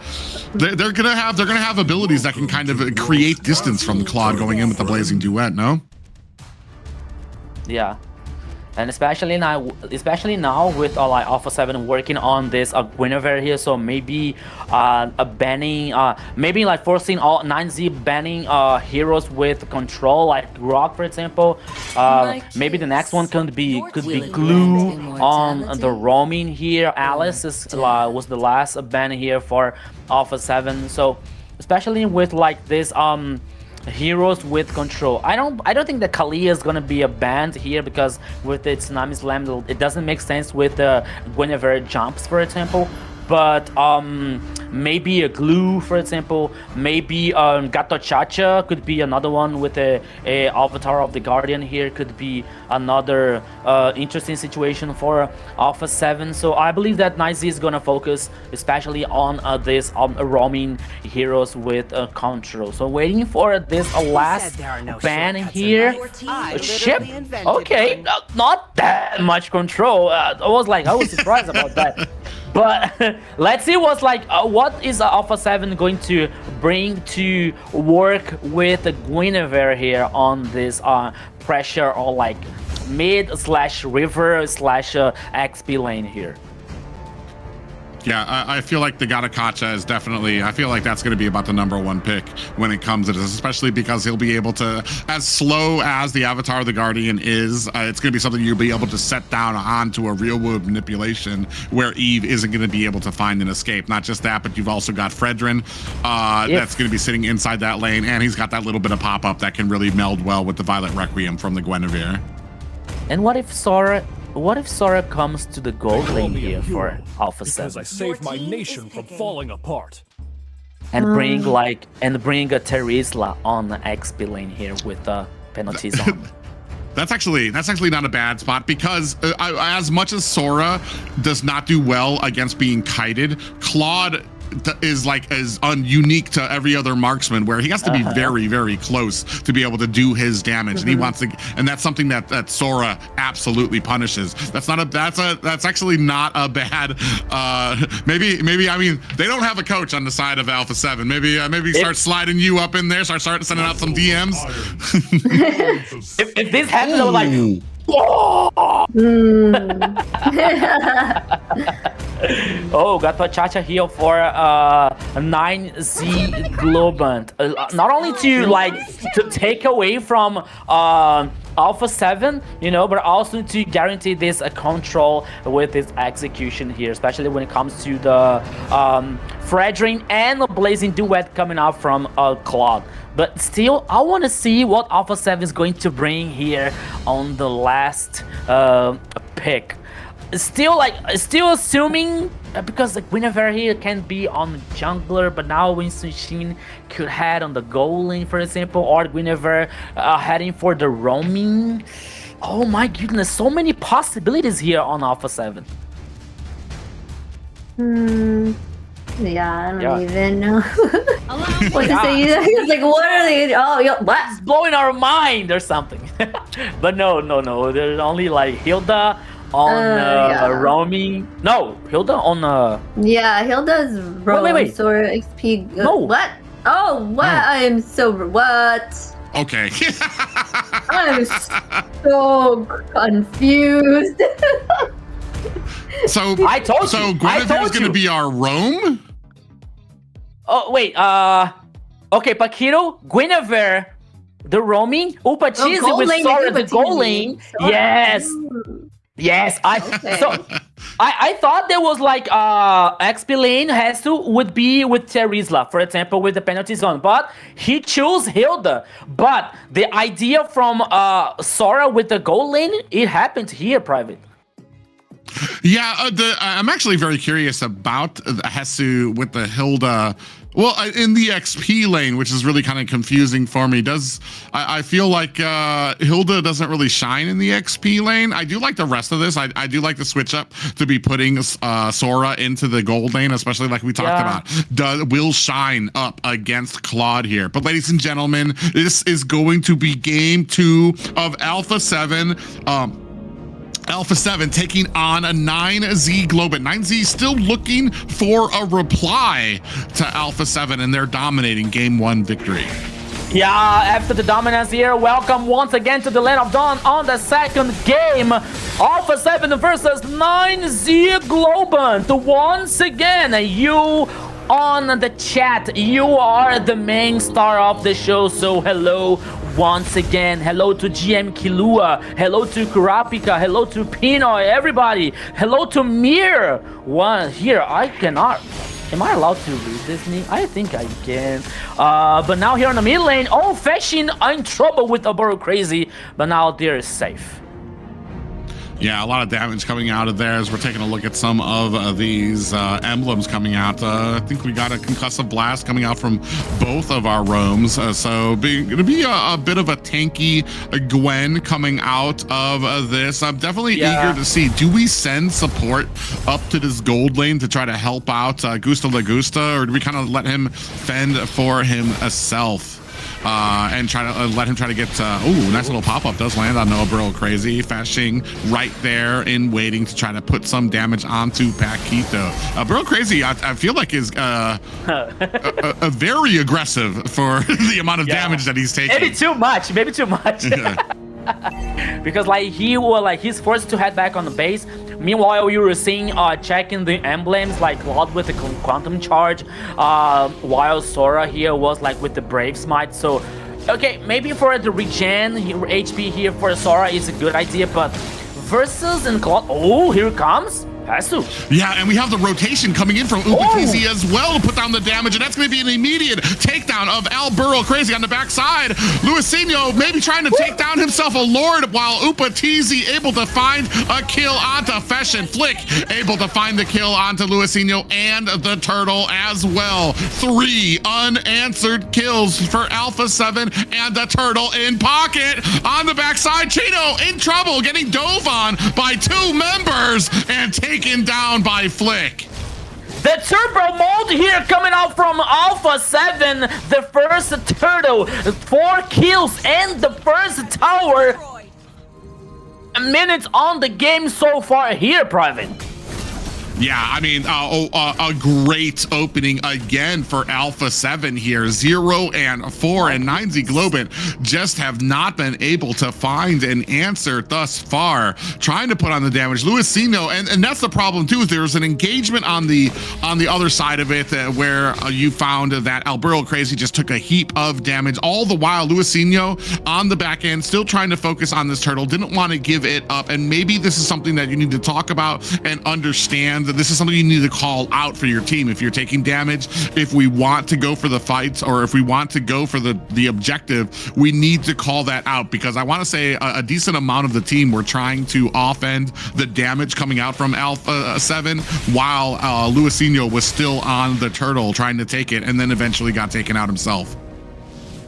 They're going to have abilities that can kind of create distance from Claude going in with the Blazing Duet. No. Yeah. And especially now with like Alpha 7 working on this Guinevere here, so maybe a banning, maybe like forcing all 9Z banning heroes with control, like Rock for example. Maybe the next one could be Glue on the roaming here. Alice was the last ban here for Alpha 7. So especially with like this heroes with control. I don't think that Kalia is gonna be a banned here because with its Tsunami Slam it doesn't make sense with the Guinevere jumps for example. But maybe a Glue for example, maybe Gato Chacha could be another one with a Avatar of the Guardian here, could be another interesting situation for Alpha 7. So I believe that NiceZ is gonna focus especially on this roaming heroes with control. So waiting for this last ban here. Ship, okay, not that much control. I was surprised about that. But let's see what is Alpha 7 going to bring to work with Guinevere here on this pressure or like mid/river/ XP lane here. Yeah, I feel like the Gatakacha is definitely, I feel like that's going to be about the #1 pick when it comes to this, especially because he'll be able to, as slow as the Avatar of the Guardian is, it's going to be something you'll be able to set down onto a real world manipulation where Eve isn't going to be able to find an escape. Not just that, but you've also got Fredrin that's going to be sitting inside that lane, and he's got that little bit of pop-up that can really meld well with the Violet Requiem from the Guinevere. And what if Sora comes to the gold lane here for Alpha 7? Because I saved my nation from falling apart. And bring a Terizla on the XP lane here with penalties on. That's actually not a bad spot because as much as Sora does not do well against being kited, Claude is unique to every other marksman where he has to be very, very close to be able to do his damage, and he wants to, and that's something that Sora absolutely punishes. That's actually not a bad maybe I mean they don't have a coach on the side of Alpha 7. Maybe start sliding you up in there, start sending out some DMs. if this happens, I'm like oh, got a Chacha here for 9Z Globant. Not only to take away from Alpha 7, but also to guarantee this control with this execution here, especially when it comes to the Fredrin and the Blazing Duet coming out from Claude. But still, I want to see what Alpha 7 is going to bring here on the last pick. Still assuming because the Guinevere here can be on jungler, but now Winston Shin could head on the goal lane, for example, or Guinevere heading for the roaming. Oh my goodness, so many possibilities here on Alpha 7. Yeah, I don't even know what to say. It's like, what are they? Oh, what? It's blowing our mind or something. But no. There's only like Hilda on roaming. No, Hilda on yeah, Hilda's roam. Wait. Sora XP. No. What? Oh, what? I am so what? Okay. I'm so confused. So I told you. So Guinevere's going to be our roam? Oh wait. Okay, Paquito, Guinevere, the roaming, Upachizi with Sora, the goal lane. Yes. Yes, I thought there was like XP lane would be with Terizla, for example, with the penalty zone, but he chose Hilda. But the idea from Sora with the goal lane, it happened here, Private. Yeah, I'm actually very curious about Hesu with the Hilda. Well, in the XP lane, which is really kind of confusing for me. I feel like Hilda doesn't really shine in the XP lane. I do like the rest of this. I do like the switch up to be putting Sora into the gold lane, especially like we talked about. Will shine up against Claude here. But ladies and gentlemen, this is going to be game 2 of Alpha 7. Alpha 7 taking on a 9Z Globant. 9Z still looking for a reply to Alpha 7, and they're dominating game 1 victory. Yeah, after the dominance here, welcome once again to the Land of Dawn on the second game. Alpha 7 versus 9Z Globant. Once again, you on the chat, you are the main star of the show, so hello once again. Hello to GM Kilua, hello to Kurapika, hello to Pinoy, everybody. Hello to Mir. One here, I cannot. Am I allowed to read this name? I think I can. But now here on the mid lane, Fashion in trouble with Alboro Crazy, but now they're safe. Yeah, a lot of damage coming out of there as we're taking a look at some of these emblems coming out. I think we got a concussive blast coming out from both of our roams. So going to be a bit of a tanky Gwen coming out of this. I'm definitely eager to see, do we send support up to this gold lane to try to help out Gusta Lagusta, or do we kind of let him fend for himself? And try to let him try to get nice little pop-up does land on Noah Burrow Crazy. Fashing right there in waiting to try to put some damage onto Paquito. Burrow Crazy, I feel like is a very aggressive for the amount of damage that he's taking. Maybe too much. Because he's forced to head back on the base. Meanwhile, you were seeing checking the emblems like Claude with the quantum charge, while Sora here was like with the Brave Smite. So okay, maybe for the regen HP here for Sora is a good idea, but versus and Claude, here it comes Hesu. Yeah, and we have the rotation coming in from Upatizi as well to put down the damage, and that's going to be an immediate takedown of Alburo Crazy on the backside. Luisinho maybe trying to take down himself a Lord, while Upatizi able to find a kill onto Fesh, and Flick able to find the kill onto Luisinho and the Turtle as well. 3 unanswered kills for Alpha 7 and the Turtle in pocket. On the backside, Chino in trouble, getting dove on by 2 members and taken down by Flick. The turbo mode here coming out from Alpha 7. The first Turtle, 4 kills and the first tower. Minutes on the game so far here, Private. Yeah, I mean, a great opening again for Alpha 7 here. 0 and 4, and 9Z Globant just have not been able to find an answer thus far. Trying to put on the damage. Luisinho, and that's the problem too, is there's an engagement on the other side of it where you found that Alburo Crazy just took a heap of damage. All the while, Luisinho on the back end, still trying to focus on this Turtle, didn't want to give it up. And maybe this is something that you need to talk about and understand, that this is something you need to call out for your team. If you're taking damage, if we want to go for the fights, or if we want to go for the objective, we need to call that out, because I want to say a decent amount of the team were trying to offend the damage coming out from Alpha 7, while Luisinho was still on the Turtle trying to take it, and then eventually got taken out himself.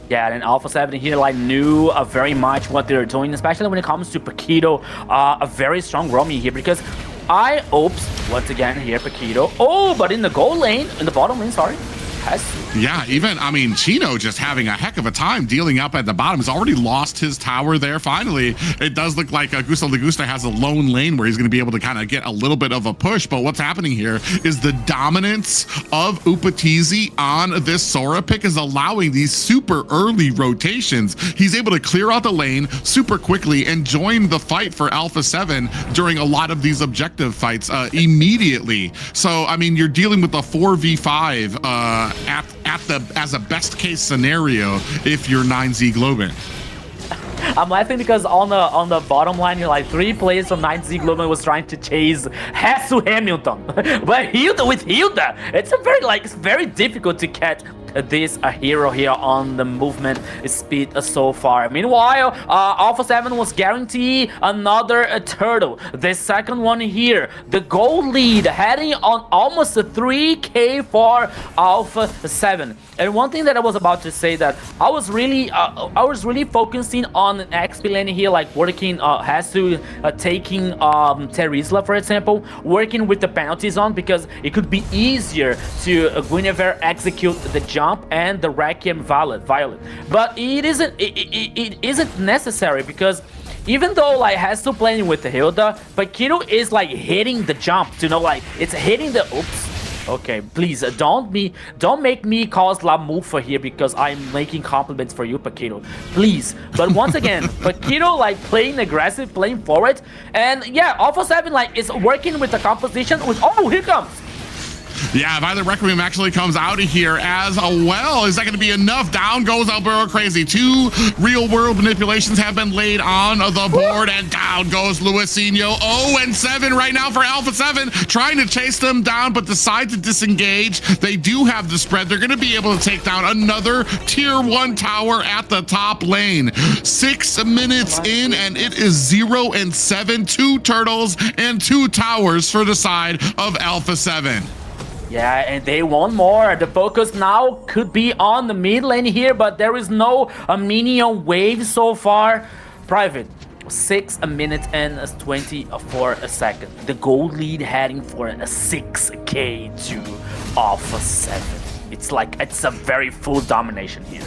Yeah, and Alpha 7 here knew very much what they were doing, especially when it comes to Paquito. A very strong roaming here, because once again here, Paquito. But in the gold lane, in the bottom lane, sorry. Yeah, even, I mean, Chino just having a heck of a time dealing up at the bottom. He's already lost his tower there. Finally, it does look like Gusta Lagusta has a lone lane where he's going to be able to kind of get a little bit of a push. But what's happening here is the dominance of Upatizi on this Sora pick is allowing these super early rotations. He's able to clear out the lane super quickly and join the fight for Alpha 7 during a lot of these objective fights immediately. So, I mean, you're dealing with a 4v5 as a best case scenario if you're 9Z Globant. I'm laughing because on the bottom line, you're like 3 players from 9Z Globant was trying to chase Hesu Hamilton, but Hilda, it's a very it's very difficult to catch this hero here on the movement speed so far. Meanwhile, Alpha 7 was guaranteed another turtle. The second one here, the gold lead heading on almost 3k for Alpha 7. And one thing that I was about to say, that I was really focusing on XP lane here, like working Hasu taking Terizla, for example, working with the penalties on, because it could be easier to Guinevere execute the jump and the Requiem Violet. But it isn't necessary, because even though like Hasu playing with the Hilda, Paquito is like hitting the jump, you know, like it's hitting the oops. Okay, please don't make me cause La Mufa here, because I'm making compliments for you, Paquito. Please. But once again, Paquito like playing aggressive, playing forward, and yeah, Alpha 7 like is working with the composition with here comes. Yeah, Violet Requiem actually comes out of here as well. Is that going to be enough? Down goes Albero Crazy. 2 real-world manipulations have been laid on the board, and down goes Luisinho. 0-7 right now for Alpha 7, trying to chase them down, but decide to disengage. They do have the spread. They're going to be able to take down another Tier 1 tower at the top lane. 6 minutes in, and it is 0-7. 2 turtles and 2 towers for the side of Alpha 7. Yeah, and they want more. The focus now could be on the mid lane here, but there is no minion wave so far. Private, 6 minutes and 24 seconds. The gold lead heading for a 6k to Alpha 7. It's like, it's a very full domination here.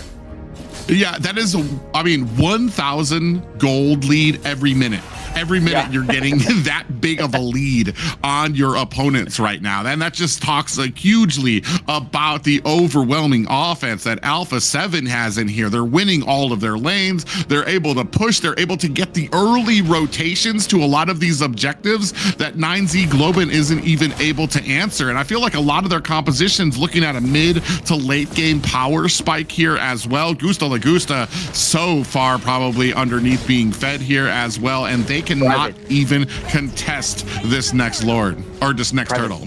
Yeah, that is, I mean, 1,000 gold lead every minute. Every minute you're getting that big of a lead on your opponents right now. And that just talks like hugely about the overwhelming offense that Alpha 7 has in here. They're winning all of their lanes. They're able to push. They're able to get the early rotations to a lot of these objectives that 9Z Globant isn't even able to answer. And I feel like a lot of their compositions looking at a mid to late game power spike here as well. Gusta Lagusta so far probably underneath being fed here as well. And they cannot even contest this next lord or this next turtle.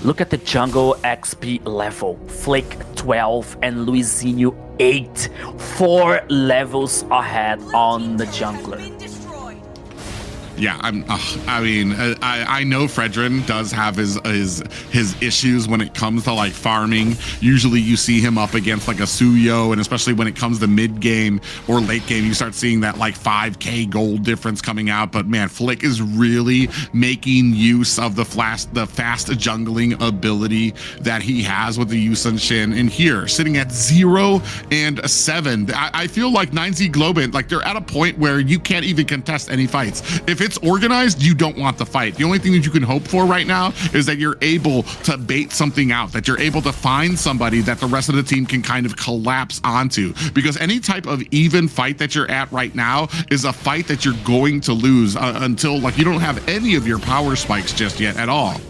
Look at the jungle XP level. Flick 12 and Luisinho 8. 4 levels ahead on the jungler. Yeah, I mean, I know Fredrin does have his issues when it comes to like farming. Usually you see him up against like a Suyo, and especially when it comes to mid game or late game, you start seeing that like 5k gold difference coming out. But man, Flick is really making use of the fast jungling ability that he has with the Yusun Shin. And here, sitting at 0-7, I feel like 9Z Globant, like they're at a point where you can't even contest any fights. If it's organized, you don't want the fight. The only thing that you can hope for right now is that you're able to bait something out, that you're able to find somebody that the rest of the team can kind of collapse onto, because any type of even fight that you're at right now is a fight that you're going to lose until like you don't have any of your power spikes just yet at all.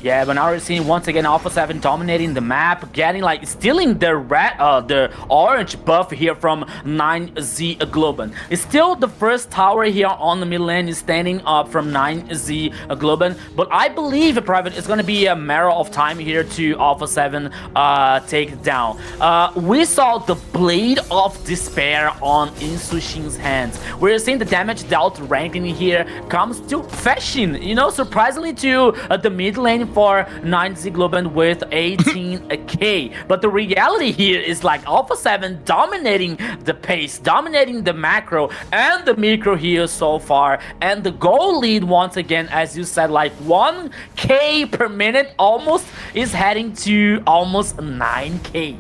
Yeah, but now we're seeing once again Alpha 7 dominating the map, getting like stealing the the orange buff here from 9Z Globant. It's still the first tower here on the mid lane is standing up from 9Z Globant, but I believe Private is going to be a matter of time here to Alpha 7 take down. We saw the Blade of Despair on Insushin's hands. We're seeing the damage dealt ranking here comes to Fashion, you know, surprisingly to the mid lane for 9Z Globant with 18k. But the reality here is like Alpha 7 dominating the pace, dominating the macro and the micro here so far. And the goal lead once again, as you said, like 1k per minute almost is heading to almost 9k.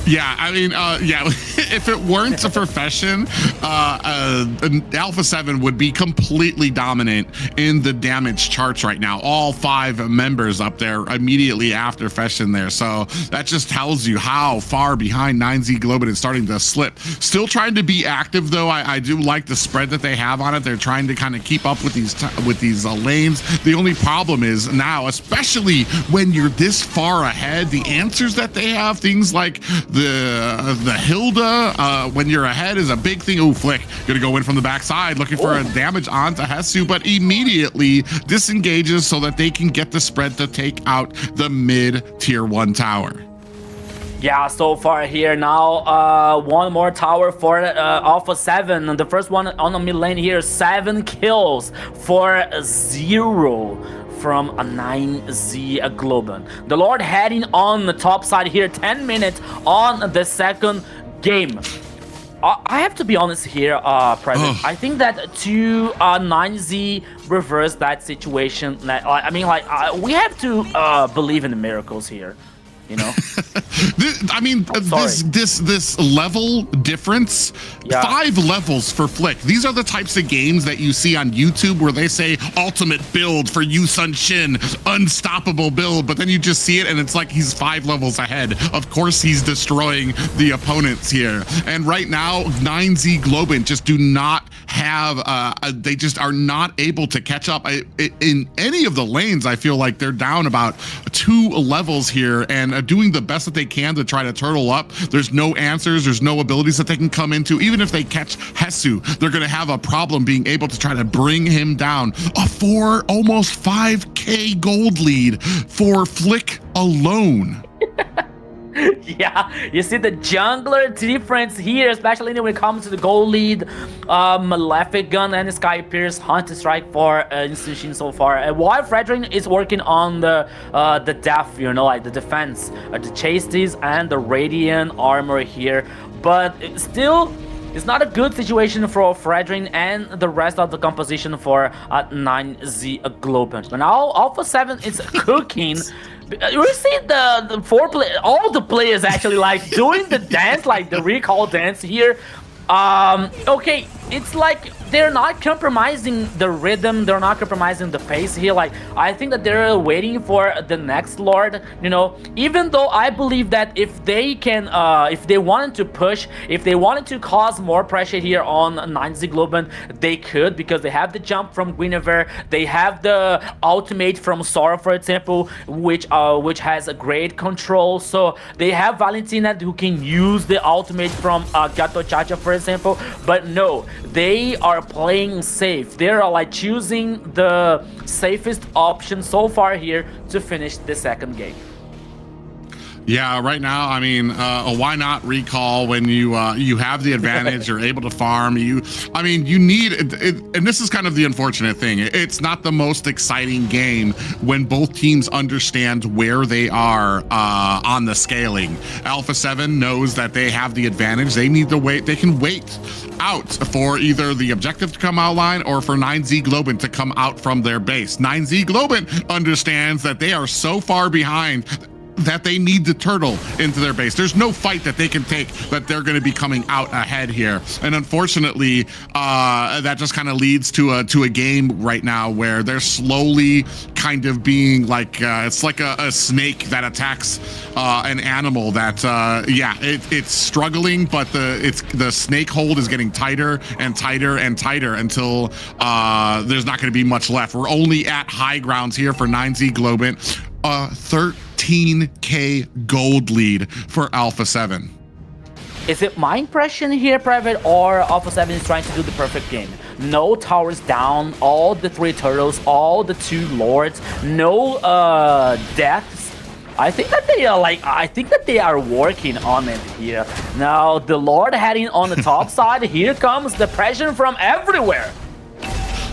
Yeah, I mean, yeah, if it weren't a profession, Alpha 7 would be completely dominant in the damage charts right now. All 5 members up there immediately after Fashion there. So that just tells you how far behind 9Z Globant is starting to slip. Still trying to be active, though. I do like the spread that they have on it. They're trying to kind of keep up with these lanes. The only problem is now, especially when you're this far ahead, the answers that they have, things like the Hilda, when you're ahead is a big thing. Oh, Flick gonna go in from the backside looking for a damage onto Hesu, but immediately disengages so that they can get the spread to take out the mid tier 1 tower. Yeah, so far here now, one more tower for Alpha 7. The first one on the mid lane here, 7 kills for 0 from a 9Z Globant. The Lord heading on the top side here, 10 minutes on the second game. I have to be honest here, Private. I think that to 9Z reverse that situation, I mean, like, we have to believe in the miracles here. You know, this level difference, 5 levels for Flick. These are the types of games that you see on YouTube where they say ultimate build for Yu Sun Shin, unstoppable build, but then you just see it and it's like he's 5 levels ahead. Of course, he's destroying the opponents here. And right now, 9Z Globant just do not have, they just are not able to catch up. In any of the lanes, I feel like they're down about 2 levels here and doing the best that they can to try to turtle up. There's no answers, there's no abilities that they can come into. Even if they catch Hesu, they're gonna have a problem being able to try to bring him down. A almost 5K gold lead for Flick alone. Yeah, you see the jungler difference here, especially when it comes to the gold lead. Malefic Gun and Sky Pierce, Hunter Strike for Institution so far. While Fredrin is working on the def, you know, like the defense, the chases and the Radiant armor here. But still, it's not a good situation for Fredrin and the rest of the composition for 9Z Globant. But now Alpha 7 is cooking. You see all the players actually like doing the dance, like the recall dance here. Okay, it's like they're not compromising the rhythm, they're not compromising the pace here. Like, I think that they're waiting for the next Lord, you know, even though I believe that if they can, if they wanted to push, if they wanted to cause more pressure here on 9Z Globant, they could, because they have the jump from Guinevere, they have the ultimate from Sora, for example, which has a great control. So they have Valentina who can use the ultimate from Gato Chacha, for example, but no, they are playing safe. They're like choosing the safest option so far here to finish the second game. Yeah, right now, I mean, why not recall when you have the advantage, you're able to farm, you need it, and this is kind of the unfortunate thing. It's not the most exciting game when both teams understand where they are on the scaling. Alpha 7 knows that they have the advantage. They need to wait. They can wait out for either the objective to come outline or for 9Z Globant to come out from their base. 9Z Globant understands that they are so far behind that they need to turtle into their base. There's no fight that they can take that they're going to be coming out ahead here. And unfortunately, that just kind of leads to a game right now where they're slowly kind of being like, it's like a snake that attacks an animal that, yeah, it's struggling, but the snake hold is getting tighter and tighter and tighter until there's not going to be much left. We're only at high grounds here for 9Z Globant. 13K gold lead for Alpha 7. Is it my impression here, Private, or Alpha 7 is trying to do the perfect game? No towers down, all the 3 turtles, all the 2 lords, no deaths. I think that they are working on it here. Now the Lord heading on the top side, here comes the pressure from everywhere.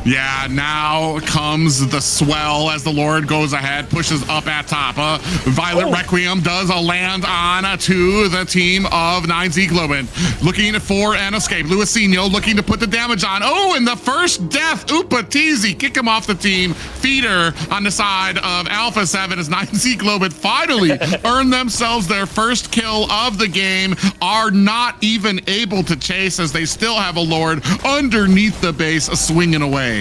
Yeah, now comes the swell as the Lord goes ahead, pushes up at top. Violet Requiem does a land on to the team of 9Z Globant. Looking for an escape. Luisinho looking to put the damage on. Oh, and the first death. Upatizi, kick him off the team. Feeder on the side of Alpha 7 as 9Z Globant finally earn themselves their first kill of the game. Are not even able to chase as they still have a Lord underneath the base swinging away.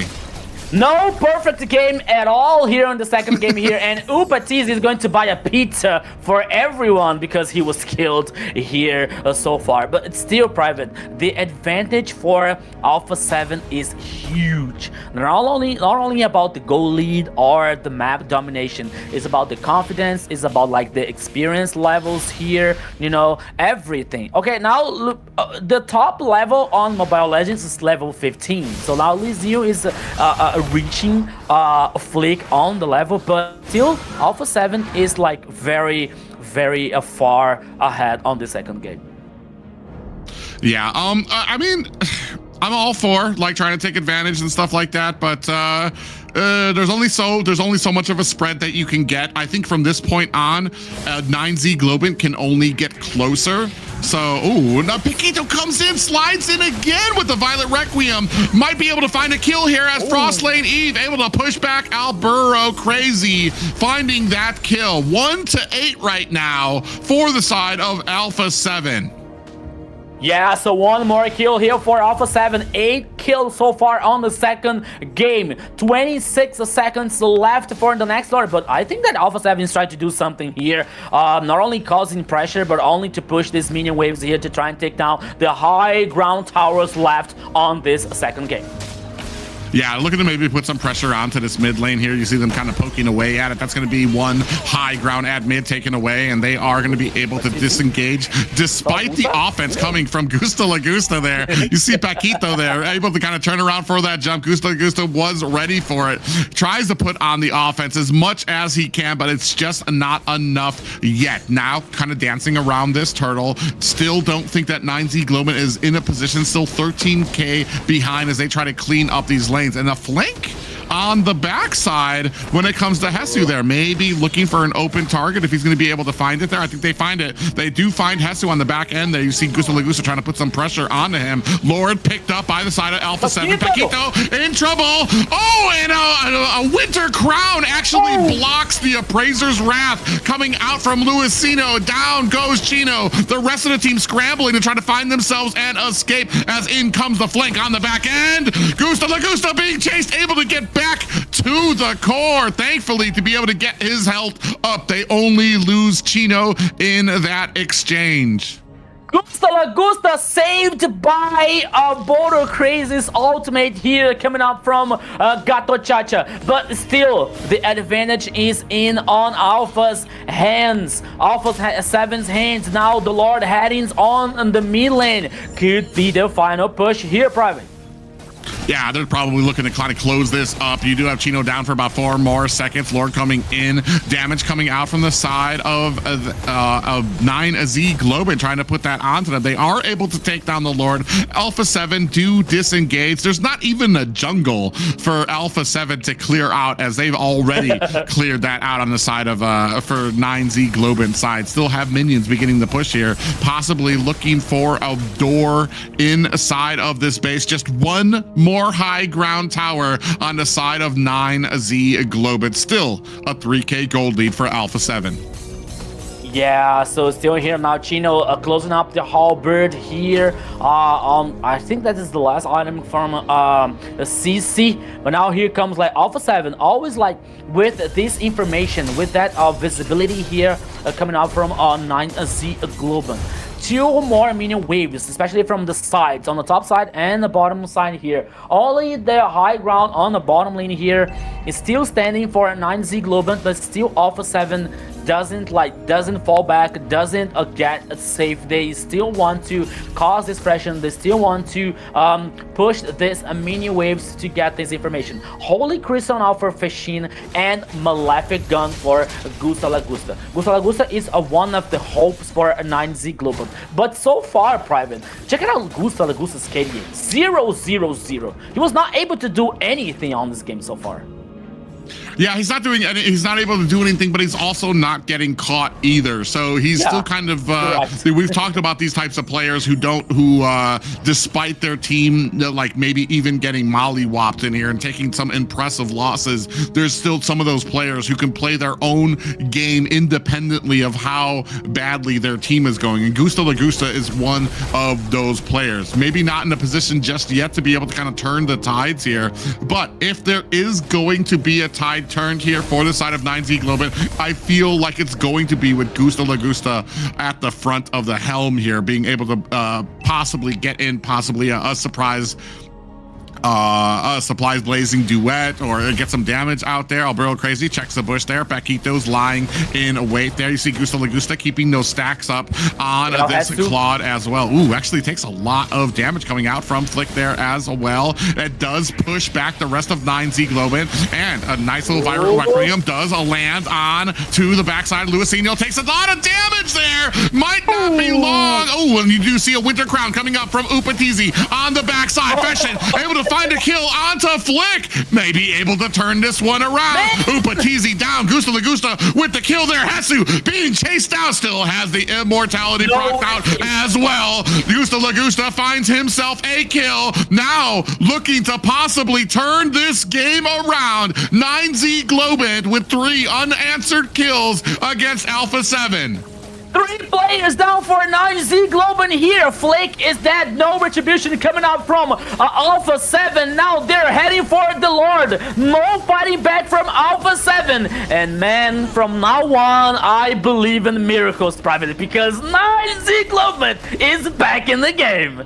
No perfect game at all here on the second game here, and Upatiz is going to buy a pizza for everyone because he was killed here so far. But it's still, Private, the advantage for Alpha 7 is huge. Not only about the goal lead or the map domination, it's about the confidence, it's about like the experience levels here, you know, everything. Okay, now look, the top level on Mobile Legends is level 15. So now Lizio is reaching Flick on the level, but still Alpha 7 is like very very far ahead on the second game. Yeah, I mean, I'm all for like trying to take advantage and stuff like that, but there's only so much of a spread that you can get. I think from this point on, 9Z Globant can only get closer. So, ooh, now Paquito comes in, slides in again with the Violet Requiem. Might be able to find a kill here as Frostlane Eve able to push back Alburo Crazy, finding that kill. 1-8 right now for the side of Alpha 7. Yeah, so one more kill here for Alpha 7. 8 kills so far on the second game. 26 seconds left for the next Lord, but I think that Alpha 7 is trying to do something here. Not only causing pressure, but only to push these minion waves here to try and take down the high ground towers left on this second game. Yeah, looking to maybe put some pressure onto this mid lane here. You see them kind of poking away at it. That's going to be one high ground at mid taken away, and they are going to be able to disengage despite the offense coming from Gusta Lagusta there. You see Paquito there, able to kind of turn around for that jump. Gusta Lagusta was ready for it. Tries to put on the offense as much as he can, but it's just not enough yet. Now, kind of dancing around this turtle. Still don't think that 9Z Globant is in a position, still 13K behind as they try to clean up these lanes. And a flank on the backside when it comes to Hesu there. Maybe looking for an open target if he's going to be able to find it there. I think they find it. They do find Hesu on the back end there. You see Gusta Lagusta trying to put some pressure onto him. Lord picked up by the side of Alpha 7. Paquito in trouble. Oh, and a Winter Crown actually blocks the Appraiser's Wrath coming out from Luisino. Down goes Chino. The rest of the team scrambling to try to find themselves and escape as in comes the flank on the back end. Gusta Lagusta being chased, able to get back to the core, thankfully, to be able to get his health up. They only lose Chino in that exchange. Gusta Lagusta saved by Border Crazy's ultimate here coming up from Gato Chacha, but still the advantage is in on Alpha's hands. Alpha 7's hands. Now the Lord headings on the mid lane could be the final push here, Private. Yeah, they're probably looking to kind of close this up. You do have Chino down for about 4 more seconds. Lord coming in. Damage coming out from the side of 9Z Globant, trying to put that onto them. They are able to take down the Lord. Alpha 7 do disengage. There's not even a jungle for Alpha 7 to clear out, as they've already cleared that out on the side of for 9Z Globant side. Still have minions beginning the push here, possibly looking for a door inside of this base. Just one more high ground tower on the side of 9Z Globant. Still a 3K gold lead for Alpha 7. Yeah, so still here now, Chino closing up the halberd here. I think that is the last item from CC, but now here comes like Alpha 7, always like with this information, with that visibility here coming out from 9Z Globant. 2 more minion waves, especially from the sides, on the top side and the bottom side here. Only the high ground on the bottom lane here is still standing for 9Z Globant, but still Alpha 7 doesn't fall back, doesn't get safe. They still want to cause this pressure. They still want to push this minion waves to get this information. Holy Crystal now for Fashin and Malefic Gun for Gusta Lagusta. Gusta Lagusta is one of the hopes for 9Z Global. But so far, Private, check it out Gusta Lagusta's KDA. 0-0-0. He was not able to do anything on this game so far. Yeah, he's not able to do anything, but he's also not getting caught either. So he's still kind of, we've talked about these types of players who despite their team, like maybe even getting mollywopped in here and taking some impressive losses, there's still some of those players who can play their own game independently of how badly their team is going. And Gusta Lagusta is one of those players. Maybe not in a position just yet to be able to kind of turn the tides here, but if there is going to be a tide turned here for the side of 9Z Globant, I feel like it's going to be with Gusta Lagusta at the front of the helm here, being able to possibly get in, possibly a surprise Supplies Blazing duet or get some damage out there. Alberto Crazy checks the bush there. Paquito's lying in wait there. You see Gusto Lagusta keeping those stacks up on this Claude as well. Ooh, actually takes a lot of damage coming out from Flick there as well. That does push back the rest of 9Z Globant, and a nice little viral Requiem does land on to the backside. Luisinho takes a lot of damage there. Might not be long. Oh, and you do see a Winter Crown coming up from Upatizi on the backside. Fashion able to find a kill onto Flick. Maybe able to turn this one around. Upatizi down. Gusto Lagusta with the kill there. Hesu being chased out. Still has the immortality proc out as well. Gusto Lagusta finds himself a kill. Now looking to possibly turn this game around. 9Z Globant with 3 unanswered kills against Alpha 7. 3 players down for 9Z Globant here. Flake is dead. No retribution coming out from Alpha 7. Now they're heading for the Lord. No fighting back from Alpha 7. And man, from now on, I believe in miracles privately because 9Z Globant is back in the game.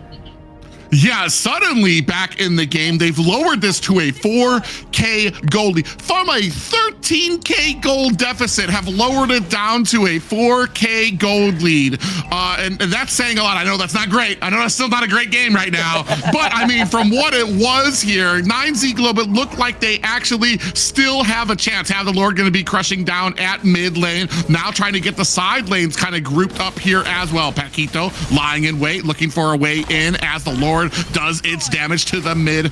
Yeah, suddenly back in the game, they've lowered this to a 4K gold lead. From a 13K gold deficit, have lowered it down to a 4K gold lead. And that's saying a lot. I know that's not great. I know that's still not a great game right now. But I mean, from what it was here, 9Z Globant looked like they actually still have a chance. Have the Lord going to be crushing down at mid lane. Now trying to get the side lanes kind of grouped up here as well. Paquito lying in wait, looking for a way in as the Lord does its damage to the mid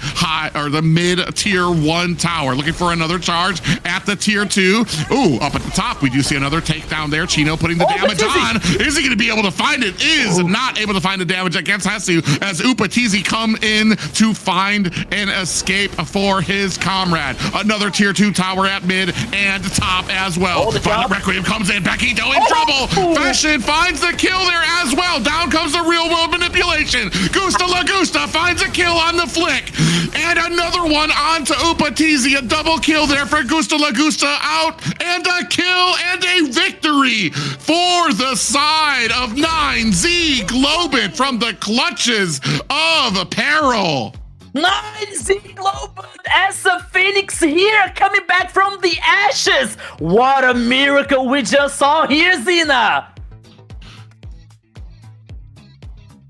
tier 1 tower. Looking for another charge at the tier 2. Ooh, up at the top, we do see another takedown there. Chino putting the damage on. Is he going to be able to find it? Is not able to find the damage against Hesu as Upatizi come in to find an escape for his comrade. Another tier 2 tower at mid and top as well. Violent Requiem comes in. Paquito in trouble. Fashion finds the kill there as well. Down comes the real world manipulation. Gusto Lagusta finds a kill on the Flick, and another one onto Upatizi. A double kill there for Gusto Lagusta out, and a kill and a victory for the side of 9Z Globant from the clutches of peril. 9Z Globant as a phoenix here, coming back from the ashes. What a miracle we just saw here, Zena.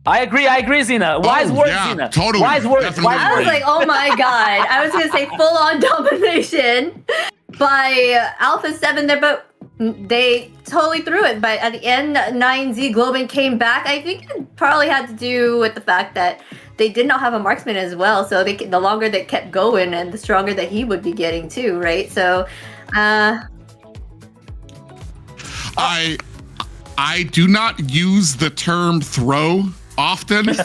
I agree, Zena. Wise words, Zena. Totally. Wise words. I was like, oh my god. I was gonna say full-on domination by Alpha 7 there, but they totally threw it. But at the end, 9Z Globant came back. I think it probably had to do with the fact that they did not have a marksman as well. So the longer they kept going, and the stronger that he would be getting too, right? So, I do not use the term throw often, but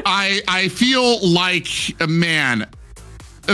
I feel like, man.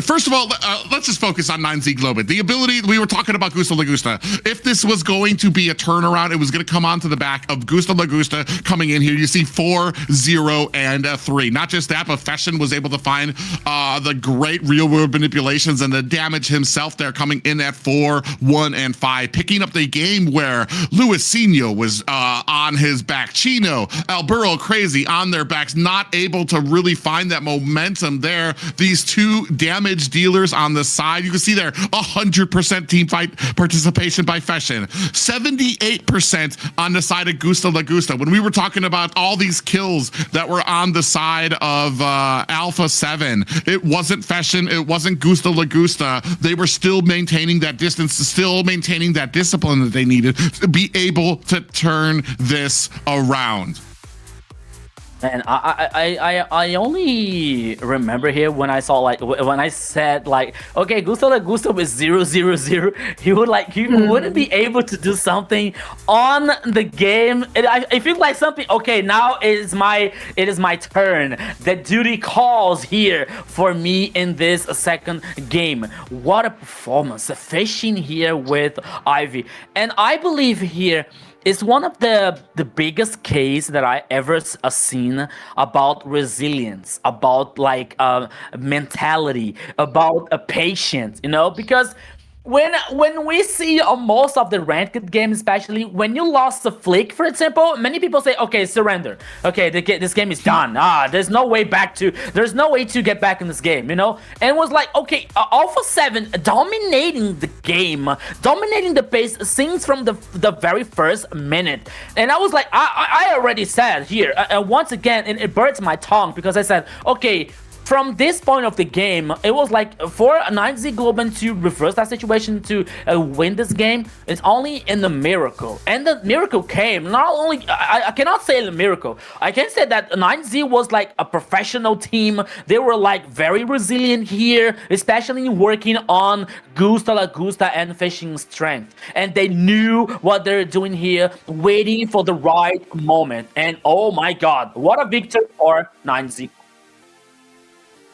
First of all, let's just focus on 9Z Globant. The ability, we were talking about Gusto Lagusta. If this was going to be a turnaround, it was going to come onto the back of Gusto Lagusta coming in here. You see 4, 0, and 3. Not just that, but Fashion was able to find the great real-world manipulations and the damage himself there, coming in at 4, 1, and 5, picking up the game where Luisinho was on his back. Chino, Alberto Crazy on their backs, not able to really find that momentum there. These two damage dealers on the side. You can see there 100% team fight participation by Fashion, 78% on the side of Gusto Lagusta. When we were talking about all these kills that were on the side of Alpha 7, it wasn't Fashion, it wasn't Gusto Lagusta. They were still maintaining that distance, still maintaining that discipline that they needed to be able to turn this around. And I only remember here when I saw, like, when I said, like, okay, Gusto Lagusta with 0, 0, 0, he wouldn't be able to do something on the game. I feel like something, okay, now it is my turn. The duty calls here for me in this second game. What a performance, the fishing here with Ivy. And I believe here, it's one of the biggest case that I ever seen about resilience, about like mentality, about a patience, you know, because when we see on most of the ranked games, especially when you lost the flick, for example, many people say, okay, surrender. Okay, this game is done. There's no way to get back in this game, you know? And it was like, okay, Alpha 7 dominating the game, dominating the pace since from the very first minute. And I was like, I already said here, once again, it burns my tongue because I said, okay, from this point of the game, it was like for 9Z Globant to reverse that situation to win this game, it's only in the miracle. And the miracle came. Not only, I cannot say the miracle. I can say that 9Z was like a professional team. They were like very resilient here, especially working on Gusta La Gusta and fishing strength. And they knew what they're doing here, waiting for the right moment. And oh my god, what a victory for 9Z.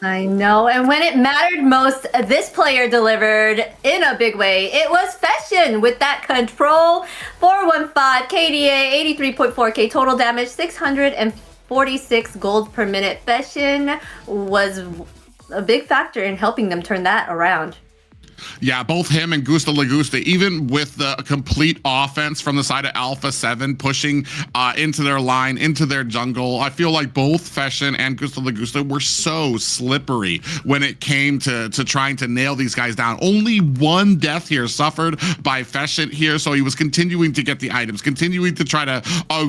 I know, and when it mattered most, this player delivered in a big way. It was Fashion with that control. 415 KDA, 83.4k total damage, 646 gold per minute. Fashion was a big factor in helping them turn that around. Yeah, both him and Gusta La Gusta, even with the complete offense from the side of Alpha 7 pushing into their line, into their jungle, I feel like both Fashion and Gusta La Gusta were so slippery when it came to trying to nail these guys down. Only one death here suffered by Fashion here, so he was continuing to get the items, continuing to try to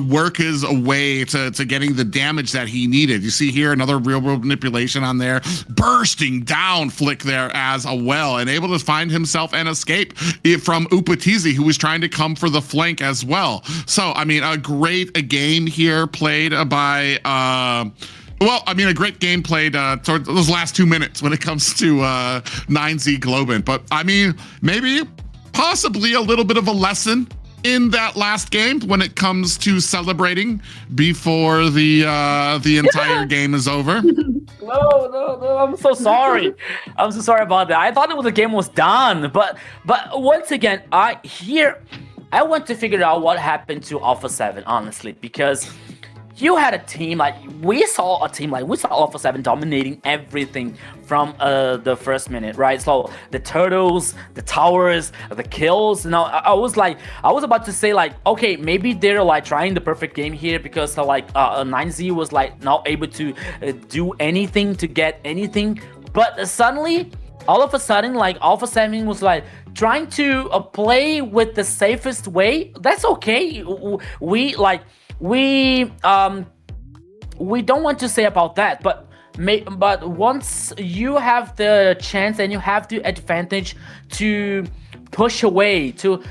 work his way to getting the damage that he needed. You see here another real world manipulation on there, bursting down Flick there as well, and able to find himself an escape from Upatizi, who was trying to come for the flank as well. So, I mean, a great game here played by, well, I mean, a great game played toward those last 2 minutes when it comes to 9Z Globant. But, I mean, maybe, possibly a little bit of a lesson in that last game when it comes to celebrating before the entire game is over. No, I'm so sorry. I'm so sorry about that. I thought the game was done, but once again, I want to figure out what happened to Alpha 7, honestly, because you had a team like we saw Alpha 7 dominating everything from the first minute, right? So the turtles, the towers, the kills. You know, I was about to say like, okay, maybe they're like trying the perfect game here because like 9Z was like not able to do anything to get anything, but suddenly, all of a sudden, like Alpha 7 was like trying to play with the safest way. That's okay. We don't want to say about that, but once you have the chance and you have the advantage to push away, to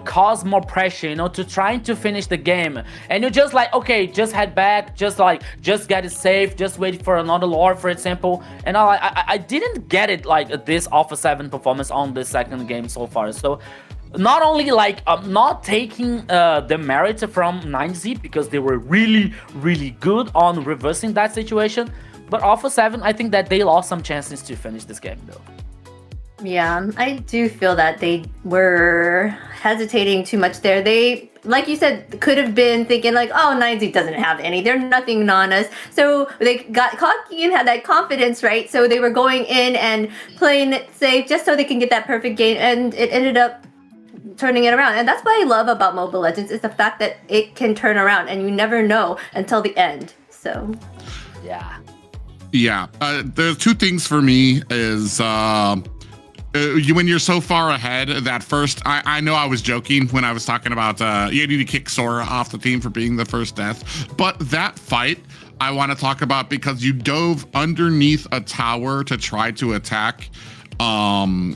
cause more pressure, you know, to trying to finish the game, and you're just like, okay, just head back, just get it safe, just wait for another lore, for example. And I didn't get it like this Alpha 7 performance on the second game so far. So not only like not taking the merit from 9Z because they were really good on reversing that situation, but Alpha 7, I think that they lost some chances to finish this game though. Yeah, I do feel that they were hesitating too much there. They, like you said, could have been thinking like, oh, 9Z doesn't have any, they're nothing on us. So they got cocky and had that confidence, right? So they were going in and playing it safe just so they can get that perfect game, and it ended up turning it around. And that's what I love about Mobile Legends, is the fact that it can turn around and you never know until the end. So yeah, there's two things for me is when you're so far ahead that first, I know I was joking when I was talking about you need to kick Sora off the team for being the first death, but that fight I want to talk about because you dove underneath a tower to try to attack 9Z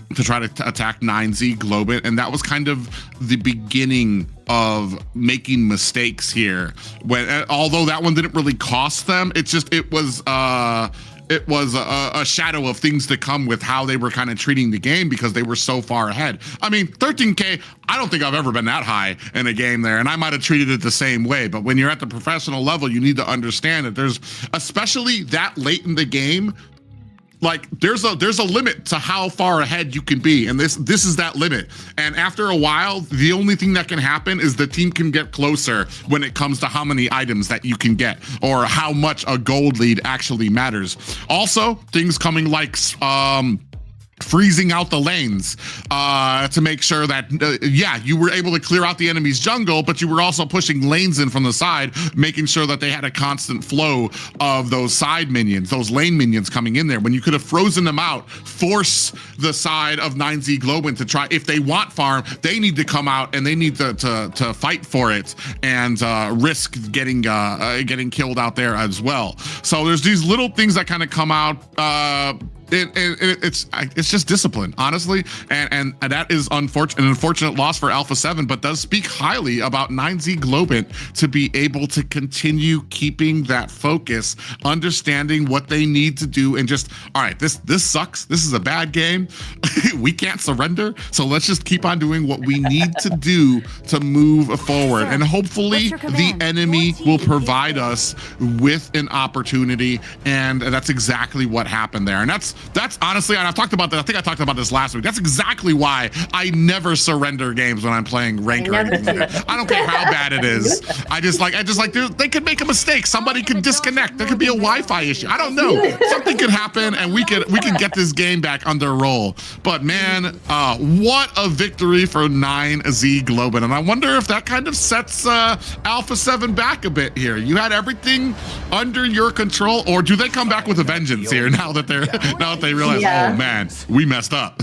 Globant, and that was kind of the beginning of making mistakes here. When although that one didn't really cost them, it was a shadow of things to come with how they were kind of treating the game because they were so far ahead. I mean, 13K, I don't think I've ever been that high in a game there, and I might have treated it the same way, but when you're at the professional level, you need to understand that there's, especially that late in the game, like there's a limit to how far ahead you can be, and this is that limit. And after a while, the only thing that can happen is the team can get closer when it comes to how many items that you can get or how much a gold lead actually matters. Also, things coming like freezing out the lanes to make sure that, yeah, you were able to clear out the enemy's jungle, but you were also pushing lanes in from the side, making sure that they had a constant flow of those side minions, those lane minions coming in there. When you could have frozen them out, force the side of 9Z Globant to try, if they want farm, they need to come out and they need to fight for it and risk getting killed out there as well. So there's these little things that kind of come out. It's just discipline, honestly, and that is an unfortunate loss for Alpha 7, but does speak highly about 9Z Globant to be able to continue keeping that focus, understanding what they need to do, and just, all right, this sucks. This is a bad game. We can't surrender, so let's just keep on doing what we need to do to move forward, and hopefully the enemy will provide us with an opportunity, and that's exactly what happened there. And that's honestly, and I've talked about that, I think I talked about this last week, that's exactly why I never surrender games when I'm playing ranked or anything. I don't care how bad it is. I just like, dude, they could make a mistake. Somebody could disconnect. There could be a Wi-Fi issue. I don't know. Something could happen, and we could get this game back under roll. But man, what a victory for 9Z Globant. And I wonder if that kind of sets Alpha 7 back a bit here. You had everything under your control, or do they come back with a vengeance here now that they realize, oh man, we messed up?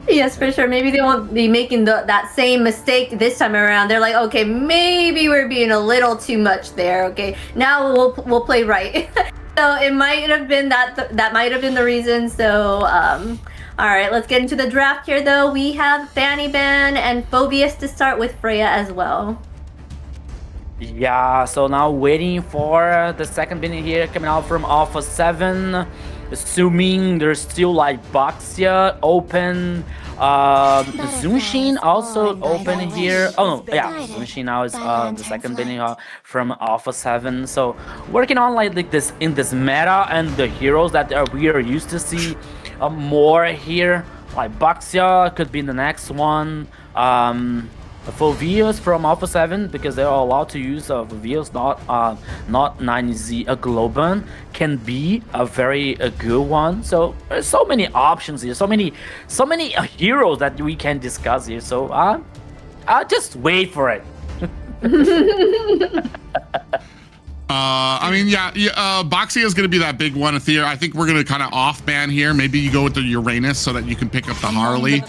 Yes, for sure. Maybe they won't be making that same mistake this time around. They're like, okay, maybe we're being a little too much there. Okay, now we'll play right. So it might have been that might have been the reason. So all right, let's get into the draft here though. We have Fanny Ban and Phobius to start with Freya as well. Yeah, so now waiting for the second binning here coming out from Alpha 7. Assuming there's still like Baxia open, Zunshin also open here. Oh no, yeah, Zunshin now is the second binning from Alpha 7. So working on like this in this meta and the heroes that we are used to see more here. Like Baxia could be the next one. Phobius from Alpha 7, because they are allowed to use Phobius, not 9Z Globant, can be a very good one. So there's so many options here, so many heroes that we can discuss here. So I'll just wait for it. I mean, yeah, Baxia is going to be that big one here. I think we're going to kind of off-ban here. Maybe you go with the Uranus so that you can pick up the Harley.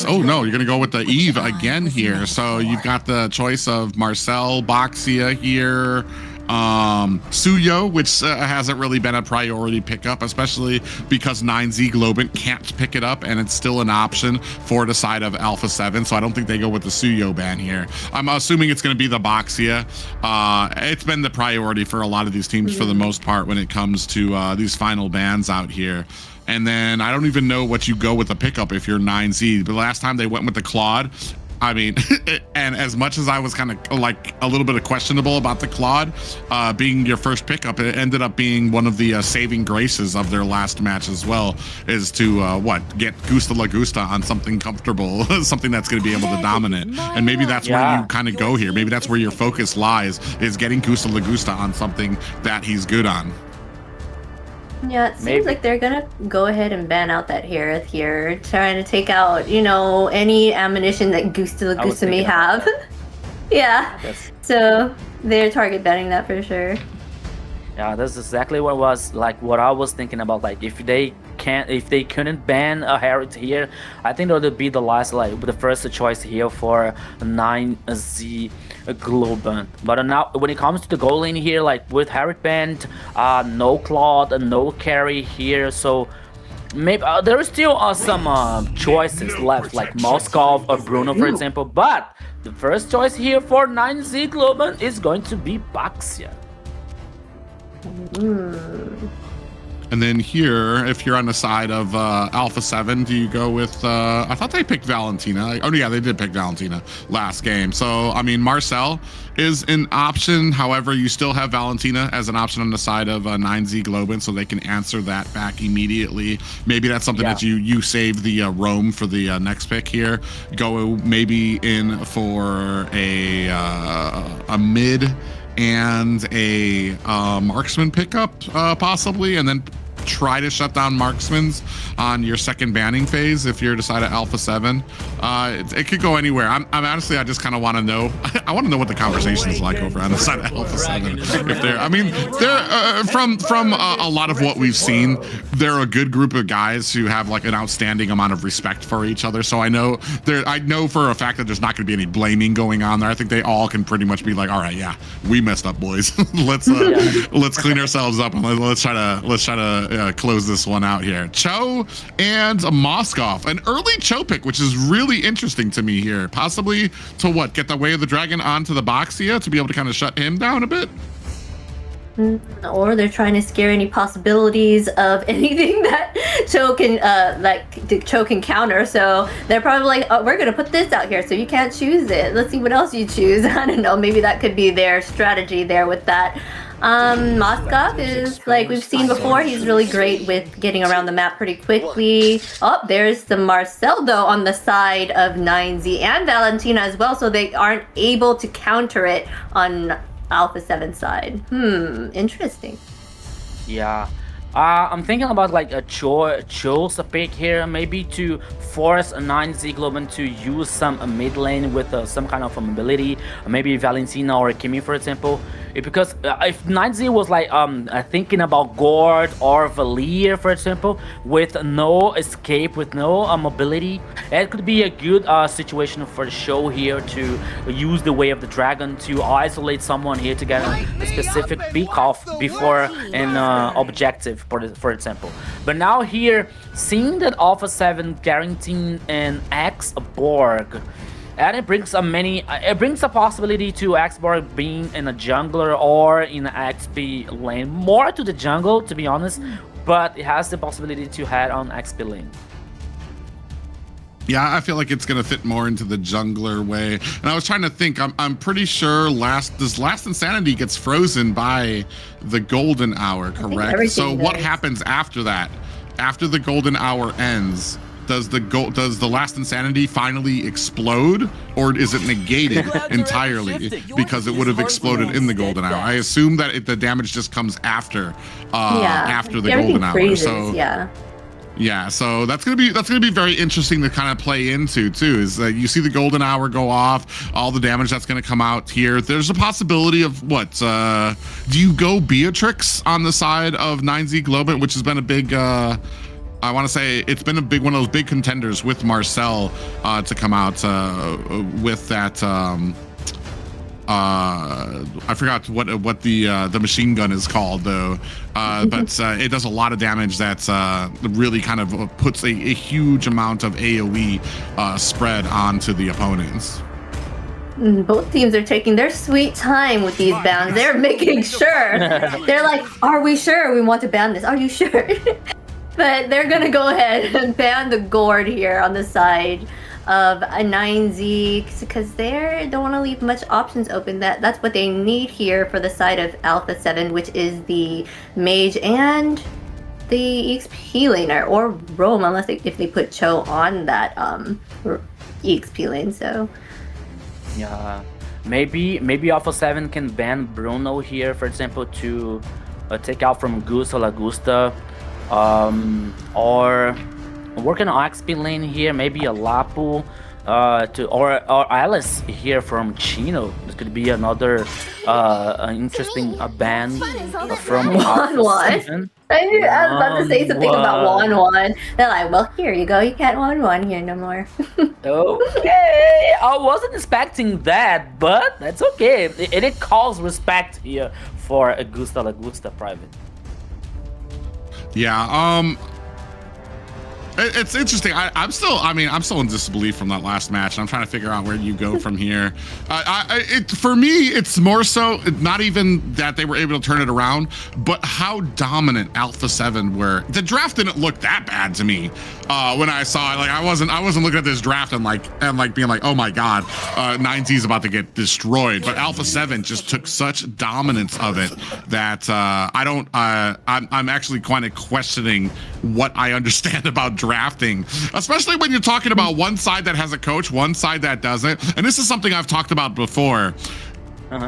Oh no, you're going to go with the Eve again here. So you've got the choice of Marcel, Baxia here. Suyo, which hasn't really been a priority pickup, especially because 9Z Globant can't pick it up, and it's still an option for the side of Alpha 7, so I don't think they go with the Suyo ban here. I'm assuming it's going to be the Baxia. It's been the priority for a lot of these teams for the most part when it comes to these final bans out here. And then I don't even know what you go with the pickup if you're 9Z. The last time they went with the Claude, I mean, and as much as I was kind of like a little bit of questionable about the Claude being your first pickup, it ended up being one of the saving graces of their last match as well, is to get Gusta La Gusta on something comfortable, something that's going to be able to dominate. And maybe that's where you kind of go here. Maybe that's where your focus lies, is getting Gusta La Gusta on something that he's good on. Yeah, it seems like they're gonna go ahead and ban out that Harith here, trying to take out, you know, any ammunition that Gusta may have. Yeah, so they're target banning that for sure. Yeah, that's exactly what I was thinking about. Like, if they couldn't ban a Harith here, I think that would be the first choice here for 9Z Globant. But now when it comes to the goal lane here, like with Harith banned, no Claude, no carry here, so maybe there is still some choices left, like Moskov or Bruno, for example. But the first choice here for 9Z Globant is going to be Baxia. And then here, if you're on the side of Alpha 7, do you go with, I thought they picked Valentina. Oh yeah, they did pick Valentina last game. So, I mean, Marcel is an option. However, you still have Valentina as an option on the side of 9Z Globant, so they can answer that back immediately. Maybe that's something that you save the roam for the next pick here. Go maybe in for a mid and a marksman pickup, possibly, and then try to shut down marksmans on your second banning phase if you're decided Alpha 7. It could go anywhere. I'm honestly, I just kind of want to know. I want to know what the conversation is like over on the side of Alpha 7. If they're, I mean, they're from a lot of what we've seen, they're a good group of guys who have like an outstanding amount of respect for each other. So I know for a fact that there's not going to be any blaming going on there. I think they all can pretty much be like, all right, yeah, we messed up, boys. let's clean ourselves up and let's try to close this one out here. Cho and Moskov, an early Cho pick, which is really interesting to me here. Possibly to get the Way of the Dragon onto the Boxia to be able to kind of shut him down a bit. Or they're trying to scare any possibilities of anything that Cho can Cho can counter. So they're probably like, oh, we're gonna put this out here so you can't choose it. Let's see what else you choose. I don't know, maybe that could be their strategy there with that. Moskov is, like we've seen before, he's really great with getting around the map pretty quickly. Oh, there's the Marcel though on the side of 9Z and Valentina as well, so they aren't able to counter it on Alpha 7 side. Interesting. Yeah. I'm thinking about like a Cho's pick here, maybe to force a 9Z Globant to use some mid lane with some kind of mobility, maybe Valentina or Kimi, for example. Because if 9Z was like thinking about Gord or Valier, for example, with no escape, with no mobility, it could be a good situation for the show here to use the Way of the Dragon to isolate someone here to get a specific pick off before an objective, for example. But now here, seeing that Alpha 7 guaranteeing an X-Borg, and it brings a possibility to X-Borg being in a jungler or in an XP lane, more to the jungle to be honest, but it has the possibility to head on XP lane. Yeah, I feel like it's gonna fit more into the jungler way. And I was trying to think, I'm pretty sure this last Insanity gets frozen by the golden hour, correct? So what happens after that? After the golden hour ends, does the last Insanity finally explode, or is it negated entirely because it would have exploded in the golden hour? I assume that the damage just comes after after the golden hour. So yeah, so that's gonna be very interesting to kind of play into too. Is that you see the golden hour go off, all the damage that's gonna come out here. There's a possibility of what? Do you go Beatrix on the side of 9Z Globant, which has been a big I want to say it's been a big one of those big contenders with Marcel to come out with that. I forgot what the machine gun is called though, but it does a lot of damage. That really kind of puts a huge amount of AOE spread onto the opponents. Both teams are taking their sweet time with these bans. They're making sure. They're like, are we sure we want to ban this? Are you sure? But they're gonna go ahead and ban the Gord here on the side of a 9Z because they don't want to leave much options open. That's what they need here for the side of Alpha 7, which is the Mage and the EXP laner, or Roam, unless if they put Cho on that EXP lane. So yeah, maybe Alpha 7 can ban Bruno here, for example, to take out from Gusta Lagusta. Or working on XP lane here, maybe a Lapu or Alice here from Chino. This could be another interesting ban from Wan. I was about to say something about Wan. They're like, well, here you go, you can't Wan here no more. Okay, I wasn't expecting that, but that's okay. It calls respect here for Gusta Lagusta private. Yeah, it's interesting. I'm still in disbelief from that last match. I'm trying to figure out where you go from here. For me, it's more so not even that they were able to turn it around, but how dominant Alpha 7 were. The draft didn't look that bad to me when I saw it. Like I wasn't looking at this draft and being like, oh my god, 9Z is about to get destroyed. But Alpha 7 just took such dominance of it that I'm actually kind of questioning what I understand about drafting, especially when you're talking about one side that has a coach, one side that doesn't. And this is something I've talked about before.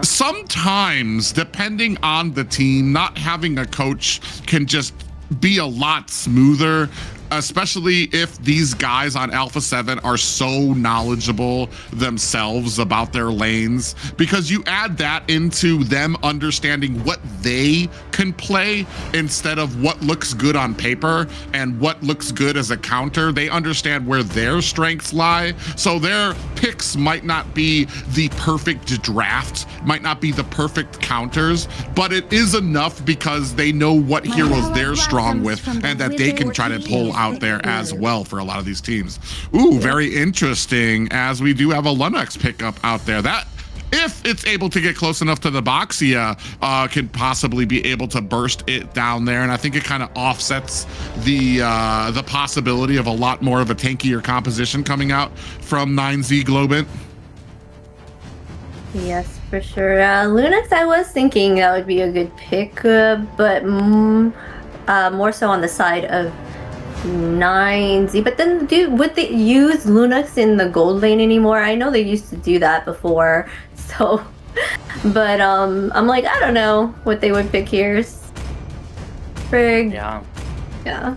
Sometimes, depending on the team, not having a coach can just be a lot smoother, especially if these guys on Alpha 7 are so knowledgeable themselves about their lanes, because you add that into them understanding what they can play instead of what looks good on paper and what looks good as a counter. They understand where their strengths lie. So their picks might not be the perfect draft, might not be the perfect counters, but it is enough because they know what heroes they're strong with and that they can try to pull out there as well for a lot of these teams. Ooh, very interesting, as we do have a Lunox pickup out there. That, if it's able to get close enough to the Boxia, could possibly be able to burst it down there. And I think it kind of offsets the possibility of a lot more of a tankier composition coming out from 9Z Globant. Yes, for sure. Lunox, I was thinking that would be a good pick, but more so on the side of 9Z. But then, would they use Lunox in the gold lane anymore? I know they used to do that before, so. But I'm like, I don't know what they would pick here. Frig. Yeah.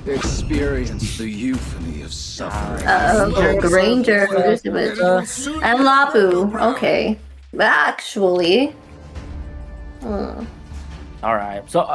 Experience the euphony of suffering. Granger and Lapu. Okay, actually. All right. So,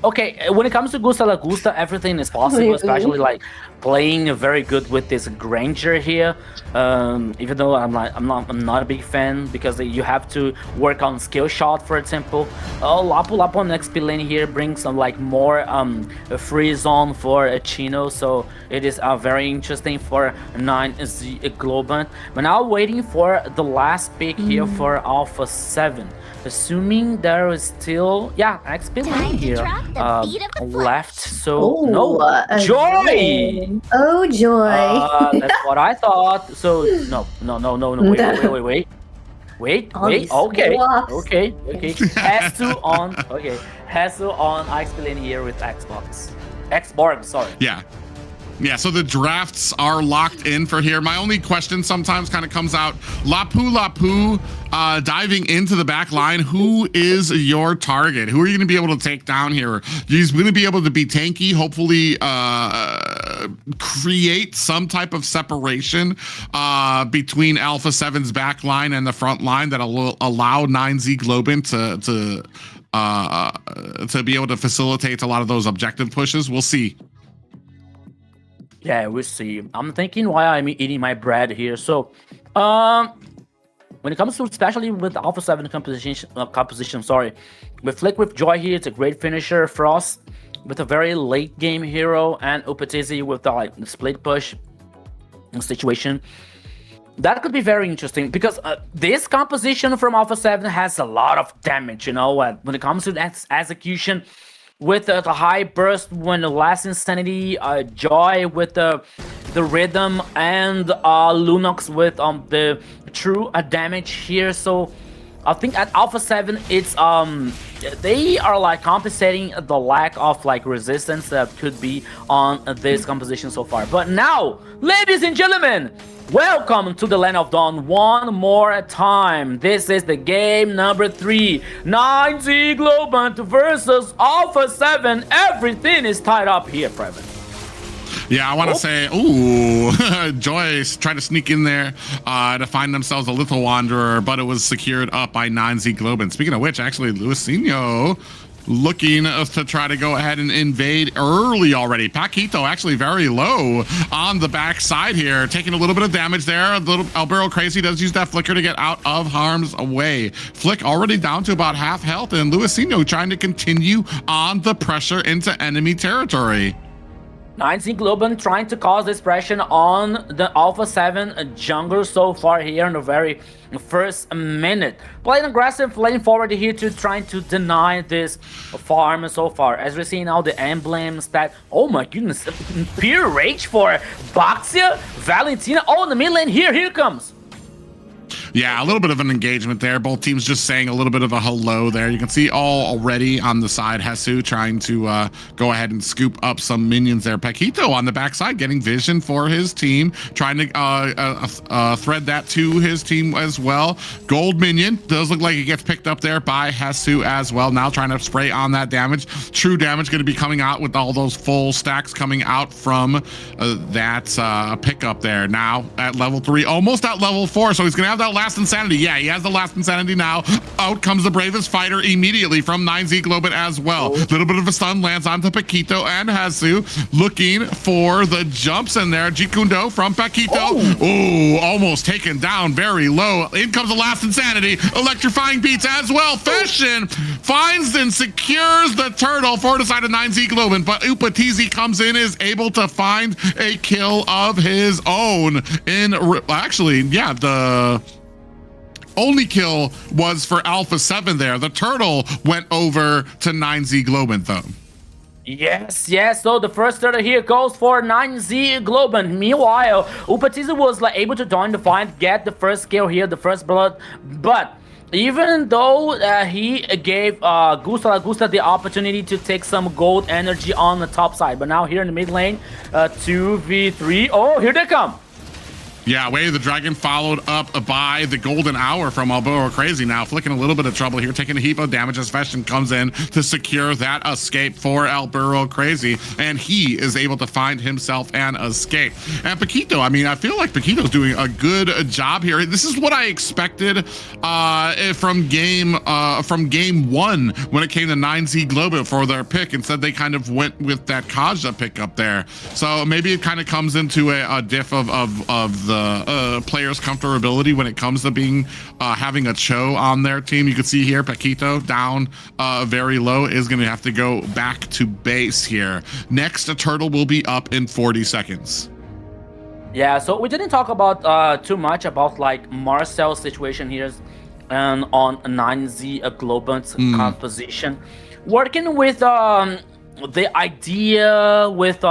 okay, when it comes to Gusta La Gusta, everything is possible, especially like playing very good with this Granger here. Even though I'm not a big fan, because you have to work on skill shot, for example. Lapu on XP lane here brings some like more a free zone for Chino, so it is very interesting for 9Z Globant. But now waiting for the last pick here for Alpha 7. Assuming there is still, XP lane here left, so no, Joy! Oh, Joy! That's what I thought. So, no, wait, okay. Hesu on XP lane here with Xborg, sorry. Yeah, so the drafts are locked in for here. My only question sometimes kind of comes out, Lapu, diving into the back line, who is your target? Who are you going to be able to take down here? He's going to be able to be tanky, hopefully create some type of separation between Alpha 7's back line and the front line that will allow 9Z Globant to be able to facilitate a lot of those objective pushes. We'll see. Yeah, we'll see. I'm thinking why I'm eating my bread here. So, when it comes to, especially with Alpha 7 composition, with Flick with Joy here, it's a great finisher. Frost with a very late game hero, and Upatizi with the split push situation. That could be very interesting, because this composition from Alpha 7 has a lot of damage, you know, when it comes to execution. With the high burst, when the last insanity, Joy with the rhythm, and Lunox with the true damage here. So I think at Alpha 7, it's they are like compensating the lack of like resistance that could be on this composition so far. But now, ladies and gentlemen, welcome to the Land of Dawn one more time. This is the game number 3. 9Z Globant versus Alpha 7. Everything is tied up here, Private. Yeah, I want to say, ooh, Joyce tried to sneak in there to find themselves a Little Wanderer, but it was secured up by 9Z Globant. Speaking of which, actually, Luisinho looking to try to go ahead and invade early already. Paquito actually very low on the backside here, taking a little bit of damage there. A little Albero Crazy does use that flicker to get out of harm's way. Flick already down to about half health, and Luisinho trying to continue on the pressure into enemy territory. 9Z Globant trying to cause this pressure on the Alpha 7 jungle so far here in the very first minute. Playing aggressive, lane forward here to trying to deny this farm so far. As we're seeing now the emblems that, oh my goodness, pure rage for Boxia, Valentina. Oh, in the mid lane here it comes. Yeah, a little bit of an engagement there. Both teams just saying a little bit of a hello there. You can see all already on the side. Hesu trying to go ahead and scoop up some minions there. Paquito on the backside getting vision for his team, trying to thread that to his team as well. Gold minion does look like it gets picked up there by Hesu as well. Now trying to spray on that damage. True damage going to be coming out with all those full stacks coming out from that pickup there. Now at level 3, almost at level 4, so he's going to have that last insanity. Yeah, he has the last insanity now. Out comes the bravest fighter immediately from 9Z Globant as well. A little bit of a stun lands onto Paquito and Hesu, looking for the jumps in there. Jikundo from Paquito. Ooh, almost taken down very low. In comes the last insanity. Electrifying beats as well. Fashion finds and secures the turtle for the side of 9Z Globant, but Upatizi comes in, is able to find a kill of his own. Actually, yeah, the only kill was for Alpha 7 there. The turtle went over to 9Z Globant though. Yes, so the first turtle here goes for 9Z Globant. Meanwhile, Upatizi was able to join the fight, get the first kill here, the first blood, but even though he gave Gusta the opportunity to take some gold energy on the top side, but now here in the mid lane, 2v3. Oh, here they come. Yeah, Way of the Dragon followed up by the Golden Hour from Alboro Crazy. Now flicking a little bit of trouble here, taking a heap of damage as Fashion comes in to secure that escape for Alboro Crazy, and he is able to find himself an escape. And Paquito, I mean, I feel like Paquito's doing a good job here. This is what I expected from game 1 when it came to 9Z Globant for their pick. Instead, they kind of went with that Kaja pick up there. So maybe it kind of comes into a diff of the players' comfortability when it comes to being having a Cho on their team. You can see here Paquito down very low, is going to have to go back to base here. Next, a turtle will be up in 40 seconds. Yeah, so we didn't talk about too much about like Marcel's situation here and on 9Z Globant's composition. Working with the idea with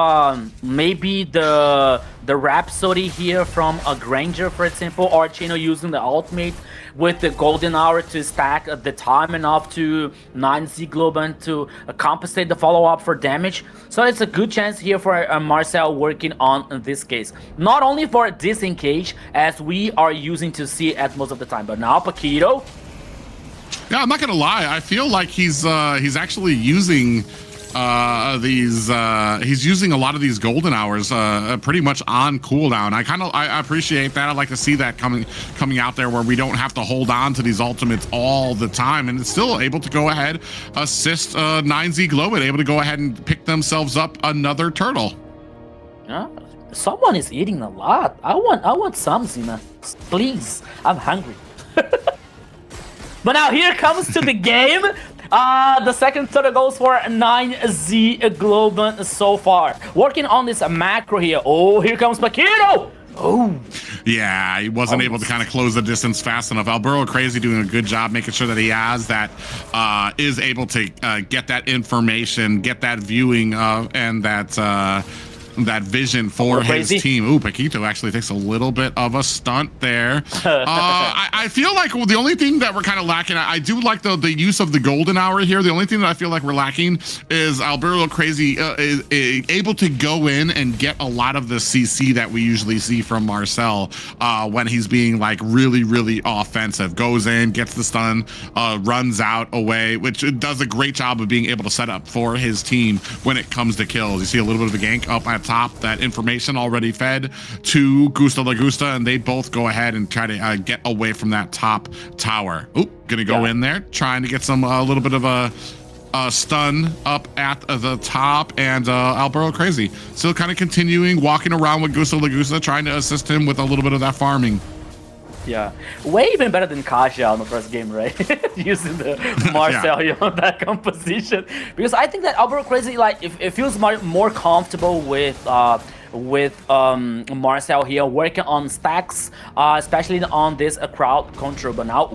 maybe the Rhapsody here from a Granger, for example, or Chino using the ultimate with the Golden Hour to stack the time enough to 9Z Globant to compensate the follow-up for damage. So it's a good chance here for Marcel working on this case. Not only for disengage, as we are using to see at most of the time, but now Paquito. Yeah, I'm not gonna lie. I feel like he's actually using he's using a lot of these golden hours pretty much on cooldown. I appreciate that. I'd like to see that coming out there where we don't have to hold on to these ultimates all the time, and it's still able to go ahead assist 9Z Globant, able to go ahead and pick themselves up another turtle. Yeah, someone is eating a lot. I want some, Zina. Please, I'm hungry. But now here comes to the game. The second turtle goes for 9Z Globant so far. Working on this macro here. Oh, here comes Paquito. Oh. Yeah, he wasn't able to kind of close the distance fast enough. Alboro Crazy doing a good job making sure that he has that, is able to get that information, get that viewing, and that vision for his team. Ooh, Paquito actually takes a little bit of a stunt there. I feel like the only thing that we're kind of lacking, I do like the use of the golden hour here. The only thing that I feel like we're lacking is Albero Crazy is able to go in and get a lot of the CC that we usually see from Marcel when he's being like really, really offensive. Goes in, gets the stun, runs out away, which does a great job of being able to set up for his team when it comes to kills. You see a little bit of a gank up at top, that information already fed to Gusta La Gusta, and they both go ahead and try to get away from that top tower. Oop, gonna go in there, trying to get some a little bit of a stun up at the top, and Albero Crazy still kind of continuing walking around with Gusta La Gusta, trying to assist him with a little bit of that farming. Yeah, way even better than Kaja on the first game, right? Using the Marcel on that composition, because I think that Albero Crazy, like, it feels more comfortable with Marcel here, working on stacks, especially on this crowd control. But now,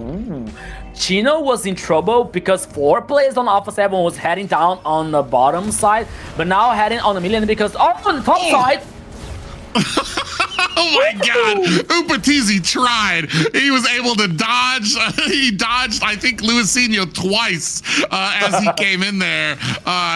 Chino was in trouble because 4 players on Alpha 7 was heading down on the bottom side, but now heading on the million because on the top side. Oh my God, Upatizi tried. He was able to dodge. He dodged, I think, Luisinho twice as he came in there.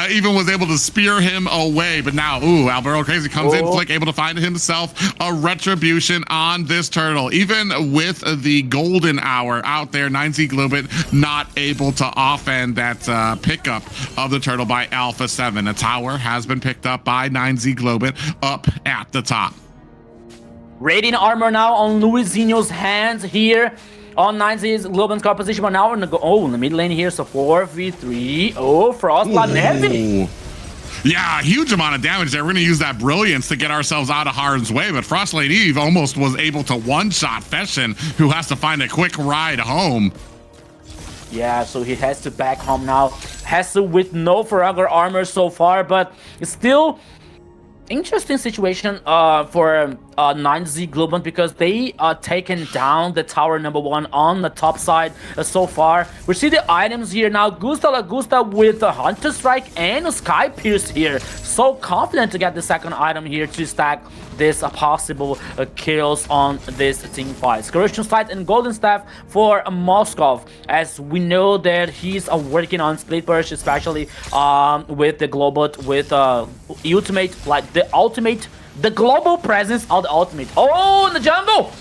Even was able to spear him away. But now, Alvaro Crazy comes in. Flick able to find himself a retribution on this turtle. Even with the golden hour out there, 9Z Globant not able to offend that pickup of the turtle by Alpha 7. A tower has been picked up by 9Z Globant up at the top. Radiant armor now on Luisinho's hands here on 9Z's Globant's composition, but now in the mid lane here, so 4v3. Oh, Frostbite heavy. Yeah, huge amount of damage there. We're gonna use that brilliance to get ourselves out of harm's way, but Frostlane Eve almost was able to one-shot Feshin, who has to find a quick ride home. Yeah, so he has to back home now. Hessel with no Faragar armor so far, but still interesting situation for 9Z Globant, because they are taking down the tower number 1 on the top side so far. We see the items here now. Gusta Lagusta with a Hunter Strike and a Sky Pierce here. So confident to get the second item here to stack this possible kills on this team fight. Corruption Sight and Golden Staff for Moskov, as we know that he's working on Split Burst, especially with the Globot, with ultimate, like the global presence of the ultimate. Oh, in the jungle!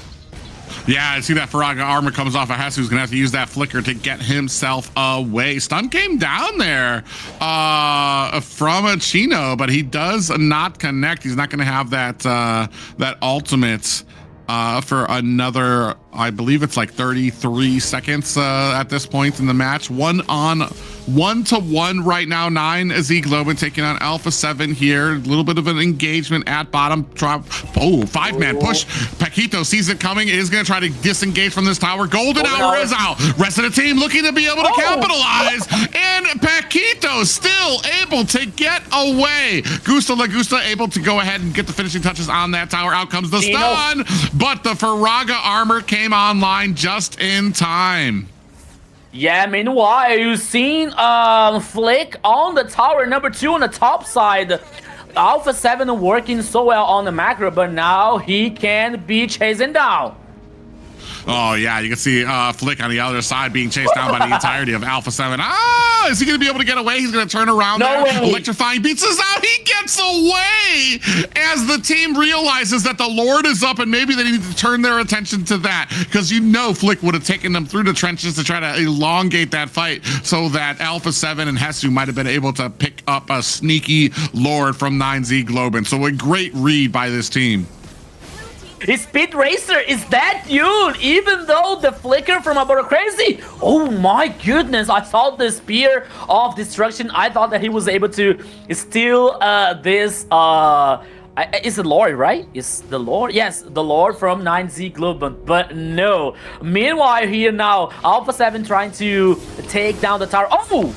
Yeah, I see that Faraga armor comes off of Hess, who's gonna have to use that flicker to get himself away. Stun came down there from a Chino, but he does not connect. He's not gonna have that that ultimate for another, I believe it's like 33 seconds at this point in the match. 1-1 right now. 9Z Globant taking on Alpha 7 here. A little bit of an engagement at bottom. Drop. Oh, 5-man push. Paquito sees it coming. Is going to try to disengage from this tower. Golden hour is out. Rest of the team looking to be able to capitalize. And Paquito still able to get away. Gusta Lagusta able to go ahead and get the finishing touches on that tower. Out comes the stun. But the Faraga armor came online just in time. Yeah, meanwhile, you've seen Flick on the tower number 2 on the top side. Alpha 7 working so well on the macro, but now he can be chasing down. Oh, yeah, you can see Flick on the other side being chased down by the entirety of Alpha 7. Is he going to be able to get away? He's going to turn around there. Electrifying beats us out. He gets away as the team realizes that the Lord is up, and maybe they need to turn their attention to that, because you know Flick would have taken them through the trenches to try to elongate that fight so that Alpha 7 and Hesu might have been able to pick up a sneaky Lord from 9Z Globant. So a great read by this team. Speed Racer is that dude, even though the flicker from Alvaro Crazy. Oh my goodness, I saw the Spear of Destruction. I thought that he was able to steal this it's the Lord, right? It's the Lord? Yes, the Lord from 9Z Globant, but no. Meanwhile here now, Alpha 7 trying to take down the tower. Oh!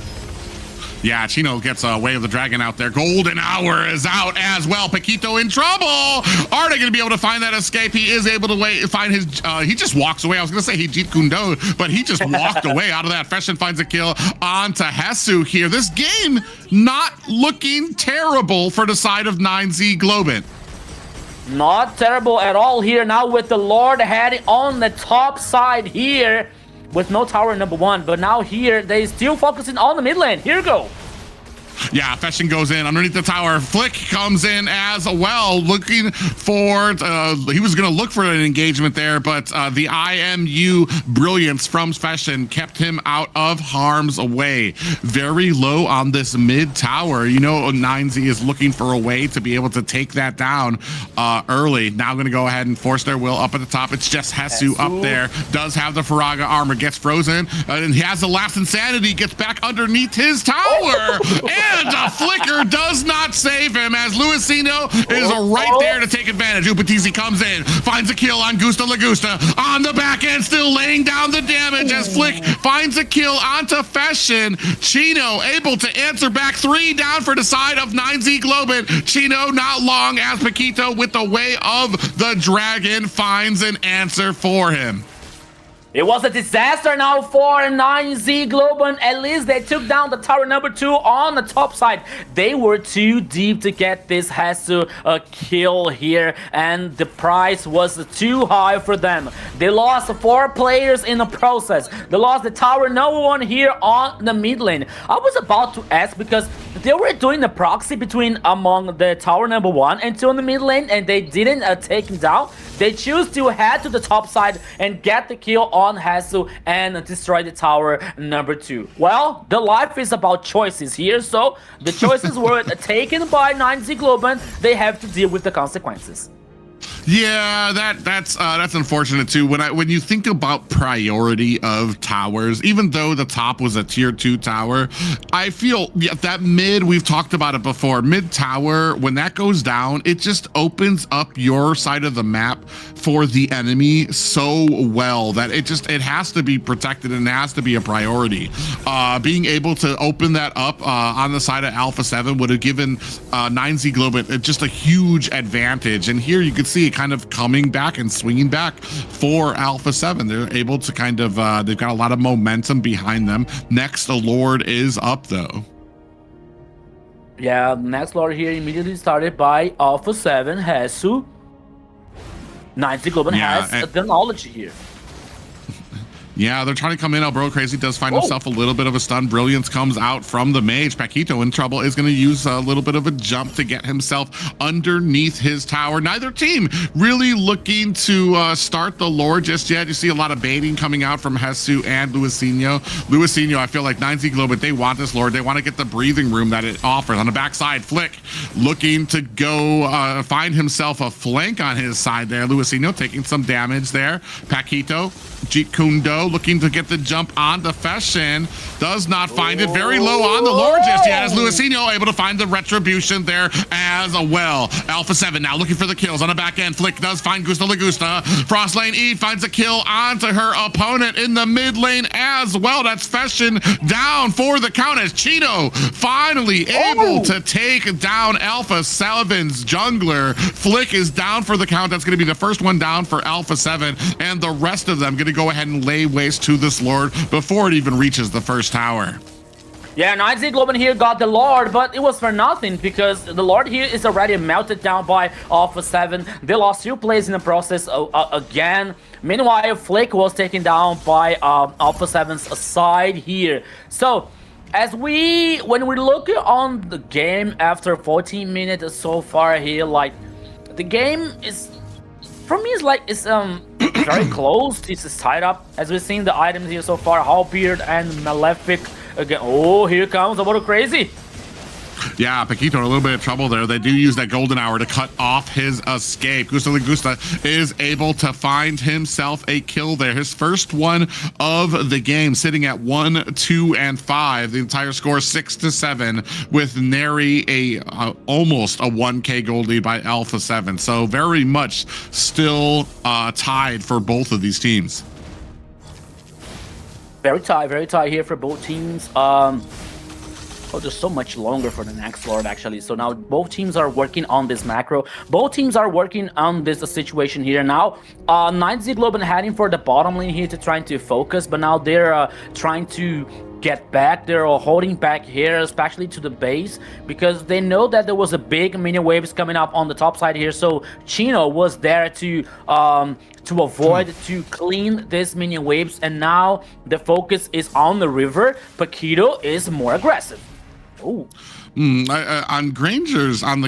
Yeah, Chino gets Way of the Dragon out there. Golden Hour is out as well. Paquito in trouble. Are they going to be able to find that escape? He is able to find his, he just walks away. I was going to say he Jeet Kundo, but he just walked away out of that. Feshin finds a kill onto Hesu here. This game not looking terrible for the side of 9Z Globant. Not terrible at all here now with the Lord heading on the top side here. With no tower number 1, but now here they still focusing on the mid lane. Here we go. Yeah, Feshin goes in underneath the tower. Flick comes in as well, looking for, he was going to look for an engagement there, but the IMU brilliance from Feshin kept him out of harm's way. Very low on this mid tower. You know, 9Z is looking for a way to be able to take that down early. Now going to go ahead and force their will up at the top. It's just Hesu up there. Does have the Faraga armor, gets frozen, and he has the last insanity, gets back underneath his tower. And a flicker does not save him as Luisino is right there to take advantage. Upatizi comes in, finds a kill on Gusta Lagusta. On the back end, still laying down the damage as Flick finds a kill onto Feshin. Chino able to answer back. 3 down for the side of 9Z Globant. Chino not long as Paquito with the Way of the Dragon finds an answer for him. It was a disaster now for 9Z Globant. At least they took down the tower number 2 on the top side. They were too deep to get this Hesu kill here, and the price was too high for them. They lost 4 players in the process. They lost the tower number 1 here on the mid lane. I was about to ask because they were doing the proxy between among the tower number 1 and 2 in the mid lane, and they didn't take him down. They choose to head to the top side and get the kill on Hesu and destroy the tower number 2. Well, the life is about choices here, so the choices were taken by 9Z Globant. They have to deal with the consequences. Yeah, that's unfortunate too. When you think about priority of towers, even though the top was a tier 2 tower, I feel that mid, we've talked about it before, mid tower, when that goes down, it just opens up your side of the map for the enemy so well that it has to be protected and it has to be a priority. Being able to open that up on the side of Alpha 7 would have given 9Z Globant just a huge advantage. And here you could see it kind of coming back and swinging back for Alpha 7. They're able to kind of, they've got a lot of momentum behind them. Next, the Lord is up though. Yeah, next Lord here immediately started by Alpha 7, Hesu. 9Z Globant has the knowledge here. Yeah, they're trying to come in. Bro Crazy does find himself a little bit of a stun. Brilliance comes out from the mage. Paquito in trouble is going to use a little bit of a jump to get himself underneath his tower. Neither team really looking to start the Lord just yet. You see a lot of baiting coming out from Hesu and Luisinho. Luisinho, I feel like 9Z Globant, they want this Lord. They want to get the breathing room that it offers. On the backside, Flick looking to go find himself a flank on his side there. Luisinho taking some damage there. Paquito, Jeet Kundo looking to get the jump on the Fashion. Does not find it. Very low on the Lord just yet as Luisinho able to find the retribution there as well. Alpha 7 now looking for the kills on the back end. Flick does find Gusta Lagusta. Frost Lane E finds a kill onto her opponent in the mid lane as well. That's Fashion down for the count as Chino finally able to take down Alpha 7's jungler. Flick is down for the count. That's going to be the first one down for Alpha 7, and the rest of them going to go ahead and lay waste to this Lord before it even reaches the first tower. Yeah, 9Z Globant here got the Lord, but it was for nothing because the Lord here is already melted down by Alpha 7. They lost 2 plays in the process again. Meanwhile, Flick was taken down by Alpha 7's side here. So, when we look on the game after 14 minutes so far here, like, the game is, for me, it's very close. This is tied up. As we've seen the items here so far, Hallbeard and Malefic again. Oh, here comes a little crazy. Yeah, Paquito in a little bit of trouble there. They do use that golden hour to cut off his escape. Gusta Lagusta is able to find himself a kill there. His first one of the game, sitting at 1, 2, and 5. The entire score 6-7 with nary almost a 1K gold lead by Alpha 7. So very much still tied for both of these teams. Very tight here for both teams. Oh, there's so much longer for the next Lord, actually. So now both teams are working on this macro. Both teams are working on this situation here. Now, 9Z Globant heading for the bottom lane here to trying to focus, but now they're trying to get back. They're holding back here, especially to the base, because they know that there was a big mini waves coming up on the top side here. So Chino was there to avoid, to clean this mini waves, and now the focus is on the river. Paquito is more aggressive. Oh. On the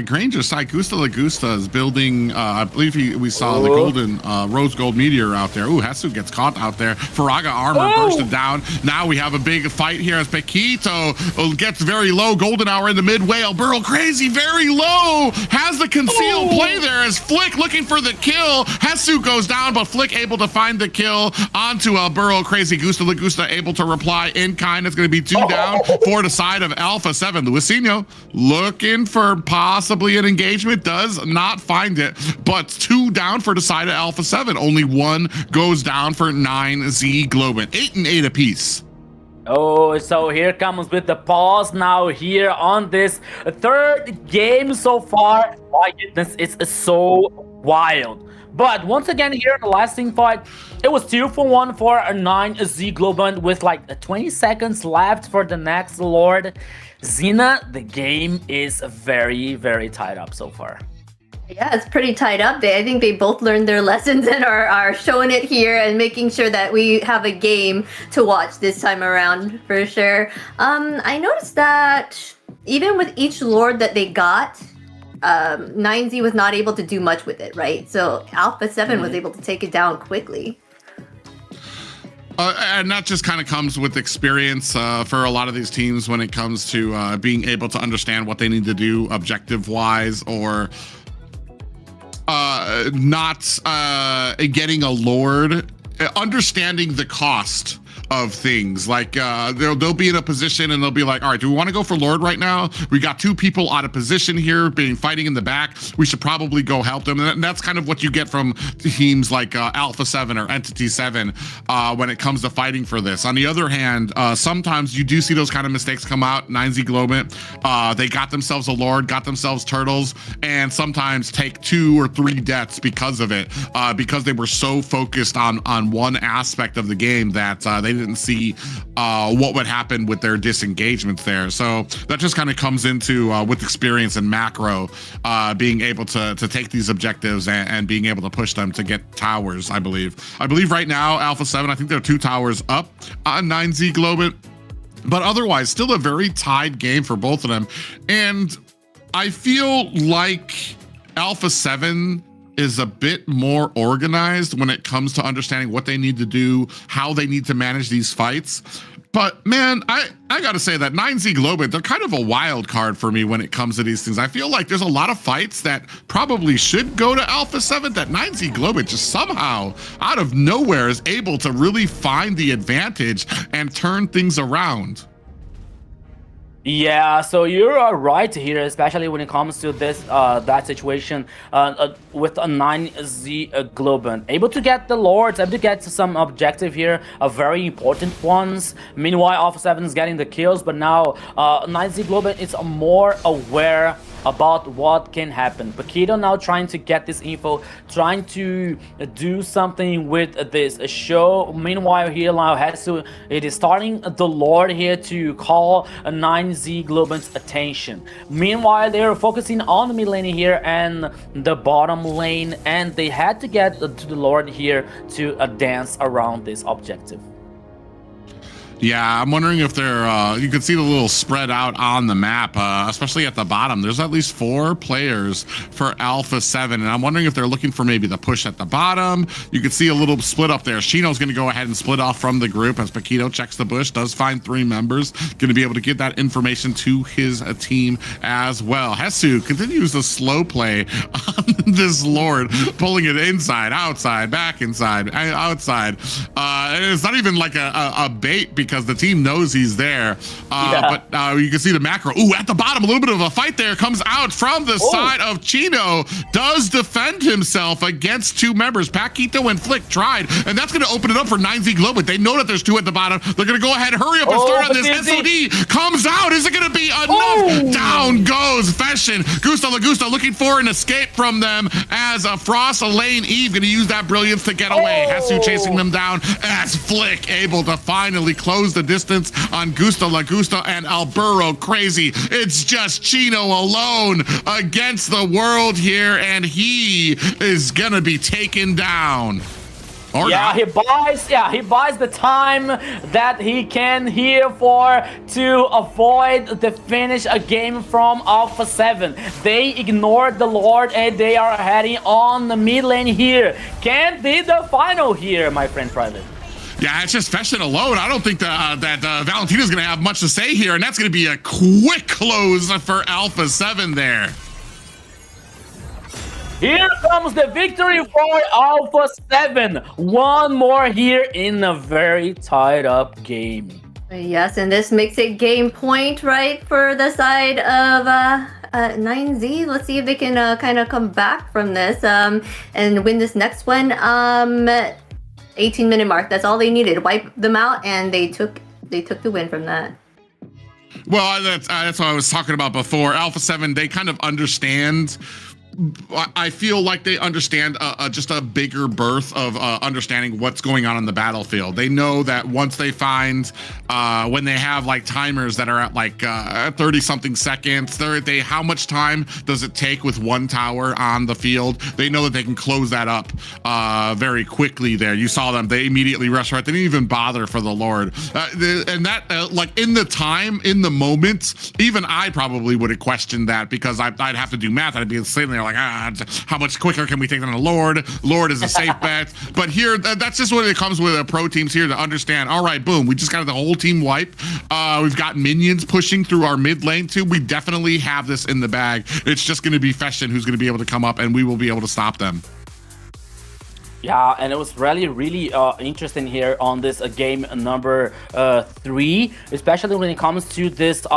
Granger side, Gusta Lagusta is building, I believe we saw the golden rose gold meteor out there. Ooh, Hesu gets caught out there. Faraga armor bursted down. Now we have a big fight here as Paquito gets very low. Golden hour in the mid whale. Burrow Crazy very low. Has the concealed play there as Flick looking for the kill. Hesu goes down, but Flick able to find the kill onto Burrow Crazy. Gusta Lagusta able to reply in kind. It's going to be 2 down for the side of Alpha 7. Luisinho looking for possibly an engagement, does not find it, but 2 down for the side of Alpha 7. Only 1 goes down for 9Z Globant. 8 and 8 apiece. Oh, so here comes with the pause now here on this third game so far. My goodness, it's so wild. But once again here in the last team fight, it was 2-for-1 for a 9Z Globant with like 20 seconds left for the next Lord. Xena, the game is very, very tied up so far. Yeah, it's pretty tied up. I think they both learned their lessons and are showing it here and making sure that we have a game to watch this time around for sure. I noticed that even with each Lord that they got, 9Z was not able to do much with it, right? So Alpha 7 was able to take it down quickly. And that just kind of comes with experience for a lot of these teams when it comes to being able to understand what they need to do objective-wise, or not getting a Lord, understanding the cost of things. Like they'll be in a position and they'll be like, all right, do we want to go for Lord right now? We got two people out of position here fighting in the back. We should probably go help them. And that's kind of what you get from teams like Alpha 7 or Entity 7 when it comes to fighting for this. On the other hand, sometimes you do see those kind of mistakes come out. 9Z Globant, they got themselves a Lord, got themselves turtles, and sometimes take 2 or 3 deaths because of it, because they were so focused on one aspect of the game that they didn't see what would happen with their disengagements there. So that just kind of comes into with experience and macro, being able to take these objectives and being able to push them to get towers. I believe right now Alpha 7, I think they're 2 towers up on 9Z Globant, but otherwise still a very tied game for both of them. And I feel like Alpha 7 is a bit more organized when it comes to understanding what they need to do, how they need to manage these fights. But man, I gotta say that 9Z Globant, they're kind of a wild card for me when it comes to these things. I feel like there's a lot of fights that probably should go to Alpha 7 that 9Z Globant just somehow out of nowhere is able to really find the advantage and turn things around. Yeah, so you're right here, especially when it comes to this that situation with a 9Z Globant. Able to get the Lords, able to get some objective here, very important ones. Meanwhile, Alpha 7 is getting the kills, but now 9Z Globant is more aware about what can happen. Paquito now trying to get this info, trying to do something with this show. Meanwhile, here now it is starting the Lord here to call a 9Z Globant's attention. Meanwhile, they are focusing on the mid lane here and the bottom lane, and they had to get to the Lord here to dance around this objective. Yeah, I'm wondering if they're, you can see the little spread out on the map, especially at the bottom. There's at least 4 players for Alpha 7, and I'm wondering if they're looking for maybe the push at the bottom. You can see a little split up there. Shino's going to go ahead and split off from the group as Paquito checks the bush, does find 3 members, going to be able to get that information to his team as well. Hesu continues the slow play on this Lord, pulling it inside, outside, back inside, outside. And it's not even like a bait because the team knows he's there. But you can see the macro. Ooh, at the bottom, a little bit of a fight there comes out from the side of Chino. Does defend himself against 2 members. Paquito and Flick tried, and that's going to open it up for 9Z Globant. They know that there's 2 at the bottom. They're going to go ahead, hurry up and start on this. SOD comes out. Is it going to be enough? Down goes Fashion. Gusto Lagusto looking for an escape from them as Frost, Elaine, Eve going to use that brilliance to get away. Hesu chasing them down as Flick able to finally close the distance on Gusto Lagusto and Alburo Crazy. It's just Chino alone against the world here, and he is gonna be taken down. Or not. He buys the time that he can here to avoid the finish a game from Alpha 7. They ignored the Lord and they are heading on the mid lane here. Can't be the final here, my friend Private. Yeah, it's just Fashion alone. I don't think that Valentina's going to have much to say here, and that's going to be a quick close for Alpha 7 there. Here comes the victory for Alpha 7. One more here in a very tied up game. Yes, and this makes it game point, right, for the side of 9Z. Let's see if they can kind of come back from this and win this next one. 18-minute mark. That's all they needed. Wipe them out, and they took they took the win from that. Well, that's what I was talking about before. Alpha 7, they kind of understand. I feel like they understand just a bigger berth of understanding what's going on the battlefield. They know that once they find, when they have like timers that are at like 30 something seconds, how much time does it take with one tower on the field? They know that they can close that up very quickly there. You saw them, they immediately rushed right. They didn't even bother for the Lord. And that, like in the moment, even I probably would have questioned that because I'd have to do math. I'd be sitting there like, how much quicker can we take down a Lord? Lord is a safe bet. But here, that's just what it comes with pro teams here to understand. All right, boom, we just got the whole team wipe. We've got minions pushing through our mid lane too. We definitely have this in the bag. It's just going to be Feshin who's going to be able to come up and we will be able to stop them. Yeah, and it was really interesting here on this game number 3, especially when it comes to this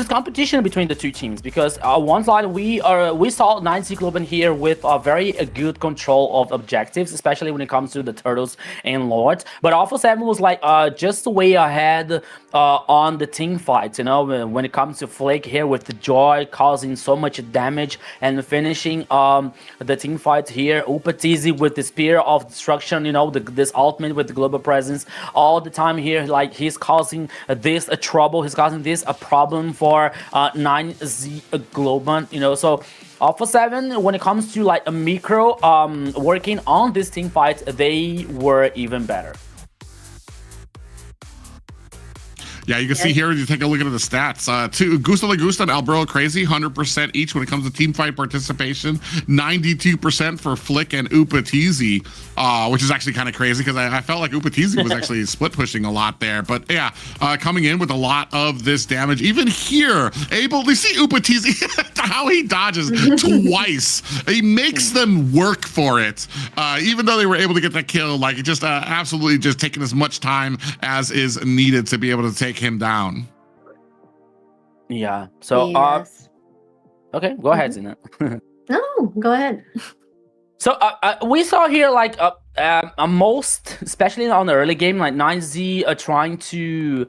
competition between the two teams, because one side we saw 9Z Globant here with a very good control of objectives, especially when it comes to the turtles and lords. But Alpha 7 was like just way ahead on the team fights, you know, when it comes to Flake here with the Joy causing so much damage and finishing the team fights here. Upatizi with the Spear of Destruction, you know, this ultimate with the global presence all the time here, like he's causing this a trouble, he's causing this a problem for 9Z Globant, you know. So Alpha 7, when it comes to like a micro working on this team fights, they were even better. Yeah, you can see here, you take a look at the stats. Gusta Lagusta and Albero Crazy, 100% each when it comes to team fight participation. 92% for Flick and Upatizi, which is actually kind of crazy because I felt like Upatizi was actually split pushing a lot there. But yeah, coming in with a lot of this damage. Even here, able to see Upatizi, how he dodges twice. He makes them work for it. Even though they were able to get that kill, like just absolutely just taking as much time as is needed to be able to take him down. Yeah. So Yes. okay, go ahead, Zina. No, go ahead. So we saw here like most, especially on the early game, like 9Z trying to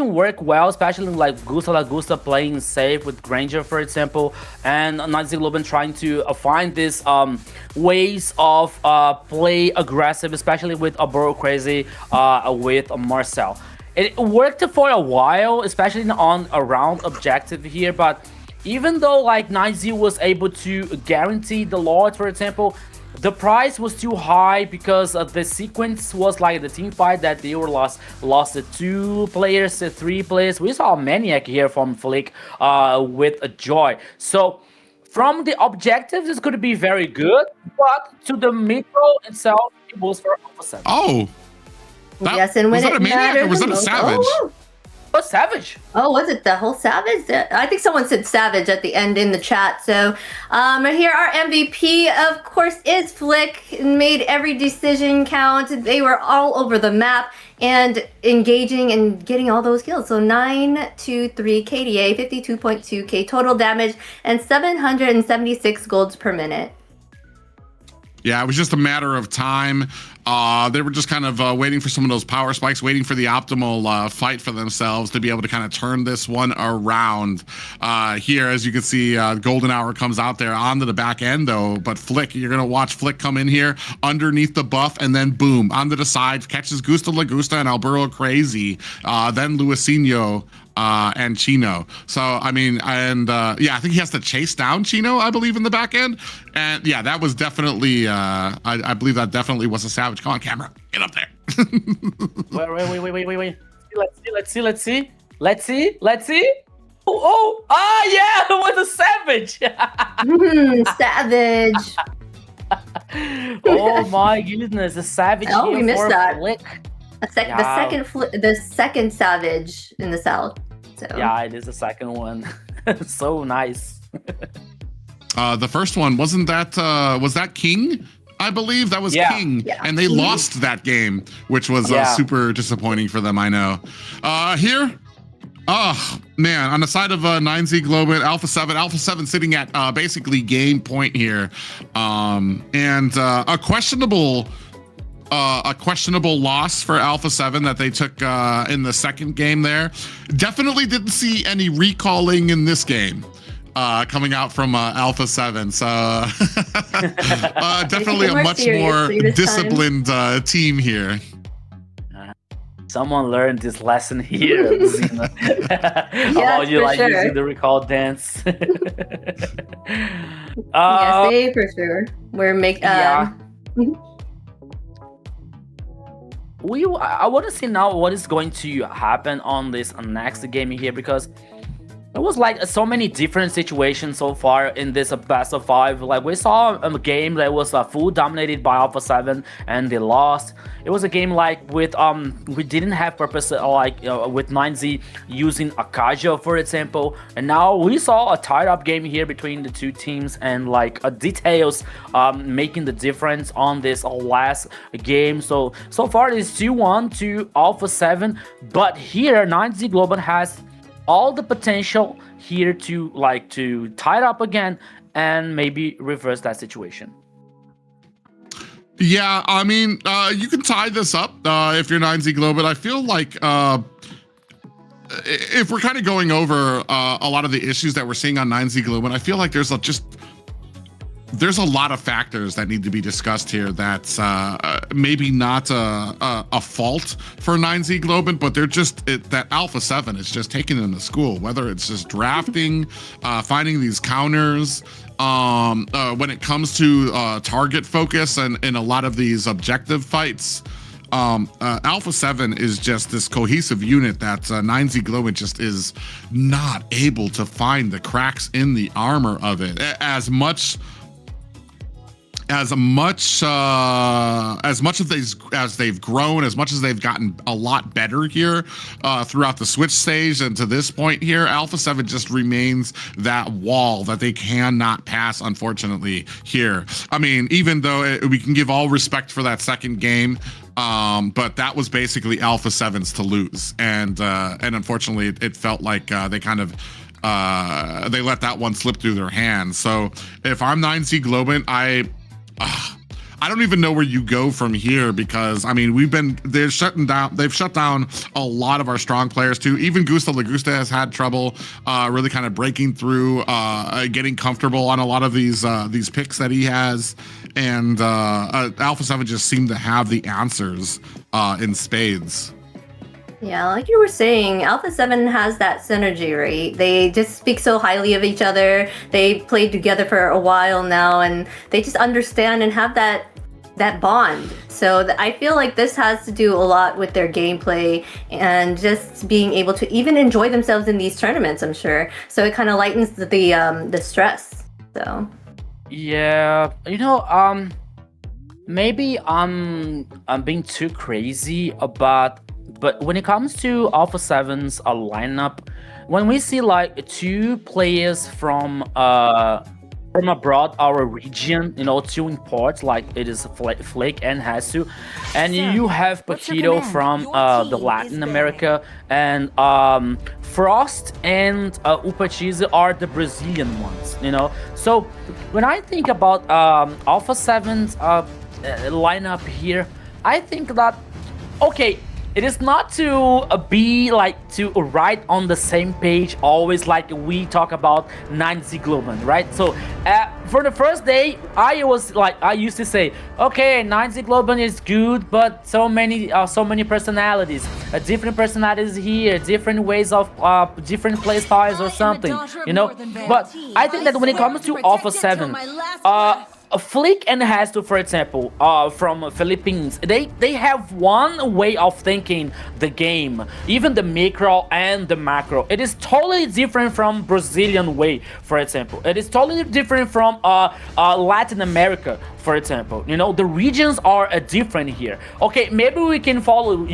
work well, especially like Gusta Lagusta playing safe with Granger, for example, and 9Z Globant trying to find this ways of play aggressive, especially with Albero Crazy with Marcel. It worked for a while, especially on a round objective here, but even though like 9Z was able to guarantee the Lord, for example, the price was too high because the sequence was like the team fight that they were lost to 2 players, to 3 players. We saw a Maniac here from Flick with a Joy. So from the objectives, it's going to be very good, but to the micro itself, it was for Alpha 7. Oh. Yes, and when was that a Maniac or was that a Savage? Oh, Savage. Oh, was it the whole Savage? I think someone said Savage at the end in the chat. So here our MVP, of course, is Flick. Made every decision count. They were all over the map and engaging and getting all those kills. So 923 KDA, 52.2k total damage, and 776 golds per minute. Yeah, it was just a matter of time. They were just kind of waiting for some of those power spikes, waiting for the optimal fight for themselves to be able to kind of turn this one around. Here, as you can see, Golden Hour comes out there onto the back end, though. But Flick, you're going to watch Flick come in here underneath the buff, and then boom, onto the side, catches Gusta Lagusta and Albero Crazy, then Luisinho and Chino. So, I mean, and yeah, I think he has to chase down Chino, I believe, in the back end. And yeah, that was definitely, I believe that definitely was a Savage. Come on, camera, get up there. Wait. Let's see. Oh, yeah, it was a Savage. Savage. Oh my goodness, a Savage. Oh, we missed that. Flick. The second Savage in the South. So. Yeah, it is the second one. So nice. The first one, wasn't that, was that King? I believe that was King, and they lost that game, which was super disappointing for them, I know. Here, oh man, on the side of 9Z Globant, Alpha 7 sitting at basically game point here, and a questionable a questionable loss for Alpha 7 that they took in the second game there. Definitely didn't see any recalling in this game coming out from Alpha 7. So definitely a much more disciplined team here. Someone learned this lesson here, Zena. About you like using the recall dance. Yes, they for sure. We're making. I want to see now what is going to happen on this next game here, because it was like so many different situations so far in this best of 5. Like we saw a game that was full dominated by Alpha 7 and they lost. It was a game like with we didn't have purpose with 9Z using Akaja, for example, and now we saw a tied up game here between the two teams, and like details making the difference on this last game. So far it is 2-1 to Alpha 7, but here 9Z Globant has all the potential here to tie it up again and maybe reverse that situation. Yeah, I mean, you can tie this up if you're 9Z Globant. I feel like if we're kind of going over a lot of the issues that we're seeing on 9Z Globant, I feel like there's a lot of factors that need to be discussed here that's maybe not a fault for 9Z Globant, but they're just that Alpha 7 is just taking them to school, whether it's just drafting, finding these counters, when it comes to target focus and in a lot of these objective fights. Alpha 7 is just this cohesive unit that 9Z Globant just is not able to find the cracks in the armor of it. As much as they've grown, as much as they've gotten a lot better here throughout the switch stage and to this point here, Alpha 7 just remains that wall that they cannot pass, unfortunately, here. I mean, even though we can give all respect for that second game, but that was basically Alpha 7's to lose, and unfortunately it felt like they kind of they let that one slip through their hands. So if I'm 9Z Globant, I don't even know where you go from here, because I mean they've shut down a lot of our strong players too. Even Gusta Lagusta has had trouble really kind of breaking through, getting comfortable on a lot of these picks that he has, and Alpha 7 just seemed to have the answers in spades. Yeah, like you were saying, Alpha 7 has that synergy, right? They just speak so highly of each other. They played together for a while now, and they just understand and have that bond. So I feel like this has to do a lot with their gameplay and just being able to even enjoy themselves in these tournaments, I'm sure. So it kind of lightens the stress. So yeah, maybe I'm being too crazy but when it comes to Alpha 7's lineup, when we see like two players from abroad our region, two imports, like it is Flake and Hasu, and you have Paquito from the Latin America, and Frost and Upachiza are the Brazilian ones, So when I think about Alpha 7's lineup here, I think that, okay, it is not to be to write on the same page always like we talk about 9Z Globant, right? So for the first day, I used to say, okay, 9Z Globant is good, but so many personalities, different personalities here, different ways of different play styles or something, But I think that when it comes to Alpha 7, Flick and Hasto, for example, from Philippines, they have one way of thinking the game, even the micro and the macro. It is totally different from Brazilian way, for example. It is totally different from Latin America, for example. The regions are different here. Okay, maybe you can follow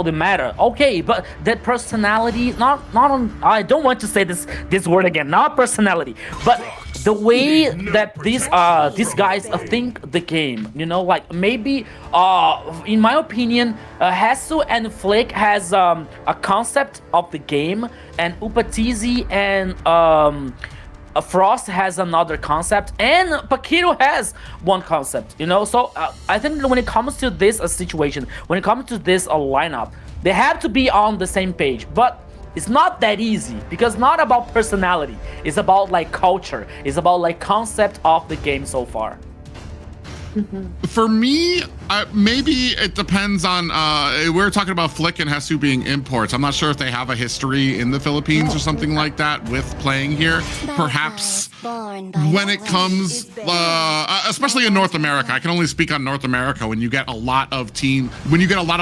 the meta. Okay, but that personality, not on, I don't want to say this word again, not personality, but the way that these guys think the game, maybe in my opinion, Hasu and Flake has a concept of the game, and Upatizi and Frost has another concept, and Paquito has one concept, you know. So I think when it comes to this situation, when it comes to this lineup, they have to be on the same page. But it's not that easy, because it's not about personality. It's about like culture. It's about like concept of the game so far. For me, maybe it depends on, we're talking about Flick and Hesu being imports. I'm not sure if they have a history in the Philippines or something like that with playing here. Perhaps when it comes, especially in North America, I can only speak on North America, when you get a lot of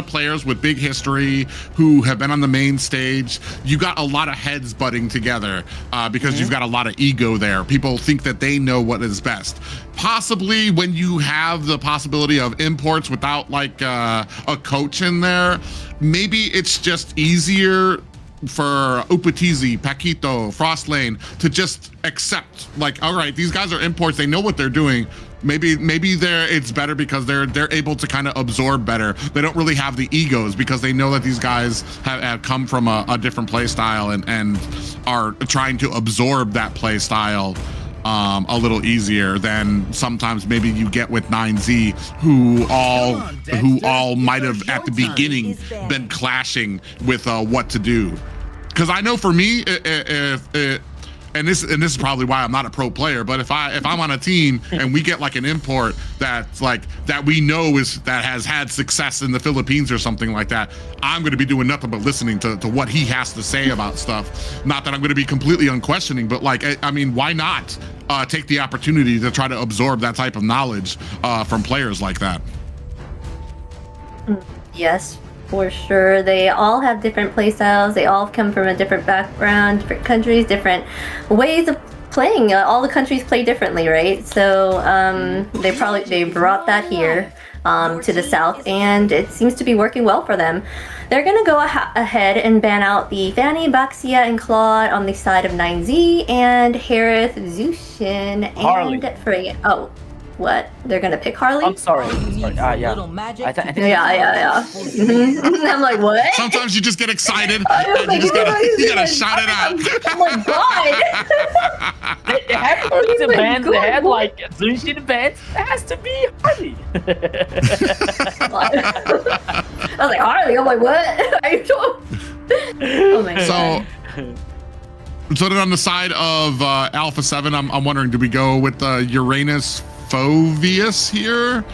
players with big history who have been on the main stage, you got a lot of heads butting together because you've got a lot of ego there. People think that they know what is best. Possibly when you have the possibility of imports without like a coach in there, maybe it's just easier for Upatizi, Paquito, Frostlane to just accept, like, all right, these guys are imports, they know what they're doing. Maybe it's better because they're able to kind of absorb better. They don't really have the egos because they know that these guys have come from a different play style and are trying to absorb that play style a little easier than sometimes maybe you get with 9Z, who all might have at the beginning been clashing with what to do. Because I know for me, and this is probably why I'm not a pro player, but if I'm on a team and we get like an import that's like that we know that has had success in the Philippines or something like that, I'm going to be doing nothing but listening to what he has to say about stuff. Not that I'm going to be completely unquestioning, but like, I mean, why not take the opportunity to try to absorb that type of knowledge from players like that? Yes, for sure. They all have different play styles. They all come from a different background, different countries, different ways of playing. All the countries play differently, right? So they brought that here to the south, and it seems to be working well for them. They're gonna go ahead and ban out the Fanny, Baxia, and Claude on the side of 9Z, and Harith, Zushin, and Freya. Oh, what? They're gonna pick Harley? I'm sorry. Yeah. Yeah. I'm like, what? Sometimes you just get excited and you gotta shout it out. Oh my god! They have the bands. They had like Zushin bands. It has to be Harley. I was like, Harley. I'm like, what? Are you doing? Oh my god. So then on the side of Alpha 7, I'm wondering, do we go with Uranus Phoveus here?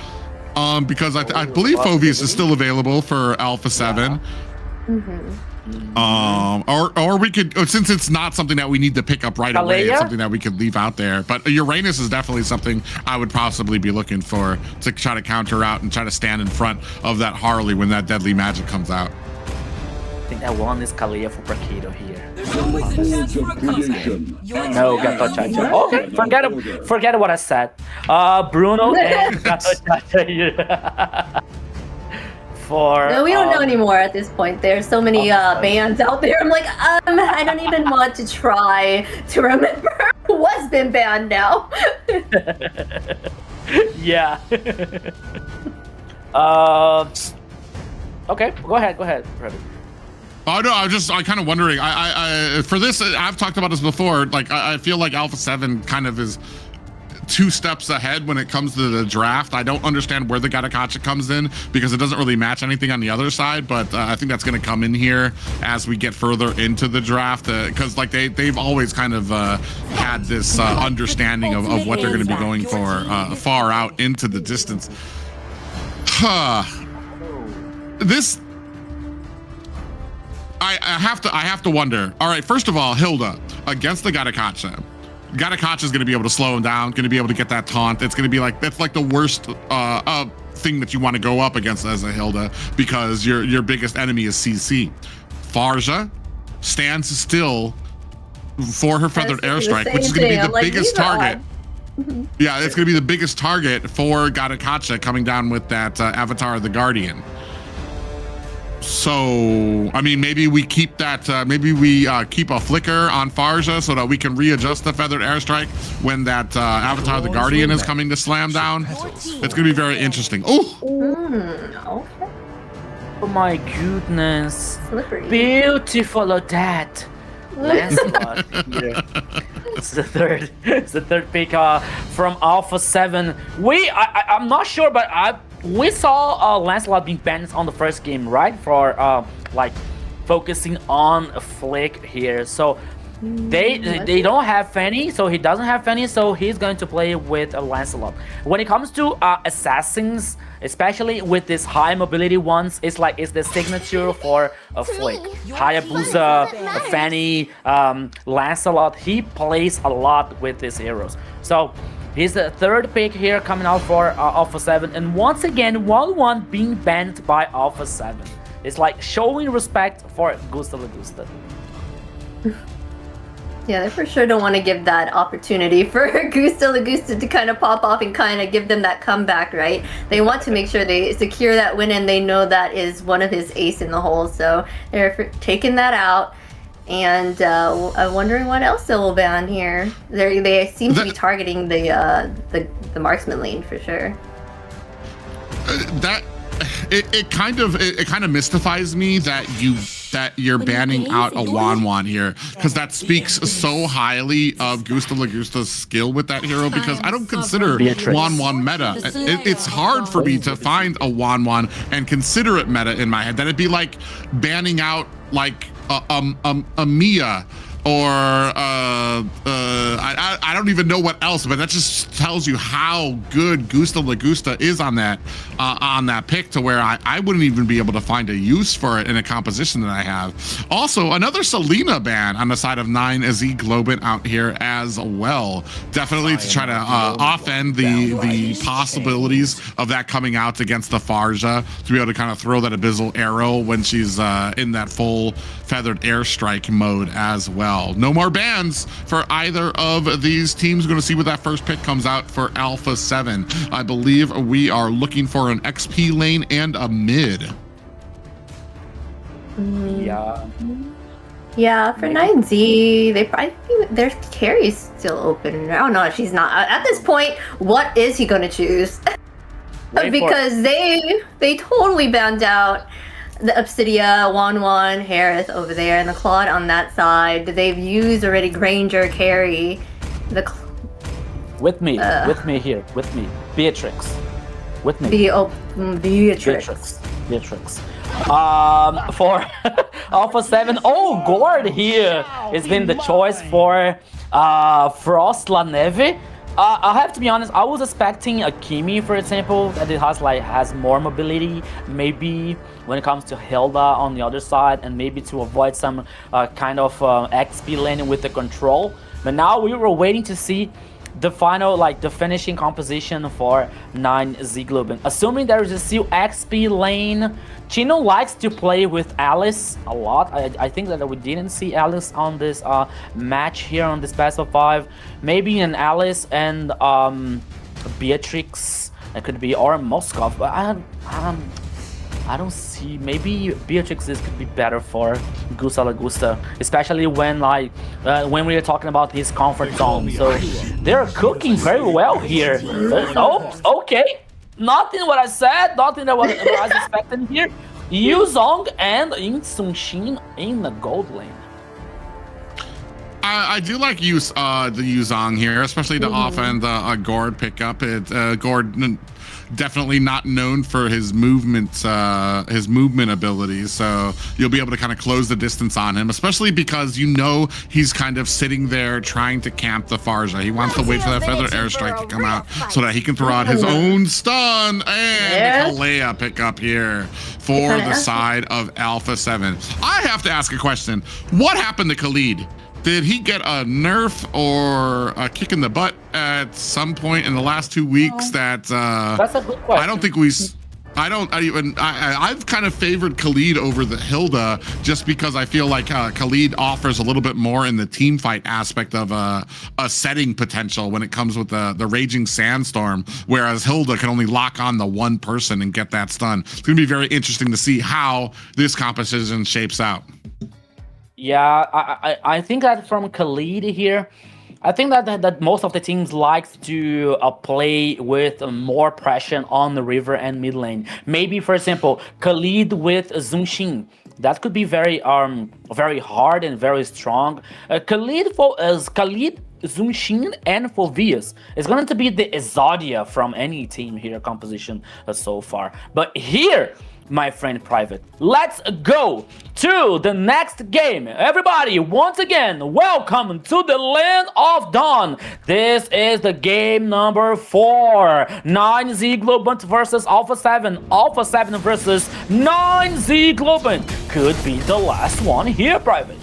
Because I believe Phoveus is still available for Alpha 7. Or we could, since it's not something that we need to pick up right away, it's something that we could leave out there. But Uranus is definitely something I would possibly be looking for to try to counter out and try to stand in front of that Harley when that deadly magic comes out. I think that one is Kalia for Paquito here. No, Gato Chacha. Okay, forget what I said. Bruno and Gato Chacha here. No, we don't know anymore at this point. There's so many bands out there. I'm like, I don't even want to try to remember what's been banned now. Yeah. Okay, go ahead, Rabbit. Oh no, I'm kind of wondering. I for this, I've talked about this before. Like, I feel like Alpha 7 kind of is 2 steps ahead when it comes to the draft. I don't understand where the Gatakacha comes in because it doesn't really match anything on the other side, but I think that's going to come in here as we get further into the draft, because like they've always kind of had this understanding of what they're going to be going for far out into the distance. This I have to wonder. All right, first of all, Hilda against the Gatakacha. Gatakacha is going to be able to slow him down, going to be able to get that taunt. It's going to be like, that's like the worst thing that you want to go up against as a Hilda, because your biggest enemy is CC. Farja stands still for her feathered airstrike, which is going to be the biggest target. Yeah, it's going to be the biggest target for Gatakacha coming down with that Avatar of the Guardian. So, I mean, maybe we keep that, maybe we keep a flicker on Farja so that we can readjust the feathered airstrike when that Avatar of the Guardian is coming to slam down. It's going to be very interesting. Oh! Okay. Oh my goodness. Slippery. Beautiful of that. Lancelot here. it's the third. It's the third pick from Alpha 7. I'm not sure, but we saw Lancelot being banned on the first game, right? For like focusing on a flick here. So they don't have Fanny, so he doesn't have Fanny, so he's going to play with Lancelot. When it comes to assassins, especially with these high mobility ones, it's the signature for a flick. Hayabusa, Fanny, Lancelot, he plays a lot with these heroes. So he's the third pick here coming out for Alpha 7, and once again 1-1 being banned by Alpha 7. It's like showing respect for Gusta Lagusta. Yeah, they for sure don't want to give that opportunity for Gusta Lagusta to kind of pop off and kind of give them that comeback, right? They want to make sure they secure that win, and they know that is one of his ace in the hole, so they're taking that out. And I'm wondering what else they will ban here. They seem to be targeting the marksman lane for sure. It kind of mystifies me that you're banning out a Wanwan here, because that speaks so highly of Gusta Lagusta's skill with that hero, because I don't consider Wanwan meta. It's hard for me to find a Wanwan and consider it meta in my head. That'd be like banning out like a Mia, or I don't even know what else, but that just tells you how good Gusta Lagusta is on that pick, to where I wouldn't even be able to find a use for it in a composition that I have. Also, another Selena ban on the side of 9Z Globant out here as well. Definitely to try to offend the possibilities of that coming out against the Farja, to be able to kind of throw that abyssal arrow when she's in that full feathered airstrike mode as well. No more bans for either of these teams. We're going to see what that first pick comes out for Alpha 7. I believe we are looking for an XP lane and a mid. Yeah, for 9Z, their carry's still open. Oh no, she's not. At this point, what is he going to choose? Because they totally banned out the Obsidia, Wanwan, Harith over there, and the Claude on that side. They've used already Granger, carry. With me here, Beatrix. With me. Beatrix. For Alpha 7, Gord here has been the choice for Frost La Neve. I have to be honest, I was expecting a Kimi, for example, that it has more mobility, maybe when it comes to Hilda on the other side, and maybe to avoid some kind of XP lane with the control. But now we were waiting to see the final, the finishing composition for 9Z Globant. Assuming there is a still XP lane, Chino likes to play with Alice a lot. I think that we didn't see Alice on this match here on this best of 5. Maybe an Alice and Beatrix, it could be, or Moskov, but I don't see. Maybe Beatrix could be better for Gusta Lagusta, especially when we are talking about his comfort zone. So they're cooking very well here. Okay. Nothing what I said, nothing that what I was expecting here. Yuzong and Insungshin in the gold lane. I do like the Yuzong here, especially to offend the Gord pickup. Gord definitely not known for his movement abilities, so you'll be able to kind of close the distance on him, especially because he's kind of sitting there trying to camp the Farja. He wants to wait for that feather airstrike to come out so that he can throw out his own stun, and the Kalea pickup here for the side of Alpha 7. I have to ask a question. What happened to Khalid? Did he get a nerf or a kick in the butt at some point in the last 2 weeks? That's a good question. I've kind of favored Khalid over the Hilda, just because I feel like Khalid offers a little bit more in the team fight aspect of a setting potential when it comes with the Raging Sandstorm, whereas Hilda can only lock on the one person and get that stun. It's going to be very interesting to see how this composition shapes out. Yeah, I think that from Khalid here, I think that most of the teams likes to play with more pressure on the river and mid lane. Maybe, for example, Khalid with Zunshin. that could be very hard and very strong. Khalid Zunshin and Fovius is going to be the Exodia from any team here composition so far. But here, my friend Private, let's go to the next game. Everybody, once again, welcome to the Land of Dawn. This is the game number 4. 9Z Globant versus Alpha 7. Alpha 7 versus 9Z Globant. Could be the last one here, Private.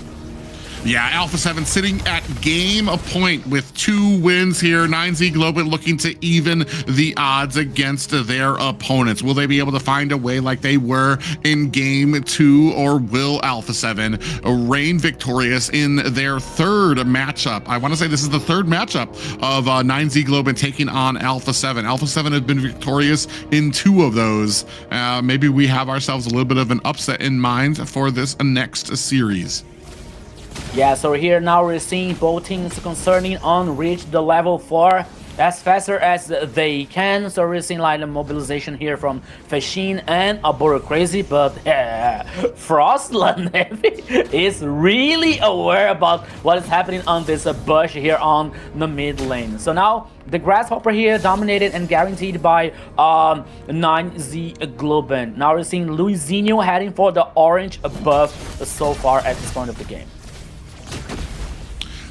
Yeah, Alpha 7 sitting at game a point with 2 wins here. 9Z Globant looking to even the odds against their opponents. Will they be able to find a way like they were in game 2, or will Alpha 7 reign victorious in their 3rd matchup? I want to say this is the 3rd matchup of 9Z Globant taking on Alpha 7. Alpha 7 has been victorious in 2 of those. Maybe we have ourselves a little bit of an upset in mind for this next series. Yeah, so here now we're seeing both teams concerning on reach the level 4 as faster as they can. So we're seeing like a mobilization here from Fashin and Abura Crazy, but Frost Lanevi is really aware about what is happening on this bush here on the mid lane. So now the Grasshopper here dominated and guaranteed by 9Z Globant. Now we're seeing Luizinho heading for the orange buff so far at this point of the game.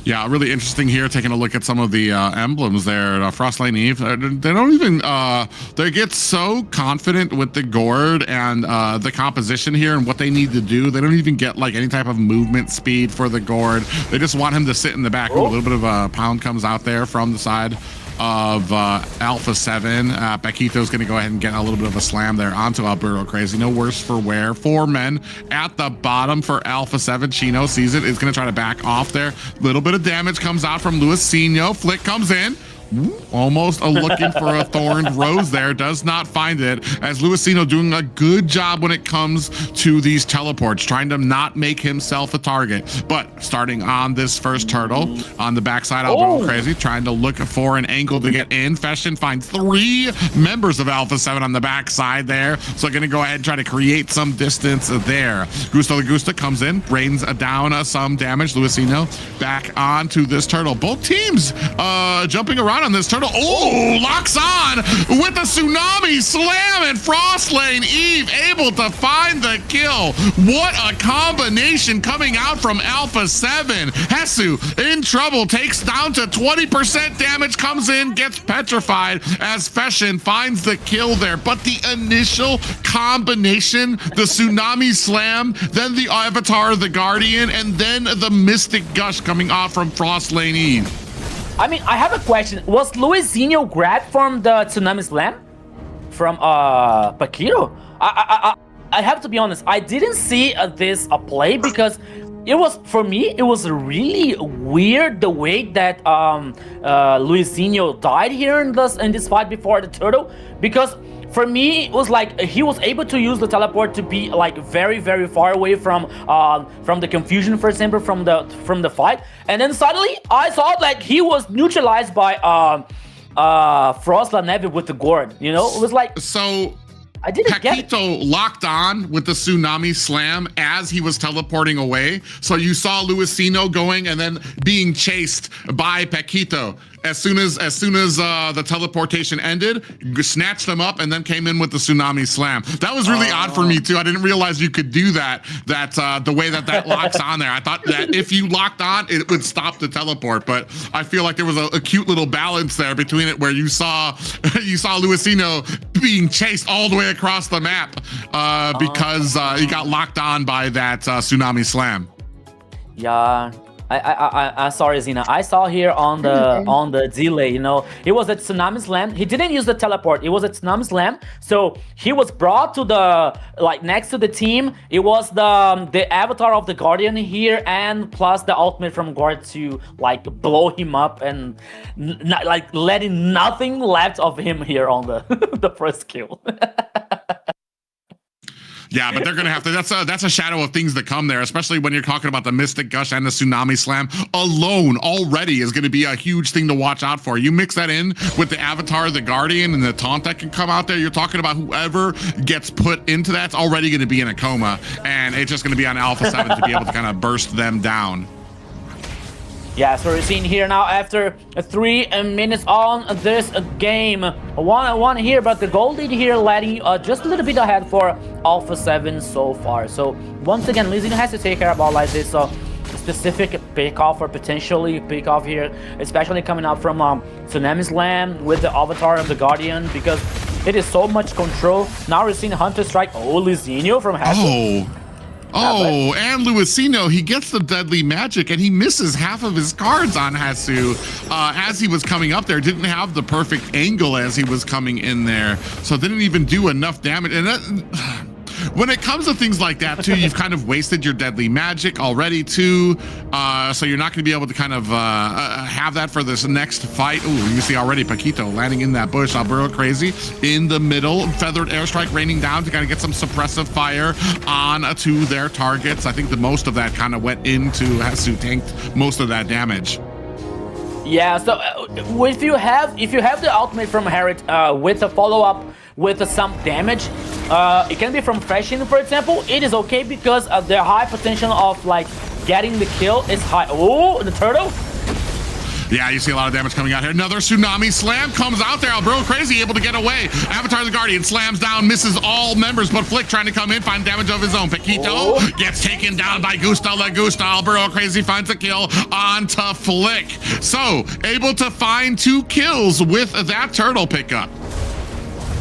Yeah, really interesting here, taking a look at some of the emblems there. Frostlane Eve, they don't even, they get so confident with the gourd and the composition here and what they need to do. They don't even get like any type of movement speed for the gourd. They just want him to sit in the back. Ooh, a little bit of a pound comes out there from the side of Alpha 7. Paquito's going to go ahead and get a little bit of a slam there onto Alburo Crazy. No worse for wear. 4 men at the bottom for Alpha 7. Chino sees it, is going to try to back off there. Little bit of damage comes out from Luizinho. Flick comes in. Almost looking for a thorned rose there, does not find it, as Luizinho doing a good job when it comes to these teleports, trying to not make himself a target. But starting on this first turtle on the backside, Alburo Crazy trying to look for an angle to get in. Fashion finds 3 members of Alpha 7 on the backside there, so gonna go ahead and try to create some distance there. Gusto Lagusta comes in, rains down some damage. Luizinho back onto this turtle. Both teams jumping around on this turtle. Oh, locks on with a tsunami slam, and Frostlane Eve able to find the kill. What a combination coming out from Alpha 7. Hesu in trouble, takes down to 20% damage, comes in, gets petrified as Fashion finds the kill there. But the initial combination, the tsunami slam, then the Avatar, the Guardian, and then the Mystic Gush coming off from Frostlane Eve. I mean, I have a question. Was Luizinho grabbed from the Tsunami Slam? From Paquito? I have to be honest, I didn't see this play because it was, for me, it was really weird the way that Luizinho died here in this fight before the turtle, because for me, it was like he was able to use the teleport to be like very, very far away from the confusion, for example, from the fight, and then suddenly I saw like he was neutralized by Frost Lanevi with the gourd. You know, it was like so. I didn't get it. Paquito locked on with the tsunami slam as he was teleporting away. So you saw Luizinho going and then being chased by Paquito. As soon as the teleportation ended, snatched them up and then came in with the tsunami slam. That was really odd for me too. I didn't realize you could do that. The way that locks on there. I thought that if you locked on, it would stop the teleport. But I feel like there was a cute little balance there between it, where you saw Luizinho being chased all the way across the map because he got locked on by that tsunami slam. Yeah. I'm sorry, Zina. I saw here on the delay, you know, it was a tsunami slam. He didn't use the teleport. It was a tsunami slam. So he was brought to the next to the team. It was the avatar of the Guardian here, and plus the ultimate from Guard to like blow him up and like letting nothing left of him here on the the first kill. Yeah, but they're gonna have to. That's a shadow of things to come there, especially when you're talking about the Mystic Gush and the Tsunami Slam alone. Already is going to be a huge thing to watch out for. You mix that in with the Avatar, the Guardian, and the taunt that can come out there. You're talking about whoever gets put into that's already going to be in a coma, and it's just going to be on Alpha 7 to be able to kind of burst them down. Yeah, so we're seeing here now after 3 minutes on this game. 1-1 here, but the goal lead here letting just a little bit ahead for Alpha 7 so far. So once again, Lizino has to take care about like this specific pick-off or potentially pick-off here, especially coming out from Tsunami Slam with the Avatar of the Guardian, because it is so much control. Now we're seeing Hunter Strike. Oh, Lizino from Hassel. Oh, and Luisino, he gets the deadly magic and he misses half of his cards on Hasu as he was coming up there. Didn't have the perfect angle as he was coming in there, so didn't even do enough damage. And that, when it comes to things like that too, you've kind of wasted your deadly magic already too, so you're not going to be able to kind of have that for this next fight. Ooh, you see already Paquito landing in that bush. Alberto Crazy in the middle, feathered airstrike raining down to kind of get some suppressive fire on to their targets. I think the most of that kind of went into Hasu, tanked most of that damage. Yeah, so if you have the ultimate from Harriet with a follow-up with some damage, it can be from Fashion, for example. It is okay because the high potential of like getting the kill is high. Oh, the turtle. Yeah, you see a lot of damage coming out here. Another Tsunami Slam comes out there. Alberto Crazy able to get away. Avatar the Guardian slams down, misses all members, but Flick trying to come in, find damage of his own. Paquito gets taken down by Gusta La Gusta. Alberto Crazy finds a kill onto Flick. So, able to find 2 kills with that turtle pickup.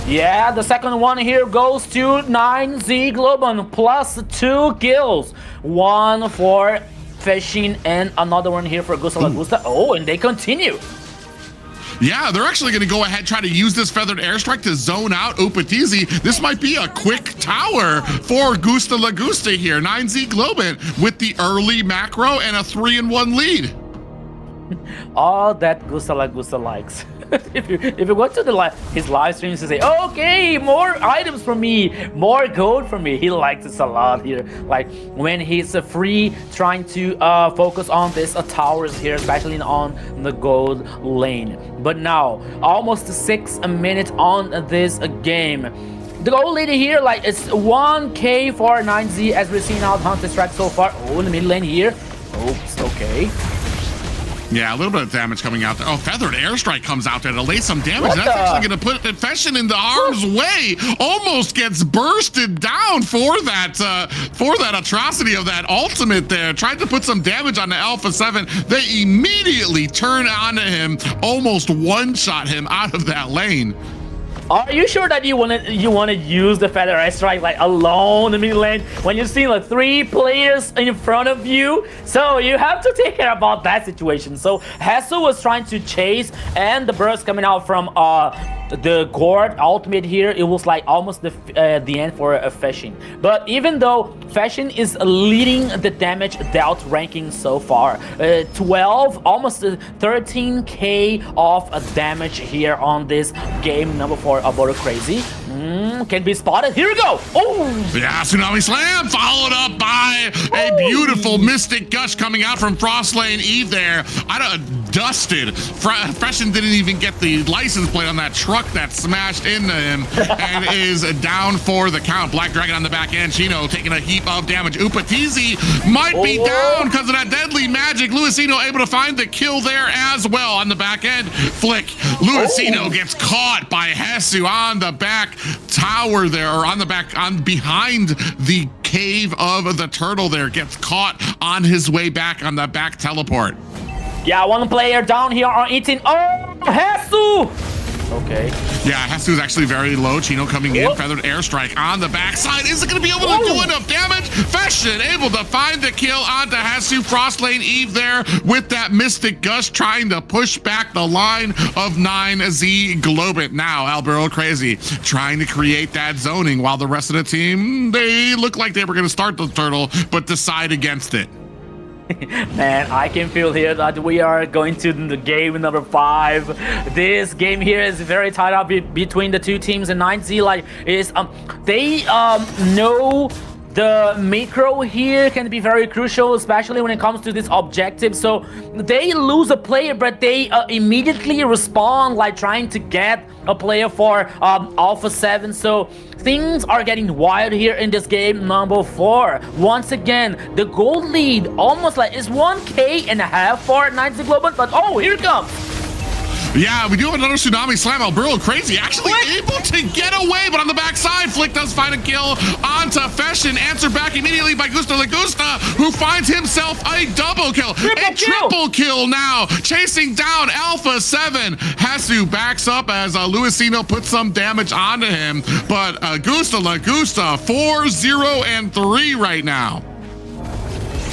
Yeah, the second one here goes to 9Z Globant, plus 2 kills. 1 for Fishing and another one here for Gusta La Gusta. Oh, and they continue. Yeah, they're actually going to go ahead try to use this feathered airstrike to zone out Upatizi. This might be a quick tower for Gusta La Gusta here. 9Z Globant with the early macro and a 3-1 lead. All that Gusta La Gusta likes. if you go to his live streams to say, okay, more items for me, more gold for me, he likes this a lot here. Like when he's free, trying to focus on this towers here, especially on the gold lane. But now, almost 6 minutes on this game. The goal leader here, like it's 1k for 9Z as we're seeing out Hunter Strike so far. Oh, in the mid lane here. Oops, okay. Yeah, a little bit of damage coming out there. Oh, feathered airstrike comes out there to lay some damage. That's actually going to put Confession into harm's way. Almost gets bursted down for that atrocity of that ultimate there. Tried to put some damage on the Alpha 7. They immediately turn onto him, almost one-shot him out of that lane. Are you sure that you want to use the feather airstrike like alone in the mid lane when you're seeing like 3 players in front of you? So you have to take care about that situation. So Hassel was trying to chase, and the burst coming out from the Gord ultimate here, it was like almost the end for Fashion. But even though Fashion is leading the damage dealt ranking so far, 12, almost 13k of damage here on this game number 4. About Crazy can be spotted. Here we go. Oh yeah, Tsunami Slam followed up by a beautiful Mystic Gush coming out from Frostlane Eve there. Dusted. Freshen didn't even get the license plate on that truck that smashed into him and is down for the count. Black Dragon on the back end. Chino taking a heap of damage. Upatizi might be down because of that deadly magic. Luisino able to find the kill there as well on the back end. Flick. Luisino gets caught by Hesu on the back tower there, or behind the cave of the turtle there. Gets caught on his way back on the back teleport. Yeah, 1 player down here on 18. Oh, Hesu! Okay. Yeah, Hesu's actually very low. Chino coming in, feathered airstrike on the backside. Is it going to be able to do enough damage? Fashion able to find the kill onto Hesu. Frostlane Eve there with that Mystic Gush trying to push back the line of 9Z Globant. Now, Alberto Crazy trying to create that zoning while the rest of the team, they look like they were going to start the turtle, but decide against it. Man, I can feel here that we are going to the game number 5. This game here is very tight up between the two teams, and 9Z like is they know the macro here can be very crucial, especially when it comes to this objective. So they lose a player, but they immediately respond, like trying to get a player for Alpha 7. So things are getting wild here in this game number 4. Once again, the gold lead almost like is 1K.5 for 9Z Globant, but oh, here it comes. Yeah, we do have another Tsunami Slam. Alberto Crazy actually able to get away, but on the backside, Flick does find a kill onto Feshin. Answered back immediately by Gusta Lagusta, who finds himself a double kill. Triple kill now, chasing down Alpha 7. Hasu backs up as Luisino puts some damage onto him, but Gusta Lagusta 4-0-3 right now.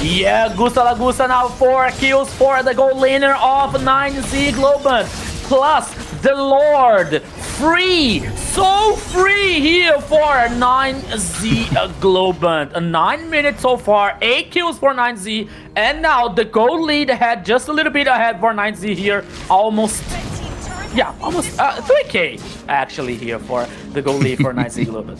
Yeah, Gusta Lagusta now 4 kills for the gold laner of 9Z Globant. Plus the Lord, free, so free here for 9Z Globant. 9 minutes so far, 8 kills for 9Z, and now the gold lead ahead, just a little bit ahead for 9Z here, almost 3K actually here for the goal lead for 9Z Globant.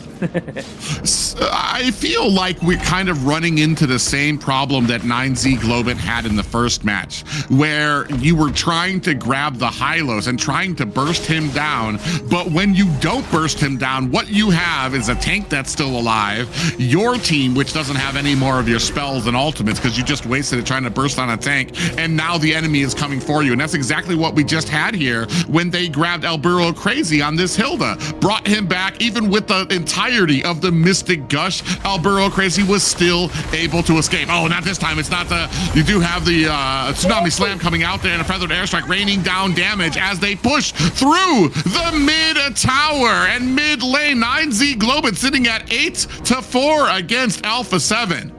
I feel like we're kind of running into the same problem that 9Z Globant had in the first match, where you were trying to grab the Hylos and trying to burst him down, but when you don't burst him down, what you have is a tank that's still alive, your team, which doesn't have any more of your spells and ultimates because you just wasted it trying to burst on a tank, and now the enemy is coming for you. And that's exactly what we just had here when they grabbed Alberto Crazy on this Hilda, brought him back. Even with the entirety of the Mystic Gush, Alberto Crazy was still able to escape. Oh, not this time. It's not the, you do have the Tsunami Slam coming out there and a Feathered Airstrike raining down damage as they push through the mid tower and mid lane. 9Z Globant sitting at 8-4 against Alpha 7.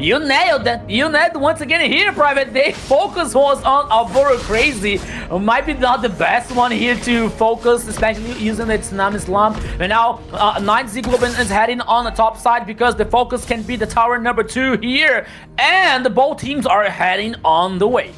You nailed that. You nailed once again here, Private. They focus was on Alberto Crazy. Might be not the best one here to focus, especially using the Tsunami Slam. And now 9Z Globant is heading on the top side because the focus can be the tower number 2 here. And both teams are heading on the way.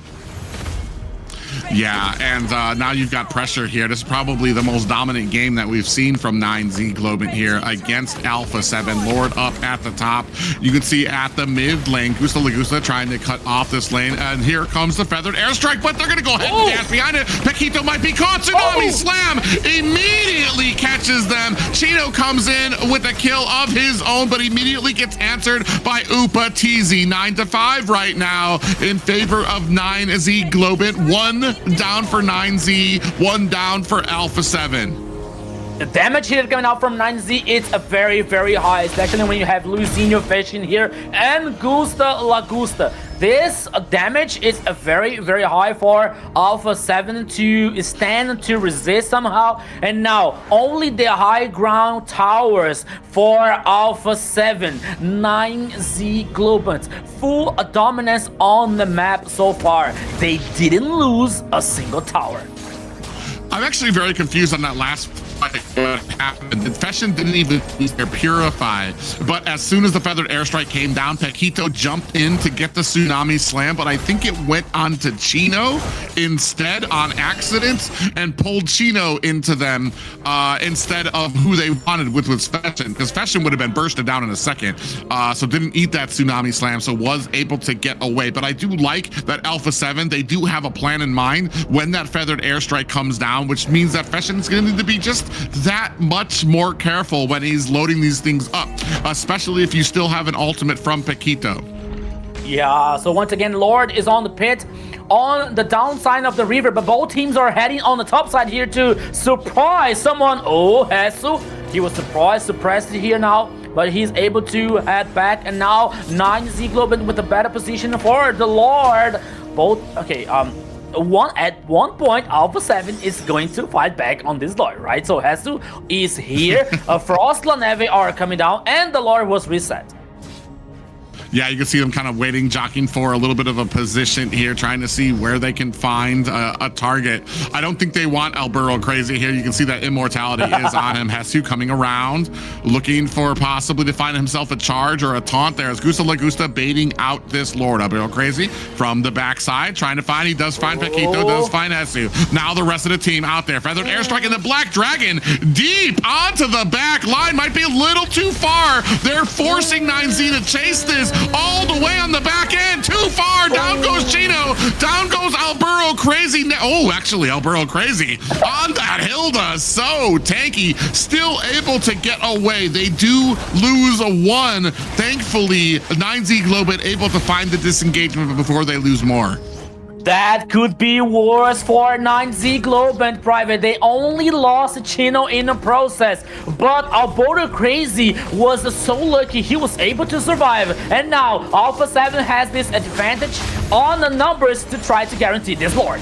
Yeah, and now you've got pressure here. This is probably the most dominant game that we've seen from 9Z Globant here against Alpha 7. Lord up at the top. You can see at the mid lane, Gusta Lagusta trying to cut off this lane. And here comes the Feathered Airstrike, but they're going to go ahead and dance behind it. Paquito might be caught. Tsunami Slam immediately catches them. Chino comes in with a kill of his own, but immediately gets answered by Upa TZ. 9-5 right now in favor of 9Z Globant. 1 down for 9Z, 1 down for Alpha 7. The damage here coming out from 9Z, it's a very, very high, especially when you have Luisinho fishing here and Gusta Lagusta. This damage is a very, very high for Alpha 7 to stand to resist somehow. And now only the high ground towers for Alpha 7. 9Z Globant, full dominance on the map so far. They didn't lose a single tower. I'm actually very confused on that last what happened. Fashion didn't even use their Purify, but as soon as the Feathered Airstrike came down, Paquito jumped in to get the Tsunami Slam, but I think it went onto Chino instead on accident and pulled Chino into them instead of who they wanted, which was Fashion, because Fashion would have been bursted down in a second, so didn't eat that Tsunami Slam, so was able to get away. But I do like that Alpha 7, they do have a plan in mind when that Feathered Airstrike comes down, which means that Fashion's going to need to be just that much more careful when he's loading these things up, especially if you still have an ultimate from Paquito. Yeah, so once again, Lord is on the pit on the downside of the river, but both teams are heading on the top side here to surprise someone. Oh, Hesu, he was suppressed here now, but he's able to head back, and now 9Z Globant with a better position for the Lord. Both, okay, at one point Alpha 7 is going to fight back on this Lord, right? So Hesu is here. Frost, Laneve are coming down, and the Lord was reset. Yeah, you can see them kind of waiting, jockeying for a little bit of a position here, trying to see where they can find a target. I don't think they want Alburo Crazy here. You can see that immortality is on him. Hesu coming around, looking for possibly to find himself a charge or a taunt there. As Gusta Lagusta baiting out this Lord. Alburo Crazy from the backside, trying to find. He does find Paquito, does find Hesu. Now the rest of the team out there. Feathered Airstrike and the Black Dragon deep onto the back line. Might be a little too far. They're forcing 9Z to chase this all the way on the back end. Too far. Down goes Chino. Down goes Alburo Crazy. Oh, actually, Alburo Crazy on that Hilda. So tanky. Still able to get away. They do lose a 1. Thankfully, 9Z Globant able to find the disengagement before they lose more. That could be worse for 9Z Globant, Private. They only lost Chino in the process, but Alburo Crazy was so lucky he was able to survive. And now Alpha 7 has this advantage on the numbers to try to guarantee this Lord.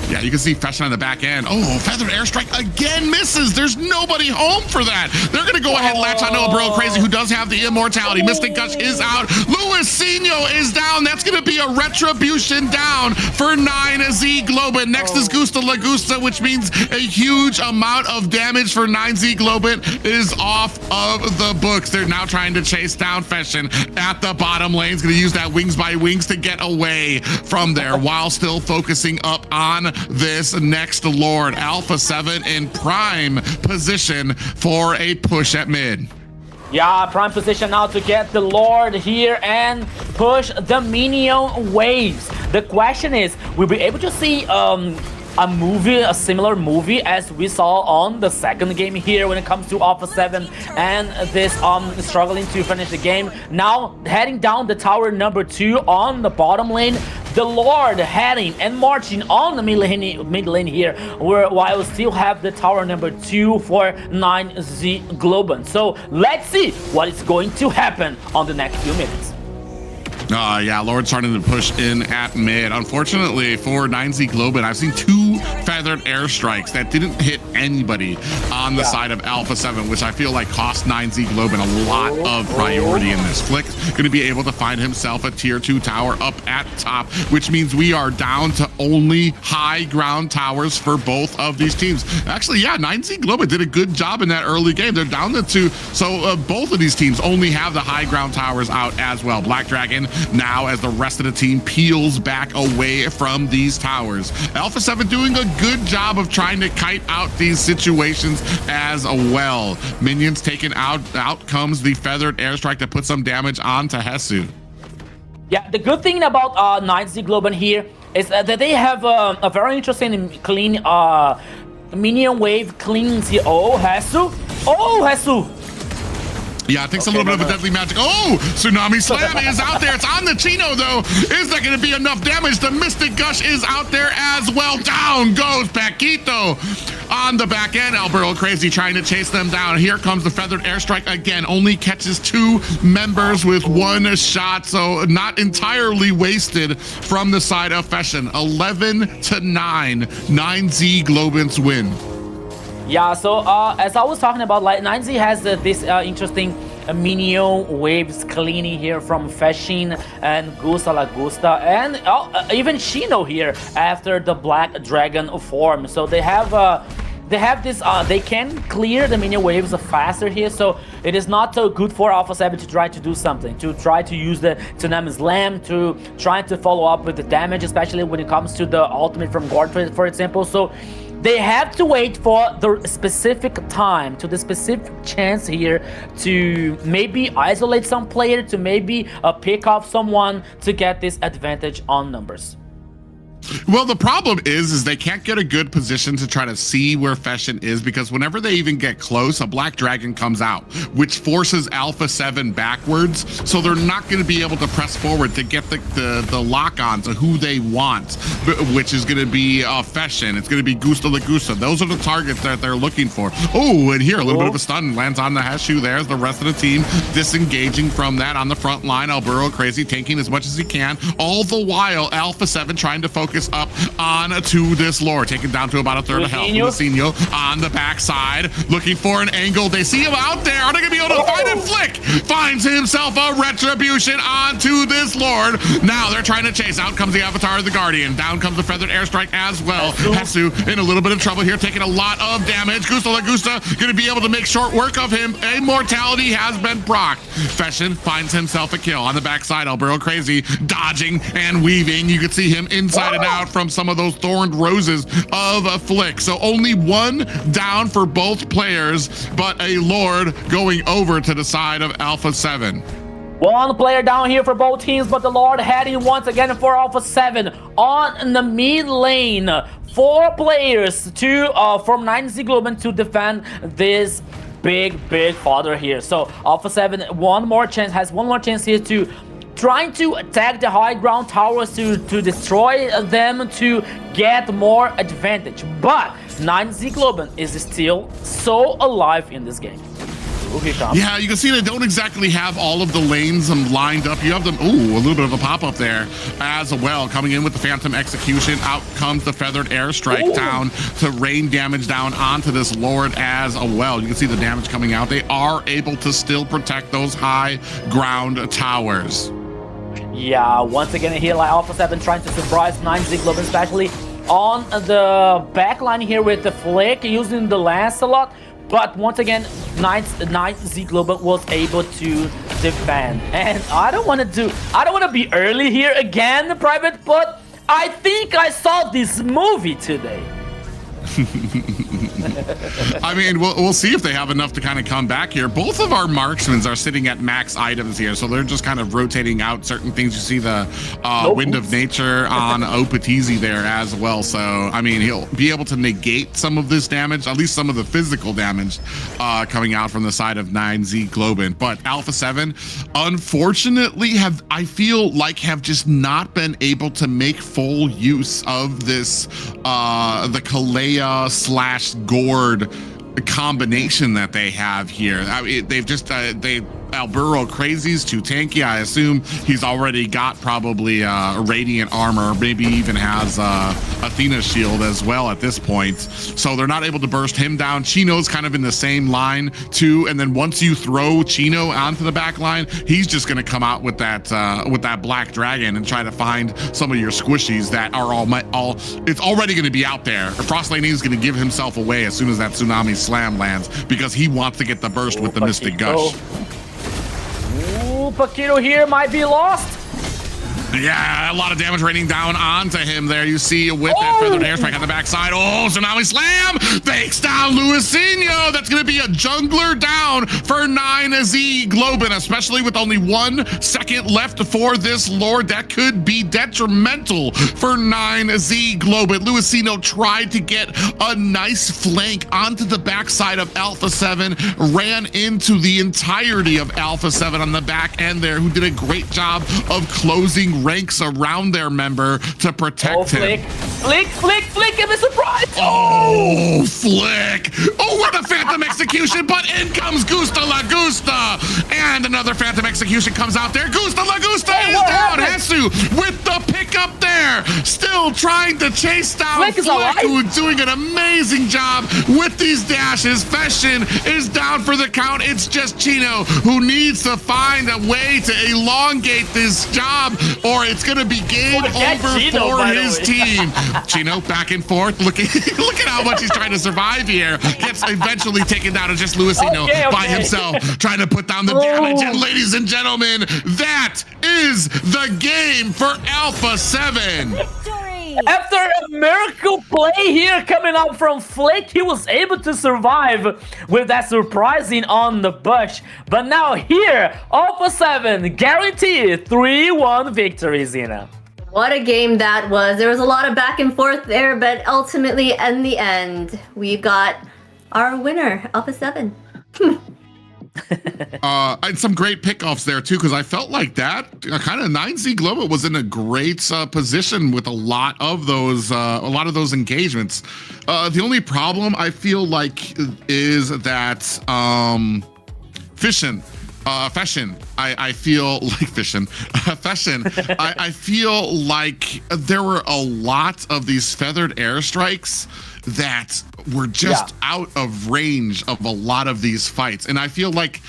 Yeah, you can see Fashion on the back end. Oh, Feathered Airstrike again misses. There's nobody home for that. They're going to go ahead and latch on to Alburo Crazy, who does have the immortality. Mystic Gush is out. Luisinho is down. That's going to be a retribution down for 9Z Globant. Next is Gusta Lagusta, which means a huge amount of damage for 9Z Globant is off of the books. They're now trying to chase down Fashion at the bottom lane. He's going to use that Wings by Wings to get away from there while still focusing up on this next Lord. Alpha 7 in prime position for a push at mid. Yeah, prime position now to get the Lord here and push the minion waves. The question is, we'll be able to see a similar movie as we saw on the second game here when it comes to Alpha 7 and this struggling to finish the game. Now heading down the tower number 2 on the bottom lane. The Lord heading and marching on the mid lane here, while we still have the tower number 2 for 9Z Globant. So let's see what is going to happen on the next few minutes. Yeah, Lord starting to push in at mid. Unfortunately for 9Z Globant, I've seen 2 feathered airstrikes that didn't hit anybody on the side of Alpha 7, which I feel like cost 9Z Globant a lot of priority in this. Flick going to be able to find himself a tier 2 tower up at top, which means we are down to only high ground towers for both of these teams. Actually, yeah, 9Z Globant did a good job in that early game. They're down to 2, so both of these teams only have the high ground towers out as well. Black Dragon now as the rest of the team peels back away from these towers. Alpha 7 doing a good job of trying to kite out these situations as well. Minions taken out. Out comes the feathered airstrike to put some damage onto Hesu. Yeah, the good thing about 9Z Globant here is that they have a very interesting and clean minion wave cleans here. Oh, Hesu. Oh, Hesu. Yeah, it takes a little bit of a deadly magic. Oh, Tsunami Slam is out there. It's on the Chino, though. Is that going to be enough damage? The Mystic Gush is out there as well. Down goes Paquito on the back end. Alburo Crazy trying to chase them down. Here comes the Feathered Airstrike again. Only catches 2 members with 1 shot, so not entirely wasted from the side of Fashion. 11-9, 9Z Globant's win. Yeah, so as I was talking about, like 9Z has this interesting minion waves cleaning here from Fashion and Gusta Lagusta and even Chino here after the Black Dragon form. So they have this, they can clear the minion waves faster here, so it is not so good for Alpha 7 to try to do something, to try to use the Tsunami Slam, to try to follow up with the damage, especially when it comes to the ultimate from Gord, for example. So they have to wait for the specific time, to the specific chance here to maybe isolate some player, to maybe pick off someone to get this advantage on numbers. Well, the problem is they can't get a good position to try to see where Fashion is, because whenever they even get close, a Black Dragon comes out, which forces Alpha 7 backwards. So they're not going to be able to press forward to get the lock on to who they want, which is going to be Fashion. It's going to be Gusta Lagusta. Those are the targets that they're looking for. Oh, and here a little bit of a stun lands on the Heshu. There's the rest of the team disengaging from that on the front line. Alburo Crazy tanking as much as he can, all the while Alpha 7 trying to focus focus up on to this Lord. Taken down to about a third of health. Luisinho on the backside, looking for an angle. They see him out there. Are they going to be able to find him? Flick finds himself a retribution onto this Lord. Now they're trying to chase. Out comes the Avatar of the Guardian. Down comes the Feathered Airstrike as well. Hesu in a little bit of trouble here, taking a lot of damage. Gusta Lagusta going to be able to make short work of him. Immortality has been procced. Feshin finds himself a kill on the backside. Alburo Crazy dodging and weaving. You can see him inside and out from some of those thorned roses of a Flick. So only one down for both players, but a Lord going over to the side of Alpha 7. One player down here for both teams, but the Lord heading once again for Alpha 7 on the mid lane. 4 players from 9Z Globant to defend this big father here. So Alpha 7 has one more chance here to trying to attack the high ground towers to destroy them to get more advantage. But 9Z Globant is still so alive in this game. Yeah, you can see they don't exactly have all of the lanes lined up. You have them, ooh, a little bit of a pop-up there as well. Coming in with the Phantom Execution. Out comes the Feathered Airstrike down to rain damage down onto this Lord as well. You can see the damage coming out. They are able to still protect those high ground towers. Yeah, once again here, like Alpha 7 trying to surprise 9Z Globant, especially on the backline here with the Flick using the Lancelot. But once again, 9Z Globant was able to defend. And I don't want to be early here again, Private, but I think I saw this movie today. I mean, we'll see if they have enough to kind of come back here. Both of our marksmen are sitting at max items here, so they're just kind of rotating out certain things. You see the Wind of Nature on Opatizi there as well. So, I mean, he'll be able to negate some of this damage, at least some of the physical damage coming out from the side of 9Z Globant. But Alpha 7, unfortunately, have just not been able to make full use of this, the Kalea / Gord combination that they have here. I mean, they've just Alburo Crazy's too tanky. I assume he's already got probably Radiant Armor, maybe even has Athena Shield as well at this point. So they're not able to burst him down. Chino's kind of in the same line too. And then once you throw Chino onto the back line, he's just going to come out with that Black Dragon and try to find some of your squishies that are it's already going to be out there. Frost Lane is going to give himself away as soon as that Tsunami Slam lands because he wants to get the burst with the Mystic Gush. Ooh, Paquito here might be lost. Yeah, a lot of damage raining down onto him there. You see with that Feathered Airstrike on the backside. Oh, Tsunami Slam takes down Luisinho. That's going to be a jungler down for 9Z Globant, especially with only 1 second left for this Lord. That could be detrimental for 9Z Globant. Luisinho tried to get a nice flank onto the backside of Alpha 7, ran into the entirety of Alpha 7 on the back end there, who did a great job of closing ranks around their member to protect him. Flick, give me a surprise! Oh, Flick! Oh, what a Phantom Execution, but in comes Gusta Lagusta! And another Phantom Execution comes out there. Gusta Lagusta is down! Hesu with the pickup there! Still trying to chase down Flick, who's doing an amazing job with these dashes. Feshin is down for the count. It's just Chino who needs to find a way to elongate this job, or it's going to be game over for his team. Chino back and forth, look at how much he's trying to survive here. Gets eventually taken down to just Luisinho by himself, trying to put down the damage. And ladies and gentlemen, that is the game for Alpha 7. After a miracle play here coming up from Flick, he was able to survive with that surprising on the bush. But now here, Alpha 7 guaranteed 3-1 victory, Zena. What a game that was. There was a lot of back and forth there, but ultimately, in the end, we got our winner, Alpha 7. And some great pickoffs there too, because I felt like that kind of 9Z Global was in a great position with a lot of those engagements. The only problem I feel like is that Fishin Fashion, I feel like Fashion. I feel like there were a lot of these feathered airstrikes that were just out of range of a lot of these fights, and I feel like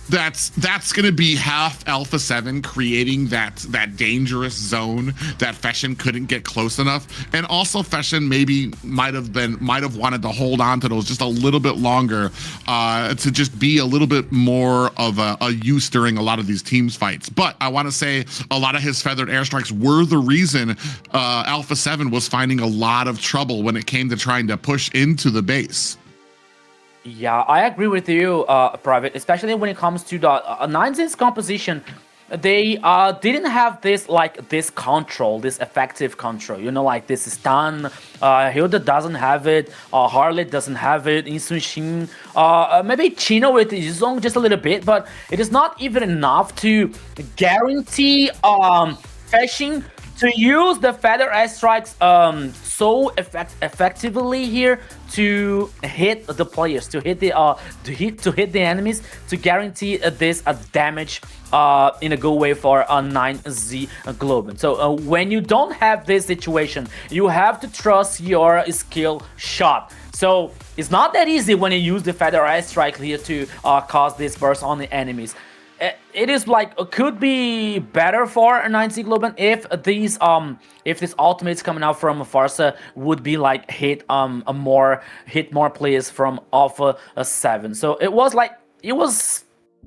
that's going to be half Alpha 7 creating that dangerous zone that Fashion couldn't get close enough, and also Fashion maybe might have wanted to hold on to those just a little bit longer to just be a little bit more of a use during a lot of these teams fights. But I want to say a lot of his feathered airstrikes were the reason Alpha 7 was finding a lot of trouble when it came to trying to push into the base. Yeah, I agree with you, Private, especially when it comes to the 9Z's composition. They didn't have this control, this effective control, you know, like this stun. Hilda doesn't have it, Harley doesn't have it, Insunshin, maybe Chino with his own just a little bit, but it is not even enough to guarantee Fashion to use the feather airstrikes so effectively here to hit the players, to hit the enemies, to guarantee this damage in a good way for a 9Z Globant. So when you don't have this situation, you have to trust your skill shot. So it's not that easy when you use the feather airstrike here to cause this burst on the enemies. It is like could be better for a 9Z Globant if this ultimates coming out from Farsa would be like hit more players from Alpha 7. So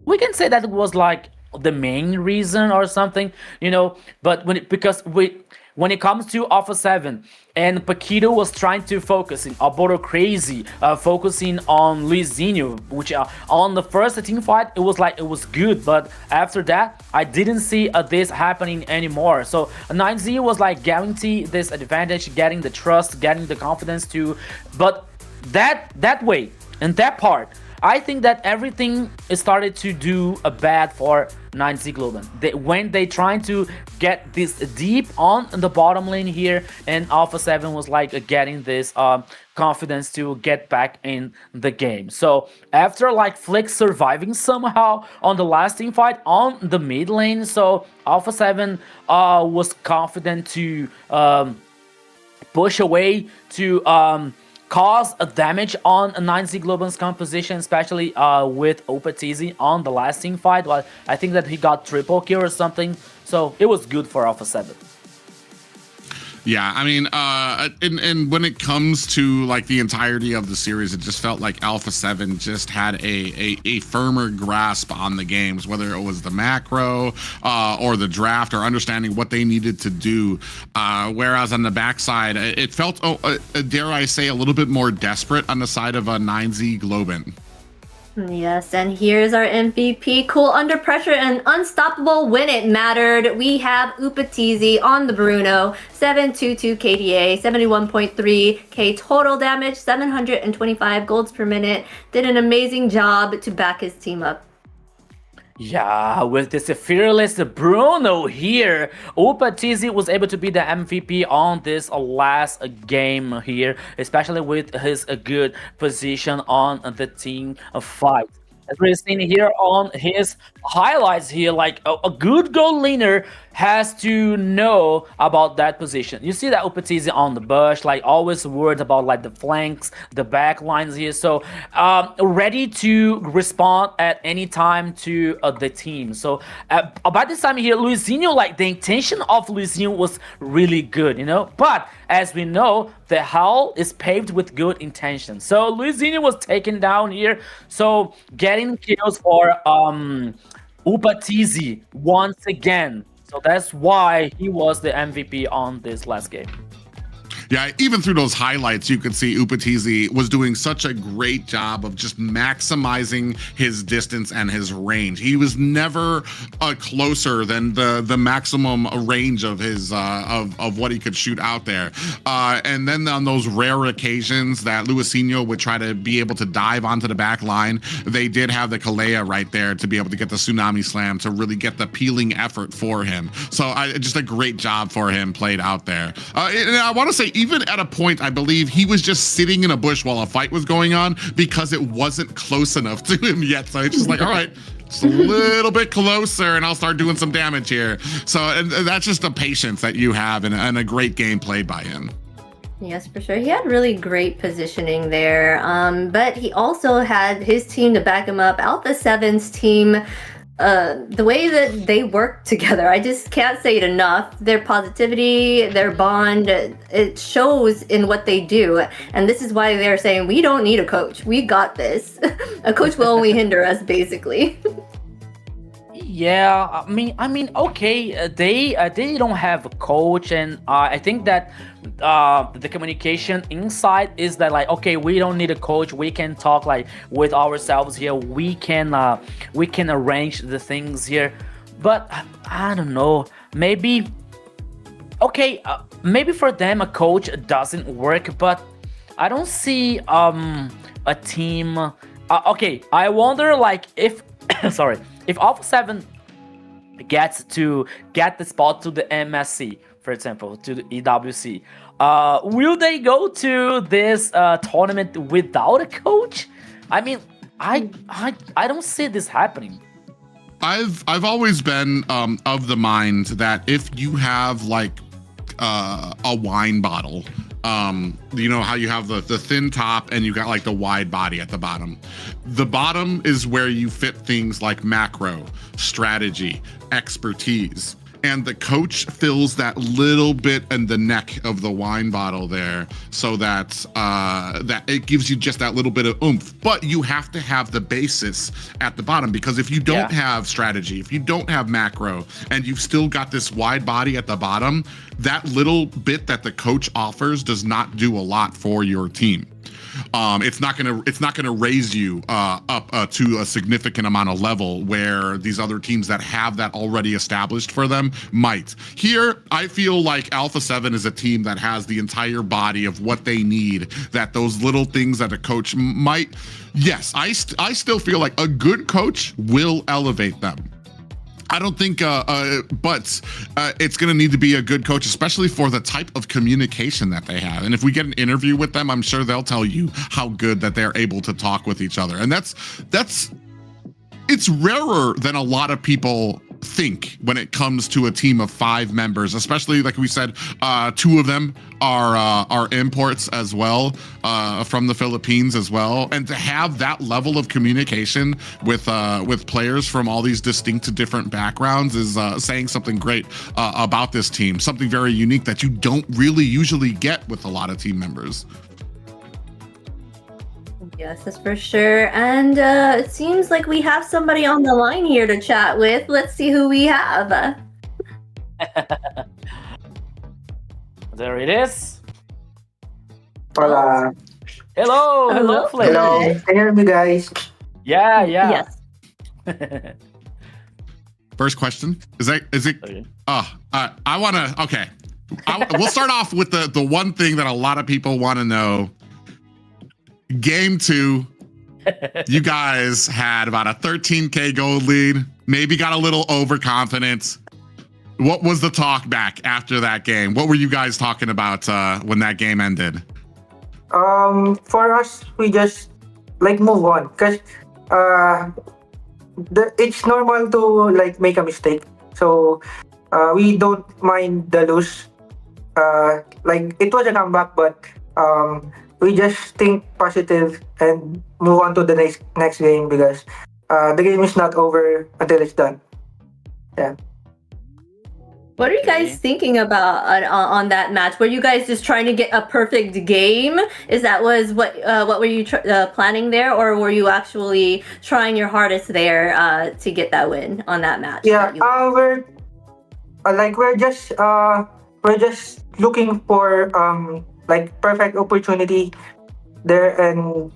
we can say that it was like the main reason or something, you know. But when it comes to Alpha 7 and Paquito was trying to focus in Alboro Crazy, focusing on Luizinho, which on the first team fight it was good, but after that I didn't see this happening anymore. So 9Z was like guarantee this advantage, getting the trust, getting the confidence to, but that way and that part, I think that everything started to do bad for 9Z Globant. When they trying to get this deep on the bottom lane here, and Alpha 7 was like getting this confidence to get back in the game. So after like Flick surviving somehow on the last team fight on the mid lane, so Alpha 7 was confident to push away to cause a damage on a 9Z Globant's composition, especially with Opatizi on the last team fight. Well, I think that he got triple kill or something, so it was good for Alpha 7. Yeah, I mean, and when it comes to like the entirety of the series, it just felt like Alpha 7 just had a firmer grasp on the games, whether it was the macro or the draft or understanding what they needed to do. Whereas on the backside, it felt, dare I say, a little bit more desperate on the side of a 9Z Globant. Yes, and here's our MVP. Cool under pressure and unstoppable when it mattered. We have Upatizi on the Bruno, 722 KDA, 71.3k total damage, 725 golds per minute. Did an amazing job to back his team up. Yeah, with this fearless Bruno here, Upatizi was able to be the MVP on this last game here, especially with his good position on the team fight. As we're seeing here on his highlights here, like a good goal laner has to know about that position. You see that Upatizi on the bush, like always worried about like the flanks, the back lines here. So ready to respond at any time to the team. So about this time here, Luizinho, like the intention of Luizinho was really good, you know. But as we know, the hell is paved with good intentions. So Luizinho was taken down here. So getting kills for Upatizi once again. So that's why he was the MVP on this last game. Yeah, even through those highlights, you could see Upatizi was doing such a great job of just maximizing his distance and his range. He was never closer than the maximum range of his of what he could shoot out there. And then on those rare occasions that Luizinho would try to be able to dive onto the back line, they did have the Kalea right there to be able to get the Tsunami Slam to really get the peeling effort for him. So just a great job for him played out there. And I want to say, even at a point, I believe he was just sitting in a bush while a fight was going on because it wasn't close enough to him yet. So it's just like, all right, Just a little bit closer, and I'll start doing some damage here. So and that's just the patience that you have, and a great game played by him. Yes, for sure. He had really great positioning there, but he also had his team to back him up. Alpha 7's team, the way that they work together, I just can't say it enough. Their positivity, their bond, it shows in what they do. And this is why they're saying, we don't need a coach. We got this. A coach will only hinder us, basically. Yeah, I mean, okay, they don't have a coach, and I think that the communication inside is that like, okay, we don't need a coach. We can talk like with ourselves here. We can arrange the things here. But I don't know. Maybe okay, maybe for them a coach doesn't work, but I don't see a team. Okay, I wonder like if sorry. If Alpha 7 gets to get the spot to the MSC, for example, to the EWC, will they go to this tournament without a coach? I mean, I don't see this happening. I've always been of the mind that if you have like a wine bottle, you know how you have the thin top and you got like the wide body at the bottom. The bottom is where you fit things like macro, strategy, expertise. And the coach fills that little bit in the neck of the wine bottle there, so that that it gives you just that little bit of oomph. But you have to have the basis at the bottom, because if you don't have strategy, if you don't have macro, and you've still got this wide body at the bottom, that little bit that the coach offers does not do a lot for your team. It's not gonna raise you up to a significant amount of level where these other teams that have that already established for them might. Here, I feel like Alpha 7 is a team that has the entire body of what they need, that those little things that a coach might. Yes, I still feel like a good coach will elevate them. I don't think, but it's going to need to be a good coach, especially for the type of communication that they have. And if we get an interview with them, I'm sure they'll tell you how good that they're able to talk with each other. And it's rarer than a lot of people think when it comes to a team of 5 members, especially like we said, 2 of them are imports as well, from the Philippines as well. And to have that level of communication with players from all these distinct different backgrounds is saying something great about this team, something very unique that you don't really usually get with a lot of team members. Yes, that's for sure. And it seems like we have somebody on the line here to chat with. Let's see who we have. There it is. Hola. Hello, Flip. Hello. Can you hear me, guys? Yeah. Yes. First question is it? Okay. I want to. Okay, we'll start off with the one thing that a lot of people want to know. Game 2, you guys had about a 13K gold lead, maybe got a little overconfident. What was the talk back after that game? What were you guys talking about when that game ended? For us, we just like move on, because it's normal to like make a mistake. So we don't mind the lose. Like it was a comeback, but we just think positive and move on to the next game, because the game is not over until it's done. Yeah. What are you guys thinking about on that match? Were you guys just trying to get a perfect game? Is that what were you planning there, or were you actually trying your hardest there to get that win on that match? Yeah, we're just looking for like perfect opportunity there, and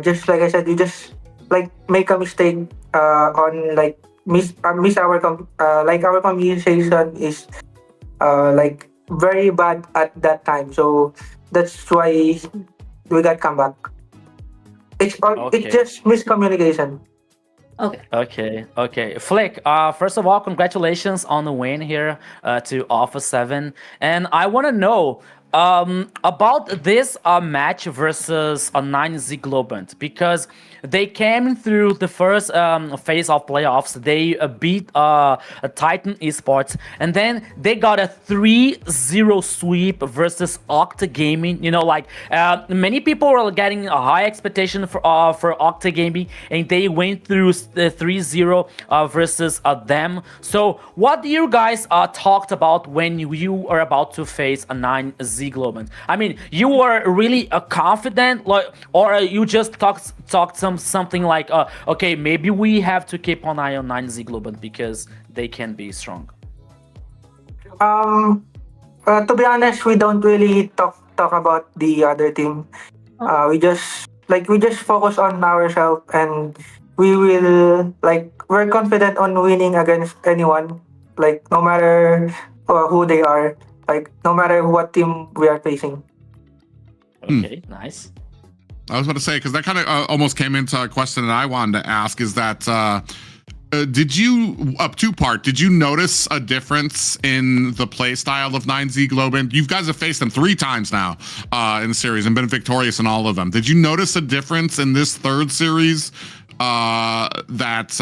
just like I said, you just like make a mistake on like miss our our communication is like very bad at that time, so that's why we got comeback. It's just miscommunication. Okay. Flick, first of all, congratulations on the win here to Alpha 7. And I want to know, About this match versus a 9Z Globant, because they came through the first phase of playoffs. They beat Titan Esports, and then they got a 3-0 sweep versus Octa Gaming. You know, like many people were getting a high expectation for Octa Gaming, and they went through the 3-0 versus them. So, what do you guys talked about when you are about to face a 9Z Globant? I mean, you were really confident, like, or you just talked something like, okay, maybe we have to keep an eye on 9Z Globant because they can be strong. To be honest, we don't really talk about the other team. We just focus on ourselves, and we're confident on winning against anyone, like no matter who they are, like no matter what team we are facing. Okay, nice. I was about to say, because that kind of almost came into a question that I wanted to ask, is that did you, two-part, did you notice a difference in the play style of 9Z Globant? You guys have faced them 3 times now in the series and been victorious in all of them. Did you notice a difference in this third series that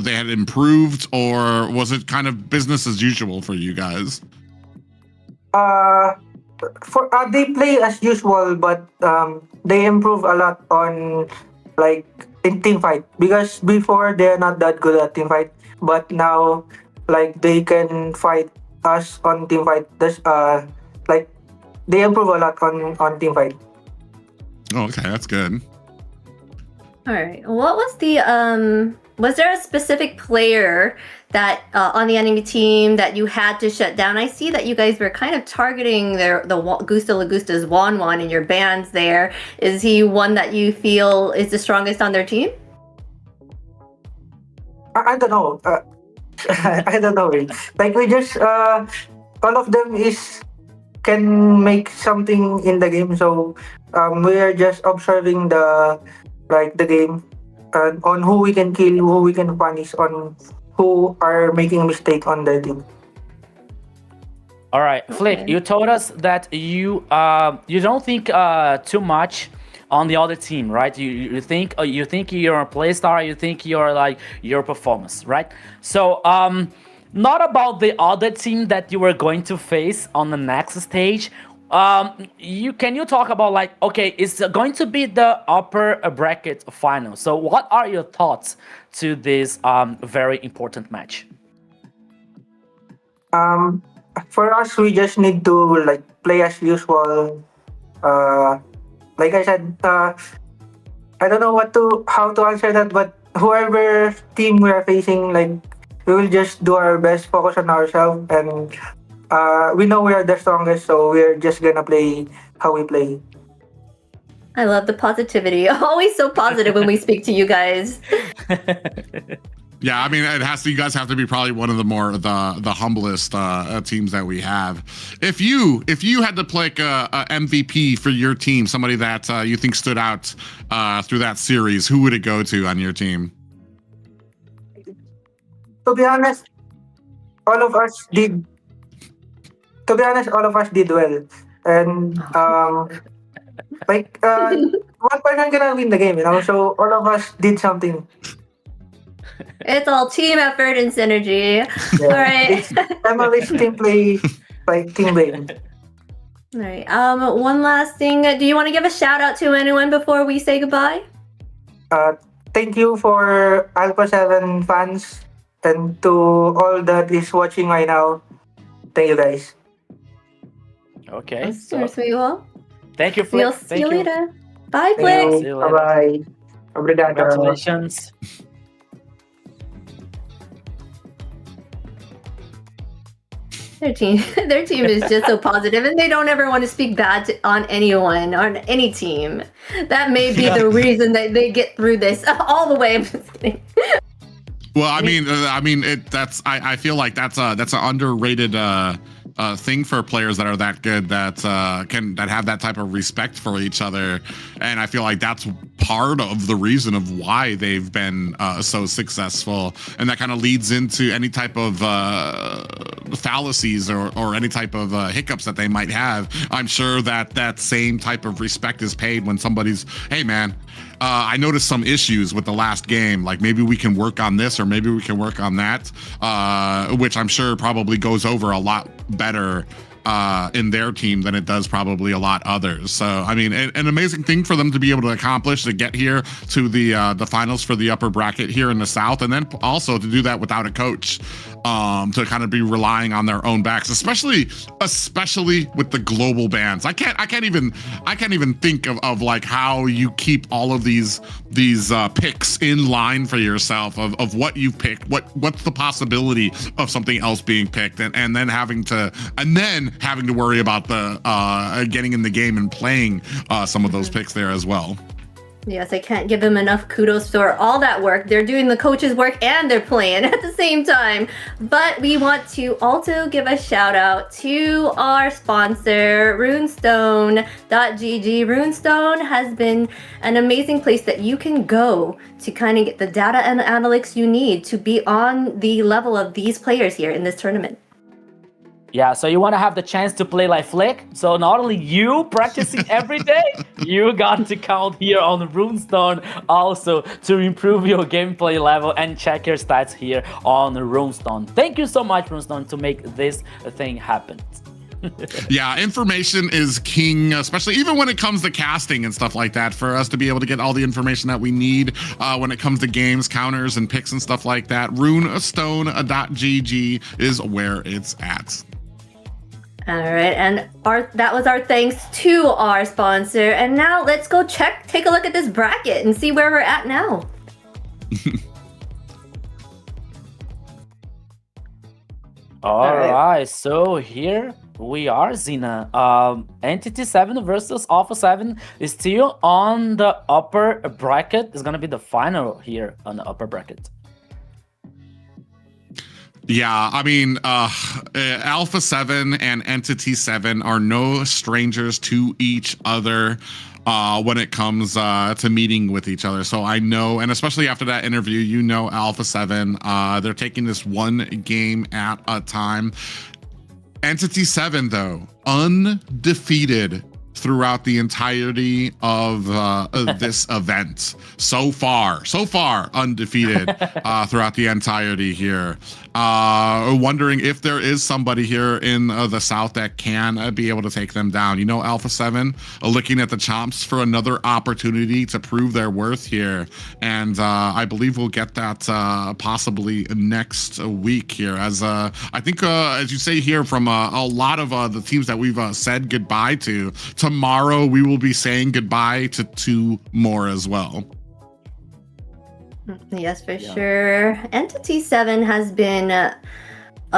they had improved, or was it kind of business as usual for you guys? They play as usual, but they improve a lot on like in team fight, because before they're not that good at team fight, but now like they can fight us on team fight. Like they improve a lot on team fight. Oh, okay, that's good. All right. What was the was there a specific player that on the enemy team that you had to shut down? I see that you guys were kind of targeting the Gusta Lagusta's Juan in your bans there. Is he one that you feel is the strongest on their team? I don't know. I don't know. Like we just all of them can make something in the game, so we are just observing the game on who we can kill, who we can punish, on who are making mistake on the team. All right, Flick, you told us that you don't think too much on the other team, right? You think you're a play star, you think you're like your performance, right? So not about the other team that you were going to face on the next stage. Can you talk about, like, okay, it's going to be the upper bracket final. So what are your thoughts to this very important match? For us, we just need to like play as usual. Like I said, I don't know how to answer that, but whoever team we are facing, like we will just do our best, focus on ourselves, and we know we are the strongest, so we're just gonna play how we play. I love the positivity. Always so positive when we speak to you guys. Yeah, I mean, you guys have to be probably one of the more the humblest teams that we have. If you had to pick a MVP for your team, somebody that you think stood out through that series, who would it go to on your team? To be honest, all of us did well, and one person cannot win the game, you know. So all of us did something. It's all team effort and synergy. Yeah. All right. MLB's team play, like team game. All right. One last thing. Do you want to give a shout out to anyone before we say goodbye? Thank you for Alpha 7 fans, and to all that is watching right now. Thank you, guys. Okay. Seriously, well. Thank you, Flick. See you later. Bye, Flick. Bye-bye. Obrigado. Congratulations. Their team is just so positive, and they don't ever want to speak bad on anyone, on any team. That may be the reason that they get through this all the way. I'm just kidding. Well, I feel like that's an underrated thing for players that are that good, that have that type of respect for each other. And I feel like that's part of the reason of why they've been so successful. And that kind of leads into any type of fallacies or any type of hiccups that they might have. I'm sure that same type of respect is paid when somebody's, hey man, I noticed some issues with the last game. Like maybe we can work on this, or maybe we can work on that, which I'm sure probably goes over a lot better in their team than it does probably a lot others. So I mean, an amazing thing for them to be able to accomplish, to get here to the finals for the upper bracket here in the South, and then also to do that without a coach, to kind of be relying on their own backs, especially with the global bans. I can't even think of like how you keep all of these picks in line for yourself of what you've picked, what's the possibility of something else being picked, and then having to worry about the getting in the game and playing some of those picks there as well. Yes, I can't give them enough kudos for all that work. They're doing the coach's work and they're playing at the same time. But we want to also give a shout out to our sponsor, runestone.gg. Runestone has been an amazing place that you can go to kind of get the data and analytics you need to be on the level of these players here in this tournament. Yeah, so you want to have the chance to play like Flick. So not only you practicing every day, you got to count here on Runestone also to improve your gameplay level and check your stats here on Runestone. Thank you so much, Runestone, to make this thing happen. Yeah, information is king, especially even when it comes to casting and stuff like that, for us to be able to get all the information that we need when it comes to games, counters, and picks and stuff like that. Runestone.gg is where it's at. All right, and that was our thanks to our sponsor. And now let's go take a look at this bracket and see where we're at now. All right, so here we are, Zena. Entity 7 versus Alpha 7 is still on the upper bracket. It's gonna be the final here on the upper bracket. Yeah, I mean, Alpha 7 and Entity 7 are no strangers to each other when it comes to meeting with each other. So I know, and especially after that interview, you know, Alpha 7, they're taking this one game at a time. Entity 7, though, undefeated throughout the entirety of this event. So far undefeated throughout the entirety here. Wondering if there is somebody here in the South that can be able to take them down. You know, Alpha 7 looking at the Chomps for another opportunity to prove their worth here. And I believe we'll get that possibly next week here. As I think, as you say here, from a lot of the teams that we've said goodbye to, tomorrow we will be saying goodbye to 2 more as well. Yes, for sure. Entity 7 has been a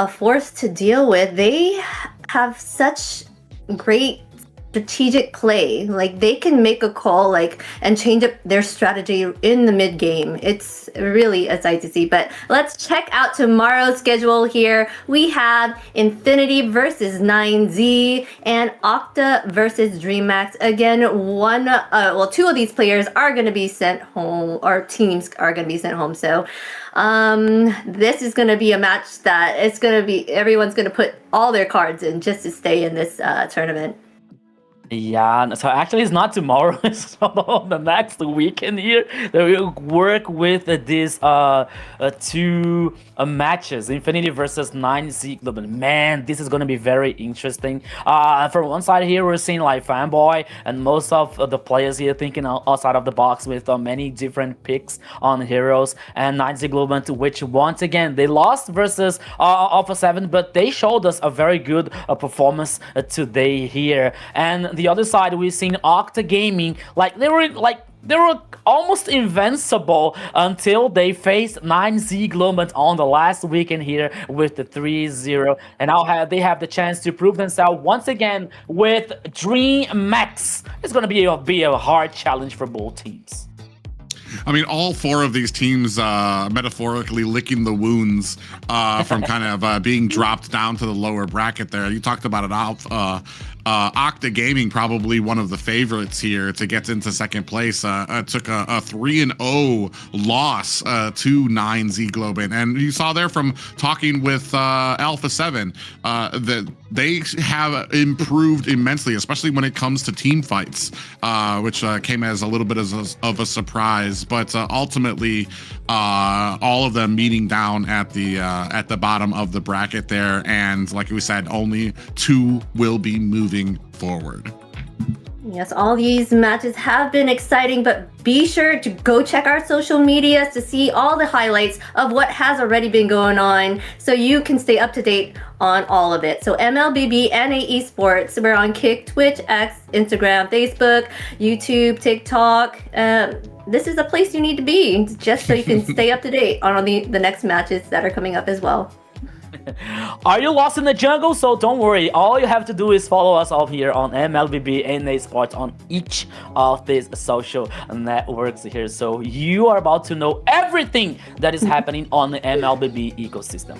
force to deal with. They have such great strategic play. Like, they can make a call and change up their strategy in the mid game. It's really a sight to see. But let's check out tomorrow's schedule here. We have Infinity versus 9Z and Octa versus Dreammax. Again, 2 of these players are going to be sent home, or teams are going to be sent home. So this is going to be a match that everyone's going to put all their cards in just to stay in this tournament. Yeah, so actually it's not tomorrow, it's the next weekend here that we'll work with these 2 matches, Infinity versus 9Z Globant. Man, this is going to be very interesting. From one side here, we're seeing like Fanboy and most of the players here thinking outside of the box with many different picks on heroes, and 9Z Globant, which once again, they lost versus Alpha 7, but they showed us a very good performance today here. And the other side, we've seen Octa Gaming, they were almost invincible until they faced 9Z Globant on the last weekend here with the 3-0, and now they have the chance to prove themselves once again with Dreammax. It's going to be a hard challenge for both teams. I mean, all four of these teams metaphorically licking the wounds from kind of being dropped down to the lower bracket there. You talked about it, Octa Gaming, probably one of the favorites here to get into second place. Took a 3-0 loss to 9Z Globant. And you saw there from talking with Alpha 7 that they have improved immensely, especially when it comes to team fights, which came as a little bit of a surprise. But ultimately, all of them meeting down at the bottom of the bracket there. And like we said, only 2 will be moving forward. Yes, all these matches have been exciting, but be sure to go check our social medias to see all the highlights of what has already been going on so you can stay up to date on all of it. So MLBB Esports, we're on Kick, Twitch, X, Instagram, Facebook, YouTube, TikTok. This is a place you need to be just so you can stay up to date on the next matches that are coming up as well. Are you lost in the jungle? So don't worry. All you have to do is follow us all here on MLBB Esports on each of these social networks here. So you are about to know everything that is happening on the MLBB ecosystem.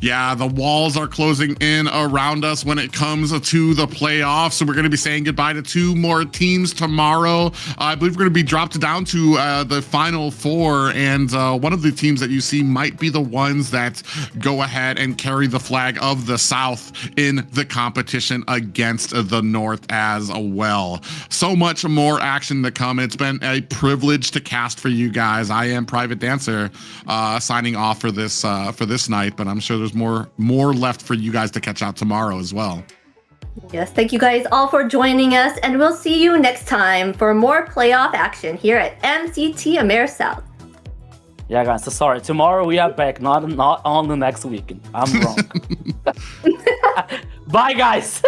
Yeah, the walls are closing in around us when it comes to the playoffs. So we're going to be saying goodbye to 2 more teams tomorrow. I believe we're going to be dropped down to the final 4. And one of the teams that you see might be the ones that go ahead and carry the flag of the South in the competition against the North as well. So much more action to come. It's been a privilege to cast for you guys. I am Private Dancer signing off for this night, but I'm sure there's more left for you guys to catch out tomorrow as well. Yes, thank you guys all for joining us, and we'll see you next time for more playoff action here at MCT AMER South. Yeah, guys, so sorry. Tomorrow we are back, not on the next weekend. I'm wrong. Bye, guys.